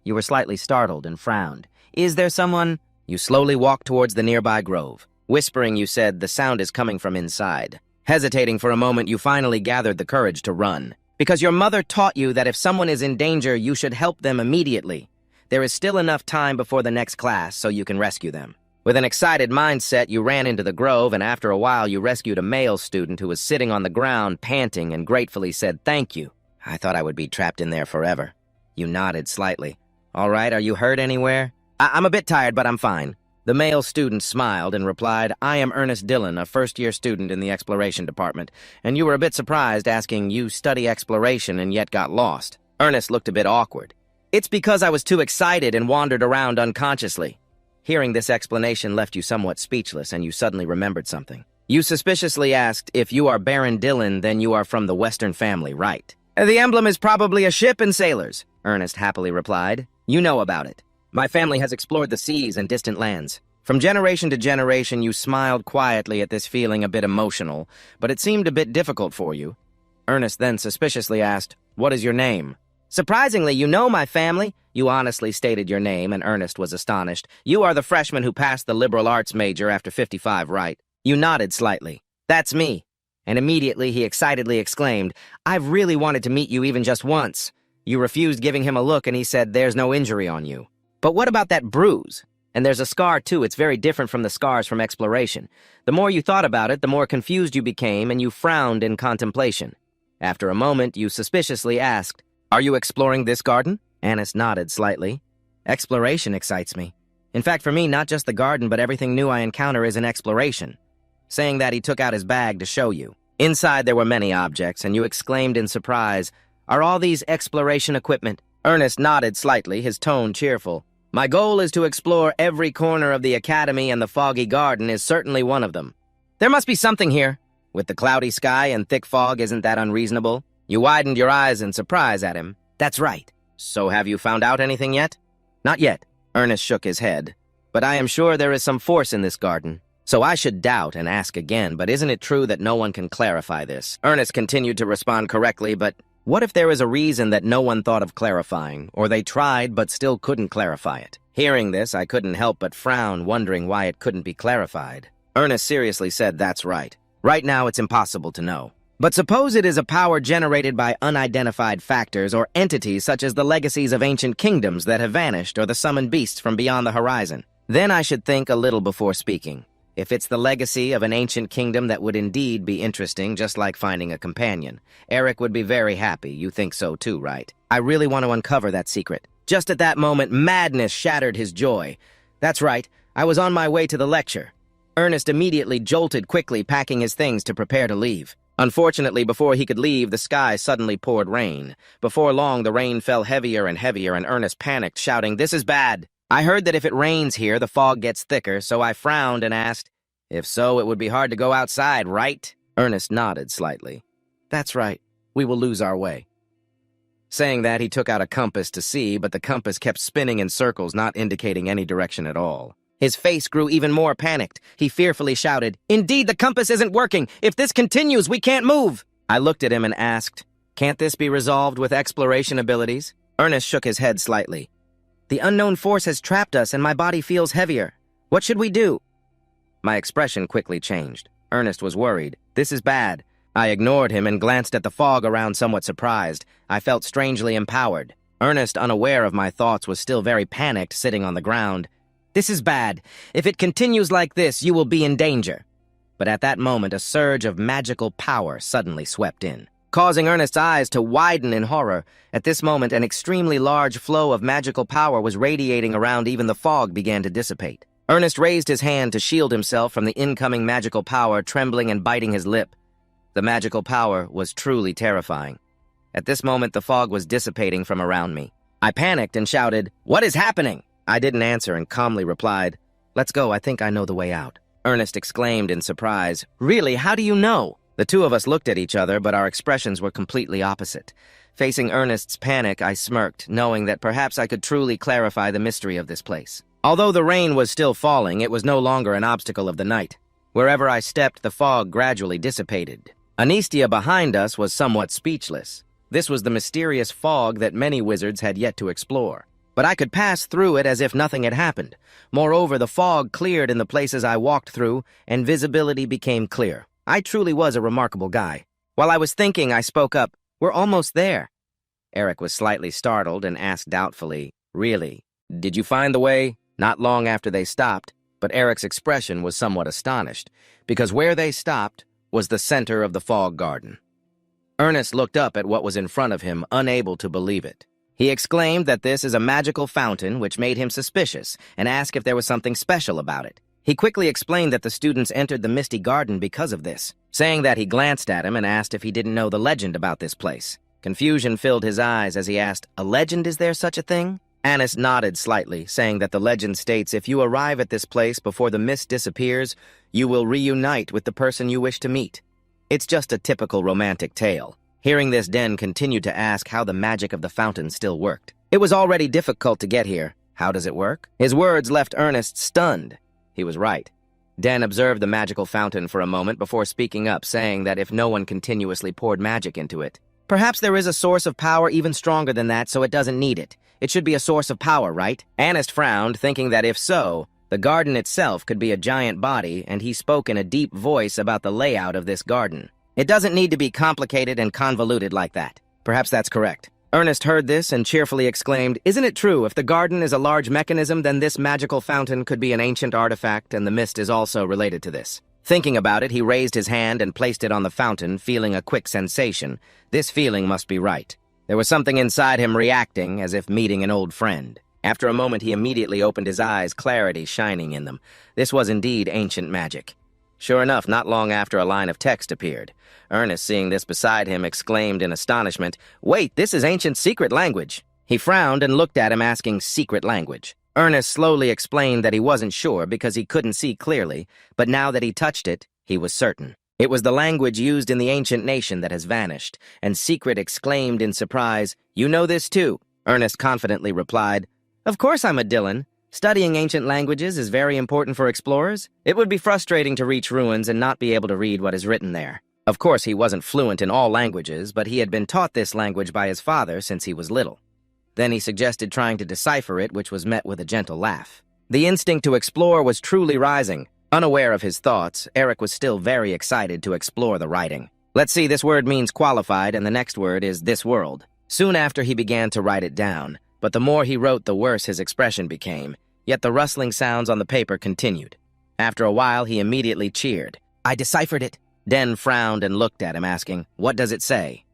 You were slightly startled and frowned. "Is there someone?" You slowly walked towards the nearby grove. Whispering, you said, "The sound is coming from inside." Hesitating for a moment, you finally gathered the courage to run. Because your mother taught you that if someone is in danger, you should help them immediately. There is still enough time before the next class so you can rescue them. With an excited mindset, you ran into the grove, and after a while, you rescued a male student who was sitting on the ground, panting, and gratefully said, "Thank you. I thought I would be trapped in there forever." You nodded slightly. "All right, are you hurt anywhere?" I'm a bit tired, but I'm fine." The male student smiled and replied, "I am Ernest Dillon, a first-year student in the exploration department, and you were a bit surprised asking you study exploration and yet got lost." Ernest looked a bit awkward. "It's because I was too excited and wandered around unconsciously." Hearing this explanation left you somewhat speechless, and you suddenly remembered something. You suspiciously asked, "If you are Baron Dillon, then you are from the Western family, right?" "The emblem is probably a ship and sailors," Ernest happily replied. "You know about it. My family has explored the seas and distant lands." From generation to generation, you smiled quietly at this feeling a bit emotional, but it seemed a bit difficult for you. Ernest then suspiciously asked, "What is your name?" "Surprisingly, you know my family." You honestly stated your name, and Ernest was astonished. "You are the freshman who passed the liberal arts major after 55, right?" You nodded slightly. "That's me." And immediately he excitedly exclaimed, "I've really wanted to meet you even just once." You refused giving him a look, and he said, "There's no injury on you." "But what about that bruise? And there's a scar, too. It's very different from the scars from exploration." The more you thought about it, the more confused you became, and you frowned in contemplation. After a moment, you suspiciously asked, "Are you exploring this garden?" Ernest nodded slightly. "Exploration excites me. In fact, for me, not just the garden, but everything new I encounter is an exploration." Saying that, he took out his bag to show you. Inside, there were many objects, and you exclaimed in surprise, "Are all these exploration equipment?" Ernest nodded slightly, his tone cheerful. "My goal is to explore every corner of the academy, and the foggy garden is certainly one of them." "There must be something here. With the cloudy sky and thick fog, isn't that unreasonable?" You widened your eyes in surprise at him. "That's right." "So have you found out anything yet?" "Not yet." Ernest shook his head. "But I am sure there is some force in this garden. So I should doubt and ask again, but isn't it true that no one can clarify this?" Ernest continued to respond correctly, but what if there is a reason that no one thought of clarifying, or they tried but still couldn't clarify it? Hearing this, I couldn't help but frown, wondering why it couldn't be clarified. Ernest seriously said, "That's right. Right now it's impossible to know. But suppose it is a power generated by unidentified factors or entities such as the legacies of ancient kingdoms that have vanished or the summoned beasts from beyond the horizon. Then I should think a little before speaking. If it's the legacy of an ancient kingdom, that would indeed be interesting, just like finding a companion. Eric would be very happy. You think so too, right? I really want to uncover that secret." Just at that moment, madness shattered his joy. "That's right. I was on my way to the lecture." Ernest immediately jolted quickly, packing his things to prepare to leave. Unfortunately, before he could leave, the sky suddenly poured rain. Before long, the rain fell heavier and heavier, and Ernest panicked, shouting, "This is bad! I heard that if it rains here, the fog gets thicker, so I frowned and asked, 'If so, it would be hard to go outside, right?'" Ernest nodded slightly. "That's right. We will lose our way." Saying that, he took out a compass to see, but the compass kept spinning in circles, not indicating any direction at all. His face grew even more panicked. He fearfully shouted, "Indeed, the compass isn't working! If this continues, we can't move!" I looked at him and asked, "Can't this be resolved with exploration abilities?" Ernest shook his head slightly. "The unknown force has trapped us, and my body feels heavier. What should we do?" My expression quickly changed. Ernest was worried. "This is bad." I ignored him and glanced at the fog around, somewhat surprised. I felt strangely empowered. Ernest, unaware of my thoughts, was still very panicked, sitting on the ground. "This is bad. If it continues like this, you will be in danger." But at that moment, a surge of magical power suddenly swept in, causing Ernest's eyes to widen in horror. At this moment, an extremely large flow of magical power was radiating around. Even the fog began to dissipate. Ernest raised his hand to shield himself from the incoming magical power, trembling and biting his lip. The magical power was truly terrifying. At this moment, the fog was dissipating from around me. I panicked and shouted, "What is happening?" I didn't answer and calmly replied, "Let's go, I think I know the way out." Ernest exclaimed in surprise, "Really? How do you know?" The two of us looked at each other, but our expressions were completely opposite. Facing Ernest's panic, I smirked, knowing that perhaps I could truly clarify the mystery of this place. Although the rain was still falling, it was no longer an obstacle of the night. Wherever I stepped, the fog gradually dissipated. Anistia behind us was somewhat speechless. This was the mysterious fog that many wizards had yet to explore. But I could pass through it as if nothing had happened. Moreover, the fog cleared in the places I walked through, and visibility became clear. I truly was a remarkable guy. While I was thinking, I spoke up. "We're almost there." Eric was slightly startled and asked doubtfully, "Really? Did you find the way?" Not long after they stopped, but Eric's expression was somewhat astonished, because where they stopped was the center of the fog garden. Ernest looked up at what was in front of him, unable to believe it. He exclaimed that this is a magical fountain, which made him suspicious, and asked if there was something special about it. He quickly explained that the students entered the misty garden because of this, saying that he glanced at him and asked if he didn't know the legend about this place. Confusion filled his eyes as he asked, "A legend, is there such a thing?" Anis nodded slightly, saying that the legend states if you arrive at this place before the mist disappears, you will reunite with the person you wish to meet. It's just a typical romantic tale. Hearing this, Den continued to ask how the magic of the fountain still worked. It was already difficult to get here. How does it work? His words left Ernest stunned. He was right. Den observed the magical fountain for a moment before speaking up, saying that if no one continuously poured magic into it, perhaps there is a source of power even stronger than that, so it doesn't need it. It should be a source of power, right? Ernest frowned, thinking that if so, the garden itself could be a giant body, and he spoke in a deep voice about the layout of this garden. It doesn't need to be complicated and convoluted like that. Perhaps that's correct. Ernest heard this and cheerfully exclaimed, "Isn't it true, if the garden is a large mechanism, then this magical fountain could be an ancient artifact, and the mist is also related to this?" Thinking about it, he raised his hand and placed it on the fountain, feeling a quick sensation. This feeling must be right. There was something inside him reacting, as if meeting an old friend. After a moment, he immediately opened his eyes, clarity shining in them. This was indeed ancient magic. Sure enough, not long after, a line of text appeared. Ernest, seeing this beside him, exclaimed in astonishment, "Wait, this is ancient secret language." He frowned and looked at him, asking, "Secret language?" Ernest slowly explained that he wasn't sure because he couldn't see clearly, but now that he touched it, he was certain. It was the language used in the ancient nation that has vanished, and Secret exclaimed in surprise, "You know this too?" Ernest confidently replied, "Of course I'm a Dylan. Studying ancient languages is very important for explorers. It would be frustrating to reach ruins and not be able to read what is written there." Of course, he wasn't fluent in all languages, but he had been taught this language by his father since he was little. Then he suggested trying to decipher it, which was met with a gentle laugh. The instinct to explore was truly rising. Unaware of his thoughts, Eric was still very excited to explore the writing. Let's see, this word means qualified, and the next word is this world. Soon after, he began to write it down, but the more he wrote, the worse his expression became. Yet the rustling sounds on the paper continued. After a while, he immediately cheered. "I deciphered it." Den frowned and looked at him, asking, "What does it say?"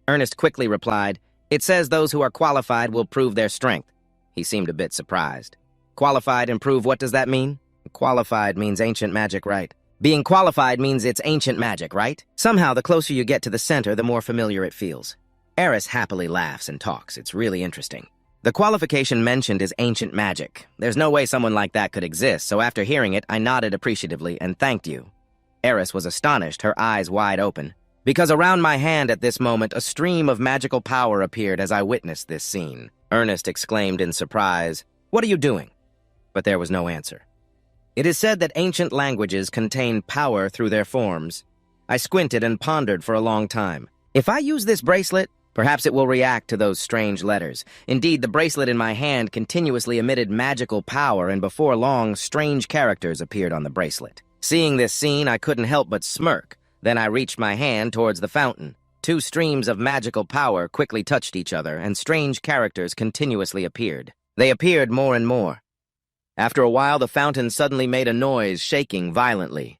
Ernest quickly replied, "It says those who are qualified will prove their strength." He seemed a bit surprised. "Qualified and prove, what does that mean?" "Qualified means ancient magic, right?" "Being qualified means it's ancient magic, right?" Somehow, the closer you get to the center, the more familiar it feels. Eris happily laughs and talks. It's really interesting. The qualification mentioned is ancient magic. There's no way someone like that could exist, so after hearing it, I nodded appreciatively and thanked you. Eris was astonished, her eyes wide open. Because around my hand at this moment, a stream of magical power appeared as I witnessed this scene. Ernest exclaimed in surprise, "What are you doing?" But there was no answer. It is said that ancient languages contain power through their forms. I squinted and pondered for a long time. If I use this bracelet, perhaps it will react to those strange letters. Indeed, the bracelet in my hand continuously emitted magical power, and before long, strange characters appeared on the bracelet. Seeing this scene, I couldn't help but smirk. Then I reached my hand towards the fountain. Two streams of magical power quickly touched each other, and strange characters continuously appeared. They appeared more and more. After a while, the fountain suddenly made a noise, shaking violently.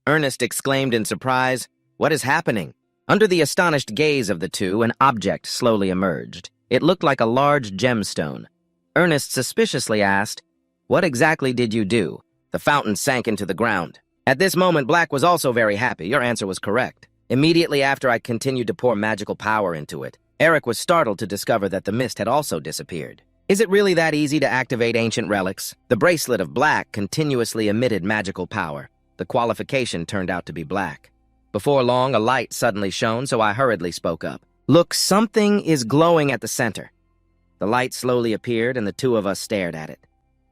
Ernest exclaimed in surprise, "What is happening?" Under the astonished gaze of the two, an object slowly emerged. It looked like a large gemstone. Ernest suspiciously asked, "What exactly did you do?" The fountain sank into the ground. At this moment, Black was also very happy. Your answer was correct. Immediately after I continued to pour magical power into it, Eric was startled to discover that the mist had also disappeared. Is it really that easy to activate ancient relics? The bracelet of Black continuously emitted magical power. The qualification turned out to be Black. Before long, a light suddenly shone, so I hurriedly spoke up. "Look, something is glowing at the center." The light slowly appeared, and the two of us stared at it.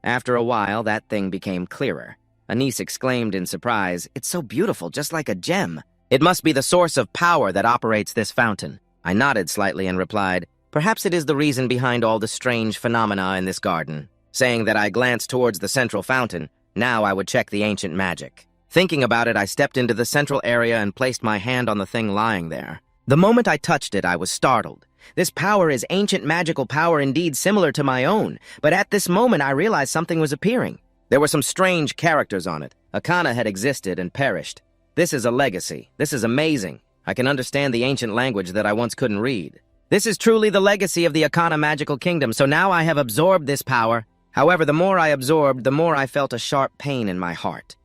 After a while, that thing became clearer. Anise exclaimed in surprise, "It's so beautiful, just like a gem." It must be the source of power that operates this fountain. I nodded slightly and replied, perhaps it is the reason behind all the strange phenomena in this garden. Saying that, I glanced towards the central fountain. Now I would check the ancient magic. Thinking about it, I stepped into the central area and placed my hand on the thing lying there. The moment I touched it, I was startled. This power is ancient magical power indeed similar to my own, but at this moment I realized something was appearing. There were some strange characters on it. Akana had existed and perished. This is a legacy. This is amazing. I can understand the ancient language that I once couldn't read. This is truly the legacy of the Akana magical kingdom, so now I have absorbed this power. However, the more I absorbed, the more I felt a sharp pain in my heart.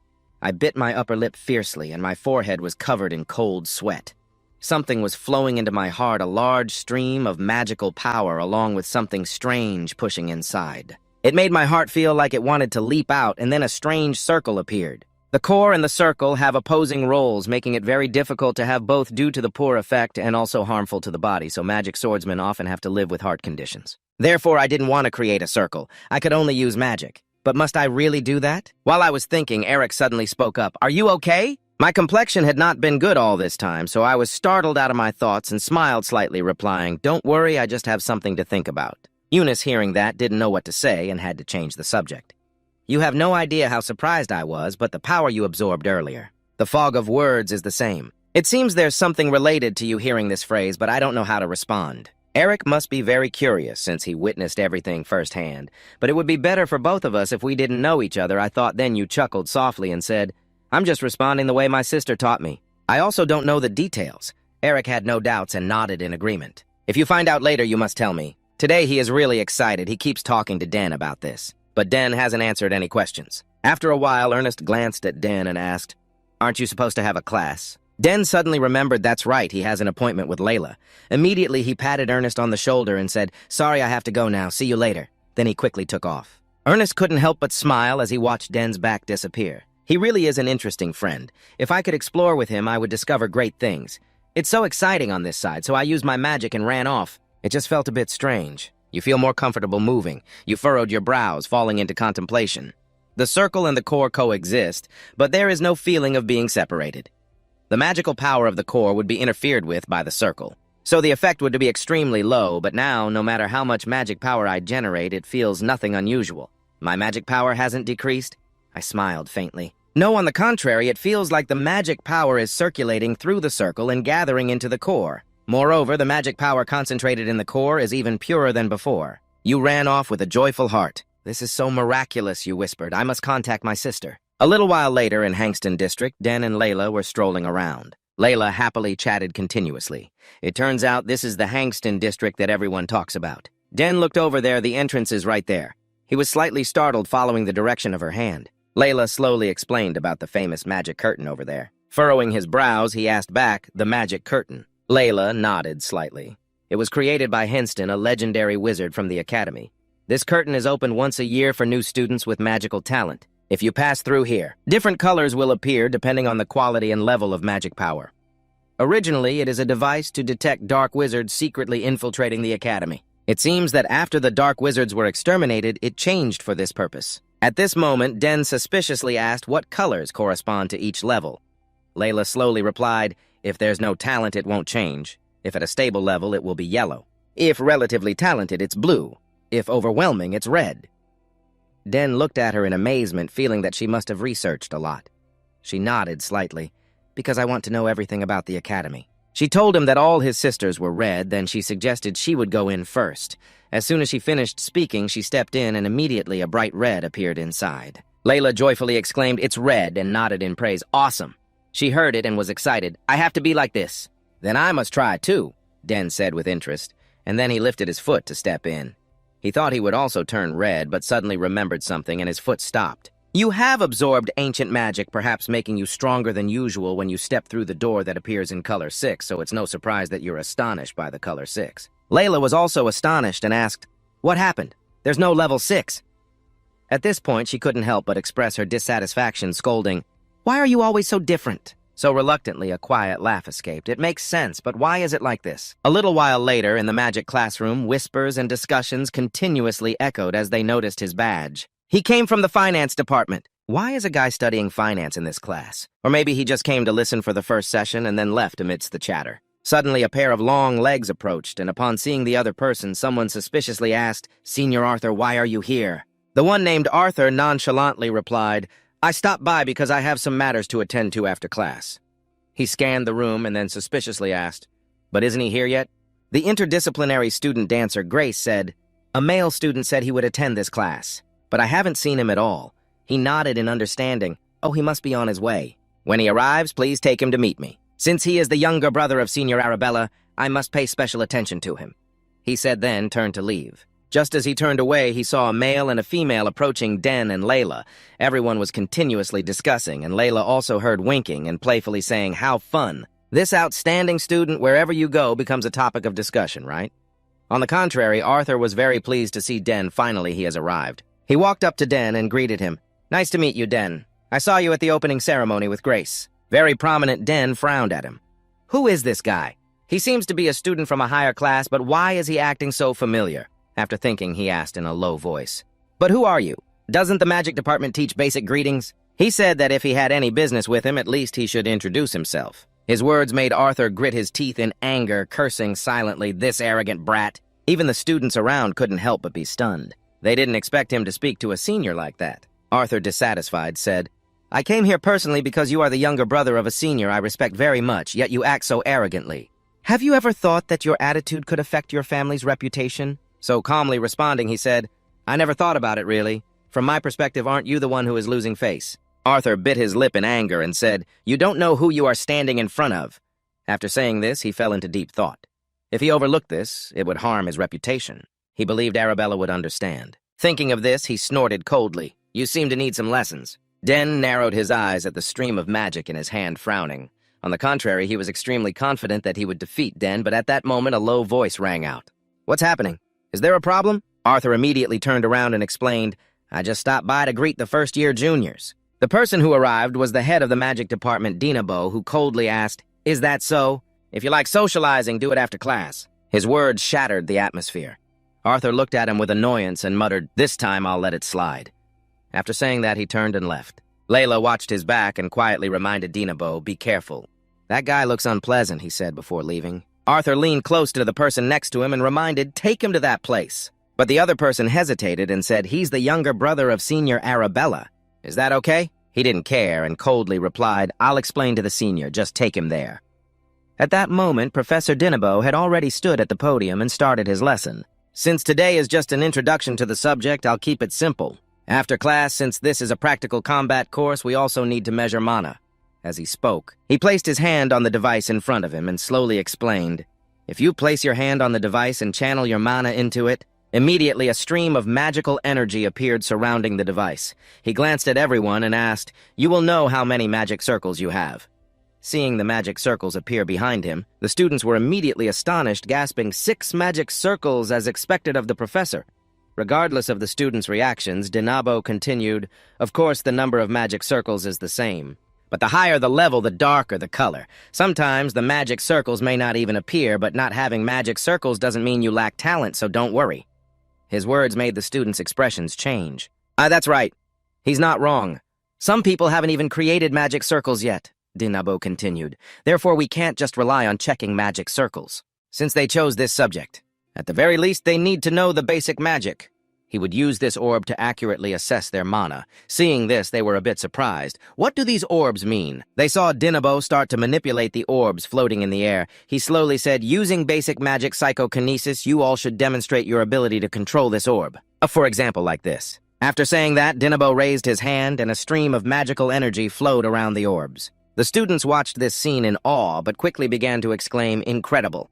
I bit my upper lip fiercely, and my forehead was covered in cold sweat. Something was flowing into my heart, a large stream of magical power along with something strange pushing inside. It made my heart feel like it wanted to leap out, and then a strange circle appeared. The core and the circle have opposing roles, making it very difficult to have both due to the poor effect and also harmful to the body, so magic swordsmen often have to live with heart conditions. Therefore, I didn't want to create a circle. I could only use magic. But must I really do that? While I was thinking, Eric suddenly spoke up. Are you okay? My complexion had not been good all this time, so I was startled out of my thoughts and smiled slightly, replying, don't worry, I just have something to think about. Eunice, hearing that, didn't know what to say and had to change the subject. You have no idea how surprised I was, but the power you absorbed earlier. The fog of words is the same. It seems there's something related to you hearing this phrase, but I don't know how to respond. Eric must be very curious since he witnessed everything firsthand, but it would be better for both of us if we didn't know each other. I thought then you chuckled softly and said, I'm just responding the way my sister taught me. I also don't know the details. Eric had no doubts and nodded in agreement. If you find out later, you must tell me. Today he is really excited. He keeps talking to Den about this. But Den hasn't answered any questions. After a while, Ernest glanced at Den and asked, aren't you supposed to have a class? Den suddenly remembered that's right, he has an appointment with Layla. Immediately, he patted Ernest on the shoulder and said, sorry, I have to go now. See you later. Then he quickly took off. Ernest couldn't help but smile as he watched Den's back disappear. He really is an interesting friend. If I could explore with him, I would discover great things. It's so exciting on this side, so I used my magic and ran off. It just felt a bit strange. You feel more comfortable moving. You furrowed your brows, falling into contemplation. The circle and the core coexist, but there is no feeling of being separated. The magical power of the core would be interfered with by the circle. So the effect would be extremely low, but now, no matter how much magic power I generate, it feels nothing unusual. My magic power hasn't decreased? I smiled faintly. No, on the contrary, it feels like the magic power is circulating through the circle and gathering into the core. Moreover, the magic power concentrated in the core is even purer than before. You ran off with a joyful heart. This is so miraculous, you whispered. I must contact my sister. A little while later, in Hangston District, Den and Layla were strolling around. Layla happily chatted continuously. It turns out this is the Hangston District that everyone talks about. Den looked over there, the entrance is right there. He was slightly startled following the direction of her hand. Layla slowly explained about the famous magic curtain over there. Furrowing his brows, he asked back, the magic curtain. Layla nodded slightly. It was created by Henston, a legendary wizard from the academy. This curtain is open once a year for new students with magical talent. If you pass through here, different colors will appear depending on the quality and level of magic power. Originally, it is a device to detect dark wizards secretly infiltrating the academy. It seems that after the dark wizards were exterminated, it changed for this purpose. At this moment, Den suspiciously asked what colors correspond to each level. Layla slowly replied, if there's no talent, it won't change. If at a stable level, it will be yellow. If relatively talented, it's blue. If overwhelming, it's red. Den looked at her in amazement, feeling that she must have researched a lot. She nodded slightly, because I want to know everything about the academy. She told him that all his sisters were red, then she suggested she would go in first. As soon as she finished speaking, she stepped in and immediately a bright red appeared inside. Layla joyfully exclaimed, it's red, and nodded in praise. Awesome. She heard it and was excited. I have to be like this. Then I must try too, Den said with interest, and then he lifted his foot to step in. He thought he would also turn red, but suddenly remembered something and his foot stopped. You have absorbed ancient magic, perhaps making you stronger than usual when you step through the door that appears in color 6, so it's no surprise that you're astonished by the color 6. Layla was also astonished and asked, what happened? There's no level 6. At this point, she couldn't help but express her dissatisfaction, scolding, why are you always so different? So reluctantly, a quiet laugh escaped. It makes sense, but why is it like this? A little while later, in the magic classroom, whispers and discussions continuously echoed as they noticed his badge. He came from the finance department. Why is a guy studying finance in this class? Or maybe he just came to listen for the first session and then left amidst the chatter. Suddenly, a pair of long legs approached, and upon seeing the other person, someone suspiciously asked, "Senior Arthur, why are you here?" The one named Arthur nonchalantly replied, "I stopped by because I have some matters to attend to after class." He scanned the room and then suspiciously asked, "But isn't he here yet?" The interdisciplinary student dancer, Grace, said, "A male student said he would attend this class, but I haven't seen him at all." He nodded in understanding. "Oh, he must be on his way. When he arrives, please take him to meet me. Since he is the younger brother of Senior Arabella, I must pay special attention to him," he said, then turned to leave. Just as he turned away, he saw a male and a female approaching Den and Layla. Everyone was continuously discussing, and Layla also heard winking and playfully saying, "How fun. This outstanding student, wherever you go, becomes a topic of discussion, right?" On the contrary, Arthur was very pleased to see Den. Finally, he has arrived. He walked up to Den and greeted him. "Nice to meet you, Den. I saw you at the opening ceremony with Grace." Very prominent Den frowned at him. "Who is this guy? He seems to be a student from a higher class, but why is he acting so familiar?" After thinking, he asked in a low voice. "But who are you? Doesn't the magic department teach basic greetings?" He said that if he had any business with him, at least he should introduce himself. His words made Arthur grit his teeth in anger, cursing silently, "This arrogant brat." Even the students around couldn't help but be stunned. They didn't expect him to speak to a senior like that. Arthur, dissatisfied, said, "I came here personally because you are the younger brother of a senior I respect very much, yet you act so arrogantly. Have you ever thought that your attitude could affect your family's reputation?" So calmly responding, he said, "I never thought about it, really. From my perspective, aren't you the one who is losing face?" Arthur bit his lip in anger and said, "You don't know who you are standing in front of." After saying this, he fell into deep thought. If he overlooked this, it would harm his reputation. He believed Arabella would understand. Thinking of this, he snorted coldly, "You seem to need some lessons." Den narrowed his eyes at the stream of magic in his hand, frowning. On the contrary, he was extremely confident that he would defeat Den, but at that moment a low voice rang out. "What's happening? Is there a problem?" Arthur immediately turned around and explained, "I just stopped by to greet the first-year juniors." The person who arrived was the head of the magic department, Dinabo, who coldly asked, "Is that so? If you like socializing, do it after class." His words shattered the atmosphere. Arthur looked at him with annoyance and muttered, "This time I'll let it slide." After saying that, he turned and left. Layla watched his back and quietly reminded Dinabo, "Be careful." "That guy looks unpleasant," he said before leaving. Arthur leaned close to the person next to him and reminded, "Take him to that place." But the other person hesitated and said, "He's the younger brother of Senior Arabella. Is that okay?" He didn't care and coldly replied, "I'll explain to the senior, just take him there." At that moment, Professor Dinabo had already stood at the podium and started his lesson. "Since today is just an introduction to the subject, I'll keep it simple. After class, since this is a practical combat course, we also need to measure mana." As he spoke, he placed his hand on the device in front of him and slowly explained, "If you place your hand on the device and channel your mana into it," immediately a stream of magical energy appeared surrounding the device. He glanced at everyone and asked, "You will know how many magic circles you have." Seeing the magic circles appear behind him, the students were immediately astonished, gasping, "6 magic circles as expected of the professor." Regardless of the students' reactions, Dinabo continued, "Of course, the number of magic circles is the same. But the higher the level, the darker the color. Sometimes the magic circles may not even appear, but not having magic circles doesn't mean you lack talent, so don't worry." His words made the students' expressions change. That's right. He's not wrong. Some people haven't even created magic circles yet," Dinabo continued. "Therefore, we can't just rely on checking magic circles. Since they chose this subject, at the very least, they need to know the basic magic." He would use this orb to accurately assess their mana. Seeing this, they were a bit surprised. "What do these orbs mean?" They saw Dinabo start to manipulate the orbs floating in the air. He slowly said, "Using basic magic psychokinesis, you all should demonstrate your ability to control this orb. For example, like this." After saying that, Dinabo raised his hand and a stream of magical energy flowed around the orbs. The students watched this scene in awe, but quickly began to exclaim, "Incredible."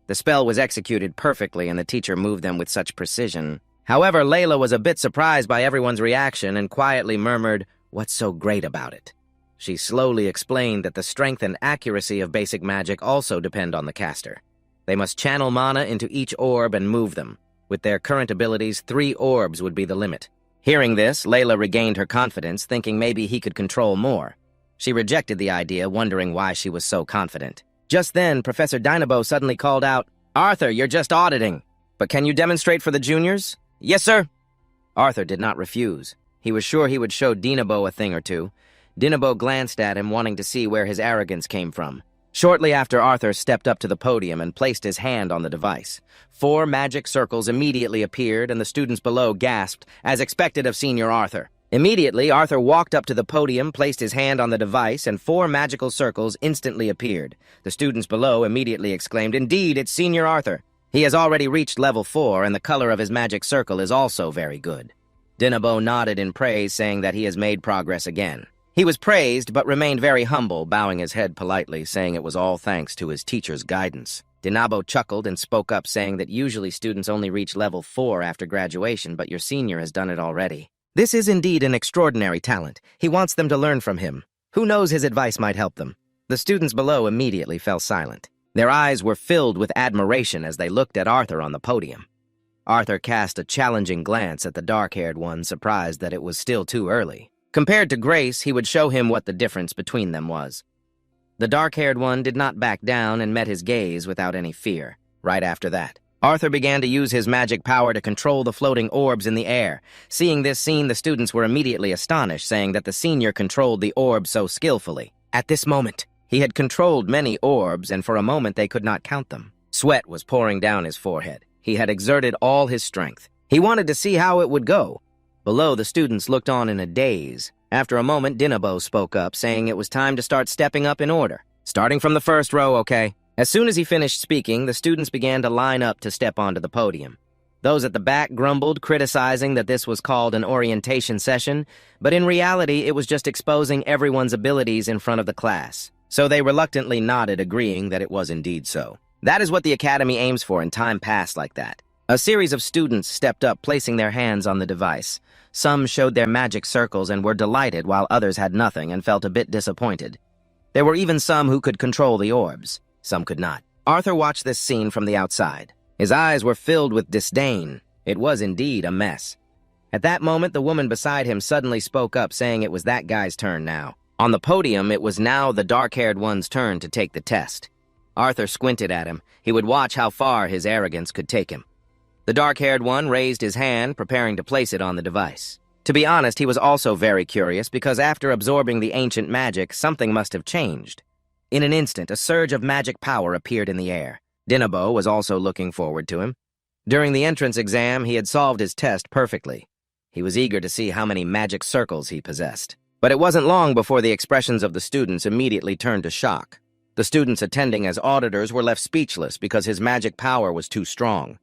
The spell was executed perfectly and the teacher moved them with such precision. However, Layla was a bit surprised by everyone's reaction and quietly murmured, "What's so great about it?" She slowly explained that the strength and accuracy of basic magic also depend on the caster. They must channel mana into each orb and move them. With their current abilities, 3 orbs would be the limit. Hearing this, Layla regained her confidence, thinking maybe he could control more. She rejected the idea, wondering why she was so confident. Just then, Professor Dinabo suddenly called out, "Arthur, you're just auditing. But can you demonstrate for the juniors?" "Yes, sir." Arthur did not refuse. He was sure he would show Dinabo a thing or two. Dinabo glanced at him, wanting to see where his arrogance came from. Shortly after, Arthur stepped up to the podium and placed his hand on the device. 4 magic circles immediately appeared, and the students below gasped, as expected of Senior Arthur. Immediately, Arthur walked up to the podium, placed his hand on the device, and 4 magical circles instantly appeared. The students below immediately exclaimed, "Indeed, it's Senior Arthur. He has already reached level 4, and the color of his magic circle is also very good." Dinabo nodded in praise, saying that he has made progress again. He was praised, but remained very humble, bowing his head politely, saying it was all thanks to his teacher's guidance. Dinabo chuckled and spoke up, saying that usually students only reach level 4 after graduation, but your senior has done it already. This is indeed an extraordinary talent. He wants them to learn from him. Who knows, his advice might help them. The students below immediately fell silent. Their eyes were filled with admiration as they looked at Arthur on the podium. Arthur cast a challenging glance at the dark-haired one, surprised that it was still too early. Compared to Grace, he would show him what the difference between them was. The dark-haired one did not back down and met his gaze without any fear. Right after that, Arthur began to use his magic power to control the floating orbs in the air. Seeing this scene, the students were immediately astonished, saying that the senior controlled the orbs so skillfully. At this moment, he had controlled many orbs, and for a moment they could not count them. Sweat was pouring down his forehead. He had exerted all his strength. He wanted to see how it would go. Below, the students looked on in a daze. After a moment, Dinabo spoke up, saying it was time to start stepping up in order. "Starting from the first row, okay?" As soon as he finished speaking, the students began to line up to step onto the podium. Those at the back grumbled, criticizing that this was called an orientation session, but in reality, it was just exposing everyone's abilities in front of the class. So they reluctantly nodded, agreeing that it was indeed so. That is what the Academy aims for, and time passed like that. A series of students stepped up, placing their hands on the device. Some showed their magic circles and were delighted, while others had nothing and felt a bit disappointed. There were even some who could control the orbs. Some could not. Arthur watched this scene from the outside. His eyes were filled with disdain. It was indeed a mess. At that moment, the woman beside him suddenly spoke up, saying it was that guy's turn now. On the podium, it was now the dark-haired one's turn to take the test. Arthur squinted at him. He would watch how far his arrogance could take him. The dark-haired one raised his hand, preparing to place it on the device. To be honest, he was also very curious, because after absorbing the ancient magic, something must have changed. In an instant, a surge of magic power appeared in the air. Dinabo was also looking forward to him. During the entrance exam, he had solved his test perfectly. He was eager to see how many magic circles he possessed. But it wasn't long before the expressions of the students immediately turned to shock. The students attending as auditors were left speechless because his magic power was too strong.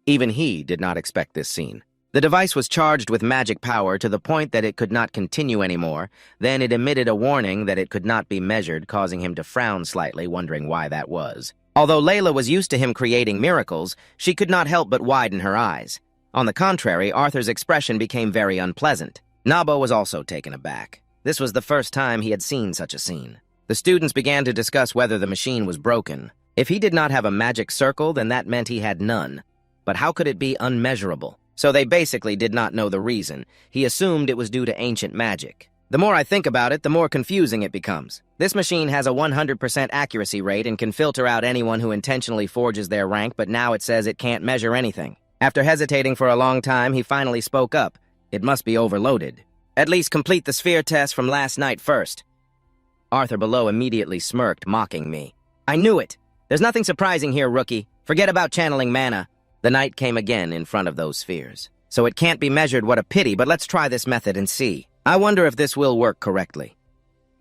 Even he did not expect this scene. The device was charged with magic power to the point that it could not continue anymore. Then it emitted a warning that it could not be measured, causing him to frown slightly, wondering why that was. Although Layla was used to him creating miracles, she could not help but widen her eyes. On the contrary, Arthur's expression became very unpleasant. Nabo was also taken aback. This was the first time he had seen such a scene. The students began to discuss whether the machine was broken. If he did not have a magic circle, then that meant he had none. But how could it be unmeasurable? So they basically did not know the reason. He assumed it was due to ancient magic. The more I think about it, the more confusing it becomes. This machine has a 100% accuracy rate and can filter out anyone who intentionally forges their rank, but now it says it can't measure anything. After hesitating for a long time, he finally spoke up. It must be overloaded. At least complete the sphere test from last night first. Arthur below immediately smirked, mocking me. I knew it. There's nothing surprising here, rookie. Forget about channeling mana. The knight came again in front of those spheres. So it can't be measured, what a pity, but let's try this method and see. I wonder if this will work correctly.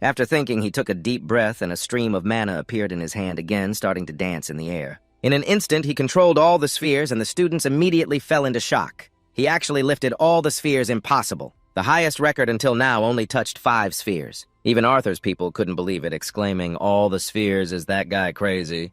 After thinking, he took a deep breath and a stream of mana appeared in his hand again, starting to dance in the air. In an instant, he controlled all the spheres and the students immediately fell into shock. He actually lifted all the spheres impossible. The highest record until now only touched 5 spheres. Even Arthur's people couldn't believe it, exclaiming, "All the spheres, is that guy crazy?"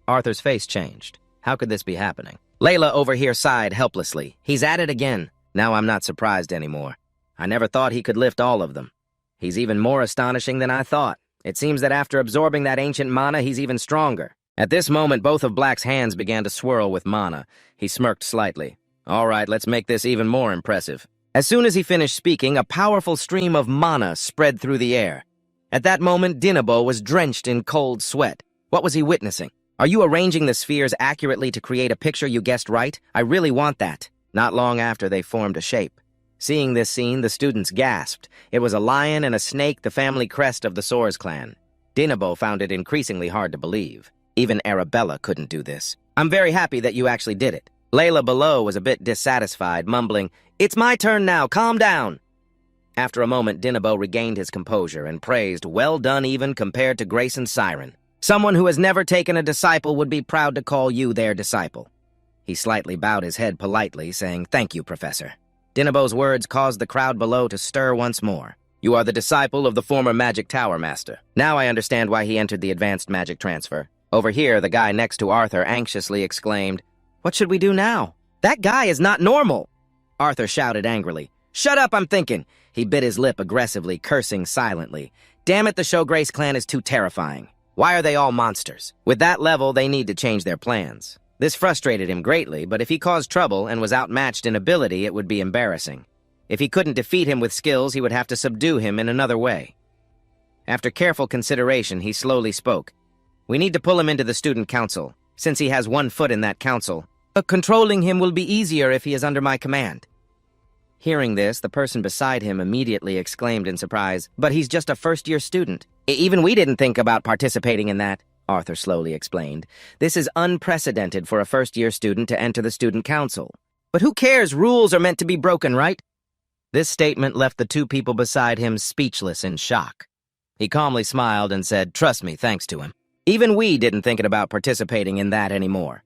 Arthur's face changed. How could this be happening? Layla over here sighed helplessly. He's at it again. Now I'm not surprised anymore. I never thought he could lift all of them. He's even more astonishing than I thought. It seems that after absorbing that ancient mana, he's even stronger. At this moment, both of Black's hands began to swirl with mana. He smirked slightly. All right, let's make this even more impressive. As soon as he finished speaking, a powerful stream of mana spread through the air. At that moment, Dinabo was drenched in cold sweat. What was he witnessing? Are you arranging the spheres accurately to create a picture you guessed right? I really want that. Not long after, they formed a shape. Seeing this scene, the students gasped. It was a lion and a snake, the family crest of the Soares clan. Dinabo found it increasingly hard to believe. Even Arabella couldn't do this. I'm very happy that you actually did it. Layla below was a bit dissatisfied, mumbling, "It's my turn now, calm down." After a moment, Dinabo regained his composure and praised, "Well done even compared to Grayson's siren. Someone who has never taken a disciple would be proud to call you their disciple." He slightly bowed his head politely, saying, "Thank you, Professor." Dinabo's words caused the crowd below to stir once more. "You are the disciple of the former Magic Tower Master. Now I understand why he entered the advanced magic transfer." Over here, the guy next to Arthur anxiously exclaimed, "What should we do now? That guy is not normal!" Arthur shouted angrily, "Shut up, I'm thinking!" He bit his lip aggressively, cursing silently. "Damn it, the Showgrace clan is too terrifying. Why are they all monsters? With that level, they need to change their plans." This frustrated him greatly, but if he caused trouble and was outmatched in ability, it would be embarrassing. If he couldn't defeat him with skills, he would have to subdue him in another way. After careful consideration, he slowly spoke. "We need to pull him into the student council, since he has one foot in that council. But controlling him will be easier if he is under my command." Hearing this, the person beside him immediately exclaimed in surprise, "But he's just a first-year student. Even we didn't think about participating in that," Arthur slowly explained. "This is unprecedented for a first-year student to enter the student council. But who cares? Rules are meant to be broken, right?" This statement left the two people beside him speechless in shock. He calmly smiled and said, "Trust me, thanks to him. Even we didn't think about participating in that anymore."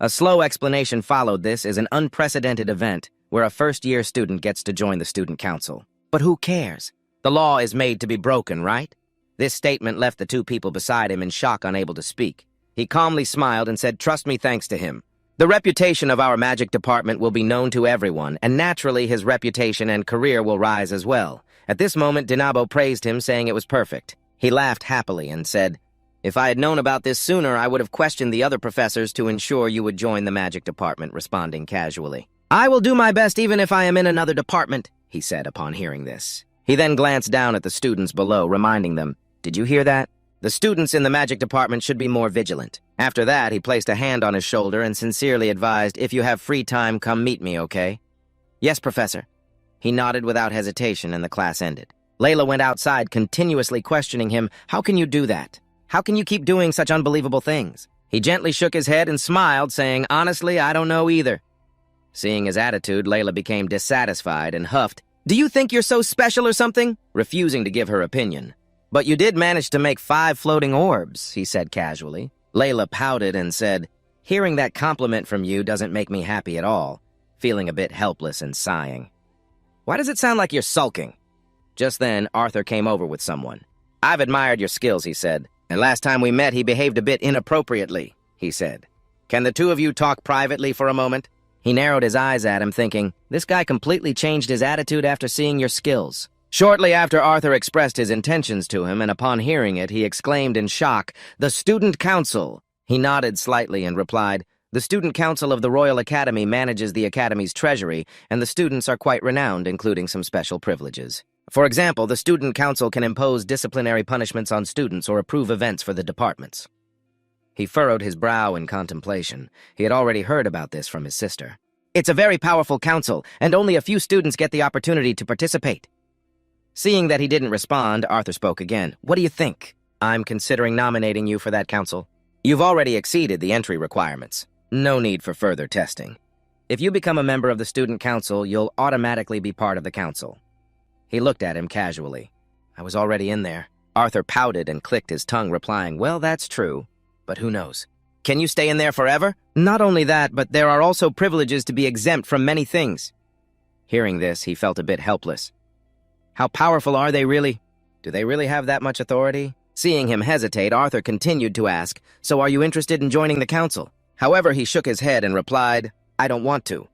A slow explanation followed. This is an unprecedented event where a first-year student gets to join the student council. But who cares? The law is made to be broken, right? This statement left the two people beside him in shock, unable to speak. He calmly smiled and said, "Trust me, thanks to him. The reputation of our magic department will be known to everyone, and naturally his reputation and career will rise as well." At this moment, Dinabo praised him, saying it was perfect. He laughed happily and said, "If I had known about this sooner, I would have questioned the other professors to ensure you would join the magic department," responding casually. "I will do my best even if I am in another department," he said upon hearing this. He then glanced down at the students below, reminding them, "Did you hear that? The students in the magic department should be more vigilant." After that, he placed a hand on his shoulder and sincerely advised, "If you have free time, come meet me, okay?" "Yes, Professor." He nodded without hesitation, and the class ended. Layla went outside, continuously questioning him, "How can you do that? How can you keep doing such unbelievable things?" He gently shook his head and smiled, saying, "Honestly, I don't know either." Seeing his attitude, Layla became dissatisfied and huffed, "Do you think you're so special or something?" refusing to give her opinion. "But you did manage to make 5 floating orbs," he said casually. Layla pouted and said, "Hearing that compliment from you doesn't make me happy at all," feeling a bit helpless and sighing. "Why does it sound like you're sulking?" Just then, Arthur came over with someone. "I've admired your skills," he said, "and last time we met he behaved a bit inappropriately," he said. "Can the two of you talk privately for a moment?" He narrowed his eyes at him, thinking, "This guy completely changed his attitude after seeing your skills." Shortly after Arthur expressed his intentions to him, and upon hearing it, he exclaimed in shock, "The Student Council!" He nodded slightly and replied, "The Student Council of the Royal Academy manages the Academy's treasury, and the students are quite renowned, including some special privileges. For example, the Student Council can impose disciplinary punishments on students or approve events for the departments." He furrowed his brow in contemplation. He had already heard about this from his sister. "It's a very powerful council, and only a few students get the opportunity to participate." Seeing that he didn't respond, Arthur spoke again. "What do you think? I'm considering nominating you for that council. You've already exceeded the entry requirements. No need for further testing. If you become a member of the student council, you'll automatically be part of the council." He looked at him casually. "I was already in there." Arthur pouted and clicked his tongue, replying, "Well, that's true. But who knows? Can you stay in there forever?" "Not only that, but there are also privileges to be exempt from many things." Hearing this, he felt a bit helpless. "How powerful are they really? Do they really have that much authority?" Seeing him hesitate, Arthur continued to ask, "So are you interested in joining the council?" However, he shook his head and replied, "I don't want to."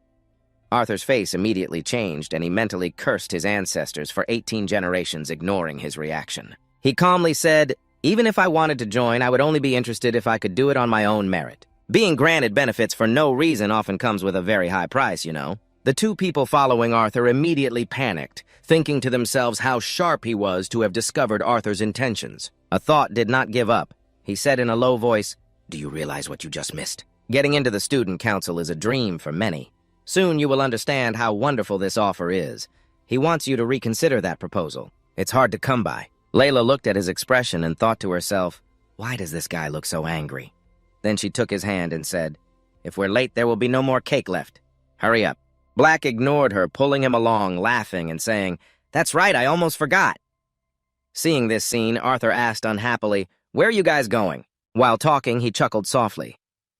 Arthur's face immediately changed, and he mentally cursed his ancestors for 18 generations, ignoring his reaction. He calmly said, "Even if I wanted to join, I would only be interested if I could do it on my own merit. Being granted benefits for no reason often comes with a very high price, you know." The two people following Arthur immediately panicked, thinking to themselves how sharp he was to have discovered Arthur's intentions. A thought did not give up. He said in a low voice, "Do you realize what you just missed? Getting into the student council is a dream for many. Soon you will understand how wonderful this offer is. He wants you to reconsider that proposal. It's hard to come by. Layla looked at his expression and thought to herself, why does this guy look so angry? Then she took his hand and said, if we're late, there will be no more cake left. Hurry up. Black ignored her, pulling him along, laughing and saying, that's right, I almost forgot. Seeing this scene, Arthur asked unhappily, where are you guys going? While talking, he chuckled softly.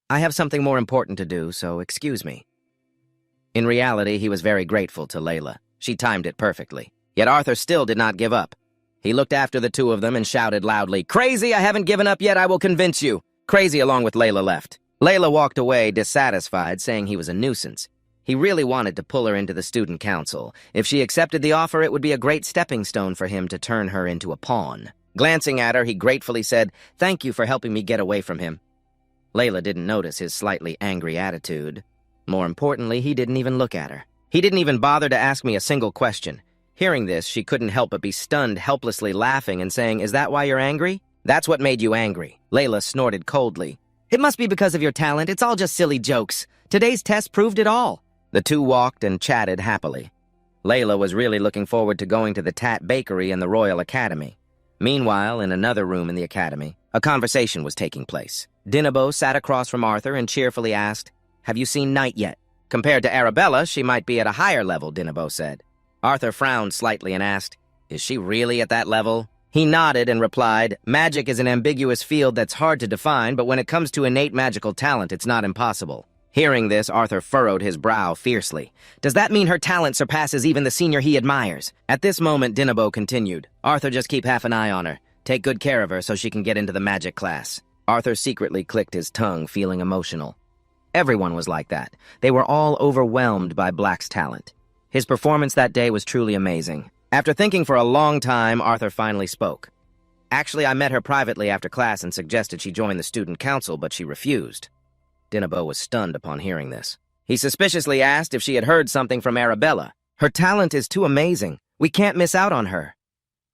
I have something more important to do, so excuse me. In reality, he was very grateful to Layla. She timed it perfectly. Yet Arthur still did not give up. He looked after the two of them and shouted loudly, Crazy, I haven't given up yet, I will convince you. Crazy along with Layla left. Layla walked away, dissatisfied, saying he was a nuisance. He really wanted to pull her into the student council. If she accepted the offer, it would be a great stepping stone for him to turn her into a pawn. Glancing at her, he gratefully said, thank you for helping me get away from him. Layla didn't notice his slightly angry attitude. More importantly, he didn't even look at her. He didn't even bother to ask me a single question. Hearing this, she couldn't help but be stunned, helplessly laughing and saying, is that why you're angry? That's what made you angry. Layla snorted coldly. It must be because of your talent. It's all just silly jokes. Today's test proved it all. The two walked and chatted happily. Layla was really looking forward to going to the Tat Bakery and the Royal Academy. Meanwhile, in another room in the academy, a conversation was taking place. Dinabo sat across from Arthur and cheerfully asked, have you seen Night yet? Compared to Arabella, she might be at a higher level, Dinabo said. Arthur frowned slightly and asked, is she really at that level? He nodded and replied, magic is an ambiguous field that's hard to define, but when it comes to innate magical talent, it's not impossible. Hearing this, Arthur furrowed his brow fiercely. Does that mean her talent surpasses even the senior he admires? At this moment, Dinabo continued, Arthur, just keep half an eye on her. Take good care of her so she can get into the magic class. Arthur secretly clicked his tongue, feeling emotional. Everyone was like that. They were all overwhelmed by Black's talent. His performance that day was truly amazing. After thinking for a long time, Arthur finally spoke. Actually, I met her privately after class and suggested she join the student council, but she refused. Dinabo was stunned upon hearing this. He suspiciously asked if she had heard something from Arabella. Her talent is too amazing. We can't miss out on her.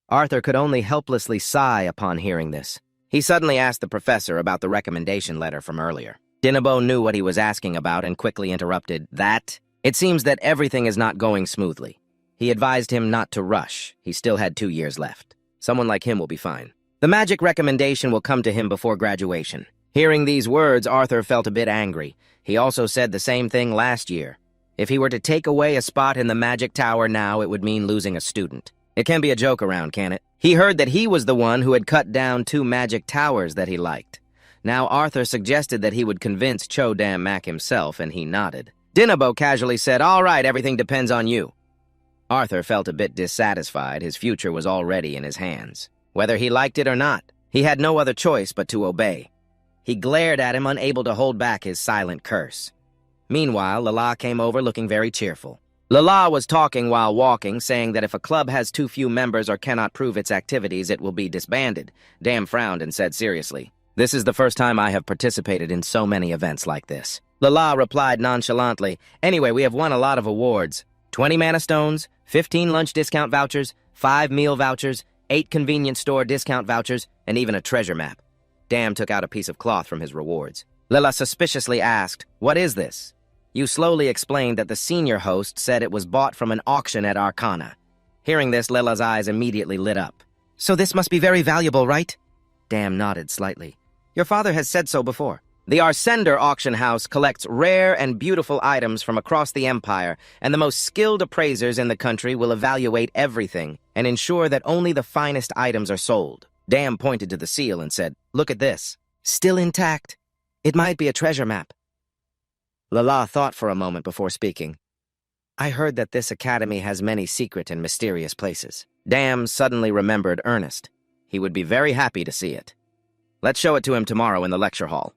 Arthur could only helplessly sigh upon hearing this. He suddenly asked the professor about the recommendation letter from earlier. Dinabo knew what he was asking about and quickly interrupted, that? It seems that everything is not going smoothly. He advised him not to rush. He still had 2 years left. Someone like him will be fine. The magic recommendation will come to him before graduation. Hearing these words, Arthur felt a bit angry. He also said the same thing last year. If he were to take away a spot in the magic tower now, it would mean losing a student. It can be a joke around, can it? He heard that he was the one who had cut down 2 magic towers that he liked. Now Arthur suggested that he would convince Cho Dam Mac himself, and he nodded. Dinabo casually said, all right, everything depends on you. Arthur felt a bit dissatisfied. His future was already in his hands. Whether he liked it or not, he had no other choice but to obey. He glared at him, unable to hold back his silent curse. Meanwhile, Lala came over looking very cheerful. Lala was talking while walking, saying that if a club has too few members or cannot prove its activities, it will be disbanded. Dam frowned and said seriously, this is the first time I have participated in so many events like this. Lala replied nonchalantly, anyway, we have won a lot of awards. 20 mana stones, 15 lunch discount vouchers, 5 meal vouchers, 8 convenience store discount vouchers, and even a treasure map. Dam took out a piece of cloth from his rewards. Lila suspiciously asked, what is this? You slowly explained that the senior host said it was bought from an auction at Arcana. Hearing this, Lila's eyes immediately lit up. So this must be very valuable, right? Dam nodded slightly. Your father has said so before. The Arsender auction house collects rare and beautiful items from across the empire, and the most skilled appraisers in the country will evaluate everything and ensure that only the finest items are sold. Dam pointed to the seal and said, look at this. Still intact. It might be a treasure map. Lala thought for a moment before speaking. I heard that this academy has many secret and mysterious places. Dam suddenly remembered Ernest. He would be very happy to see it. Let's show it to him tomorrow in the lecture hall.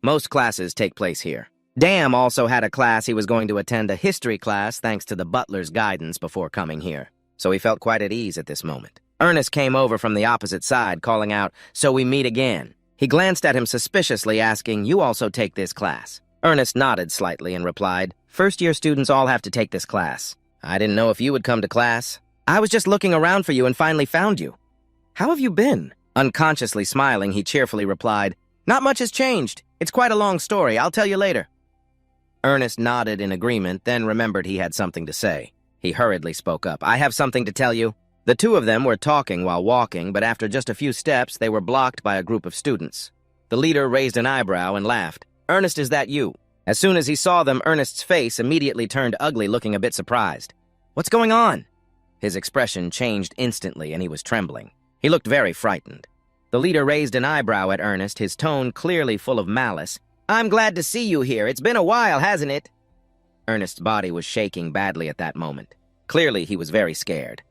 Most classes take place here. Dam also had a class he was going to attend, a history class, thanks to the butler's guidance before coming here. So he felt quite at ease at this moment. Ernest came over from the opposite side, calling out, so we meet again. He glanced at him suspiciously, asking, you also take this class? Ernest nodded slightly and replied, first-year students all have to take this class. I didn't know if you would come to class. I was just looking around for you and finally found you. How have you been? Unconsciously smiling, he cheerfully replied, not much has changed. It's quite a long story. I'll tell you later. Ernest nodded in agreement, then remembered he had something to say. He hurriedly spoke up. I have something to tell you. The two of them were talking while walking, but after just a few steps, they were blocked by a group of students. The leader raised an eyebrow and laughed. Ernest, is that you? As soon as he saw them, Ernest's face immediately turned ugly, looking a bit surprised. What's going on? His expression changed instantly, and he was trembling. He looked very frightened. The leader raised an eyebrow at Ernest, his tone clearly full of malice. I'm glad to see you here. It's been a while, hasn't it? Ernest's body was shaking badly at that moment. Clearly, he was very scared.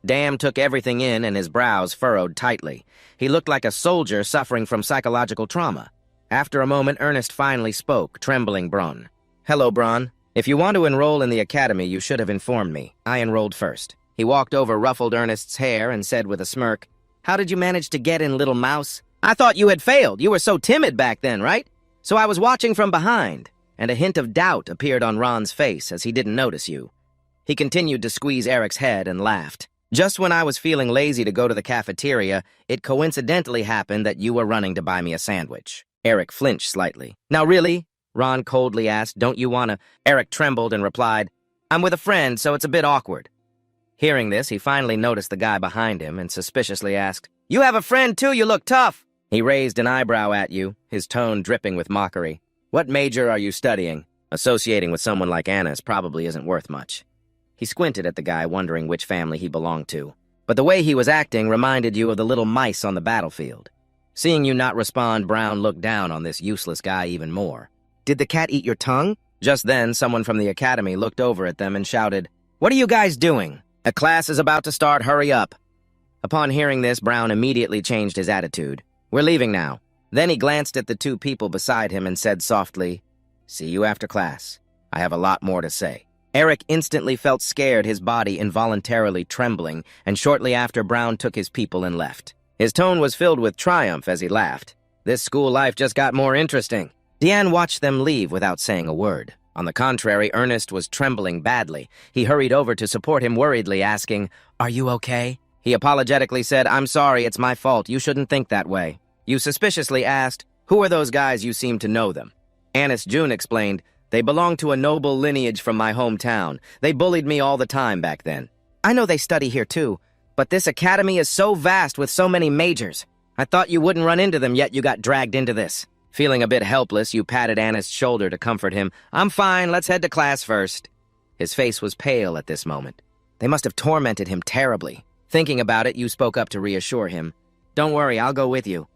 Dam took everything in, and his brows furrowed tightly. He looked like a soldier suffering from psychological trauma. After a moment, Ernest finally spoke, trembling Bron. Hello, Bron. If you want to enroll in the academy, you should have informed me. I enrolled first. He walked over, ruffled Ernest's hair, and said with a smirk, How did you manage to get in, little mouse? I thought you had failed. You were so timid back then, right? So I was watching from behind, and a hint of doubt appeared on Ron's face as he didn't notice you. He continued to squeeze Eric's head and laughed. Just when I was feeling lazy to go to the cafeteria, it coincidentally happened that you were running to buy me a sandwich. Eric flinched slightly. Now really? Ron coldly asked, Don't you wanna? Eric trembled and replied, I'm with a friend, so it's a bit awkward. Hearing this, he finally noticed the guy behind him and suspiciously asked, You have a friend too, you look tough. He raised an eyebrow at you, his tone dripping with mockery. What major are you studying? Associating with someone like Anna's probably isn't worth much. He squinted at the guy, wondering which family he belonged to. But the way he was acting reminded you of the little mice on the battlefield. Seeing you not respond, Brown looked down on this useless guy even more. Did the cat eat your tongue? Just then, someone from the academy looked over at them and shouted, What are you guys doing? A class is about to start, hurry up. Upon hearing this, Brown immediately changed his attitude. We're leaving now. Then he glanced at the two people beside him and said softly, See you after class. I have a lot more to say. Eric instantly felt scared, his body involuntarily trembling, and shortly after Brown took his people and left. His tone was filled with triumph as he laughed. This school life just got more interesting. Deanne watched them leave without saying a word. On the contrary, Ernest was trembling badly. He hurried over to support him worriedly, asking, Are you okay? He apologetically said, I'm sorry, it's my fault. You shouldn't think that way. You suspiciously asked, Who are those guys? You seem to know them. Annis June explained, They belong to a noble lineage from my hometown. They bullied me all the time back then. I know they study here too, but this academy is so vast with so many majors. I thought you wouldn't run into them, yet you got dragged into this. Feeling a bit helpless, you patted Anna's shoulder to comfort him. I'm fine, let's head to class first. His face was pale at this moment. They must have tormented him terribly. Thinking about it, you spoke up to reassure him. Don't worry, I'll go with you.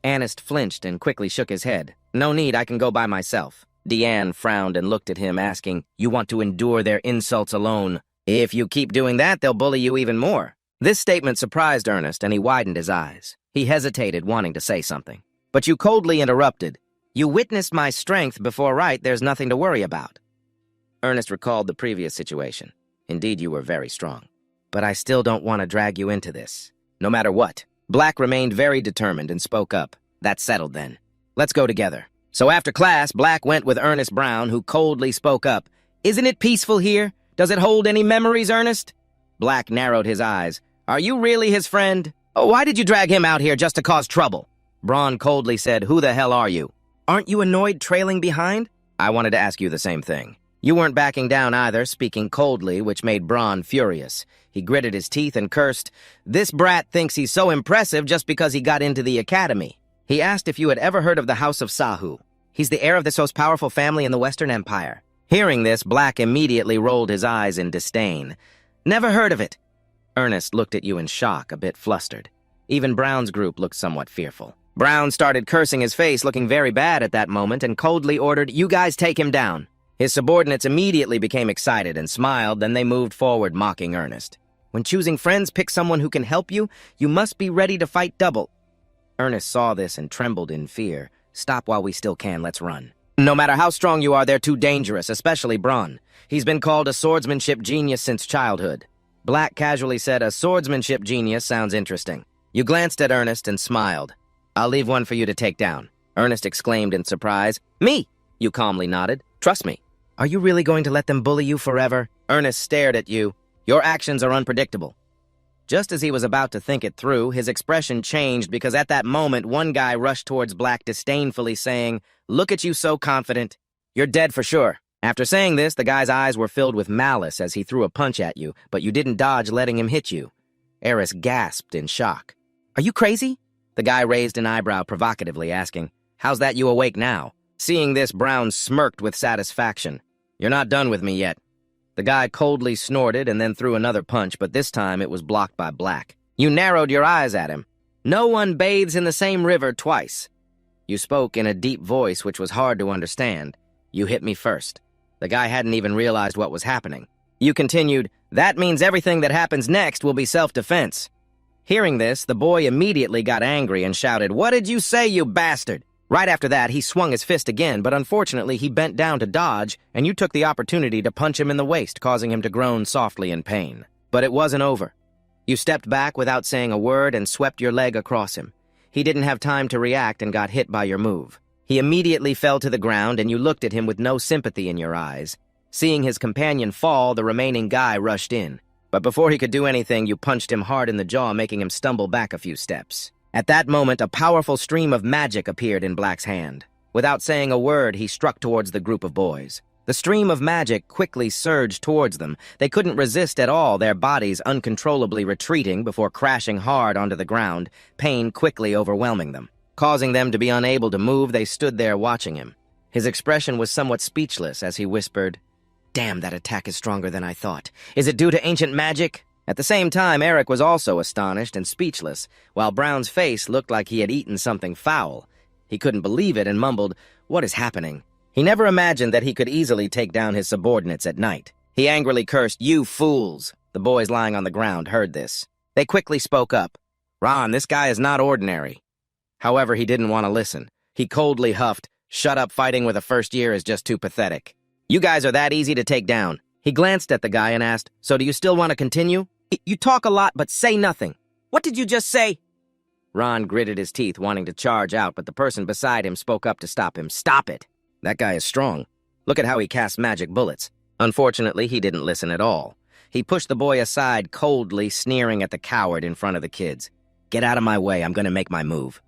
Annis flinched and quickly shook his head. No need, I can go by myself. Deanne frowned and looked at him, asking, You want to endure their insults alone? If you keep doing that, they'll bully you even more. This statement surprised Ernest, and he widened his eyes. He hesitated, wanting to say something. But you coldly interrupted. You witnessed my strength before, right? There's nothing to worry about. Ernest recalled the previous situation. Indeed, you were very strong. But I still don't want to drag you into this. No matter what. Black remained very determined and spoke up. That's settled then. Let's go together. So after class, Black went with Ernest Brown, who coldly spoke up. Isn't it peaceful here? Does it hold any memories, Ernest? Black narrowed his eyes. Are you really his friend? Oh, why did you drag him out here just to cause trouble? Braun coldly said, Who the hell are you? Aren't you annoyed trailing behind? I wanted to ask you the same thing. You weren't backing down either, speaking coldly, which made Braun furious. He gritted his teeth and cursed, This brat thinks he's so impressive just because he got into the academy. He asked if you had ever heard of the House of Sahu. He's the heir of this most powerful family in the Western Empire. Hearing this, Black immediately rolled his eyes in disdain. Never heard of it. Ernest looked at you in shock, a bit flustered. Even Brown's group looked somewhat fearful. Brown started cursing his face, looking very bad at that moment, and coldly ordered, You guys take him down. His subordinates immediately became excited and smiled, then they moved forward, mocking Ernest. When choosing friends, pick someone who can help you. You must be ready to fight double. Ernest saw this and trembled in fear. Stop while we still can, let's run. No matter how strong you are, they're too dangerous, especially Braun. He's been called a swordsmanship genius since childhood. Black casually said, A swordsmanship genius sounds interesting. You glanced at Ernest and smiled. I'll leave one for you to take down. Ernest exclaimed in surprise. Me? You calmly nodded. Trust me. Are you really going to let them bully you forever? Ernest stared at you. Your actions are unpredictable. Just as he was about to think it through, his expression changed because at that moment, one guy rushed towards Black disdainfully saying, Look at you so confident. You're dead for sure. After saying this, the guy's eyes were filled with malice as he threw a punch at you, but you didn't dodge letting him hit you. Eris gasped in shock. Are you crazy? The guy raised an eyebrow provocatively, asking, How's that you awake now? Seeing this, Brown smirked with satisfaction. You're not done with me yet. The guy coldly snorted and then threw another punch, but this time it was blocked by Black. You narrowed your eyes at him. No one bathes in the same river twice. You spoke in a deep voice which was hard to understand. You hit me first. The guy hadn't even realized what was happening. You continued, That means everything that happens next will be self-defense. Hearing this, the boy immediately got angry and shouted, What did you say, you bastard? Right after that, he swung his fist again, but unfortunately he bent down to dodge, and you took the opportunity to punch him in the waist, causing him to groan softly in pain. But it wasn't over. You stepped back without saying a word and swept your leg across him. He didn't have time to react and got hit by your move. He immediately fell to the ground, and you looked at him with no sympathy in your eyes. Seeing his companion fall, the remaining guy rushed in. But before he could do anything, you punched him hard in the jaw, making him stumble back a few steps. At that moment, a powerful stream of magic appeared in Black's hand. Without saying a word, he struck towards the group of boys. The stream of magic quickly surged towards them. They couldn't resist at all, their bodies uncontrollably retreating before crashing hard onto the ground, pain quickly overwhelming them. Causing them to be unable to move, they stood there watching him. His expression was somewhat speechless as he whispered, Damn, that attack is stronger than I thought. Is it due to ancient magic? At the same time, Eric was also astonished and speechless, while Brown's face looked like he had eaten something foul. He couldn't believe it and mumbled, What is happening? He never imagined that he could easily take down his subordinates at night. He angrily cursed, You fools! The boys lying on the ground heard this. They quickly spoke up. Ron, this guy is not ordinary. However, he didn't want to listen. He coldly huffed, Shut up, fighting with a first year is just too pathetic. You guys are that easy to take down. He glanced at the guy and asked, So do you still want to continue? You talk a lot, but say nothing. What did you just say? Ron gritted his teeth, wanting to charge out, but the person beside him spoke up to stop him. Stop it! That guy is strong. Look at how he casts magic bullets. Unfortunately, he didn't listen at all. He pushed the boy aside, coldly sneering at the coward in front of the kids. Get out of my way, I'm going to make my move.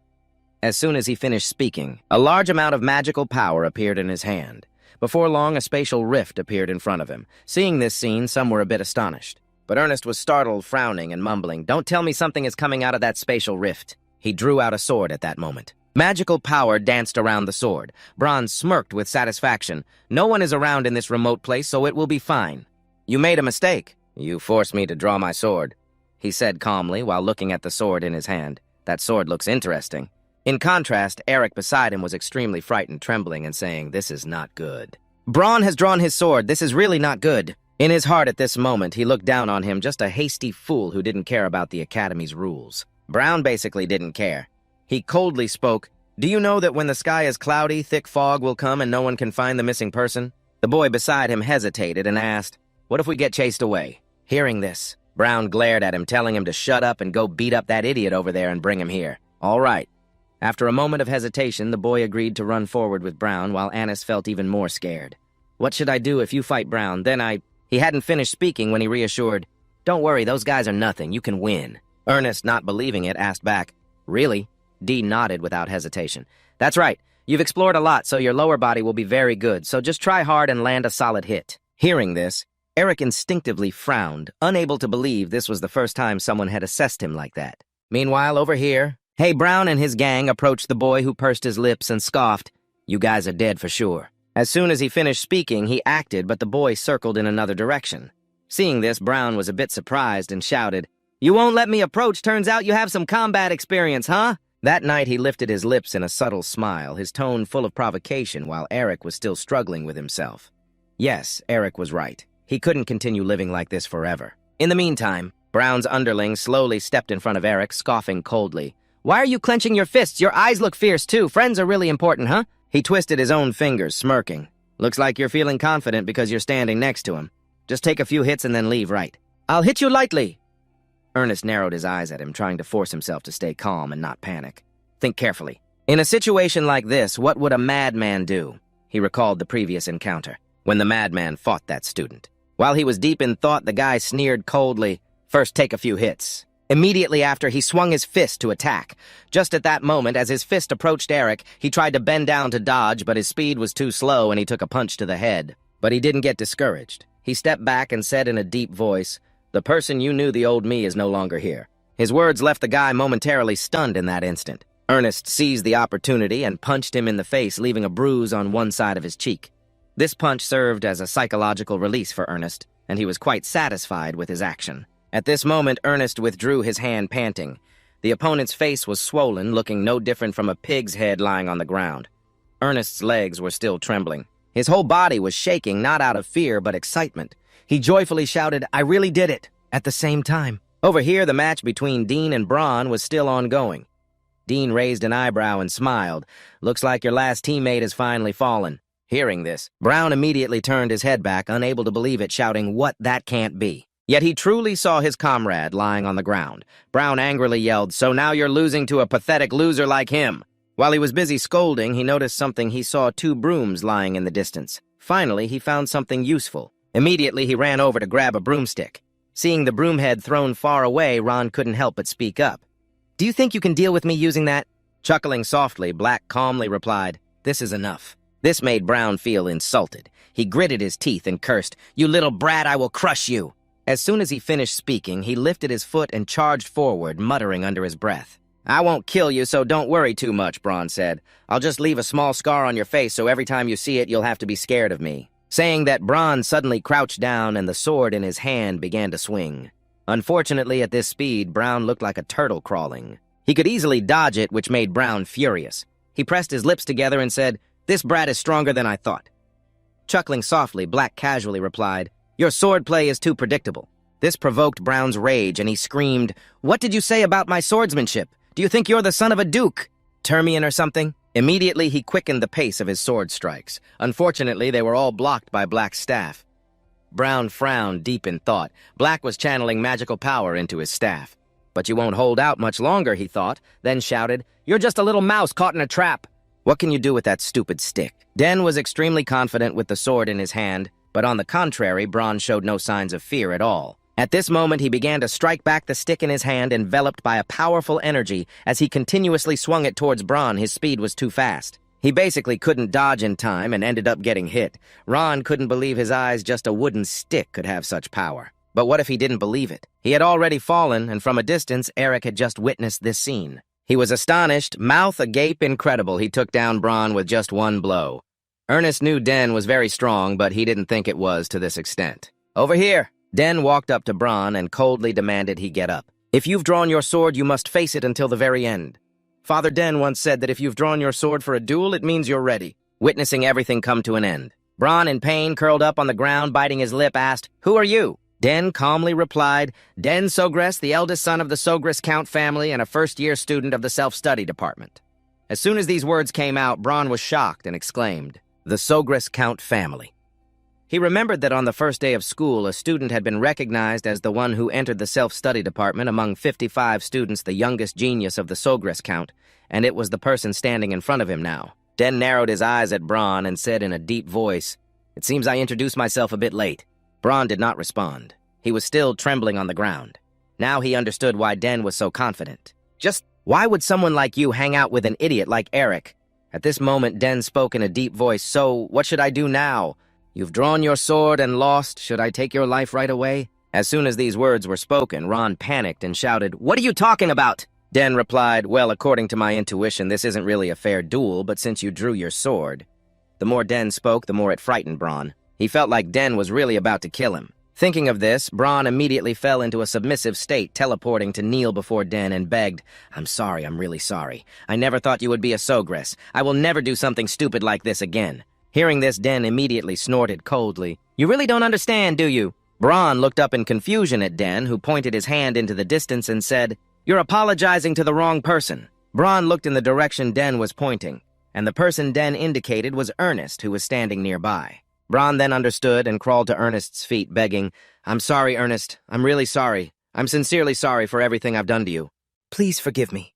As soon as he finished speaking, a large amount of magical power appeared in his hand. Before long, a spatial rift appeared in front of him. Seeing this scene, some were a bit astonished. But Ernest was startled, frowning and mumbling, Don't tell me something is coming out of that spatial rift. He drew out a sword at that moment. Magical power danced around the sword. Bronze smirked with satisfaction. No one is around in this remote place, so it will be fine. You made a mistake. You forced me to draw my sword, he said calmly while looking at the sword in his hand. That sword looks interesting. In contrast, Eric beside him was extremely frightened, trembling and saying, This is not good. Braun has drawn his sword. This is really not good. In his heart at this moment, he looked down on him, just a hasty fool who didn't care about the Academy's rules. Brown basically didn't care. He coldly spoke, Do you know that when the sky is cloudy, thick fog will come and no one can find the missing person? The boy beside him hesitated and asked, What if we get chased away? Hearing this, Brown glared at him, telling him to shut up and go beat up that idiot over there and bring him here. All right. After a moment of hesitation, the boy agreed to run forward with Brown, while Annis felt even more scared. What should I do if you fight Brown? He hadn't finished speaking when he reassured, Don't worry, those guys are nothing. You can win. Ernest, not believing it, asked back, Really? Dee nodded without hesitation. That's right. You've explored a lot, so your lower body will be very good, so just try hard and land a solid hit. Hearing this, Eric instinctively frowned, unable to believe this was the first time someone had assessed him like that. Meanwhile, over here, Hey Brown and his gang approached the boy who pursed his lips and scoffed, You guys are dead for sure. As soon as he finished speaking, he acted, but the boy circled in another direction. Seeing this, Brown was a bit surprised and shouted, You won't let me approach? Turns out you have some combat experience, huh? That night, he lifted his lips in a subtle smile, his tone full of provocation, while Eric was still struggling with himself. Yes, Eric was right. He couldn't continue living like this forever. In the meantime, Brown's underling slowly stepped in front of Eric, scoffing coldly. Why are you clenching your fists? Your eyes look fierce, too. Friends are really important, huh? He twisted his own fingers, smirking. Looks like you're feeling confident because you're standing next to him. Just take a few hits and then leave, right? I'll hit you lightly. Ernest narrowed his eyes at him, trying to force himself to stay calm and not panic. Think carefully. In a situation like this, what would a madman do? He recalled the previous encounter, when the madman fought that student. While he was deep in thought, the guy sneered coldly, First take a few hits. Immediately after, he swung his fist to attack. Just at that moment, as his fist approached Eric, he tried to bend down to dodge, but his speed was too slow and he took a punch to the head. But he didn't get discouraged. He stepped back and said in a deep voice, "The person you knew, the old me, is no longer here." His words left the guy momentarily stunned in that instant. Ernest seized the opportunity and punched him in the face, leaving a bruise on one side of his cheek. This punch served as a psychological release for Ernest, and he was quite satisfied with his action. At this moment, Ernest withdrew his hand, panting. The opponent's face was swollen, looking no different from a pig's head lying on the ground. Ernest's legs were still trembling. His whole body was shaking, not out of fear, but excitement. He joyfully shouted, "I really did it!" at the same time. Over here, the match between Dean and Braun was still ongoing. Dean raised an eyebrow and smiled. "Looks like your last teammate has finally fallen." Hearing this, Brown immediately turned his head back, unable to believe it, shouting, "What? That can't be." Yet he truly saw his comrade lying on the ground. Brown angrily yelled, "So now you're losing to a pathetic loser like him." While he was busy scolding, he noticed something. He saw 2 brooms lying in the distance. Finally, he found something useful. Immediately, he ran over to grab a broomstick. Seeing the broomhead thrown far away, Ron couldn't help but speak up. "Do you think you can deal with me using that?" Chuckling softly, Black calmly replied, "This is enough." This made Brown feel insulted. He gritted his teeth and cursed, "You little brat, I will crush you." As soon as he finished speaking, he lifted his foot and charged forward, muttering under his breath. "I won't kill you, so don't worry too much," Braun said. "I'll just leave a small scar on your face, so every time you see it, you'll have to be scared of me." Saying that, Braun suddenly crouched down and the sword in his hand began to swing. Unfortunately, at this speed, Brown looked like a turtle crawling. He could easily dodge it, which made Brown furious. He pressed his lips together and said, "This brat is stronger than I thought." Chuckling softly, Black casually replied, "Your swordplay is too predictable." This provoked Brown's rage, and he screamed, "What did you say about my swordsmanship? Do you think you're the son of a duke? Termian or something?" Immediately, he quickened the pace of his sword strikes. Unfortunately, they were all blocked by Black's staff. Brown frowned, deep in thought. Black was channeling magical power into his staff. "But you won't hold out much longer," he thought, then shouted, "You're just a little mouse caught in a trap. What can you do with that stupid stick?" Den was extremely confident with the sword in his hand, but on the contrary, Braun showed no signs of fear at all. At this moment, he began to strike back the stick in his hand, enveloped by a powerful energy. As he continuously swung it towards Braun, his speed was too fast. He basically couldn't dodge in time and ended up getting hit. Ron couldn't believe his eyes. Just a wooden stick could have such power. But what if he didn't believe it? He had already fallen, and from a distance, Eric had just witnessed this scene. He was astonished, mouth agape, incredible. He took down Braun with just one blow. Ernest knew Den was very strong, but he didn't think it was to this extent. "Over here!" Den walked up to Braun and coldly demanded he get up. "If you've drawn your sword, you must face it until the very end. Father Den once said that if you've drawn your sword for a duel, it means you're ready." Witnessing everything come to an end, Braun, in pain, curled up on the ground, biting his lip, asked, "Who are you?" Den calmly replied, "Den Sogres, the eldest son of the Sogres Count family and a first-year student of the self-study department." As soon as these words came out, Braun was shocked and exclaimed, "The Sogres Count family." He remembered that on the first day of school, a student had been recognized as the one who entered the self-study department among 55 students, the youngest genius of the Sogres Count, and it was the person standing in front of him now. Den narrowed his eyes at Braun and said in a deep voice, "It seems I introduced myself a bit late." Braun did not respond. He was still trembling on the ground. Now he understood why Den was so confident. Just why would someone like you hang out with an idiot like Eric? At this moment, Den spoke in a deep voice, "So, what should I do now? You've drawn your sword and lost. Should I take your life right away?" As soon as these words were spoken, Ron panicked and shouted, "What are you talking about?" Den replied, "Well, according to my intuition, this isn't really a fair duel, but since you drew your sword." The more Den spoke, the more it frightened Braun. He felt like Den was really about to kill him. Thinking of this, Braun immediately fell into a submissive state, teleporting to kneel before Den and begged, I'm really sorry. I never thought you would be a Sogres. I will never do something stupid like this again." Hearing this, Den immediately snorted coldly. "You really don't understand, do you?" Braun looked up in confusion at Den, who pointed his hand into the distance and said, "You're apologizing to the wrong person." Braun looked in the direction Den was pointing, and the person Den indicated was Ernest, who was standing nearby. Braun then understood and crawled to Ernest's feet, begging, "I'm sorry, Ernest. I'm really sorry. I'm sincerely sorry for everything I've done to you. Please forgive me."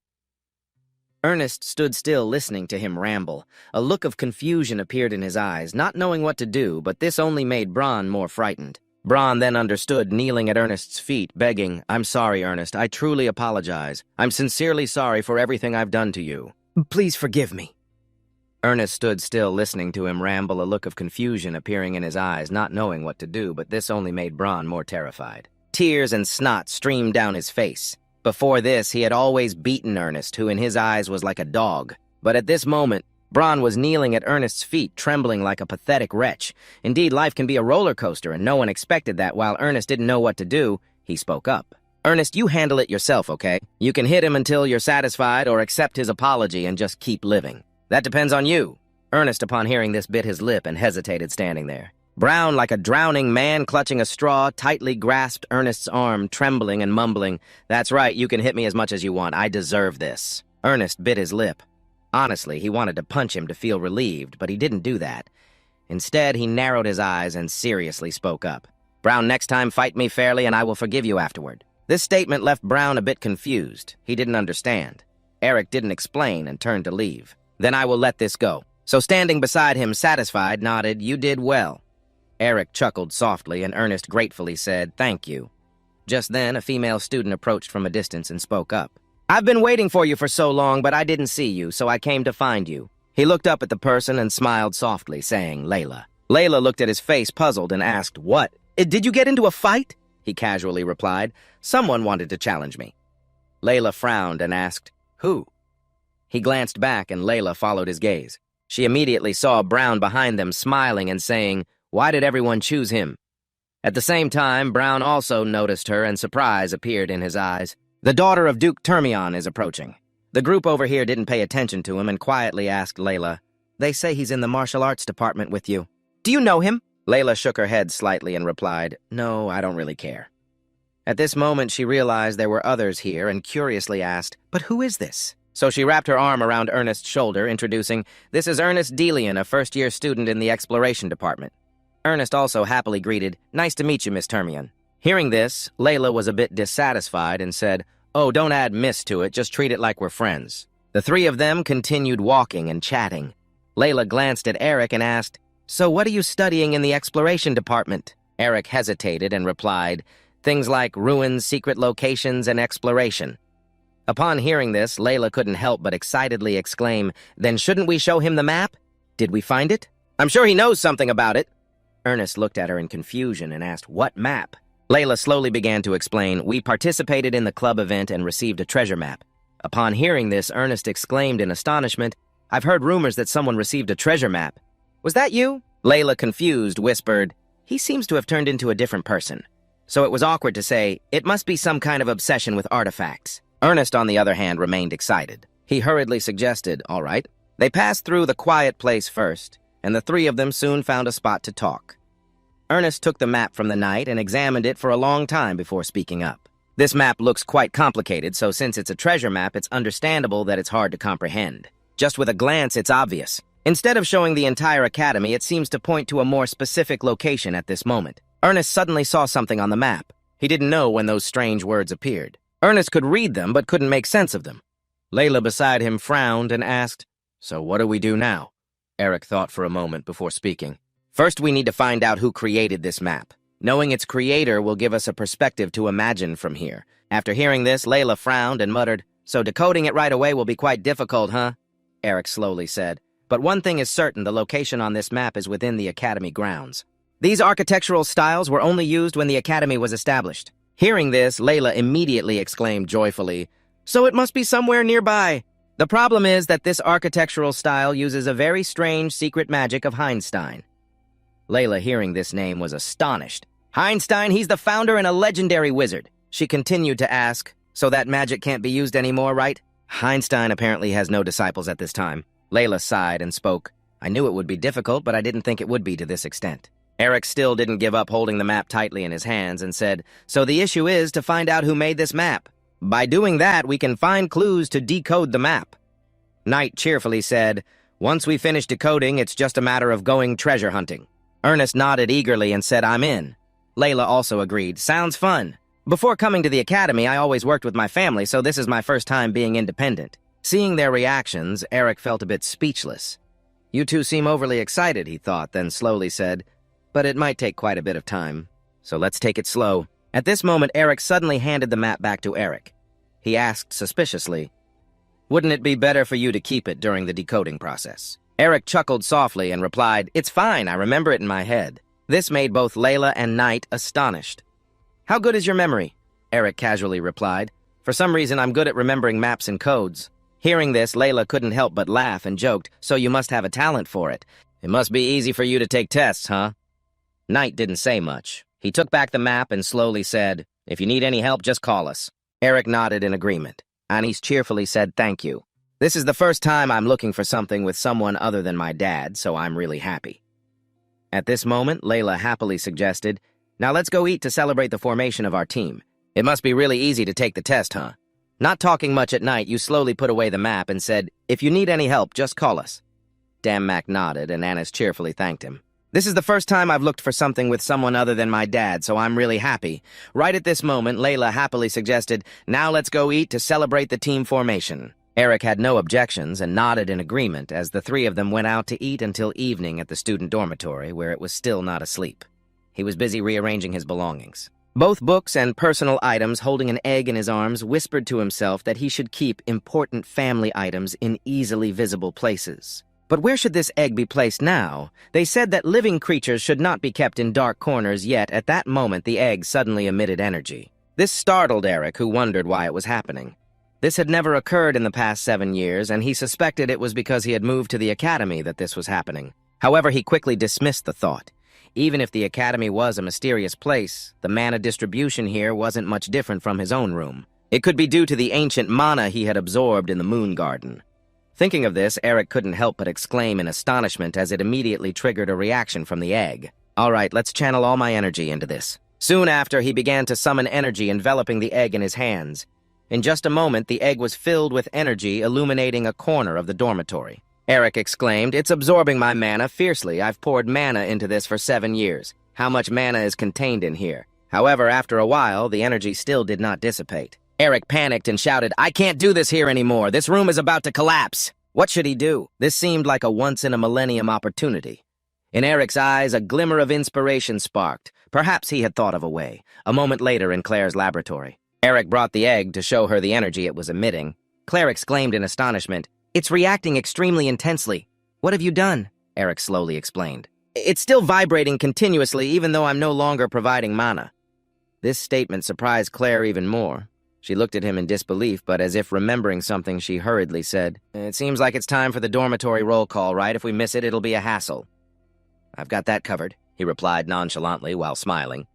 Ernest stood still, listening to him ramble. A look of confusion appeared in his eyes, not knowing what to do, but this only made Braun more frightened. Bron then understood, kneeling at Ernest's feet, begging, "I'm sorry, Ernest. I truly apologize. I'm sincerely sorry for everything I've done to you. Please forgive me." Ernest stood still, listening to him ramble, a look of confusion appearing in his eyes, not knowing what to do, but this only made Bron more terrified. Tears and snot streamed down his face. Before this, he had always beaten Ernest, who in his eyes was like a dog. But at this moment, Bron was kneeling at Ernest's feet, trembling like a pathetic wretch. Indeed, life can be a roller coaster, and no one expected that. While Ernest didn't know what to do, he spoke up. "Ernest, you handle it yourself, okay? You can hit him until you're satisfied or accept his apology and just keep living. That depends on you." Ernest, upon hearing this, bit his lip and hesitated, standing there. Brown, like a drowning man clutching a straw, tightly grasped Ernest's arm, trembling and mumbling, "That's right, you can hit me as much as you want. I deserve this." Ernest bit his lip. Honestly, he wanted to punch him to feel relieved, but he didn't do that. Instead, he narrowed his eyes and seriously spoke up. "Brown, next time fight me fairly and I will forgive you afterward." This statement left Brown a bit confused. He didn't understand. Eric didn't explain and turned to leave. "Then I will let this go." So standing beside him, satisfied, nodded, "You did well." Eric chuckled softly, and Ernest gratefully said, "Thank you." Just then, a female student approached from a distance and spoke up. "I've been waiting for you for so long, but I didn't see you, so I came to find you." He looked up at the person and smiled softly, saying, "Layla." Layla looked at his face, puzzled, and asked, "What? Did you get into a fight?" He casually replied, "Someone wanted to challenge me." Layla frowned and asked, "Who?" He glanced back, and Layla followed his gaze. She immediately saw Brown behind them, smiling and saying, "Why did everyone choose him?" At the same time, Brown also noticed her, and surprise appeared in his eyes. "The daughter of Duke Termion is approaching." The group over here didn't pay attention to him and quietly asked Layla, "They say he's in the martial arts department with you. Do you know him?" Layla shook her head slightly and replied, "No, I don't really care." At this moment, she realized there were others here and curiously asked, "But who is this?" So she wrapped her arm around Ernest's shoulder, introducing, "This is Ernest Delian, a first-year student in the exploration department." Ernest also happily greeted, "Nice to meet you, Miss Termion." Hearing this, Layla was a bit dissatisfied and said, "Oh, don't add miss to it, just treat it like we're friends." The three of them continued walking and chatting. Layla glanced at Eric and asked, "So what are you studying in the exploration department?" Eric hesitated and replied, "Things like ruins, secret locations, and exploration." Upon hearing this, Layla couldn't help but excitedly exclaim, "Then shouldn't we show him the map? Did we find it? I'm sure he knows something about it." Ernest looked at her in confusion and asked, "What map?" Layla slowly began to explain, "We participated in the club event and received a treasure map." Upon hearing this, Ernest exclaimed in astonishment, "I've heard rumors that someone received a treasure map. Was that you?" Layla, confused, whispered, "He seems to have turned into a different person." So it was awkward to say, "It must be some kind of obsession with artifacts." Ernest, on the other hand, remained excited. He hurriedly suggested, "All right." They passed through the quiet place first, and the three of them soon found a spot to talk. Ernest took the map from the knight and examined it for a long time before speaking up. "This map looks quite complicated, so since it's a treasure map, it's understandable that it's hard to comprehend. Just with a glance, it's obvious. Instead of showing the entire academy, it seems to point to a more specific location at this moment." Ernest suddenly saw something on the map. He didn't know when those strange words appeared. Ernest could read them, but couldn't make sense of them. Layla beside him frowned and asked, "So what do we do now?" Eric thought for a moment before speaking. "First, we need to find out who created this map. Knowing its creator will give us a perspective to imagine from here." After hearing this, Layla frowned and muttered, "So decoding it right away will be quite difficult, huh?" Eric slowly said, "But one thing is certain, the location on this map is within the academy grounds. These architectural styles were only used when the academy was established." Hearing this, Layla immediately exclaimed joyfully, "So it must be somewhere nearby." The problem is that this architectural style uses a very strange secret magic of Heinstein. Layla, hearing this name, was astonished. "Heinstein, he's the founder and a legendary wizard." She continued to ask, "So that magic can't be used anymore, right?" "Heinstein apparently has no disciples at this time." Layla sighed and spoke, "I knew it would be difficult, but I didn't think it would be to this extent." Eric still didn't give up holding the map tightly in his hands and said, "So the issue is to find out who made this map. By doing that, we can find clues to decode the map." Knight cheerfully said, "Once we finish decoding, it's just a matter of going treasure hunting." Ernest nodded eagerly and said, "I'm in." Layla also agreed, "Sounds fun. Before coming to the academy, I always worked with my family, so this is my first time being independent." Seeing their reactions, Eric felt a bit speechless. "You two seem overly excited," he thought, then slowly said, "But it might take quite a bit of time." so let's take it slow. At this moment, Eric suddenly handed the map back to Eric. He asked suspiciously, "Wouldn't it be better for you to keep it during the decoding process?" Eric chuckled softly and replied, "It's fine, I remember it in my head." This made both Layla and Knight astonished. "How good is your memory?" Eric casually replied. "For some reason, I'm good at remembering maps and codes." Hearing this, Layla couldn't help but laugh and joked, "So you must have a talent for it. It must be easy for you to take tests, huh?" Knight didn't say much. He took back the map and slowly said, "If you need any help, just call us." Eric nodded in agreement. Anis cheerfully said, "Thank you. This is the first time I'm looking for something with someone other than my dad, so I'm really happy." At this moment, Layla happily suggested, "Now let's go eat to celebrate the formation of our team. It must be really easy to take the test, huh?" Not talking much at night, you slowly put away the map and said, "If you need any help, just call us." Dan Mac nodded, and Anis cheerfully thanked him. "This is the first time I've looked for something with someone other than my dad, so I'm really happy." Right at this moment, Layla happily suggested, "Now let's go eat to celebrate the team formation." Eric had no objections and nodded in agreement as the three of them went out to eat until evening at the student dormitory, where it was still not asleep. He was busy rearranging his belongings. Both books and personal items, holding an egg in his arms, whispered to himself that he should keep important family items in easily visible places. But where should this egg be placed now? They said that living creatures should not be kept in dark corners, yet at that moment the egg suddenly emitted energy. This startled Eric, who wondered why it was happening. This had never occurred in the past 7 years, and he suspected it was because he had moved to the academy that this was happening. However, he quickly dismissed the thought. Even if the academy was a mysterious place, the mana distribution here wasn't much different from his own room. It could be due to the ancient mana he had absorbed in the moon garden. Thinking of this, Eric couldn't help but exclaim in astonishment as it immediately triggered a reaction from the egg. "All right, let's channel all my energy into this." Soon after, he began to summon energy enveloping the egg in his hands. In just a moment, the egg was filled with energy, illuminating a corner of the dormitory. Eric exclaimed, "It's absorbing my mana fiercely. I've poured mana into this for 7 years. How much mana is contained in here?" However, after a while, the energy still did not dissipate. Eric panicked and shouted, "I can't do this here anymore. This room is about to collapse." What should he do? This seemed like a once-in-a-millennium opportunity. In Eric's eyes, a glimmer of inspiration sparked. Perhaps he had thought of a way. A moment later in Claire's laboratory, Eric brought the egg to show her the energy it was emitting. Claire exclaimed in astonishment, "It's reacting extremely intensely." "What have you done?" Eric slowly explained. "It's still vibrating continuously even though I'm no longer providing mana." This statement surprised Claire even more. She looked at him in disbelief, but as if remembering something, she hurriedly said, "It seems like it's time for the dormitory roll call, right? If we miss it, it'll be a hassle." "I've got that covered," he replied nonchalantly while smiling.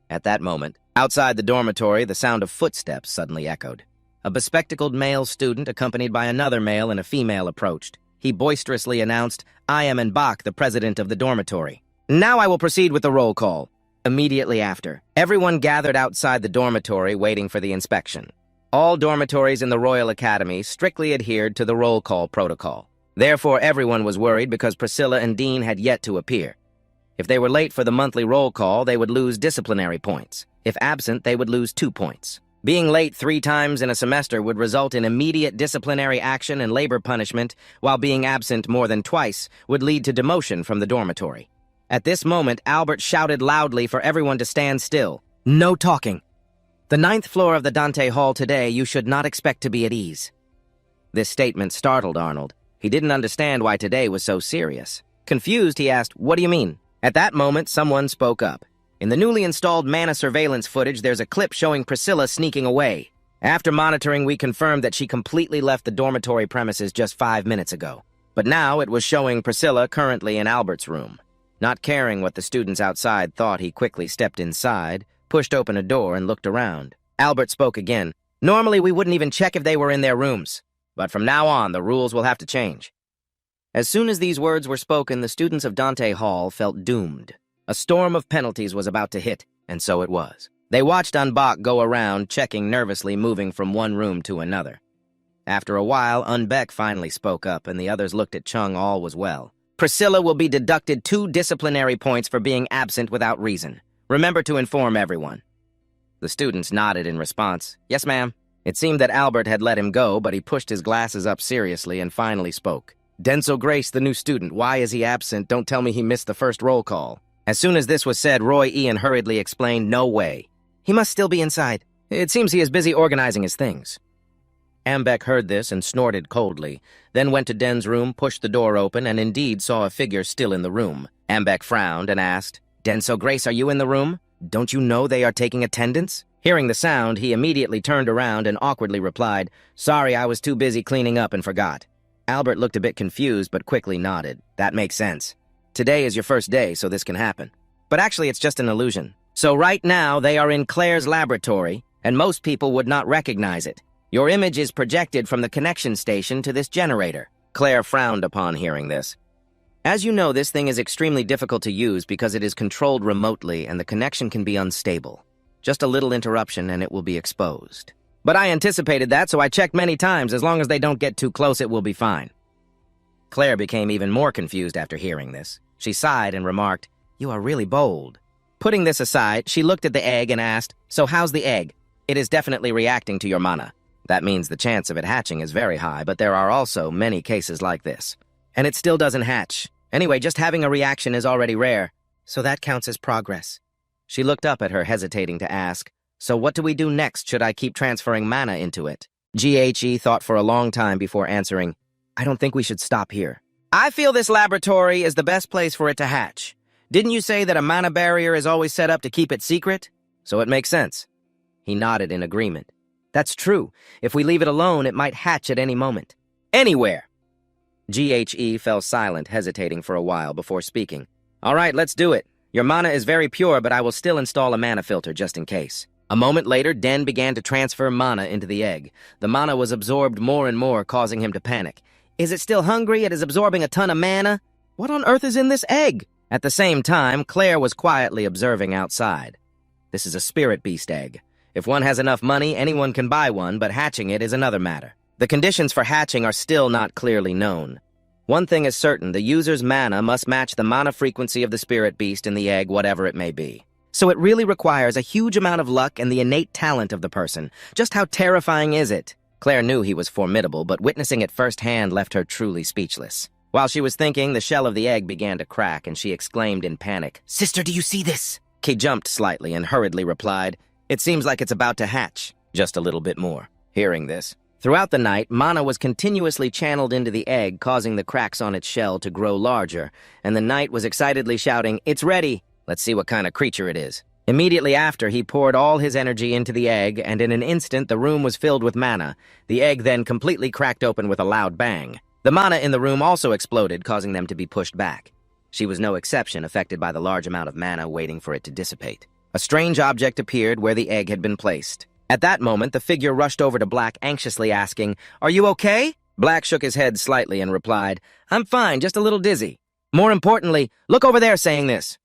At that moment, outside the dormitory, the sound of footsteps suddenly echoed. A bespectacled male student, accompanied by another male and a female, approached. He boisterously announced, "I am Bach, the president of the dormitory. Now I will proceed with the roll call." Immediately after, everyone gathered outside the dormitory waiting for the inspection. All dormitories in the Royal Academy strictly adhered to the roll call protocol. Therefore, everyone was worried because Priscilla and Dean had yet to appear. If they were late for the monthly roll call, they would lose disciplinary points. If absent, they would lose 2 points. Being late 3 times in a semester would result in immediate disciplinary action and labor punishment, while being absent more than twice would lead to demotion from the dormitory. At this moment, Albert shouted loudly for everyone to stand still. "No talking. The 9th floor of the Dante Hall today, you should not expect to be at ease." This statement startled Arnold. He didn't understand why today was so serious. Confused, he asked, "What do you mean?" At that moment, someone spoke up. "In the newly installed mana surveillance footage, there's a clip showing Priscilla sneaking away. After monitoring, we confirmed that she completely left the dormitory premises just 5 minutes ago. But now it was showing Priscilla currently in Albert's room." Not caring what the students outside thought, he quickly stepped inside, pushed open a door, and looked around. Albert spoke again. "Normally, we wouldn't even check if they were in their rooms. But from now on, the rules will have to change." As soon as these words were spoken, the students of Dante Hall felt doomed. A storm of penalties was about to hit, and so it was. They watched Unbach go around, checking nervously, moving from one room to another. After a while, Unbeck finally spoke up, and the others looked at Chung. All was well. "Priscilla will be deducted 2 disciplinary points for being absent without reason. Remember to inform everyone." The students nodded in response. "Yes, ma'am." It seemed that Albert had let him go, but he pushed his glasses up seriously and finally spoke. "Denzel Grace, the new student. Why is he absent? Don't tell me he missed the first roll call." As soon as this was said, Roy Ian hurriedly explained, "No way. He must still be inside. It seems he is busy organizing his things." Ambek heard this and snorted coldly, then went to Den's room, pushed the door open, and indeed saw a figure still in the room. Ambek frowned and asked, "Denso Grace, are you in the room? Don't you know they are taking attendance?" Hearing the sound, he immediately turned around and awkwardly replied, "Sorry, I was too busy cleaning up and forgot." Albert looked a bit confused but quickly nodded. "That makes sense. Today is your first day, so this can happen. But actually, it's just an illusion. So right now, they are in Claire's laboratory, and most people would not recognize it. Your image is projected from the connection station to this generator." Claire frowned upon hearing this. "As you know, this thing is extremely difficult to use because it is controlled remotely and the connection can be unstable. Just a little interruption and it will be exposed. But I anticipated that, so I checked many times. As long as they don't get too close, it will be fine." Claire became even more confused after hearing this. She sighed and remarked, "You are really bold." Putting this aside, she looked at the egg and asked, "So how's the egg?" "It is definitely reacting to your mana. That means the chance of it hatching is very high, but there are also many cases like this. And it still doesn't hatch. Anyway, just having a reaction is already rare, so that counts as progress." She looked up at her, hesitating to ask, "So what do we do next? Should I keep transferring mana into it?" GHE thought for a long time before answering, "I don't think we should stop here. I feel this laboratory is the best place for it to hatch. Didn't you say that a mana barrier is always set up to keep it secret? So it makes sense." He nodded in agreement. "That's true. If we leave it alone, it might hatch at any moment. Anywhere." GHE fell silent, hesitating for a while before speaking. "All right, let's do it. Your mana is very pure, but I will still install a mana filter just in case." A moment later, Den began to transfer mana into the egg. The mana was absorbed more and more, causing him to panic. "Is it still hungry? It is absorbing a ton of mana. What on earth is in this egg?" At the same time, Claire was quietly observing outside. This is a spirit beast egg. If one has enough money, anyone can buy one, but hatching it is another matter. The conditions for hatching are still not clearly known. One thing is certain, the user's mana must match the mana frequency of the spirit beast in the egg, whatever it may be. So it really requires a huge amount of luck and the innate talent of the person. Just how terrifying is it? Claire knew he was formidable, but witnessing it firsthand left her truly speechless. While she was thinking, the shell of the egg began to crack, and she exclaimed in panic, "Sister, do you see this?" Kay jumped slightly and hurriedly replied, "It seems like it's about to hatch. Just a little bit more." Hearing this, throughout the night, mana was continuously channeled into the egg, causing the cracks on its shell to grow larger, and the knight was excitedly shouting, "It's ready! Let's see what kind of creature it is." Immediately after, he poured all his energy into the egg, and in an instant the room was filled with mana. The egg then completely cracked open with a loud bang. The mana in the room also exploded, causing them to be pushed back. She was no exception, affected by the large amount of mana waiting for it to dissipate. A strange object appeared where the egg had been placed. At that moment, the figure rushed over to Black, anxiously asking, "Are you okay?" Black shook his head slightly and replied, "I'm fine, just a little dizzy. More importantly, look over there saying this."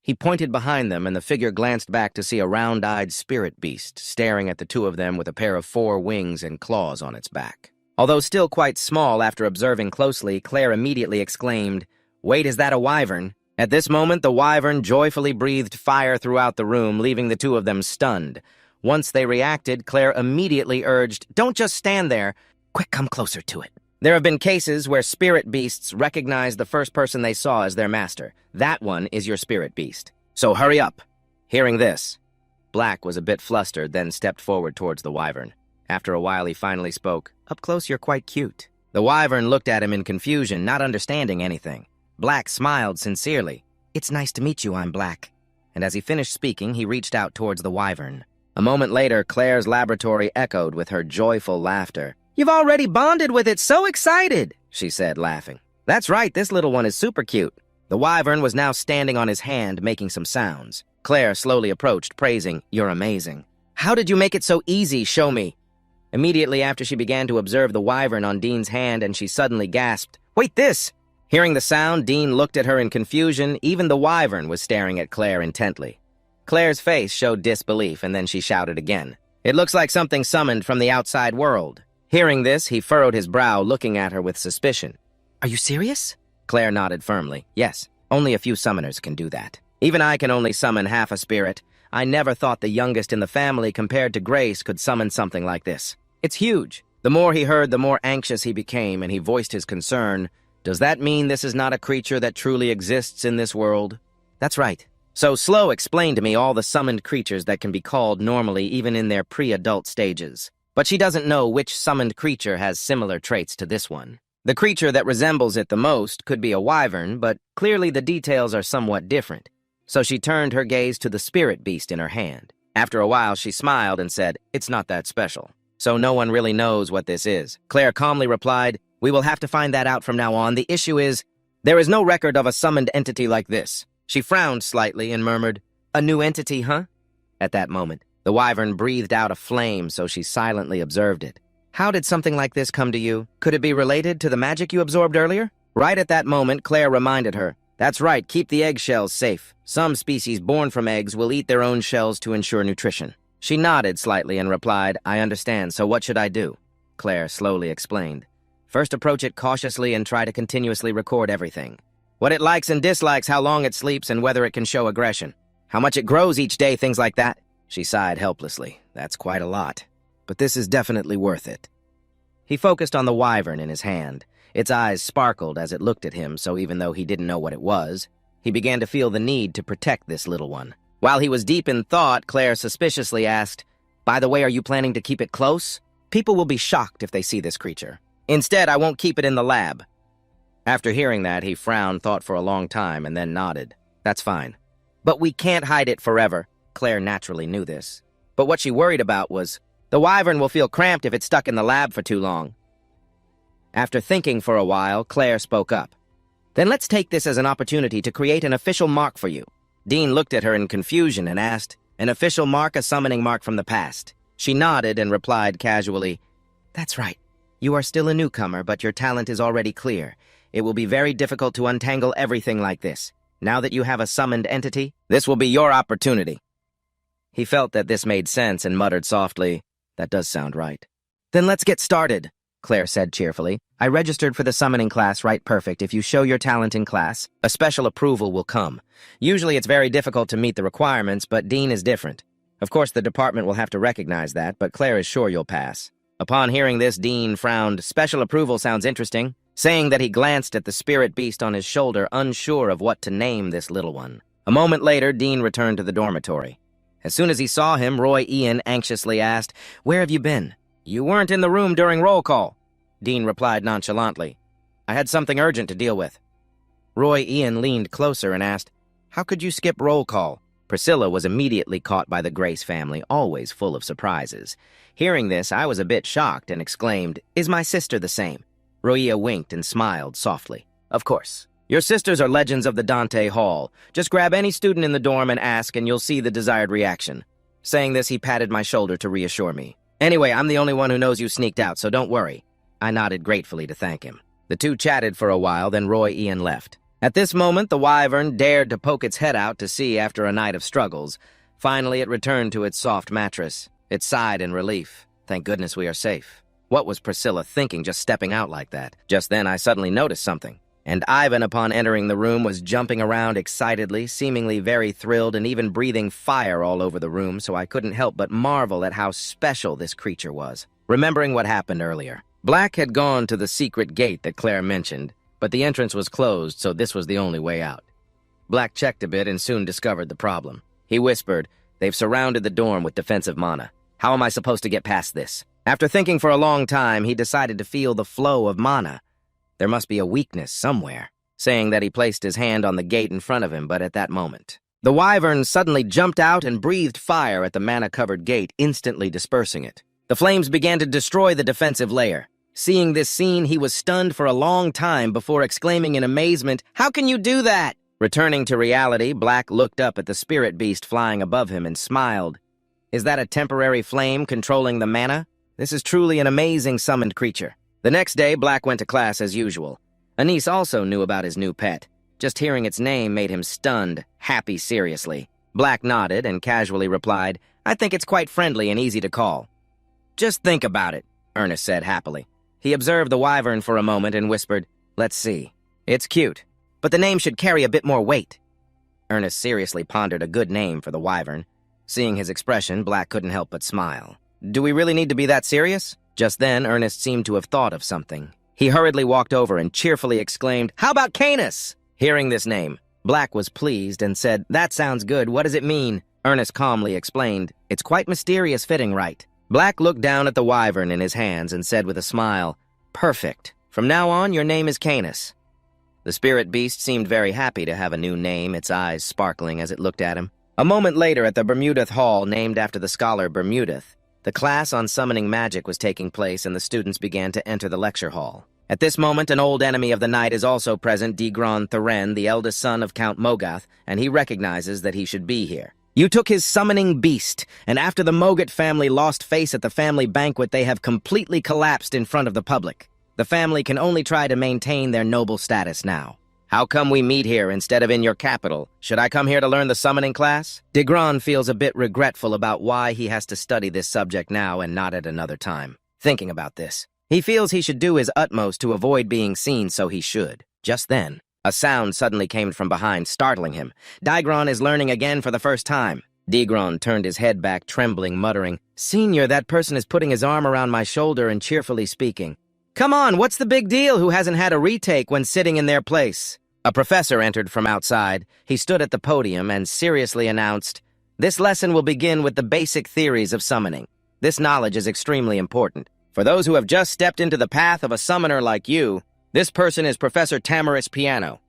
He pointed behind them, and the figure glanced back to see a round-eyed spirit beast staring at the two of them with a pair of 4 wings and claws on its back. Although still quite small, after observing closely, Claire immediately exclaimed, "Wait, is that a wyvern?" At this moment, the wyvern joyfully breathed fire throughout the room, leaving the two of them stunned. Once they reacted, Claire immediately urged, "Don't just stand there. Quick, come closer to it." There have been cases where spirit beasts recognize the first person they saw as their master. That one is your spirit beast. So hurry up. Hearing this, Black was a bit flustered, then stepped forward towards the wyvern. After a while, he finally spoke, "Up close, you're quite cute." The wyvern looked at him in confusion, not understanding anything. Black smiled sincerely. "It's nice to meet you, I'm Black." And as he finished speaking, he reached out towards the wyvern. A moment later, Claire's laboratory echoed with her joyful laughter. "You've already bonded with it, so excited," she said, laughing. "That's right, this little one is super cute." The wyvern was now standing on his hand, making some sounds. Claire slowly approached, praising, "You're amazing." "How did you make it so easy? Show me." Immediately after, she began to observe the wyvern on Dean's hand, and she suddenly gasped, "Wait, this!" Hearing the sound, Dean looked at her in confusion. Even the wyvern was staring at Claire intently. Claire's face showed disbelief, and then she shouted again, "It looks like something summoned from the outside world." Hearing this, he furrowed his brow, looking at her with suspicion. "Are you serious?" Claire nodded firmly. "Yes, only a few summoners can do that. Even I can only summon half a spirit. I never thought the youngest in the family compared to Grace could summon something like this. It's huge." The more he heard, the more anxious he became, and he voiced his concern. "Does that mean this is not a creature that truly exists in this world?" That's right. So Slow explained to me all the summoned creatures that can be called normally even in their pre-adult stages. But she doesn't know which summoned creature has similar traits to this one. The creature that resembles it the most could be a wyvern, but clearly the details are somewhat different. So she turned her gaze to the spirit beast in her hand. After a while, she smiled and said, "It's not that special. So no one really knows what this is." Claire calmly replied, "We will have to find that out from now on. The issue is, there is no record of a summoned entity like this." She frowned slightly and murmured, "A new entity, huh?" At that moment, the wyvern breathed out a flame, so she silently observed it. "How did something like this come to you? Could it be related to the magic you absorbed earlier?" Right at that moment, Claire reminded her, "That's right, keep the eggshells safe. Some species born from eggs will eat their own shells to ensure nutrition." She nodded slightly and replied, "I understand, so what should I do?" Claire slowly explained. "First approach it cautiously and try to continuously record everything. What it likes and dislikes, how long it sleeps, and whether it can show aggression. How much it grows each day, things like that." She sighed helplessly. "That's quite a lot. But this is definitely worth it." He focused on the wyvern in his hand. Its eyes sparkled as it looked at him, so even though he didn't know what it was, he began to feel the need to protect this little one. While he was deep in thought, Claire suspiciously asked, "By the way, are you planning to keep it close? People will be shocked if they see this creature. Instead, I won't keep it in the lab." After hearing that, he frowned, thought for a long time, and then nodded. "That's fine. But we can't hide it forever." Claire naturally knew this. But what she worried about was, the wyvern will feel cramped if it's stuck in the lab for too long. After thinking for a while, Claire spoke up. "Then let's take this as an opportunity to create an official mark for you." Dean looked at her in confusion and asked, "An official mark, a summoning mark from the past?" She nodded and replied casually, "That's right. You are still a newcomer, but your talent is already clear. It will be very difficult to untangle everything like this. Now that you have a summoned entity, this will be your opportunity." He felt that this made sense and muttered softly, "That does sound right." "Then let's get started," Claire said cheerfully. "I registered for the summoning class right perfect. If you show your talent in class, a special approval will come. Usually it's very difficult to meet the requirements, but Dean is different. Of course, the department will have to recognize that, but Claire is sure you'll pass." Upon hearing this, Dean frowned. "Special approval sounds interesting," saying that he glanced at the spirit beast on his shoulder, unsure of what to name this little one. A moment later, Dean returned to the dormitory. As soon as he saw him, Roy Ian anxiously asked, "Where have you been?" "You weren't in the room during roll call," Dean replied nonchalantly. "I had something urgent to deal with." Roy Ian leaned closer and asked, "How could you skip roll call?" Priscilla was immediately caught by the Grace family, always full of surprises. Hearing this, I was a bit shocked and exclaimed, "Is my sister the same?" Roya winked and smiled softly. "Of course. Your sisters are legends of the Dante Hall. Just grab any student in the dorm and ask, and you'll see the desired reaction." Saying this, he patted my shoulder to reassure me. "Anyway, I'm the only one who knows you sneaked out, so don't worry." I nodded gratefully to thank him. The two chatted for a while, then Roy Ian left. At this moment, the wyvern dared to poke its head out to see after a night of struggles. Finally, it returned to its soft mattress. It sighed in relief. "Thank goodness we are safe." What was Priscilla thinking just stepping out like that? Just then, I suddenly noticed something. And Ivan, upon entering the room, was jumping around excitedly, seemingly very thrilled, and even breathing fire all over the room, so I couldn't help but marvel at how special this creature was. Remembering what happened earlier, Black had gone to the secret gate that Claire mentioned, but the entrance was closed, so this was the only way out. Black checked a bit and soon discovered the problem. He whispered, "They've surrounded the dorm with defensive mana. How am I supposed to get past this?" After thinking for a long time, he decided to feel the flow of mana. There must be a weakness somewhere, saying that he placed his hand on the gate in front of him, but at that moment, the wyvern suddenly jumped out and breathed fire at the mana-covered gate, instantly dispersing it. The flames began to destroy the defensive layer. Seeing this scene, he was stunned for a long time before exclaiming in amazement, "How can you do that?" Returning to reality, Black looked up at the spirit beast flying above him and smiled. "Is that a temporary flame controlling the mana? This is truly an amazing summoned creature." The next day, Black went to class as usual. Anise also knew about his new pet. Just hearing its name made him stunned, happy seriously. Black nodded and casually replied, "I think it's quite friendly and easy to call." "Just think about it," Ernest said happily. He observed the wyvern for a moment and whispered, "Let's see. It's cute, but the name should carry a bit more weight." Ernest seriously pondered a good name for the wyvern. Seeing his expression, Black couldn't help but smile. "Do we really need to be that serious?" Just then, Ernest seemed to have thought of something. He hurriedly walked over and cheerfully exclaimed, "How about Canis?" Hearing this name, Black was pleased and said, "That sounds good. What does it mean?" Ernest calmly explained, "It's quite mysterious fitting, right?" Black looked down at the wyvern in his hands and said with a smile, "Perfect. From now on, your name is Canis." The spirit beast seemed very happy to have a new name, its eyes sparkling as it looked at him. A moment later, at the Bermudath Hall, named after the scholar Bermudath, the class on summoning magic was taking place and the students began to enter the lecture hall. At this moment, an old enemy of the night is also present, Degron Thuren, the eldest son of Count Mogath, and he recognizes that he should be here. "You took his summoning beast, and after the Mogat family lost face at the family banquet, they have completely collapsed in front of the public. The family can only try to maintain their noble status now. How come we meet here instead of in your capital? Should I come here to learn the summoning class?" Degron feels a bit regretful about why he has to study this subject now and not at another time. Thinking about this, he feels he should do his utmost to avoid being seen, so he should. Just then, a sound suddenly came from behind, startling him. Degron is learning again for the first time. Degron turned his head back, trembling, muttering, "Senior, that person is putting his arm around my shoulder and cheerfully speaking. Come on, what's the big deal? Who hasn't had a retake when sitting in their place?" A professor entered from outside. He stood at the podium and seriously announced, "This lesson will begin with the basic theories of summoning. This knowledge is extremely important. For those who have just stepped into the path of a summoner like you, this person is Professor Tamaris Piano."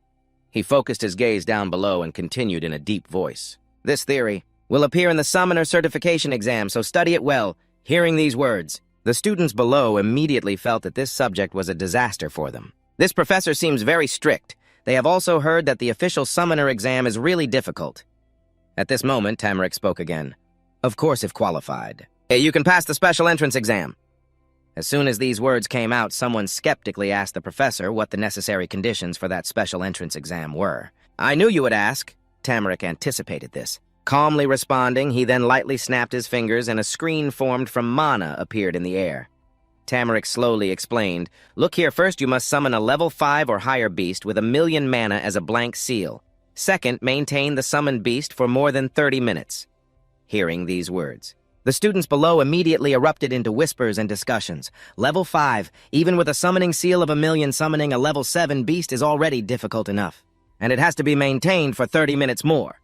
He focused his gaze down below and continued in a deep voice. "This theory will appear in the summoner certification exam, so study it well." Hearing these words, the students below immediately felt that this subject was a disaster for them. This professor seems very strict. They have also heard that the official summoner exam is really difficult. At this moment, Tamarick spoke again. "Of course, if qualified. You can pass the special entrance exam." As soon as these words came out, someone skeptically asked the professor what the necessary conditions for that special entrance exam were. "I knew you would ask." Tamarick anticipated this. Calmly responding, he then lightly snapped his fingers and a screen formed from mana appeared in the air. Tamarick slowly explained, "Look here, first you must summon a level 5 or higher beast with 1,000,000 mana as a blank seal. Second, maintain the summoned beast for more than 30 minutes. Hearing these words, the students below immediately erupted into whispers and discussions. Level 5, even with a summoning seal of 1,000,000, summoning a level 7 beast is already difficult enough, and it has to be maintained for 30 minutes more.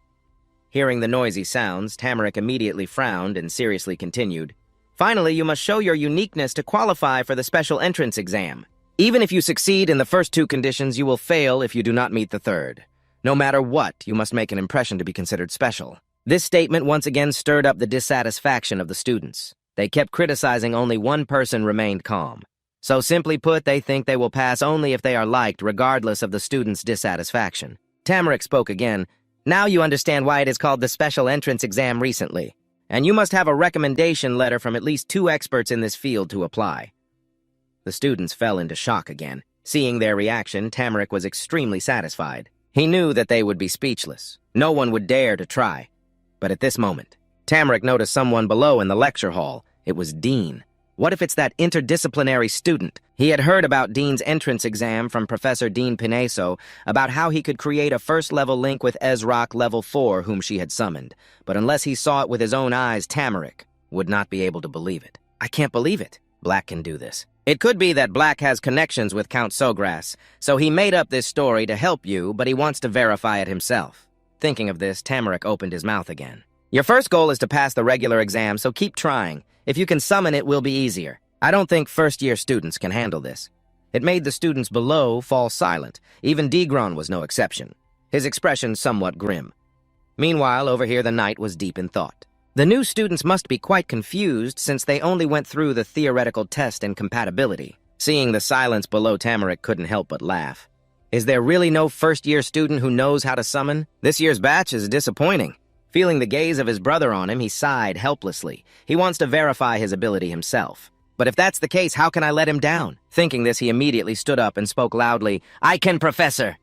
Hearing the noisy sounds, Tamarick immediately frowned and seriously continued, "Finally, you must show your uniqueness to qualify for the special entrance exam. Even if you succeed in the first 2 conditions, you will fail if you do not meet the third. No matter what, you must make an impression to be considered special." This statement once again stirred up the dissatisfaction of the students. They kept criticizing, only one person remained calm. So simply put, they think they will pass only if they are liked, regardless of the students' dissatisfaction. Tamarick spoke again. "Now you understand why it is called the special entrance exam recently. And you must have a recommendation letter from at least 2 experts in this field to apply." The students fell into shock again. Seeing their reaction, Tamarick was extremely satisfied. He knew that they would be speechless. No one would dare to try. But at this moment, Tamarick noticed someone below in the lecture hall. It was Dean. What if it's that interdisciplinary student? He had heard about Dean's entrance exam from Professor Dean Pineso, about how he could create a first-level link with Ezrock level 4, whom she had summoned. But unless he saw it with his own eyes, Tamarick would not be able to believe it. "I can't believe it. Black can do this." It could be that Black has connections with Count Sogras, so he made up this story to help you, but he wants to verify it himself. Thinking of this, Tamarick opened his mouth again. "Your first goal is to pass the regular exam, so keep trying. If you can summon it, will be easier. I don't think first-year students can handle this." It made the students below fall silent. Even Degron was no exception, his expression somewhat grim. Meanwhile, over here the knight was deep in thought. The new students must be quite confused since they only went through the theoretical test and compatibility. Seeing the silence below, Tamarick couldn't help but laugh. Is there really no first-year student who knows how to summon? This year's batch is disappointing. Feeling the gaze of his brother on him, he sighed helplessly. He wants to verify his ability himself. But if that's the case, how can I let him down? Thinking this, he immediately stood up and spoke loudly, "I can, Professor!"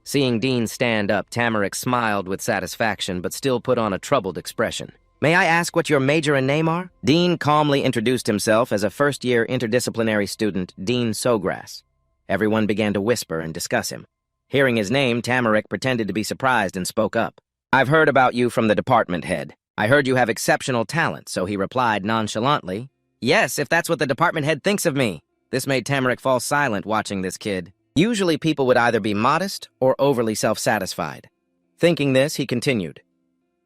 Seeing Dean stand up, Tamarick smiled with satisfaction, but still put on a troubled expression. "May I ask what your major and name are?" Dean calmly introduced himself as a first-year interdisciplinary student, Dean Sogras. Everyone began to whisper and discuss him. Hearing his name, Tamarick pretended to be surprised and spoke up. "I've heard about you from the department head. I heard you have exceptional talent," so he replied nonchalantly, "Yes, if that's what the department head thinks of me." This made Tamarick fall silent watching this kid. Usually people would either be modest or overly self-satisfied. Thinking this, he continued.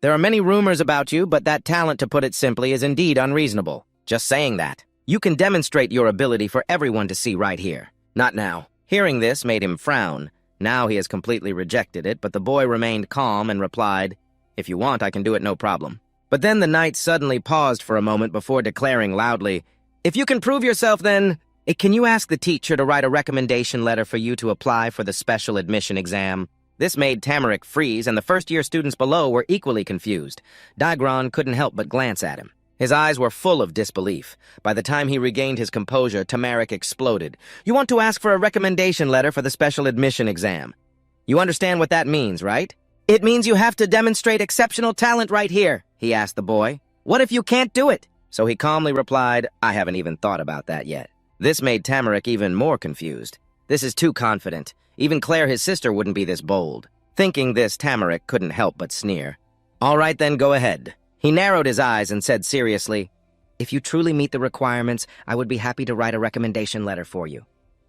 There are many rumors about you, but that talent, to put it simply, is indeed unreasonable. Just saying that. You can demonstrate your ability for everyone to see right here. Not now. Hearing this made him frown. Now he has completely rejected it, but the boy remained calm and replied, If you want, I can do it, no problem. But then the knight suddenly paused for a moment before declaring loudly, If you can prove yourself, then... Can you ask the teacher to write a recommendation letter for you to apply for the special admission exam? This made Tamarick freeze, and the first-year students below were equally confused. Dagron couldn't help but glance at him. His eyes were full of disbelief. By the time he regained his composure, Tamarick exploded. You want to ask for a recommendation letter for the special admission exam. You understand what that means, right? It means you have to demonstrate exceptional talent right here, he asked the boy. What if you can't do it? So he calmly replied, I haven't even thought about that yet. This made Tamarick even more confused. This is too confident. Even Claire, his sister, wouldn't be this bold. Thinking this, Tamarick couldn't help but sneer. All right, then, go ahead. He narrowed his eyes and said seriously, If you truly meet the requirements, I would be happy to write a recommendation letter for you.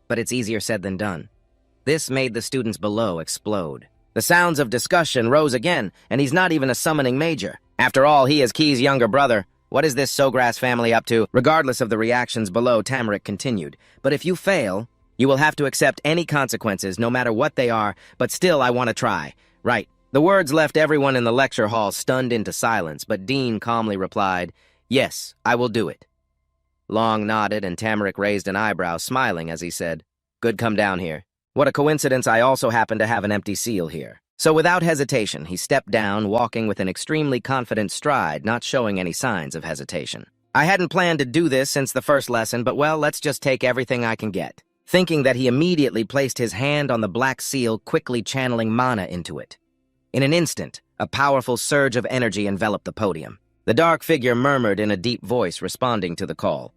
But it's easier said than done. This made the students below explode. The sounds of discussion rose again, and he's not even a summoning major. After all, he is Key's younger brother. What is this Sogras family up to? Regardless of the reactions below, Tamarick continued. But if you fail, you will have to accept any consequences, no matter what they are, but still I want to try. Right. The words left everyone in the lecture hall stunned into silence, but Dean calmly replied, Yes, I will do it. Long nodded, and Tamarick raised an eyebrow, smiling as he said, Good, come down here. What a coincidence, I also happen to have an empty seal here. So without hesitation, he stepped down, walking with an extremely confident stride, not showing any signs of hesitation. I hadn't planned to do this since the first lesson, but well, let's just take everything I can get. Thinking that, he immediately placed his hand on the black seal, quickly channeling mana into it. In an instant, a powerful surge of energy enveloped the podium. The dark figure murmured in a deep voice, responding to the call.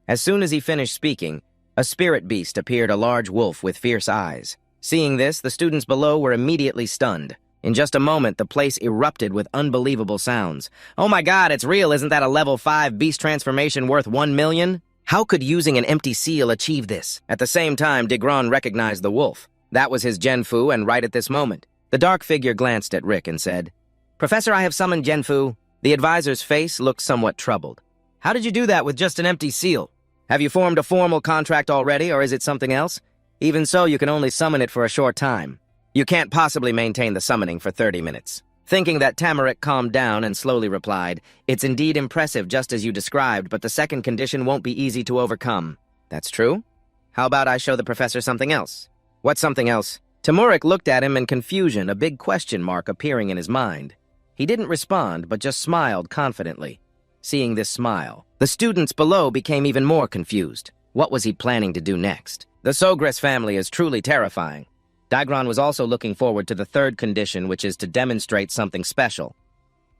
As soon as he finished speaking, a spirit beast appeared, a large wolf with fierce eyes. Seeing this, the students below were immediately stunned. In just a moment, the place erupted with unbelievable sounds. Oh my god, it's real! Isn't that a level 5 beast transformation worth 1 million? How could using an empty seal achieve this? At the same time, Degron recognized the wolf. That was his Genfu, and right at this moment, the dark figure glanced at Rick and said, Professor, I have summoned Genfu. The advisor's face looked somewhat troubled. How did you do that with just an empty seal? Have you formed a formal contract already, or is it something else? Even so, you can only summon it for a short time. You can't possibly maintain the summoning for 30 minutes. Thinking that, Tamarick calmed down and slowly replied, It's indeed impressive, just as you described, but the second condition won't be easy to overcome. That's true? How about I show the professor something else? What's something else? Tamarick looked at him in confusion, a big question mark appearing in his mind. He didn't respond, but just smiled confidently. Seeing this smile, the students below became even more confused. What was he planning to do next? The Sogras family is truly terrifying. Dagron was also looking forward to the third condition, which is to demonstrate something special.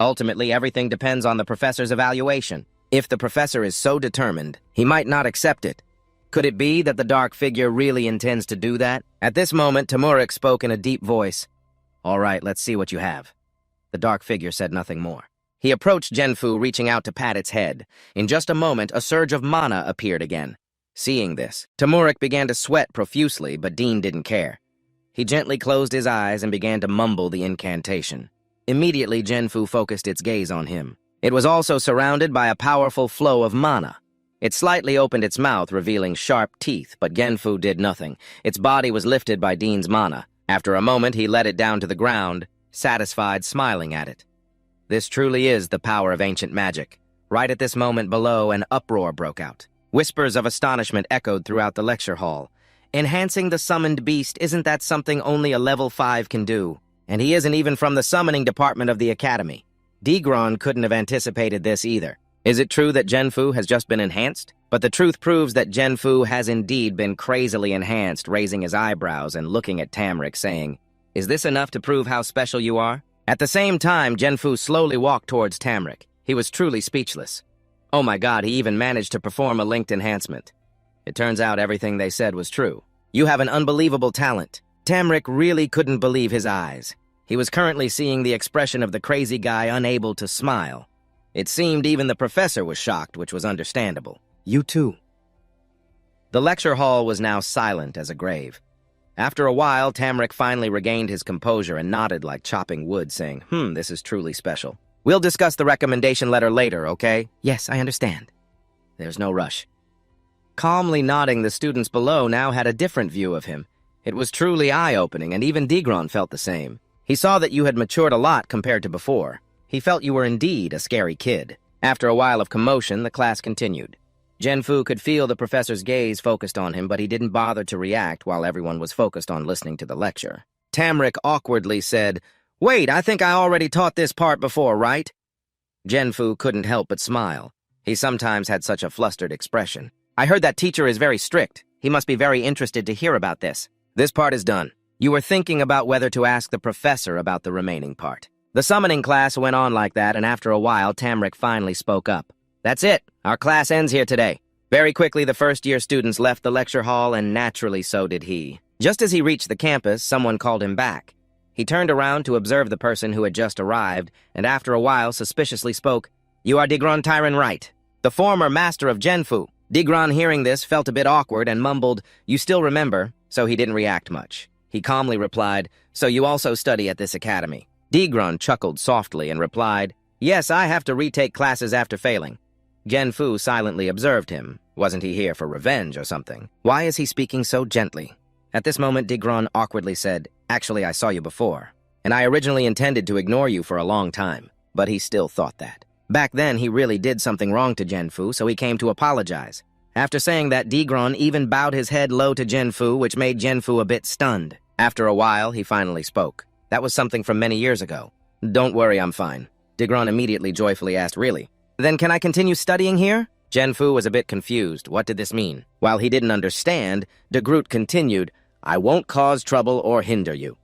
Ultimately, everything depends on the professor's evaluation. If the professor is so determined, he might not accept it. Could it be that the dark figure really intends to do that? At this moment, Tamarick spoke in a deep voice. All right, let's see what you have. The dark figure said nothing more. He approached Genfu, reaching out to pat its head. In just a moment, a surge of mana appeared again. Seeing this, Tamarick began to sweat profusely, but Dean didn't care. He gently closed his eyes and began to mumble the incantation. Immediately, Genfu focused its gaze on him. It was also surrounded by a powerful flow of mana. It slightly opened its mouth, revealing sharp teeth, but Genfu did nothing. Its body was lifted by Dean's mana. After a moment, he let it down to the ground, satisfied, smiling at it. This truly is the power of ancient magic. Right at this moment below, an uproar broke out. Whispers of astonishment echoed throughout the lecture hall. Enhancing the summoned beast, isn't that something only a level 5 can do? And he isn't even from the summoning department of the academy. Degron couldn't have anticipated this either. Is it true that Genfu has just been enhanced? But the truth proves that Genfu has indeed been crazily enhanced, raising his eyebrows and looking at Tamarick, saying, Is this enough to prove how special you are? At the same time, Genfu slowly walked towards Tamarick. He was truly speechless. Oh my god, he even managed to perform a linked enhancement. It turns out everything they said was true. You have an unbelievable talent. Tamarick really couldn't believe his eyes. He was currently seeing the expression of the crazy guy unable to smile. It seemed even the professor was shocked, which was understandable. You too. The lecture hall was now silent as a grave. After a while, Tamrick finally regained his composure and nodded like chopping wood, saying, this is truly special. We'll discuss the recommendation letter later, okay? Yes, I understand. There's no rush. Calmly nodding, the students below now had a different view of him. It was truly eye-opening, and even Digron felt the same. He saw that you had matured a lot compared to before. He felt you were indeed a scary kid. After a while of commotion, the class continued. Genfu could feel the professor's gaze focused on him, but he didn't bother to react while everyone was focused on listening to the lecture. Tamrick awkwardly said, "Wait, I think I already taught this part before, right?" Genfu couldn't help but smile. He sometimes had such a flustered expression. "I heard that teacher is very strict. He must be very interested to hear about this. This part is done. You were thinking about whether to ask the professor about the remaining part." The summoning class went on like that, and after a while, Tamrick finally spoke up. "That's it. Our class ends here today." Very quickly, the first-year students left the lecture hall, and naturally so did he. Just as he reached the campus, someone called him back. He turned around to observe the person who had just arrived, and after a while suspiciously spoke, "You are Digron Tyron, right? The former master of Genfu." Digron, hearing this, felt a bit awkward and mumbled, "You still remember," so he didn't react much. He calmly replied, "So you also study at this academy?" Digron chuckled softly and replied, "Yes, I have to retake classes after failing." Genfu silently observed him. Wasn't he here for revenge or something? Why is he speaking so gently? At this moment, Digron awkwardly said, "Actually, I saw you before, and I originally intended to ignore you for a long time," but he still thought that. Back then, he really did something wrong to Genfu, so he came to apologize. After saying that, Digron even bowed his head low to Genfu, which made Genfu a bit stunned. After a while, he finally spoke. "That was something from many years ago." "Don't worry, I'm fine." Digron immediately joyfully asked, "Really? Then can I continue studying here?" Genfu was a bit confused. What did this mean? While he didn't understand, De Groot continued, "I won't cause trouble or hinder you."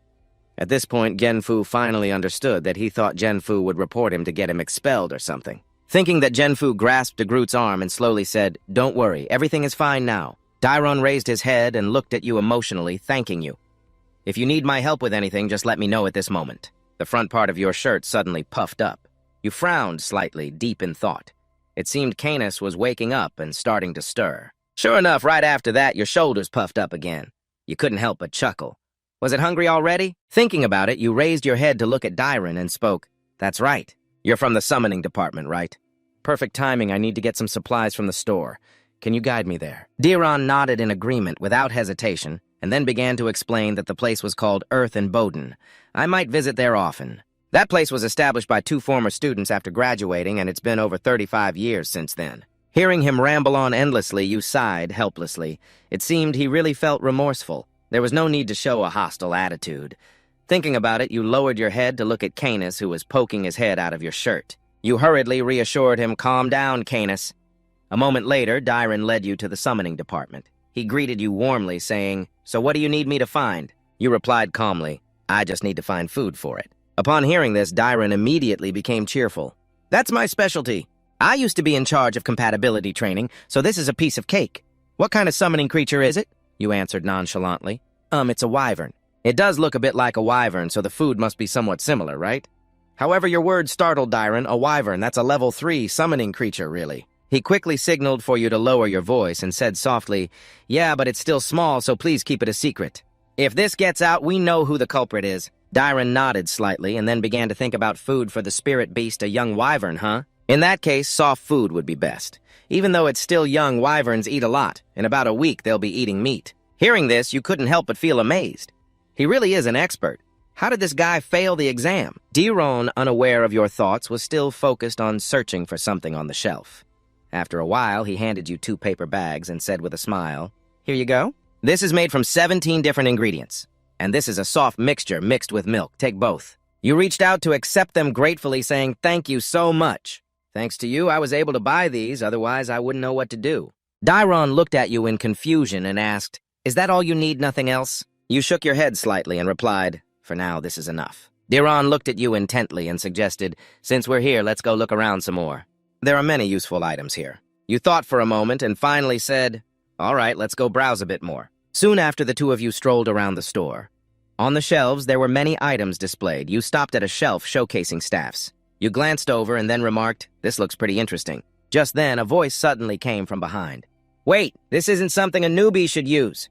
At this point, Genfu finally understood that he thought Genfu would report him to get him expelled or something. Thinking that Genfu grasped De Groot's arm and slowly said, "Don't worry, everything is fine now." Dairon raised his head and looked at you emotionally, thanking you. "If you need my help with anything, just let me know at this moment." The front part of your shirt suddenly puffed up. You frowned slightly, deep in thought. It seemed Canis was waking up and starting to stir. Sure enough, right after that, your shoulders puffed up again. You couldn't help but chuckle. Was it hungry already? Thinking about it, you raised your head to look at Dairon and spoke, "That's right. You're from the summoning department, right? Perfect timing. I need to get some supplies from the store. Can you guide me there?" Dairon nodded in agreement without hesitation, and then began to explain that the place was called Earth and Boden. "I might visit there often. That place was established by 2 former students after graduating, and it's been over 35 years since then." Hearing him ramble on endlessly, you sighed helplessly. It seemed he really felt remorseful. There was no need to show a hostile attitude. Thinking about it, you lowered your head to look at Canis, who was poking his head out of your shirt. You hurriedly reassured him, "Calm down, Canis." A moment later, Dairon led you to the summoning department. He greeted you warmly, saying, "So what do you need me to find?" You replied calmly, "I just need to find food for it." Upon hearing this, Dairon immediately became cheerful. "That's my specialty. I used to be in charge of compatibility training, so this is a piece of cake. What kind of summoning creature is it?" You answered nonchalantly. It's a wyvern. It does look a bit like a wyvern, so the food must be somewhat similar, right?" However, your words startled Dairon. "A wyvern, that's a level 3 summoning creature, really." He quickly signaled for you to lower your voice and said softly, "Yeah, but it's still small, so please keep it a secret. If this gets out, we know who the culprit is." Dairon nodded slightly and then began to think about food for the spirit beast, a young wyvern, huh? In that case, soft food would be best. Even though it's still young, wyverns eat a lot. In about a week, they'll be eating meat. Hearing this, you couldn't help but feel amazed. He really is an expert. How did this guy fail the exam? Dairon, unaware of your thoughts, was still focused on searching for something on the shelf. After a while, he handed you 2 paper bags and said with a smile, "Here you go. This is made from 17 different ingredients. And this is a soft mixture mixed with milk. Take both." You reached out to accept them gratefully, saying, "Thank you so much. Thanks to you, I was able to buy these, otherwise I wouldn't know what to do." Dairon looked at you in confusion and asked, "Is that all you need, nothing else?" You shook your head slightly and replied, "For now, this is enough." Dairon looked at you intently and suggested, "Since we're here, let's go look around some more. There are many useful items here." You thought for a moment and finally said, "All right, let's go browse a bit more." Soon after, the 2 of you strolled around the store. On the shelves, there were many items displayed. You stopped at a shelf showcasing staffs. You glanced over and then remarked, "This looks pretty interesting." Just then, a voice suddenly came from behind. "Wait, this isn't something a newbie should use."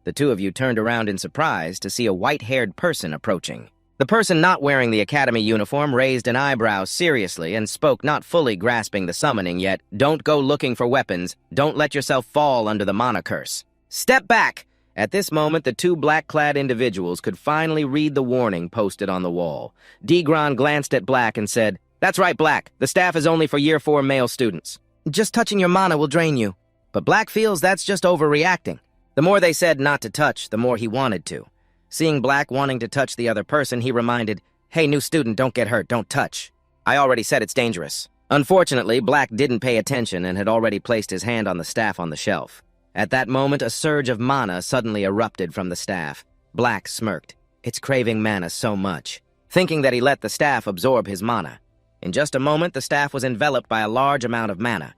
The two of you turned around in surprise to see a white-haired person approaching. The person not wearing the academy uniform raised an eyebrow seriously and spoke, not fully grasping the summoning yet. Don't go looking for weapons. Don't let yourself fall under the mana curse. Step back! At this moment, the two black-clad individuals could finally read the warning posted on the wall. Degron glanced at Black and said, "That's right, Black. The staff is only for Year 4 male students. Just touching your mana will drain you." But Black feels that's just overreacting. The more they said not to touch, the more he wanted to. Seeing Black wanting to touch the other person, he reminded, "Hey, new student, don't get hurt, don't touch. I already said it's dangerous." Unfortunately, Black didn't pay attention and had already placed his hand on the staff on the shelf. At that moment, a surge of mana suddenly erupted from the staff. Black smirked. It's craving mana so much, thinking that he let the staff absorb his mana. In just a moment, the staff was enveloped by a large amount of mana.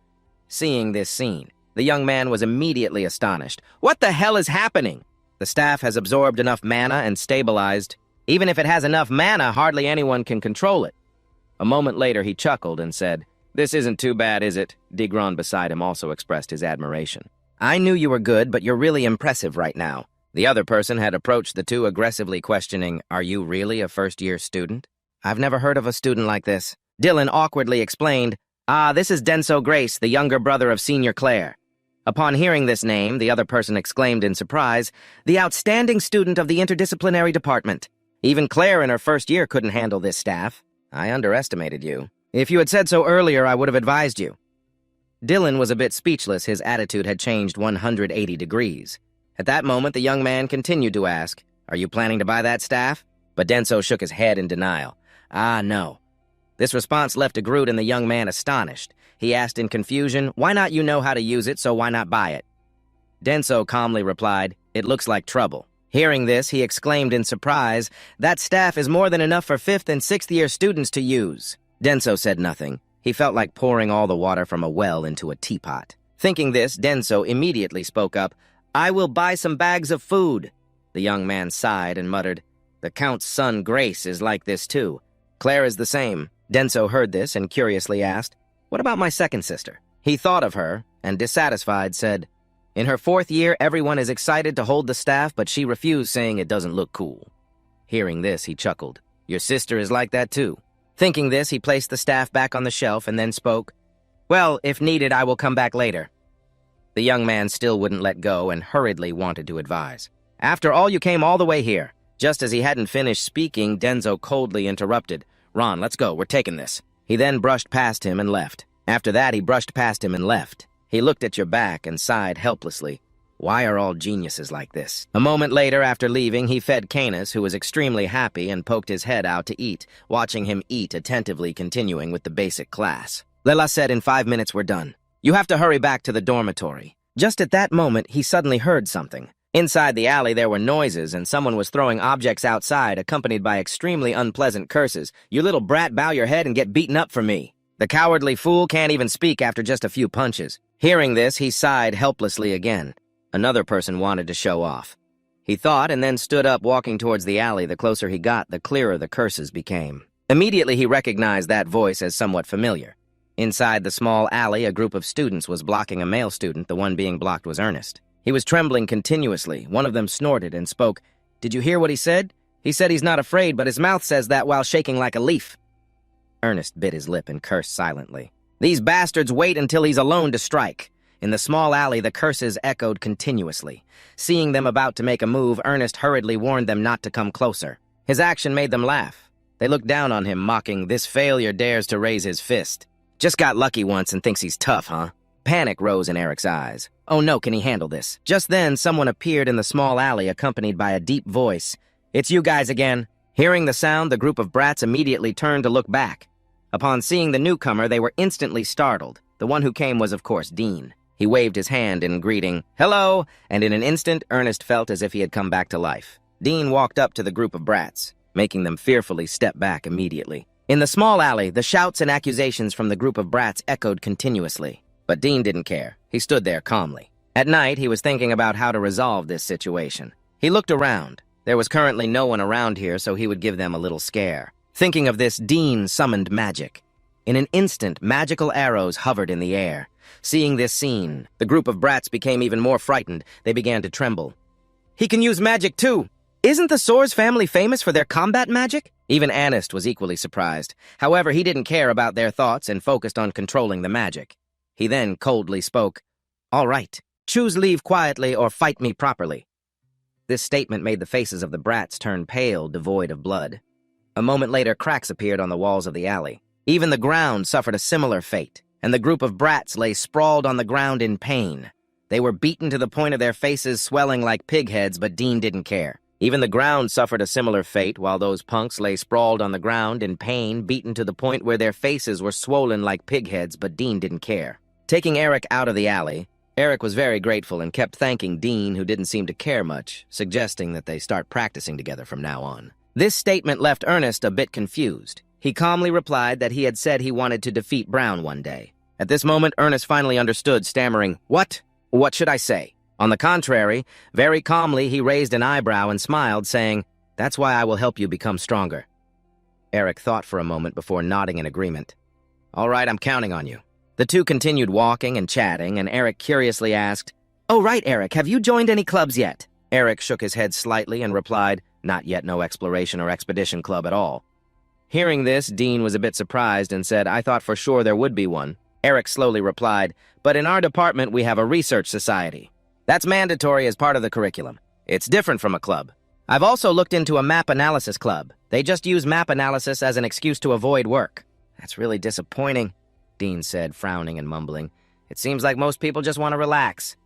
Seeing this scene, the young man was immediately astonished. What the hell is happening? The staff has absorbed enough mana and stabilized. Even if it has enough mana, hardly anyone can control it. A moment later, he chuckled and said, "This isn't too bad, is it?" Degron beside him also expressed his admiration. "I knew you were good, but you're really impressive right now." The other person had approached the two aggressively questioning, "Are you really a first-year student?" "I've never heard of a student like this." Dylan awkwardly explained, This is Denso Grace, the younger brother of Senior Claire." Upon hearing this name, the other person exclaimed in surprise, "The outstanding student of the interdisciplinary department. Even Claire in her first year couldn't handle this staff. I underestimated you. If you had said so earlier, I would have advised you." Dylan was a bit speechless. His attitude had changed 180 degrees. At that moment, the young man continued to ask, "Are you planning to buy that staff?" But Denso shook his head in denial. No." This response left Groot and the young man astonished. He asked in confusion, "Why not? You know how to use it, so why not buy it?" Denso calmly replied, "It looks like trouble." Hearing this, he exclaimed in surprise, "That staff is more than enough for 5th and 6th year students to use." Denso said nothing. He felt like pouring all the water from a well into a teapot. Thinking this, Denso immediately spoke up, "I will buy some bags of food." The young man sighed and muttered, "The Count's son Grace is like this too. Claire is the same." Denso heard this and curiously asked, "What about my second sister?" He thought of her and, dissatisfied, said, "In her 4th year, everyone is excited to hold the staff, but she refused, saying it doesn't look cool." Hearing this, he chuckled. "Your sister is like that too." Thinking this, he placed the staff back on the shelf and then spoke, "Well, if needed, I will come back later." The young man still wouldn't let go and hurriedly wanted to advise. "After all, you came all the way here." Just as he hadn't finished speaking, Denso coldly interrupted. "Ron, let's go. We're taking this." He then brushed past him and left. After that, he brushed past him and left. He looked at your back and sighed helplessly. Why are all geniuses like this? A moment later, after leaving, he fed Canis, who was extremely happy, and poked his head out to eat, watching him eat attentively, continuing with the basic class. Lela said, "In 5 minutes we're done. You have to hurry back to the dormitory." Just at that moment, he suddenly heard something. Inside the alley, there were noises, and someone was throwing objects outside, accompanied by extremely unpleasant curses. "You little brat, bow your head and get beaten up for me. The cowardly fool can't even speak after just a few punches." Hearing this, he sighed helplessly again. Another person wanted to show off. He thought and then stood up, walking towards the alley. The closer he got, the clearer the curses became. Immediately, he recognized that voice as somewhat familiar. Inside the small alley, a group of students was blocking a male student. The one being blocked was Ernest. He was trembling continuously. One of them snorted and spoke. "Did you hear what he said? He said he's not afraid, but his mouth says that while shaking like a leaf." Ernest bit his lip and cursed silently. "These bastards wait until he's alone to strike." In the small alley, the curses echoed continuously. Seeing them about to make a move, Ernest hurriedly warned them not to come closer. His action made them laugh. They looked down on him, mocking, "This failure dares to raise his fist. Just got lucky once and thinks he's tough, huh?" Panic rose in Eric's eyes. "Oh no, can he handle this?" Just then, someone appeared in the small alley, accompanied by a deep voice. "It's you guys again." Hearing the sound, the group of brats immediately turned to look back. Upon seeing the newcomer, they were instantly startled. The one who came was, of course, Dean. He waved his hand in greeting, "Hello!" and in an instant, Ernest felt as if he had come back to life. Dean walked up to the group of brats, making them fearfully step back immediately. In the small alley, the shouts and accusations from the group of brats echoed continuously. But Dean didn't care. He stood there calmly. At night, he was thinking about how to resolve this situation. He looked around. There was currently no one around here, so he would give them a little scare. Thinking of this, Dean summoned magic. In an instant, magical arrows hovered in the air. Seeing this scene, the group of brats became even more frightened. They began to tremble. He can use magic too! Isn't the Soares family famous for their combat magic? Even Anist was equally surprised. However, he didn't care about their thoughts and focused on controlling the magic. He then coldly spoke, "All right, choose leave quietly or fight me properly." This statement made the faces of the brats turn pale, devoid of blood. A moment later, cracks appeared on the walls of the alley. Even the ground suffered a similar fate, and the group of brats lay sprawled on the ground in pain. They were beaten to the point of their faces swelling like pig heads, but Dean didn't care. Even the ground suffered a similar fate, while those punks lay sprawled on the ground in pain, beaten to the point where their faces were swollen like pig heads, but Dean didn't care. Taking Eric out of the alley, Eric was very grateful and kept thanking Dean, who didn't seem to care much, suggesting that they start practicing together from now on. This statement left Ernest a bit confused. He calmly replied that he had said he wanted to defeat Brown one day. At this moment, Ernest finally understood, stammering, "What? What should I say?" On the contrary, very calmly he raised an eyebrow and smiled, saying, "That's why I will help you become stronger." Eric thought for a moment before nodding in agreement. "All right, I'm counting on you." The two continued walking and chatting, and Eric curiously asked, "Oh right, Eric, have you joined any clubs yet?" Eric shook his head slightly and replied, "Not yet, no exploration or expedition club at all." Hearing this, Dean was a bit surprised and said, "I thought for sure there would be one." Eric slowly replied, "But in our department we have a research society. That's mandatory as part of the curriculum. It's different from a club. I've also looked into a map analysis club. They just use map analysis as an excuse to avoid work." "That's really disappointing," Dean said, frowning and mumbling. "It seems like most people just want to relax."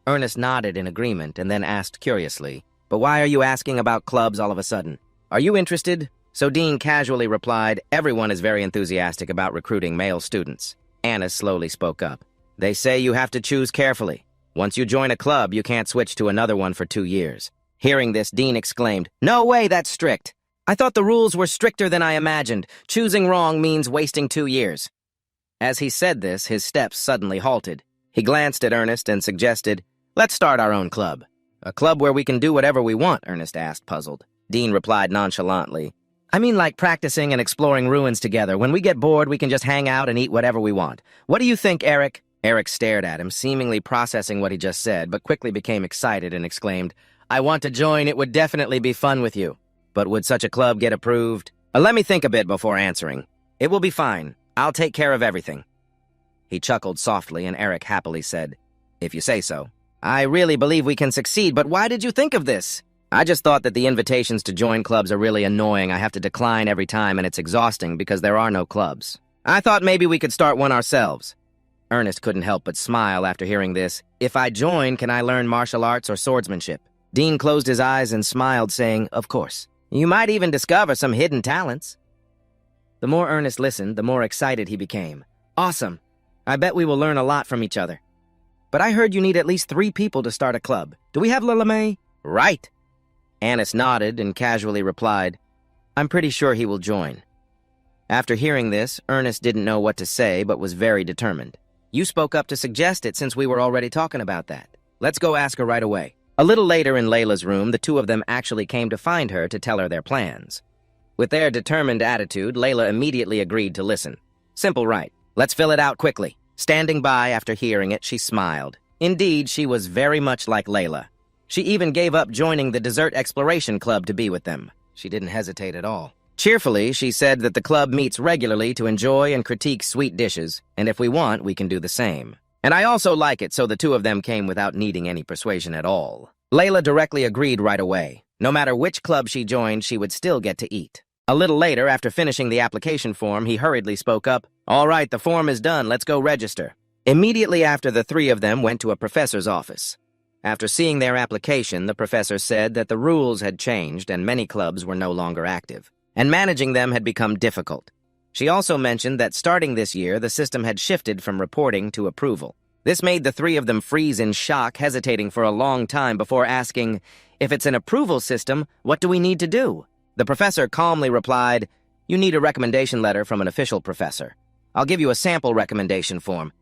Ernest nodded in agreement and then asked curiously, "But why are you asking about clubs all of a sudden? Are you interested?" So Dean casually replied, "Everyone is very enthusiastic about recruiting male students." Anna slowly spoke up. "They say you have to choose carefully. Once you join a club, you can't switch to another one for 2 years. Hearing this, Dean exclaimed, "No way, that's strict. I thought the rules were stricter than I imagined. Choosing wrong means wasting 2 years. As he said this, his steps suddenly halted. He glanced at Ernest and suggested, "Let's start our own club." "A club where we can do whatever we want?" Ernest asked, puzzled. Dean replied nonchalantly, "I mean like practicing and exploring ruins together. When we get bored, we can just hang out and eat whatever we want. What do you think, Eric?" Eric stared at him, seemingly processing what he just said, but quickly became excited and exclaimed, "I want to join. It would definitely be fun with you." "But would such a club get approved?" Let me think a bit before answering." "It will be fine. I'll take care of everything." He chuckled softly, and Eric happily said, "If you say so." "I really believe we can succeed, but why did you think of this?" "I just thought that the invitations to join clubs are really annoying. I have to decline every time, and it's exhausting because there are no clubs. I thought maybe we could start one ourselves." Ernest couldn't help but smile after hearing this. "If I join, can I learn martial arts or swordsmanship?" Dean closed his eyes and smiled, saying, "Of course. You might even discover some hidden talents." The more Ernest listened, the more excited he became. "Awesome. I bet we will learn a lot from each other. But I heard you need at least 3 people to start a club. Do we have Lilame?" "Right." Annis nodded and casually replied, "I'm pretty sure he will join." After hearing this, Ernest didn't know what to say, but was very determined. "You spoke up to suggest it since we were already talking about that. Let's go ask her right away." A little later in Layla's room, the two of them actually came to find her to tell her their plans. With their determined attitude, Layla immediately agreed to listen. "Simple, right? Let's fill it out quickly." Standing by after hearing it, she smiled. Indeed, she was very much like Layla. She even gave up joining the Dessert Exploration Club to be with them. She didn't hesitate at all. Cheerfully, she said that the club meets regularly to enjoy and critique sweet dishes, and if we want, we can do the same. And I also like it, so the two of them came without needing any persuasion at all. Layla directly agreed right away. No matter which club she joined, she would still get to eat. A little later, after finishing the application form, he hurriedly spoke up, "All right, the form is done. Let's go register." Immediately after, the 3 of them went to a professor's office. After seeing their application, the professor said that the rules had changed and many clubs were no longer active, and managing them had become difficult. She also mentioned that starting this year, the system had shifted from reporting to approval. This made the 3 of them freeze in shock, hesitating for a long time before asking, "If it's an approval system, what do we need to do?" The professor calmly replied, "You need a recommendation letter from an official professor. I'll give you a sample recommendation form."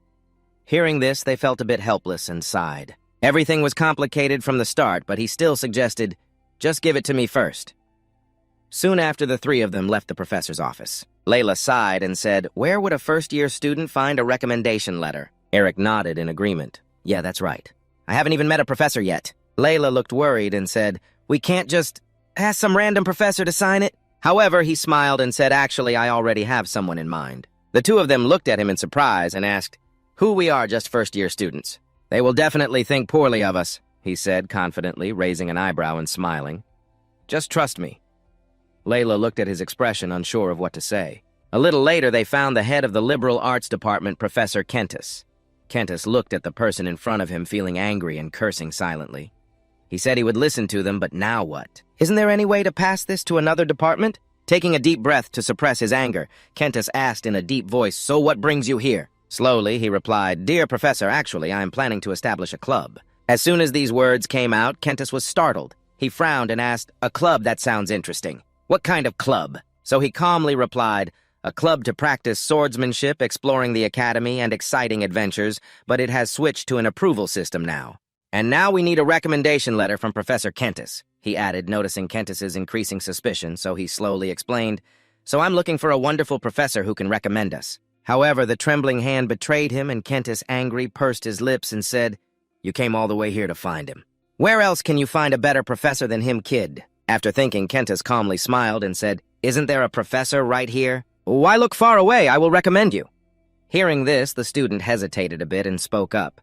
Hearing this, they felt a bit helpless and sighed. Everything was complicated from the start, but he still suggested, "Just give it to me first." Soon after, the 3 of them left the professor's office. Layla sighed and said, "Where would a first-year student find a recommendation letter?" Eric nodded in agreement. "Yeah, that's right. I haven't even met a professor yet." Layla looked worried and said, "We can't just ask some random professor to sign it?" However, he smiled and said, "Actually, I already have someone in mind." The two of them looked at him in surprise and asked, "Who we are, just first-year students." "They will definitely think poorly of us," he said confidently, raising an eyebrow and smiling. "Just trust me." Layla looked at his expression, unsure of what to say. A little later, they found the head of the liberal arts department, Professor Kentis. Kentis looked at the person in front of him, feeling angry and cursing silently. He said he would listen to them, but now what? "Isn't there any way to pass this to another department?" Taking a deep breath to suppress his anger, Kentis asked in a deep voice, "So what brings you here?" Slowly, he replied, "Dear Professor, actually, I am planning to establish a club." As soon as these words came out, Kentis was startled. He frowned and asked, "A club? That sounds interesting. What kind of club?" So he calmly replied, "A club to practice swordsmanship, exploring the academy, and exciting adventures, but it has switched to an approval system now. And now we need a recommendation letter from Professor Kentis," he added, noticing Kentis's increasing suspicion, so he slowly explained, "So I'm looking for a wonderful professor who can recommend us." However, the trembling hand betrayed him, and Kentis, angry, pursed his lips and said, "You came all the way here to find him. Where else can you find a better professor than him, kid?" After thinking, Kentis calmly smiled and said, "Isn't there a professor right here? Why look far away? I will recommend you." Hearing this, the student hesitated a bit and spoke up.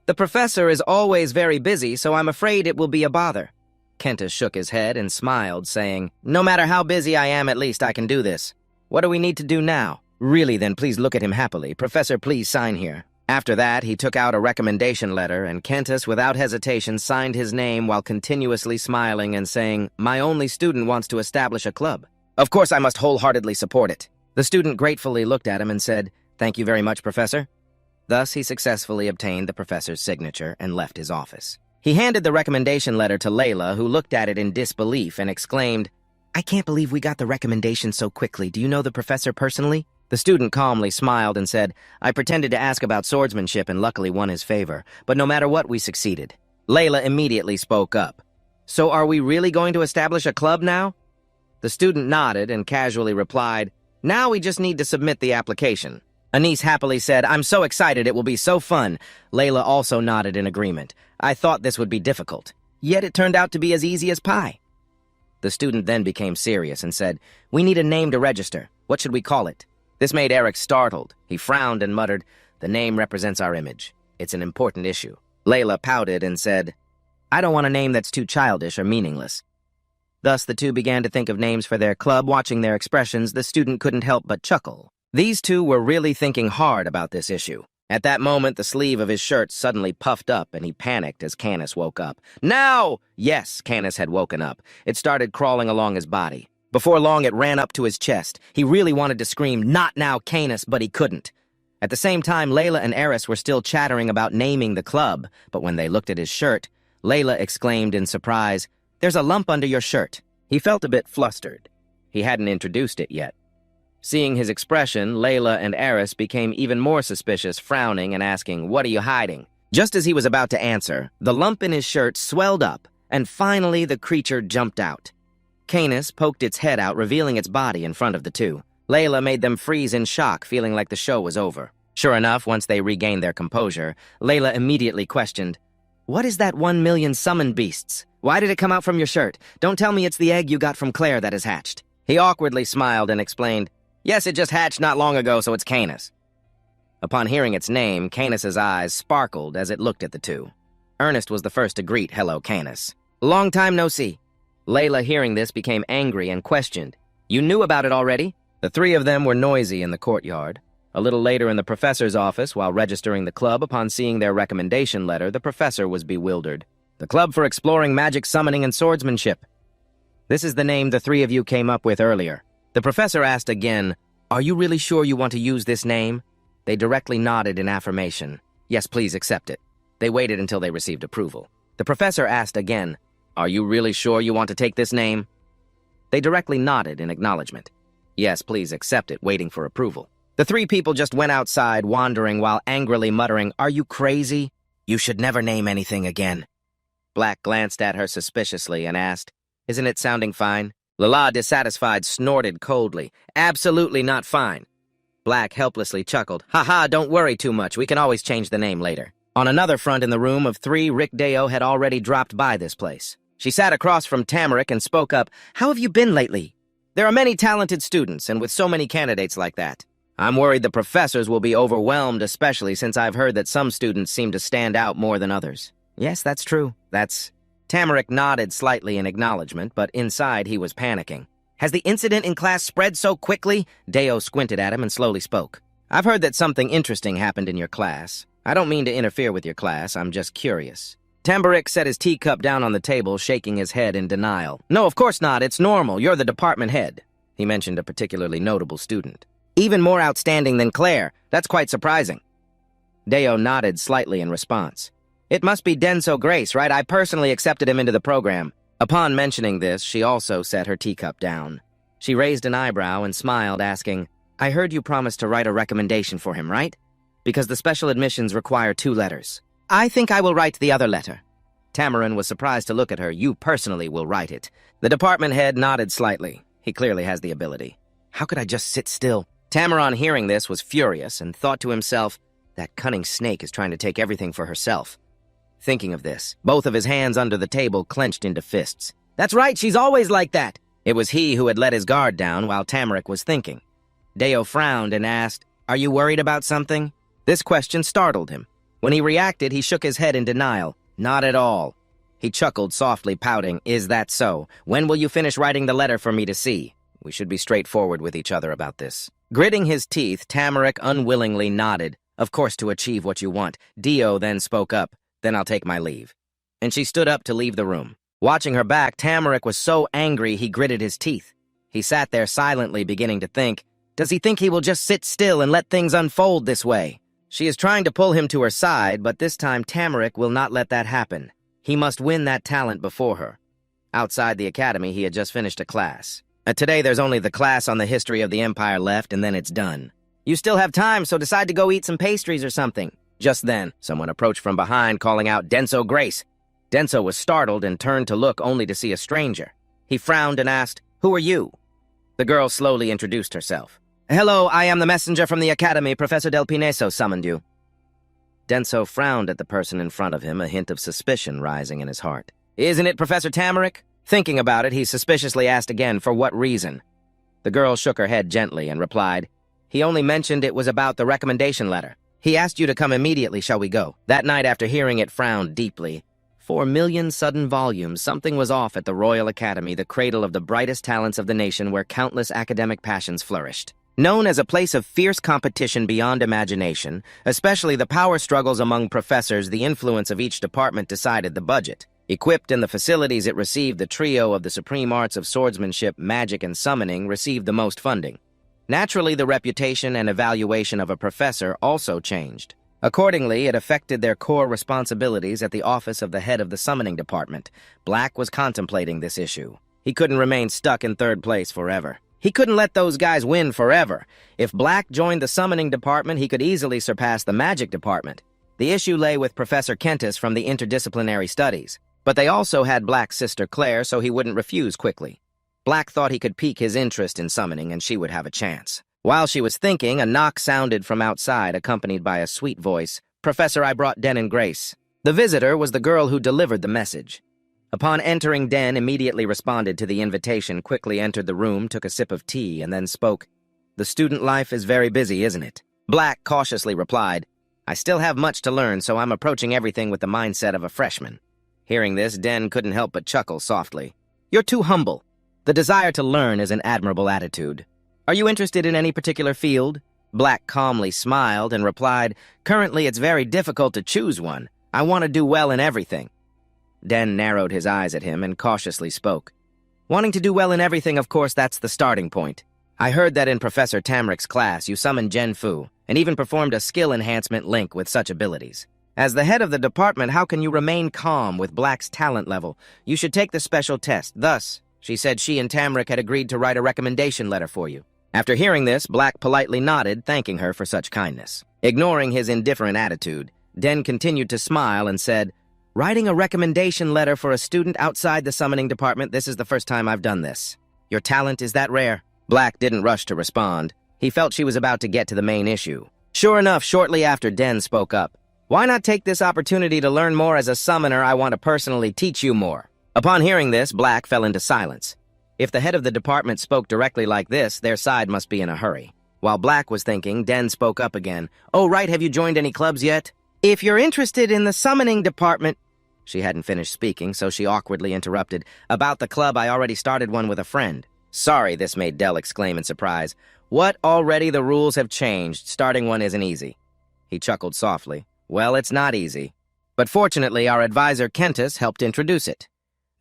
"The professor is always very busy, so I'm afraid it will be a bother." Kentis shook his head and smiled, saying, "No matter how busy I am, at least I can do this. What do we need to do now?" "Really, then please look at him happily. Professor, please sign here." After that, he took out a recommendation letter, and Kentis, without hesitation, signed his name while continuously smiling and saying, "My only student wants to establish a club. Of course I must wholeheartedly support it." The student gratefully looked at him and said, "Thank you very much, Professor." Thus, he successfully obtained the professor's signature and left his office. He handed the recommendation letter to Layla, who looked at it in disbelief and exclaimed, "I can't believe we got the recommendation so quickly. Do you know the professor personally?" The student calmly smiled and said, "I pretended to ask about swordsmanship and luckily won his favor, but no matter what, we succeeded." Layla immediately spoke up. "So are we really going to establish a club now?" The student nodded and casually replied, "Now we just need to submit the application." Anise happily said, "I'm so excited, it will be so fun." Layla also nodded in agreement. "I thought this would be difficult, yet it turned out to be as easy as pie." The student then became serious and said, "We need a name to register. What should we call it?" This made Eric startled. He frowned and muttered, "The name represents our image. It's an important issue." Layla pouted and said, "I don't want a name that's too childish or meaningless." Thus, the two began to think of names for their club. Watching their expressions, the student couldn't help but chuckle. These two were really thinking hard about this issue. At that moment, the sleeve of his shirt suddenly puffed up, and he panicked as Canis woke up. "Now!" Yes, Canis had woken up. It started crawling along his body. Before long, it ran up to his chest. He really wanted to scream, "Not now, Canis," but he couldn't. At the same time, Layla and Eris were still chattering about naming the club, but when they looked at his shirt, Layla exclaimed in surprise, "There's a lump under your shirt." He felt a bit flustered. He hadn't introduced it yet. Seeing his expression, Layla and Eris became even more suspicious, frowning and asking, "What are you hiding?" Just as he was about to answer, the lump in his shirt swelled up, and finally the creature jumped out. Canis poked its head out, revealing its body in front of the two. Layla made them freeze in shock, feeling like the show was over. Sure enough, once they regained their composure, Layla immediately questioned, "What is that 1,000,000 summoned beasts? Why did it come out from your shirt? Don't tell me it's the egg you got from Claire that has hatched." He awkwardly smiled and explained, "Yes, it just hatched not long ago, so it's Canis." Upon hearing its name, Canis's eyes sparkled as it looked at the two. Ernest was the first to greet "Hello, Canis." "Long time no see." Layla, hearing this, became angry and questioned, "You knew about it already?" The three of them were noisy in the courtyard. A little later in the professor's office, while registering the club, upon seeing their recommendation letter, the professor was bewildered. "The Club for Exploring Magic Summoning and Swordsmanship. This is the name the three of you came up with earlier." The professor asked again, "Are you really sure you want to use this name?" They directly nodded in affirmation. "Yes, please accept it." They waited until they received approval. The professor asked again, "Are you really sure you want to take this name?" They directly nodded in acknowledgement. "Yes, please accept it," waiting for approval. The three people just went outside, wandering while angrily muttering, "Are you crazy? You should never name anything again." Black glanced at her suspiciously and asked, "Isn't it sounding fine?" Lala, dissatisfied, snorted coldly, "Absolutely not fine." Black helplessly chuckled, "Ha ha, don't worry too much. We can always change the name later." On another front in the room of three, Rick Deo had already dropped by this place. She sat across from Tamarick and spoke up. How have you been lately? There are many talented students, and with so many candidates like that, I'm worried the professors will be overwhelmed, especially since I've heard that some students seem to stand out more than others. Yes, that's true. Tamarick nodded slightly in acknowledgement, but inside he was panicking. Has the incident in class spread so quickly? Deo squinted at him and slowly spoke. I've heard that something interesting happened in your class. I don't mean to interfere with your class, I'm just curious. Tamarick set his teacup down on the table, shaking his head in denial. No, of course not, it's normal, you're the department head. He mentioned a particularly notable student. Even more outstanding than Claire, that's quite surprising. Deo nodded slightly in response. It must be Denso Grace, right? I personally accepted him into the program. Upon mentioning this, she also set her teacup down. She raised an eyebrow and smiled, asking, I heard you promised to write a recommendation for him, right? Because the special admissions require 2 letters. I think I will write the other letter. Tamarin was surprised to look at her. You personally will write it. The department head nodded slightly. He clearly has the ability. How could I just sit still? Tamarin, hearing this, was furious and thought to himself, that cunning snake is trying to take everything for herself. Thinking of this, both of his hands under the table clenched into fists. That's right, she's always like that. It was he who had let his guard down while Tamarick was thinking. Deo frowned and asked, Are you worried about something? This question startled him. When he reacted, he shook his head in denial. Not at all. He chuckled softly, pouting, Is that so? When will you finish writing the letter for me to see? We should be straightforward with each other about this. Gritting his teeth, Tamarick unwillingly nodded. Of course, to achieve what you want. Deo then spoke up. Then I'll take my leave. And she stood up to leave the room. Watching her back, Tamarick was so angry he gritted his teeth. He sat there silently, beginning to think, does he think he will just sit still and let things unfold this way? She is trying to pull him to her side, but this time Tamarick will not let that happen. He must win that talent before her. Outside the academy, he had just finished a class. Today there's only the class on the history of the Empire left, and then it's done. You still have time, so decide to go eat some pastries or something. Just then, someone approached from behind, calling out, Denso Grace. Denso was startled and turned to look only to see a stranger. He frowned and asked, Who are you? The girl slowly introduced herself. Hello, I am the messenger from the academy. Professor Del Pineso summoned you. Denso frowned at the person in front of him, a hint of suspicion rising in his heart. Isn't it Professor Tamarick? Thinking about it, he suspiciously asked again, for what reason? The girl shook her head gently and replied, He only mentioned it was about the recommendation letter. He asked you to come immediately, shall we go? That night, after hearing it, frowned deeply. 4,000,000 sudden volumes, something was off at the Royal Academy, the cradle of the brightest talents of the nation where countless academic passions flourished. Known as a place of fierce competition beyond imagination, especially the power struggles among professors, the influence of each department decided the budget. Equipped in the facilities it received, the trio of the supreme arts of swordsmanship, magic, and summoning received the most funding. Naturally, the reputation and evaluation of a professor also changed. Accordingly, it affected their core responsibilities at the office of the head of the summoning department. Black was contemplating this issue. He couldn't remain stuck in third place forever. He couldn't let those guys win forever. If Black joined the summoning department, he could easily surpass the magic department. The issue lay with Professor Kentis from the interdisciplinary studies. But they also had Black's sister Claire, so he wouldn't refuse quickly. Black thought he could pique his interest in summoning, and she would have a chance. While she was thinking, a knock sounded from outside, accompanied by a sweet voice. Professor, I brought Den and Grace. The visitor was the girl who delivered the message. Upon entering, Den immediately responded to the invitation, quickly entered the room, took a sip of tea, and then spoke. The student life is very busy, isn't it? Black cautiously replied, I still have much to learn, so I'm approaching everything with the mindset of a freshman. Hearing this, Den couldn't help but chuckle softly. You're too humble. The desire to learn is an admirable attitude. Are you interested in any particular field? Black calmly smiled and replied, Currently, it's very difficult to choose one. I want to do well in everything. Den narrowed his eyes at him and cautiously spoke. Wanting to do well in everything, of course, that's the starting point. I heard that in Professor Tamarick's class, you summoned Gen Fu, and even performed a skill enhancement link with such abilities. As the head of the department, how can you remain calm with Black's talent level? You should take the special test. Thus, she said she and Tamarick had agreed to write a recommendation letter for you. After hearing this, Black politely nodded, thanking her for such kindness. Ignoring his indifferent attitude, Den continued to smile and said, Writing a recommendation letter for a student outside the summoning department, this is the first time I've done this. Your talent is that rare? Black didn't rush to respond. He felt she was about to get to the main issue. Sure enough, shortly after Den spoke up, Why not take this opportunity to learn more as a summoner? I want to personally teach you more. Upon hearing this, Black fell into silence. If the head of the department spoke directly like this, their side must be in a hurry. While Black was thinking, Den spoke up again. Oh, right, have you joined any clubs yet? If you're interested in the summoning department... She hadn't finished speaking, so she awkwardly interrupted. About the club, I already started one with a friend. Sorry, this made Del exclaim in surprise. What, already the rules have changed. Starting one isn't easy. He chuckled softly. Well, it's not easy. But fortunately, our advisor Kentis helped introduce it.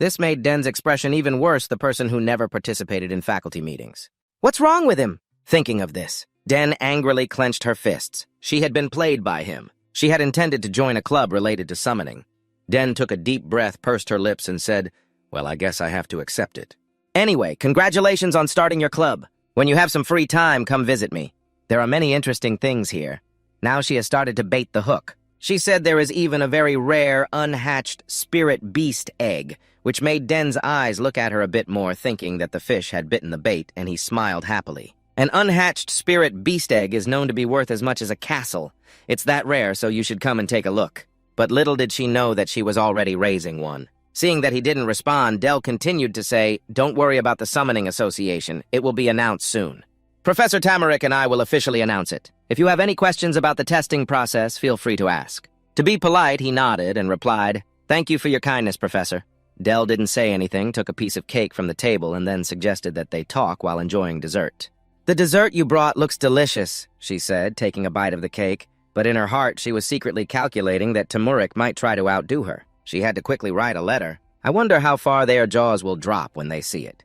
This made Den's expression even worse, the person who never participated in faculty meetings. What's wrong with him? Thinking of this, Den angrily clenched her fists. She had been played by him. She had intended to join a club related to summoning. Den took a deep breath, pursed her lips, and said, Well, I guess I have to accept it. Anyway, congratulations on starting your club. When you have some free time, come visit me. There are many interesting things here. Now she has started to bait the hook. She said there is even a very rare, unhatched spirit beast egg, which made Den's eyes look at her a bit more, thinking that the fish had bitten the bait, and he smiled happily. An unhatched spirit beast egg is known to be worth as much as a castle. It's that rare, so you should come and take a look. But little did she know that she was already raising one. Seeing that he didn't respond, Del continued to say, Don't worry about the Summoning Association. It will be announced soon. Professor Tamarick and I will officially announce it. If you have any questions about the testing process, feel free to ask. To be polite, he nodded and replied, Thank you for your kindness, Professor. Del didn't say anything, took a piece of cake from the table, and then suggested that they talk while enjoying dessert. The dessert you brought looks delicious, she said, taking a bite of the cake, but in her heart she was secretly calculating that Tamarick might try to outdo her. She had to quickly write a letter. I wonder how far their jaws will drop when they see it.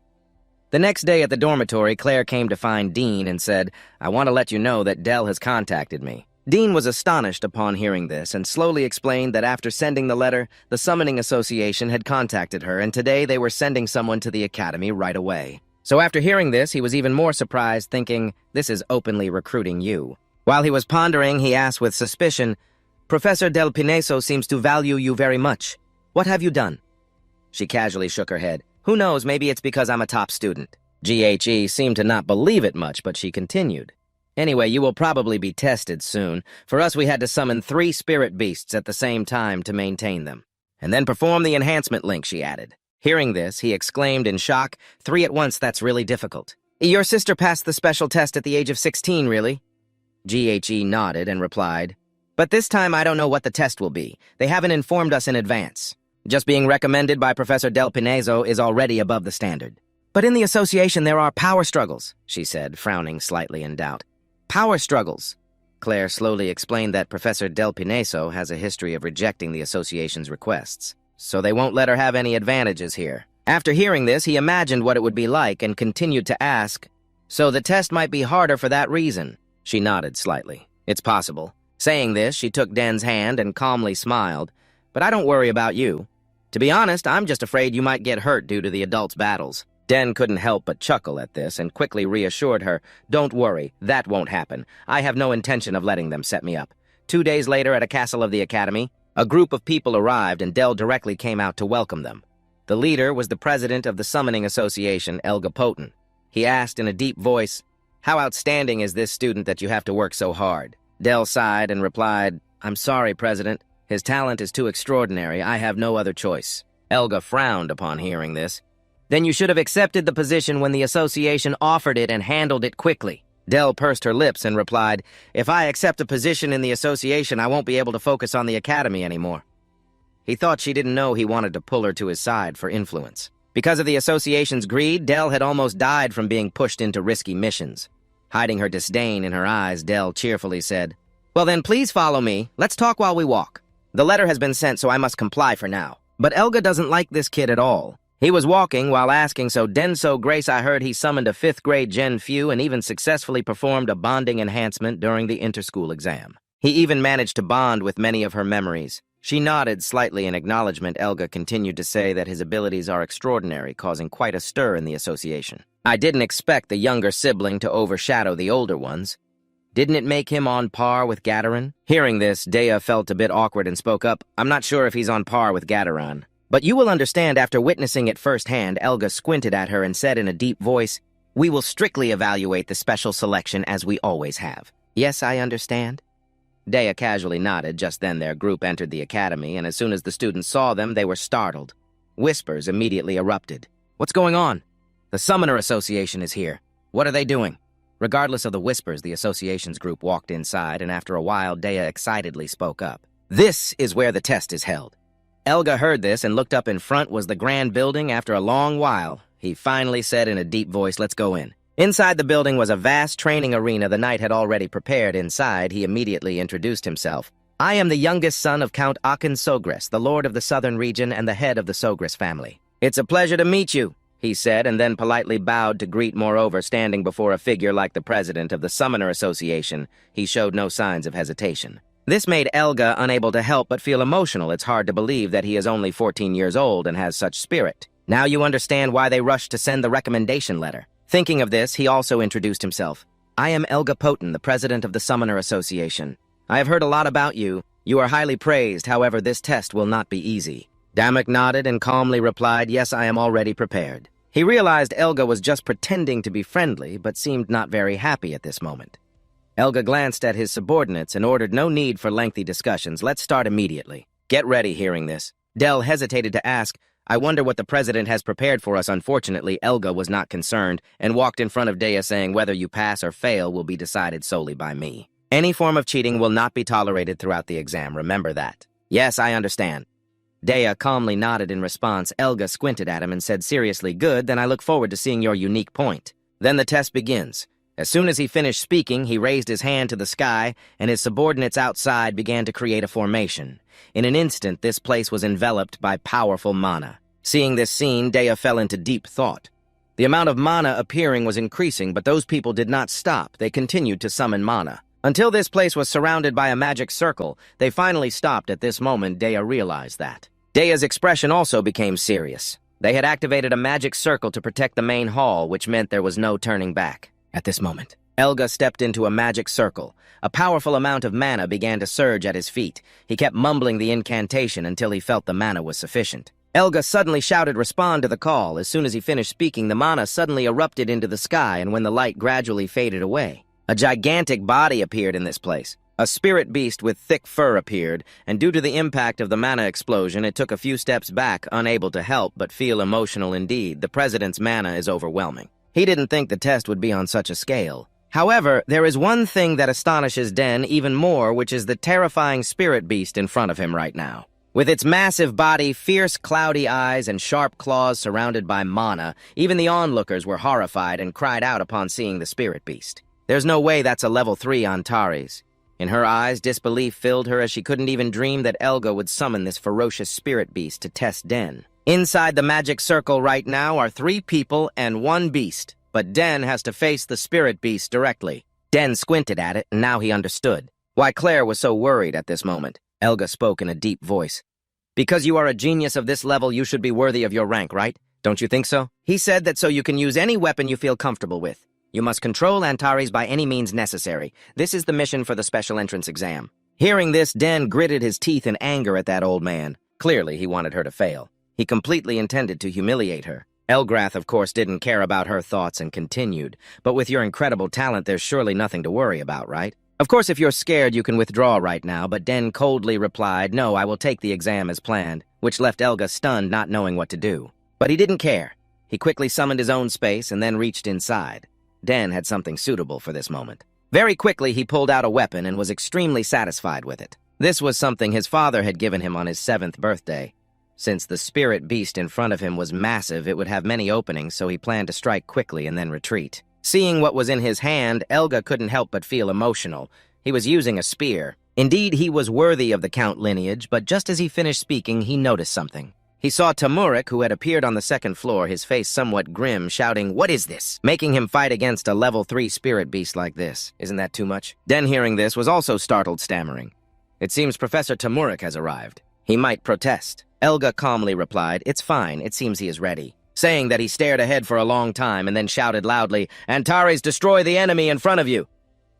The next day at the dormitory, Claire came to find Dean and said, I want to let you know that Del has contacted me. Dean was astonished upon hearing this and slowly explained that after sending the letter, the Summoning Association had contacted her, and today they were sending someone to the academy right away. So after hearing this, he was even more surprised, thinking, this is openly recruiting you. While he was pondering, he asked with suspicion, Professor Del Pineso seems to value you very much. What have you done? She casually shook her head. Who knows, maybe it's because I'm a top student. GHE seemed to not believe it much, but she continued. Anyway, you will probably be tested soon. For us, we had to summon 3 spirit beasts at the same time to maintain them. And then perform the enhancement link, she added. Hearing this, he exclaimed in shock, 3 at once, that's really difficult. Your sister passed the special test at the age of 16, really? GHE nodded and replied, But this time I don't know what the test will be. They haven't informed us in advance. Just being recommended by Professor Del Pineso is already above the standard. But in the association there are power struggles, she said, frowning slightly in doubt. Power struggles. Claire slowly explained that Professor Del Pineso has a history of rejecting the association's requests, so they won't let her have any advantages here. After hearing this, he imagined what it would be like and continued to ask, So the test might be harder for that reason. She nodded slightly. It's possible. Saying this, she took Den's hand and calmly smiled. But I don't worry about you. To be honest, I'm just afraid you might get hurt due to the adults' battles. Den couldn't help but chuckle at this and quickly reassured her, Don't worry, that won't happen. I have no intention of letting them set me up. 2 days later at a castle of the academy, a group of people arrived and Del directly came out to welcome them. The leader was the president of the Summoning Association, Elga Poten. He asked in a deep voice, How outstanding is this student that you have to work so hard? Del sighed and replied, I'm sorry, President. His talent is too extraordinary. I have no other choice. Elga frowned upon hearing this. Then you should have accepted the position when the association offered it and handled it quickly. Del pursed her lips and replied, If I accept a position in the association, I won't be able to focus on the academy anymore. He thought she didn't know he wanted to pull her to his side for influence. Because of the association's greed, Del had almost died from being pushed into risky missions. Hiding her disdain in her eyes, Del cheerfully said, Well then, please follow me. Let's talk while we walk. The letter has been sent, so I must comply for now. But Elga doesn't like this kid at all. He was walking while asking, So Denso Grace, I heard he summoned a 5th grade Gen Few and even successfully performed a bonding enhancement during the interschool exam. He even managed to bond with many of her memories. She nodded slightly in acknowledgement. Elga continued to say that his abilities are extraordinary, causing quite a stir in the association. I didn't expect the younger sibling to overshadow the older ones. Didn't it make him on par with Gadaran? Hearing this, Dea felt a bit awkward and spoke up, I'm not sure if he's on par with Gadaran. But you will understand after witnessing it firsthand. Elga squinted at her and said in a deep voice, We will strictly evaluate the special selection as we always have. Yes, I understand. Dea casually nodded. Just then their group entered the academy, and as soon as the students saw them, they were startled. Whispers immediately erupted. "What's going on? The Summoner Association is here. What are they doing?" Regardless of the whispers, the association's group walked inside, and after a while, Dea excitedly spoke up. "This is where the test is held." Elga heard this and looked up. In front was the grand building. After a long while, he finally said in a deep voice, "Let's go in." Inside the building was a vast training arena the knight had already prepared. Inside, he immediately introduced himself. "I am the youngest son of Count Akin Sogris, the lord of the southern region and the head of the Sogris family." "It's a pleasure to meet you," he said, and then politely bowed to greet. Moreover, standing before a figure like the president of the Summoner Association, he showed no signs of hesitation. This made Elga unable to help but feel emotional. It's hard to believe that he is only 14 years old and has such spirit. Now you understand why they rushed to send the recommendation letter. Thinking of this, he also introduced himself. "I am Elga Poten, the president of the Summoner Association. I have heard a lot about you. You are highly praised, however, this test will not be easy." Damek nodded and calmly replied, "Yes, I am already prepared." He realized Elga was just pretending to be friendly, but seemed not very happy at this moment. Elga glanced at his subordinates and ordered no need for lengthy discussions. "Let's start immediately." "Get ready." Hearing this, Del hesitated to ask, "I wonder what the president has prepared for us." Unfortunately, Elga was not concerned and walked in front of Dea saying, "Whether you pass or fail will be decided solely by me. Any form of cheating will not be tolerated throughout the exam. Remember that." "Yes, I understand." Dea calmly nodded in response. Elga squinted at him and said seriously, "Good, then I look forward to seeing your unique point." Then the test begins. As soon as he finished speaking, he raised his hand to the sky, and his subordinates outside began to create a formation. In an instant, this place was enveloped by powerful mana. Seeing this scene, Dea fell into deep thought. The amount of mana appearing was increasing, but those people did not stop. They continued to summon mana. Until this place was surrounded by a magic circle, they finally stopped. At this moment, Dea realized that. Dea's expression also became serious. They had activated a magic circle to protect the main hall, which meant there was no turning back. At this moment, Elga stepped into a magic circle. A powerful amount of mana began to surge at his feet. He kept mumbling the incantation until he felt the mana was sufficient. Elga suddenly shouted, "Respond to the call." As soon as he finished speaking, the mana suddenly erupted into the sky, and when the light gradually faded away, a gigantic body appeared in this place. A spirit beast with thick fur appeared, and due to the impact of the mana explosion, it took a few steps back, unable to help but feel emotional indeed. The president's mana is overwhelming. He didn't think the test would be on such a scale. However, there is one thing that astonishes Den even more, which is the terrifying spirit beast in front of him right now. With its massive body, fierce cloudy eyes, and sharp claws surrounded by mana, even the onlookers were horrified and cried out upon seeing the spirit beast. There's no way that's a level 3 Antares. In her eyes, disbelief filled her as she couldn't even dream that Elga would summon this ferocious spirit beast to test Den. Inside the magic circle right now are 3 people and 1 beast, but Den has to face the spirit beast directly. Den squinted at it, and now he understood why Claire was so worried at this moment. Elga spoke in a deep voice. "Because you are a genius of this level, you should be worthy of your rank, right? Don't you think so?" He said that so you can use any weapon you feel comfortable with. You must control Antares by any means necessary. This is the mission for the special entrance exam. Hearing this, Den gritted his teeth in anger at that old man. Clearly, he wanted her to fail. He completely intended to humiliate her. Elgrath, of course, didn't care about her thoughts and continued. "But with your incredible talent, there's surely nothing to worry about, right? Of course, if you're scared, you can withdraw right now," but Den coldly replied, "No, I will take the exam as planned," which left Elga stunned, not knowing what to do. But he didn't care. He quickly summoned his own space and then reached inside. Den had something suitable for this moment. Very quickly, he pulled out a weapon and was extremely satisfied with it. This was something his father had given him on his 7th birthday. Since the spirit beast in front of him was massive, it would have many openings, so he planned to strike quickly and then retreat. Seeing what was in his hand, Elga couldn't help but feel emotional. He was using a spear. Indeed, he was worthy of the Count lineage, but just as he finished speaking, he noticed something. He saw Tamurik, who had appeared on the 2nd floor, his face somewhat grim, shouting, "What is this?" making him fight against a level 3 spirit beast like this. Isn't that too much? Den, hearing this, was also startled, stammering. "It seems Professor Tamurik has arrived. He might protest." Elga calmly replied, "It's fine, it seems he is ready." Saying that, he stared ahead for a long time and then shouted loudly, "Antares, destroy the enemy in front of you!"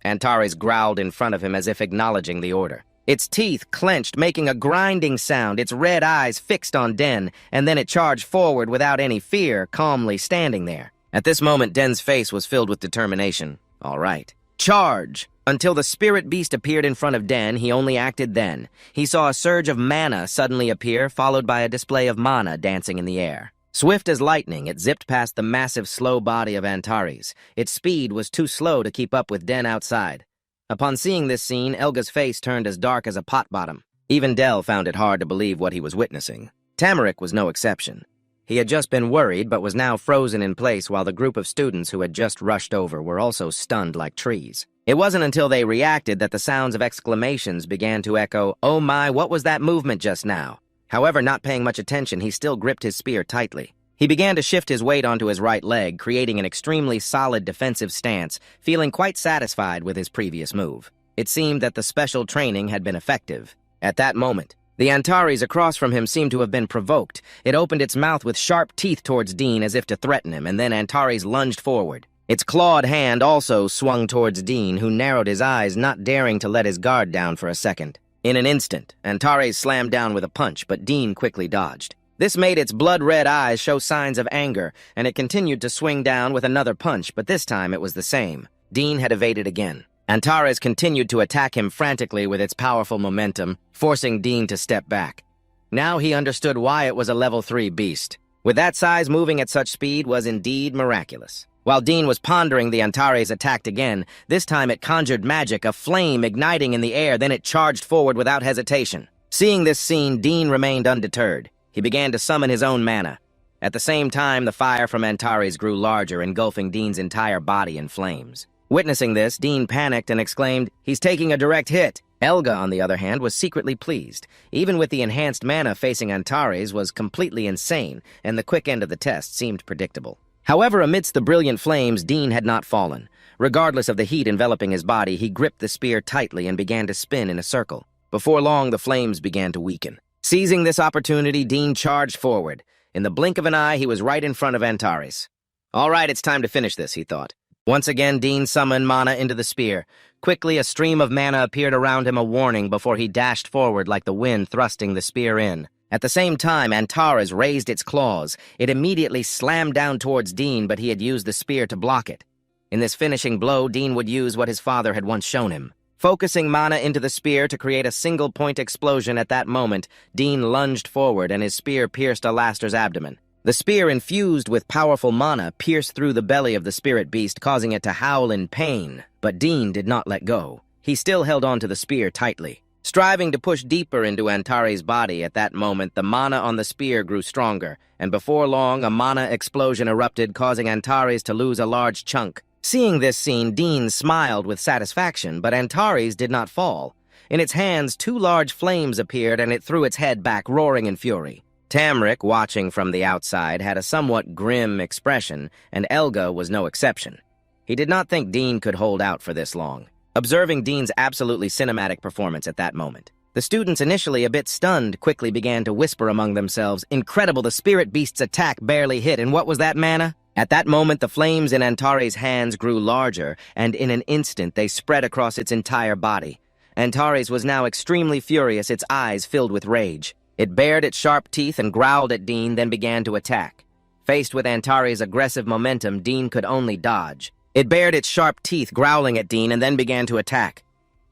Antares growled in front of him as if acknowledging the order. Its teeth clenched, making a grinding sound, its red eyes fixed on Den, and then it charged forward without any fear, calmly standing there. At this moment, Den's face was filled with determination. All right. Charge! Until the spirit beast appeared in front of Den, he only acted then. He saw a surge of mana suddenly appear, followed by a display of mana dancing in the air. Swift as lightning, it zipped past the massive, slow body of Antares. Its speed was too slow to keep up with Den outside. Upon seeing this scene, Elga's face turned as dark as a pot bottom. Even Del found it hard to believe what he was witnessing. Tamarick was no exception. He had just been worried, but was now frozen in place while the group of students who had just rushed over were also stunned like trees. It wasn't until they reacted that the sounds of exclamations began to echo, "Oh my, what was that movement just now?" However, not paying much attention, he still gripped his spear tightly. He began to shift his weight onto his right leg, creating an extremely solid defensive stance, feeling quite satisfied with his previous move. It seemed that the special training had been effective. At that moment, the Antares across from him seemed to have been provoked. It opened its mouth with sharp teeth towards Dean as if to threaten him, and then Antares lunged forward. Its clawed hand also swung towards Dean, who narrowed his eyes, not daring to let his guard down for a second. In an instant, Antares slammed down with a punch, but Dean quickly dodged. This made its blood-red eyes show signs of anger, and it continued to swing down with another punch, but this time it was the same. Dean had evaded again. Antares continued to attack him frantically with its powerful momentum, forcing Dean to step back. Now he understood why it was a level 3 beast. With that size, moving at such speed was indeed miraculous. While Dean was pondering, the Antares attacked again. This time it conjured magic, a flame igniting in the air, then it charged forward without hesitation. Seeing this scene, Dean remained undeterred. He began to summon his own mana. At the same time, the fire from Antares grew larger, engulfing Dean's entire body in flames. Witnessing this, Dean panicked and exclaimed, "He's taking a direct hit." Elga, on the other hand, was secretly pleased. Even with the enhanced mana facing Antares was completely insane, and the quick end of the test seemed predictable. However, amidst the brilliant flames, Dean had not fallen. Regardless of the heat enveloping his body, he gripped the spear tightly and began to spin in a circle. Before long, the flames began to weaken. Seizing this opportunity, Dean charged forward. In the blink of an eye, he was right in front of Antares. "All right, it's time to finish this," he thought. Once again, Dean summoned mana into the spear. Quickly, a stream of mana appeared around him, a warning, before he dashed forward like the wind thrusting the spear in. At the same time, Antares raised its claws. It immediately slammed down towards Dean, but he had used the spear to block it. In this finishing blow, Dean would use what his father had once shown him. Focusing mana into the spear to create a single-point explosion at that moment, Dean lunged forward and his spear pierced Alastair's abdomen. The spear, infused with powerful mana, pierced through the belly of the spirit beast, causing it to howl in pain. But Dean did not let go. He still held on to the spear tightly. Striving to push deeper into Antares' body at that moment, the mana on the spear grew stronger, and before long, a mana explosion erupted, causing Antares to lose a large chunk. Seeing this scene, Dean smiled with satisfaction, but Antares did not fall. In its hands, 2 large flames appeared, and it threw its head back, roaring in fury. Tamarick, watching from the outside, had a somewhat grim expression, and Elga was no exception. He did not think Dean could hold out for this long. Observing Dean's absolutely cinematic performance at that moment, the students, initially a bit stunned, quickly began to whisper among themselves, "Incredible, the spirit beast's attack barely hit, and what was that mana?" At that moment, the flames in Antares' hands grew larger, and in an instant they spread across its entire body. Antares was now extremely furious, its eyes filled with rage. It bared its sharp teeth and growled at Dean, then began to attack. Faced with Antares' aggressive momentum, Dean could only dodge. It bared its sharp teeth, growling at Dean, and then began to attack.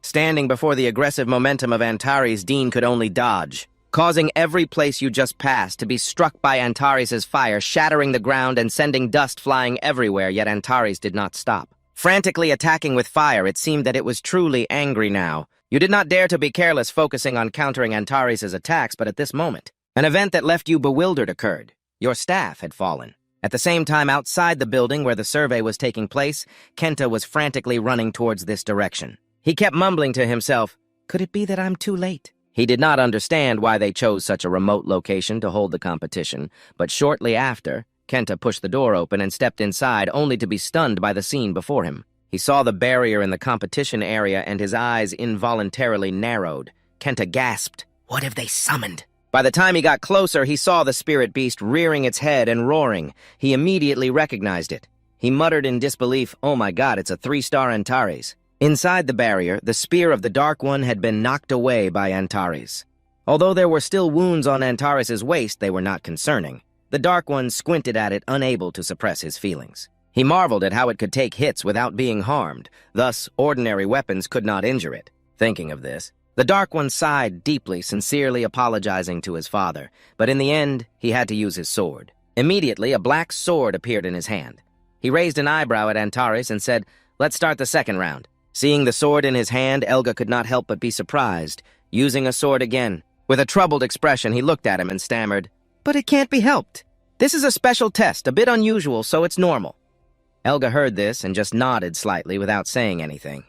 Standing before the aggressive momentum of Antares, Dean could only dodge, causing every place you just passed to be struck by Antares' fire, shattering the ground and sending dust flying everywhere, yet Antares did not stop. Frantically attacking with fire, it seemed that it was truly angry now. You did not dare to be careless focusing on countering Antares' attacks, but at this moment, an event that left you bewildered occurred. Your staff had fallen. At the same time, outside the building where the survey was taking place, Kenta was frantically running towards this direction. He kept mumbling to himself, "Could it be that I'm too late?" He did not understand why they chose such a remote location to hold the competition, but shortly after, Kenta pushed the door open and stepped inside, only to be stunned by the scene before him. He saw the barrier in the competition area and his eyes involuntarily narrowed. Kenta gasped, "What have they summoned?" By the time he got closer, he saw the spirit beast rearing its head and roaring. He immediately recognized it. He muttered in disbelief, "Oh my God, it's a 3-star Antares." Inside the barrier, the spear of the Dark One had been knocked away by Antares. Although there were still wounds on Antares' waist, they were not concerning. The Dark One squinted at it, unable to suppress his feelings. He marveled at how it could take hits without being harmed, thus ordinary weapons could not injure it. Thinking of this, the Dark One sighed deeply, sincerely apologizing to his father, but in the end, he had to use his sword. Immediately, a black sword appeared in his hand. He raised an eyebrow at Antares and said, "Let's start the second round." Seeing the sword in his hand, Elga could not help but be surprised. Using a sword again. With a troubled expression, he looked at him and stammered, "But it can't be helped. This is a special test, a bit unusual, so it's normal." Elga heard this and just nodded slightly without saying anything.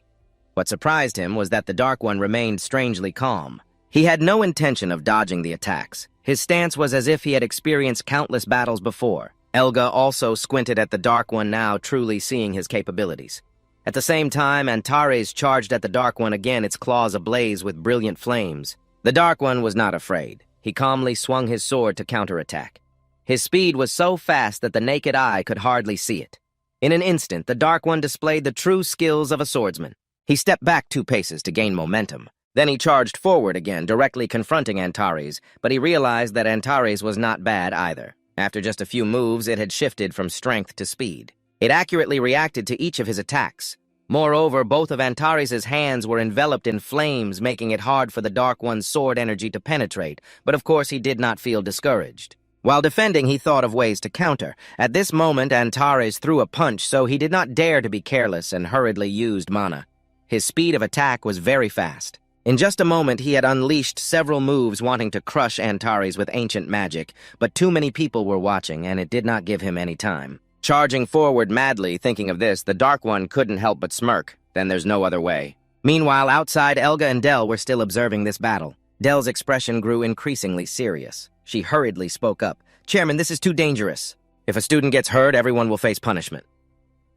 What surprised him was that the Dark One remained strangely calm. He had no intention of dodging the attacks. His stance was as if he had experienced countless battles before. Elga also squinted at the Dark One now, truly seeing his capabilities. At the same time, Antares charged at the Dark One again, its claws ablaze with brilliant flames. The Dark One was not afraid. He calmly swung his sword to counterattack. His speed was so fast that the naked eye could hardly see it. In an instant, the Dark One displayed the true skills of a swordsman. He stepped back 2 paces to gain momentum. Then he charged forward again, directly confronting Antares, but he realized that Antares was not bad either. After just a few moves, it had shifted from strength to speed. It accurately reacted to each of his attacks. Moreover, both of Antares' hands were enveloped in flames, making it hard for the Dark One's sword energy to penetrate, but of course he did not feel discouraged. While defending, he thought of ways to counter. At this moment, Antares threw a punch, so he did not dare to be careless and hurriedly used mana. His speed of attack was very fast. In just a moment, he had unleashed several moves wanting to crush Antares with ancient magic, but too many people were watching, and it did not give him any time. Charging forward madly, thinking of this, the Dark One couldn't help but smirk. Then there's no other way. Meanwhile, outside, Elga and Dell were still observing this battle. Dell's expression grew increasingly serious. She hurriedly spoke up. "Chairman, this is too dangerous. If a student gets hurt, everyone will face punishment."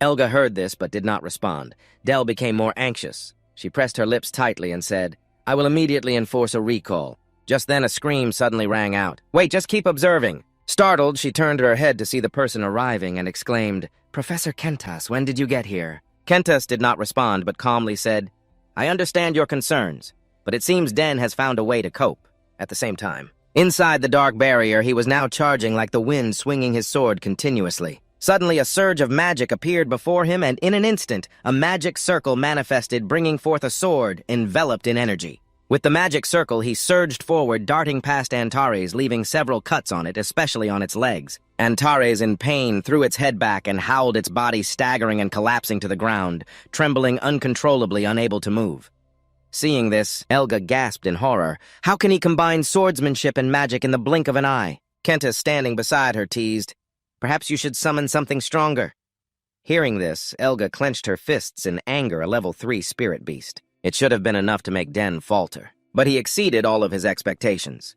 Elga heard this but did not respond. Dell became more anxious. She pressed her lips tightly and said, "I will immediately enforce a recall." Just then a scream suddenly rang out. "Wait, just keep observing." Startled, she turned her head to see the person arriving and exclaimed, "Professor Kentas, when did you get here?" Kentas did not respond but calmly said, "I understand your concerns, but it seems Den has found a way to cope." At the same time, inside the dark barrier, he was now charging like the wind, swinging his sword continuously. Suddenly, a surge of magic appeared before him, and in an instant, a magic circle manifested, bringing forth a sword enveloped in energy. With the magic circle, he surged forward, darting past Antares, leaving several cuts on it, especially on its legs. Antares, in pain, threw its head back and howled, its body staggering and collapsing to the ground, trembling uncontrollably, unable to move. Seeing this, Elga gasped in horror. How can he combine swordsmanship and magic in the blink of an eye? Kentas, standing beside her, teased, "Perhaps you should summon something stronger." Hearing this, Elga clenched her fists in anger, a level 3 spirit beast. It should have been enough to make Den falter, but he exceeded all of his expectations.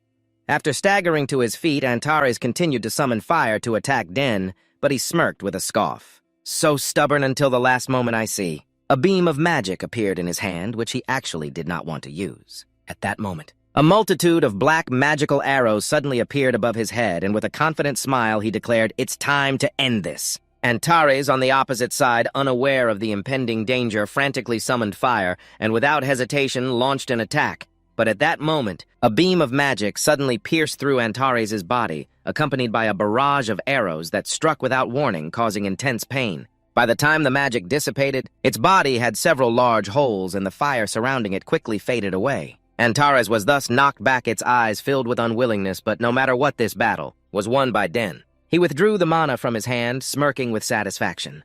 After staggering to his feet, Antares continued to summon fire to attack Den, but he smirked with a scoff. "So stubborn until the last moment, I see." A beam of magic appeared in his hand, which he actually did not want to use. At that moment, a multitude of black magical arrows suddenly appeared above his head, and with a confident smile, he declared, "It's time to end this." Antares, on the opposite side, unaware of the impending danger, frantically summoned fire, and without hesitation launched an attack. But at that moment, a beam of magic suddenly pierced through Antares' body, accompanied by a barrage of arrows that struck without warning, causing intense pain. By the time the magic dissipated, its body had several large holes, and the fire surrounding it quickly faded away. Antares was thus knocked back, its eyes filled with unwillingness, but no matter what, this battle was won by Den. He withdrew the mana from his hand, smirking with satisfaction.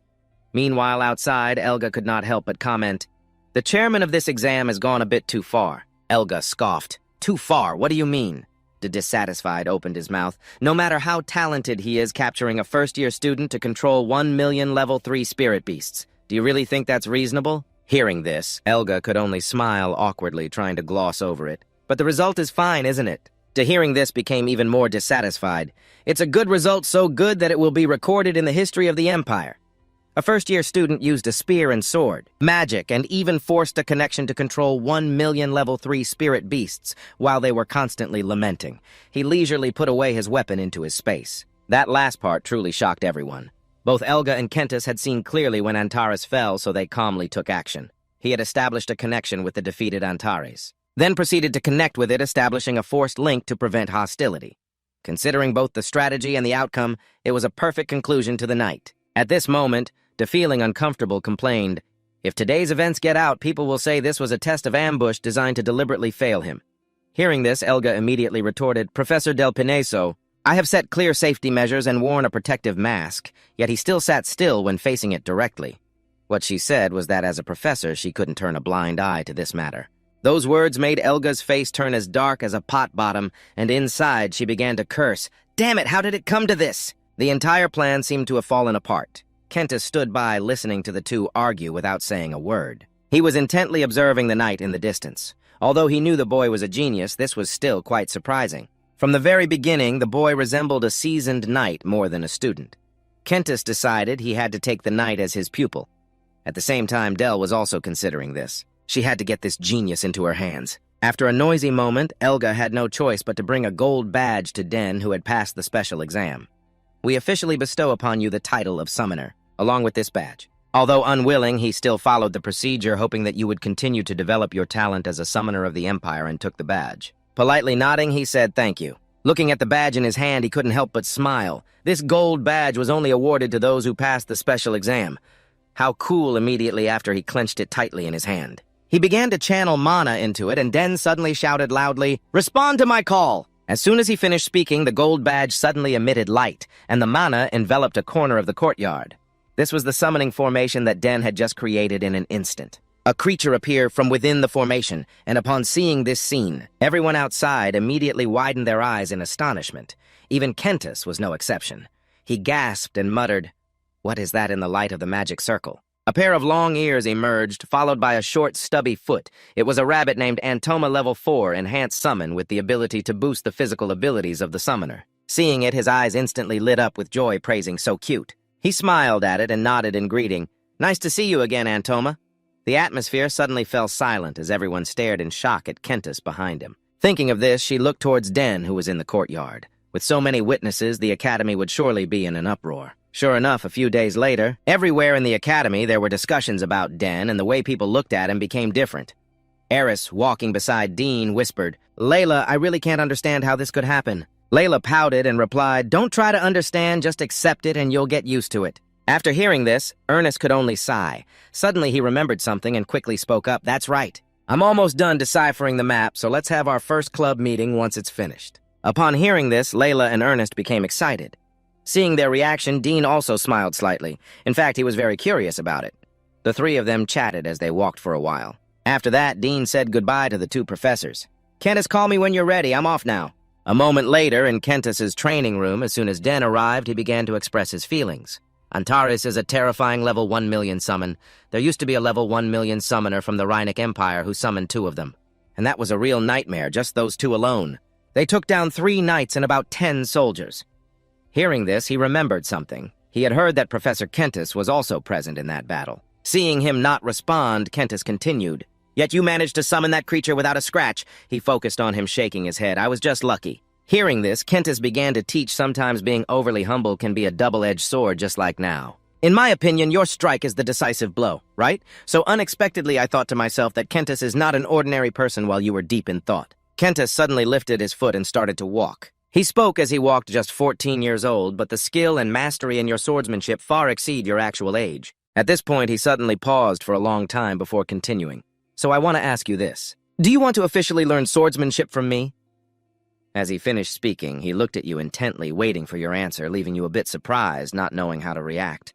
Meanwhile, outside, Elga could not help but comment, "The chairman of this exam has gone a bit too far." Elga scoffed. "Too far? What do you mean?" The dissatisfied opened his mouth. "No matter how talented he is capturing a first-year student to control 1 million level 3 spirit beasts. Do you really think that's reasonable?" Hearing this, Elga could only smile awkwardly, trying to gloss over it. "But the result is fine, isn't it?" To hearing this, became even more dissatisfied. "It's a good result, so good that it will be recorded in the history of the Empire." A first-year student used a spear and sword, magic, and even forced a connection to control 1 million level 3 spirit beasts while they were constantly lamenting. He leisurely put away his weapon into his space. That last part truly shocked everyone. Both Elga and Kentas had seen clearly when Antares fell, so they calmly took action. He had established a connection with the defeated Antares, then proceeded to connect with it, establishing a forced link to prevent hostility. Considering both the strategy and the outcome, it was a perfect conclusion to the night. At this moment, feeling uncomfortable, complained, "If today's events get out, people will say this was a test of ambush designed to deliberately fail him." Hearing this, Elga immediately retorted, "Professor Del Pineso, I have set clear safety measures and worn a protective mask, yet he still sat still when facing it directly." What she said was that as a professor, she couldn't turn a blind eye to this matter. Those words made Elga's face turn as dark as a pot bottom, and inside she began to curse. "Damn it, how did it come to this?" The entire plan seemed to have fallen apart. Kenta stood by, listening to the two argue without saying a word. He was intently observing the knight in the distance. Although he knew the boy was a genius, this was still quite surprising. From the very beginning, the boy resembled a seasoned knight more than a student. Kentis decided he had to take the knight as his pupil. At the same time, Del was also considering this. She had to get this genius into her hands. After a noisy moment, Elga had no choice but to bring a gold badge to Den, who had passed the special exam. "We officially bestow upon you the title of Summoner, along with this badge." Although unwilling, he still followed the procedure, hoping that you would continue to develop your talent as a summoner of the Empire, and took the badge. Politely nodding, he said thank you. Looking at the badge in his hand, he couldn't help but smile. This gold badge was only awarded to those who passed the special exam. How cool immediately after he clenched it tightly in his hand. He began to channel mana into it, and Den suddenly shouted loudly, "Respond to my call!" As soon as he finished speaking, the gold badge suddenly emitted light, and the mana enveloped a corner of the courtyard. This was the summoning formation that Den had just created in an instant. A creature appeared from within the formation, and upon seeing this scene, everyone outside immediately widened their eyes in astonishment. Even Kentis was no exception. He gasped and muttered, "What is that in the light of the magic circle?" A pair of long ears emerged, followed by a short, stubby foot. It was a rabbit named Antoma Level 4 Enhanced Summon with the ability to boost the physical abilities of the summoner. Seeing it, his eyes instantly lit up with joy, praising "so cute." He smiled at it and nodded in greeting. "Nice to see you again, Antoma." The atmosphere suddenly fell silent as everyone stared in shock at Kentis behind him. Thinking of this, she looked towards Den, who was in the courtyard. With so many witnesses, the academy would surely be in an uproar. Sure enough, a few days later, everywhere in the academy there were discussions about Den, and the way people looked at him became different. Eris, walking beside Dean, whispered, "Layla, I really can't understand how this could happen." Layla pouted and replied, "Don't try to understand, just accept it and you'll get used to it." After hearing this, Ernest could only sigh. Suddenly he remembered something and quickly spoke up, "That's right. I'm almost done deciphering the map, so let's have our first club meeting once it's finished." Upon hearing this, Layla and Ernest became excited. Seeing their reaction, Dean also smiled slightly. In fact, he was very curious about it. The three of them chatted as they walked for a while. After that, Dean said goodbye to the two professors. "Kentis, call me when you're ready. I'm off now." A moment later, in Kentis's training room, as soon as Den arrived, he began to express his feelings. "Antares is a terrifying level 1 million summon. There used to be a level 1 million summoner from the Rhynic Empire who summoned 2 of them. And that was a real nightmare, just those 2 alone. They took down 3 knights and about 10 soldiers." Hearing this, he remembered something. He had heard that Professor Kentis was also present in that battle. Seeing him not respond, Kentis continued, "Yet you managed to summon that creature without a scratch." He focused on him, shaking his head. "I was just lucky." Hearing this, Kentis began to teach sometimes being overly humble can be a double-edged sword, just like now. "In my opinion, your strike is the decisive blow, right? So unexpectedly I thought to myself that Kentis is not an ordinary person while you were deep in thought." Kentis suddenly lifted his foot and started to walk. He spoke as he walked, just 14 years old, but the skill and mastery in your swordsmanship far exceed your actual age. At this point, he suddenly paused for a long time before continuing. "So I want to ask you this. Do you want to officially learn swordsmanship from me?" As he finished speaking, he looked at you intently, waiting for your answer, leaving you a bit surprised, not knowing how to react.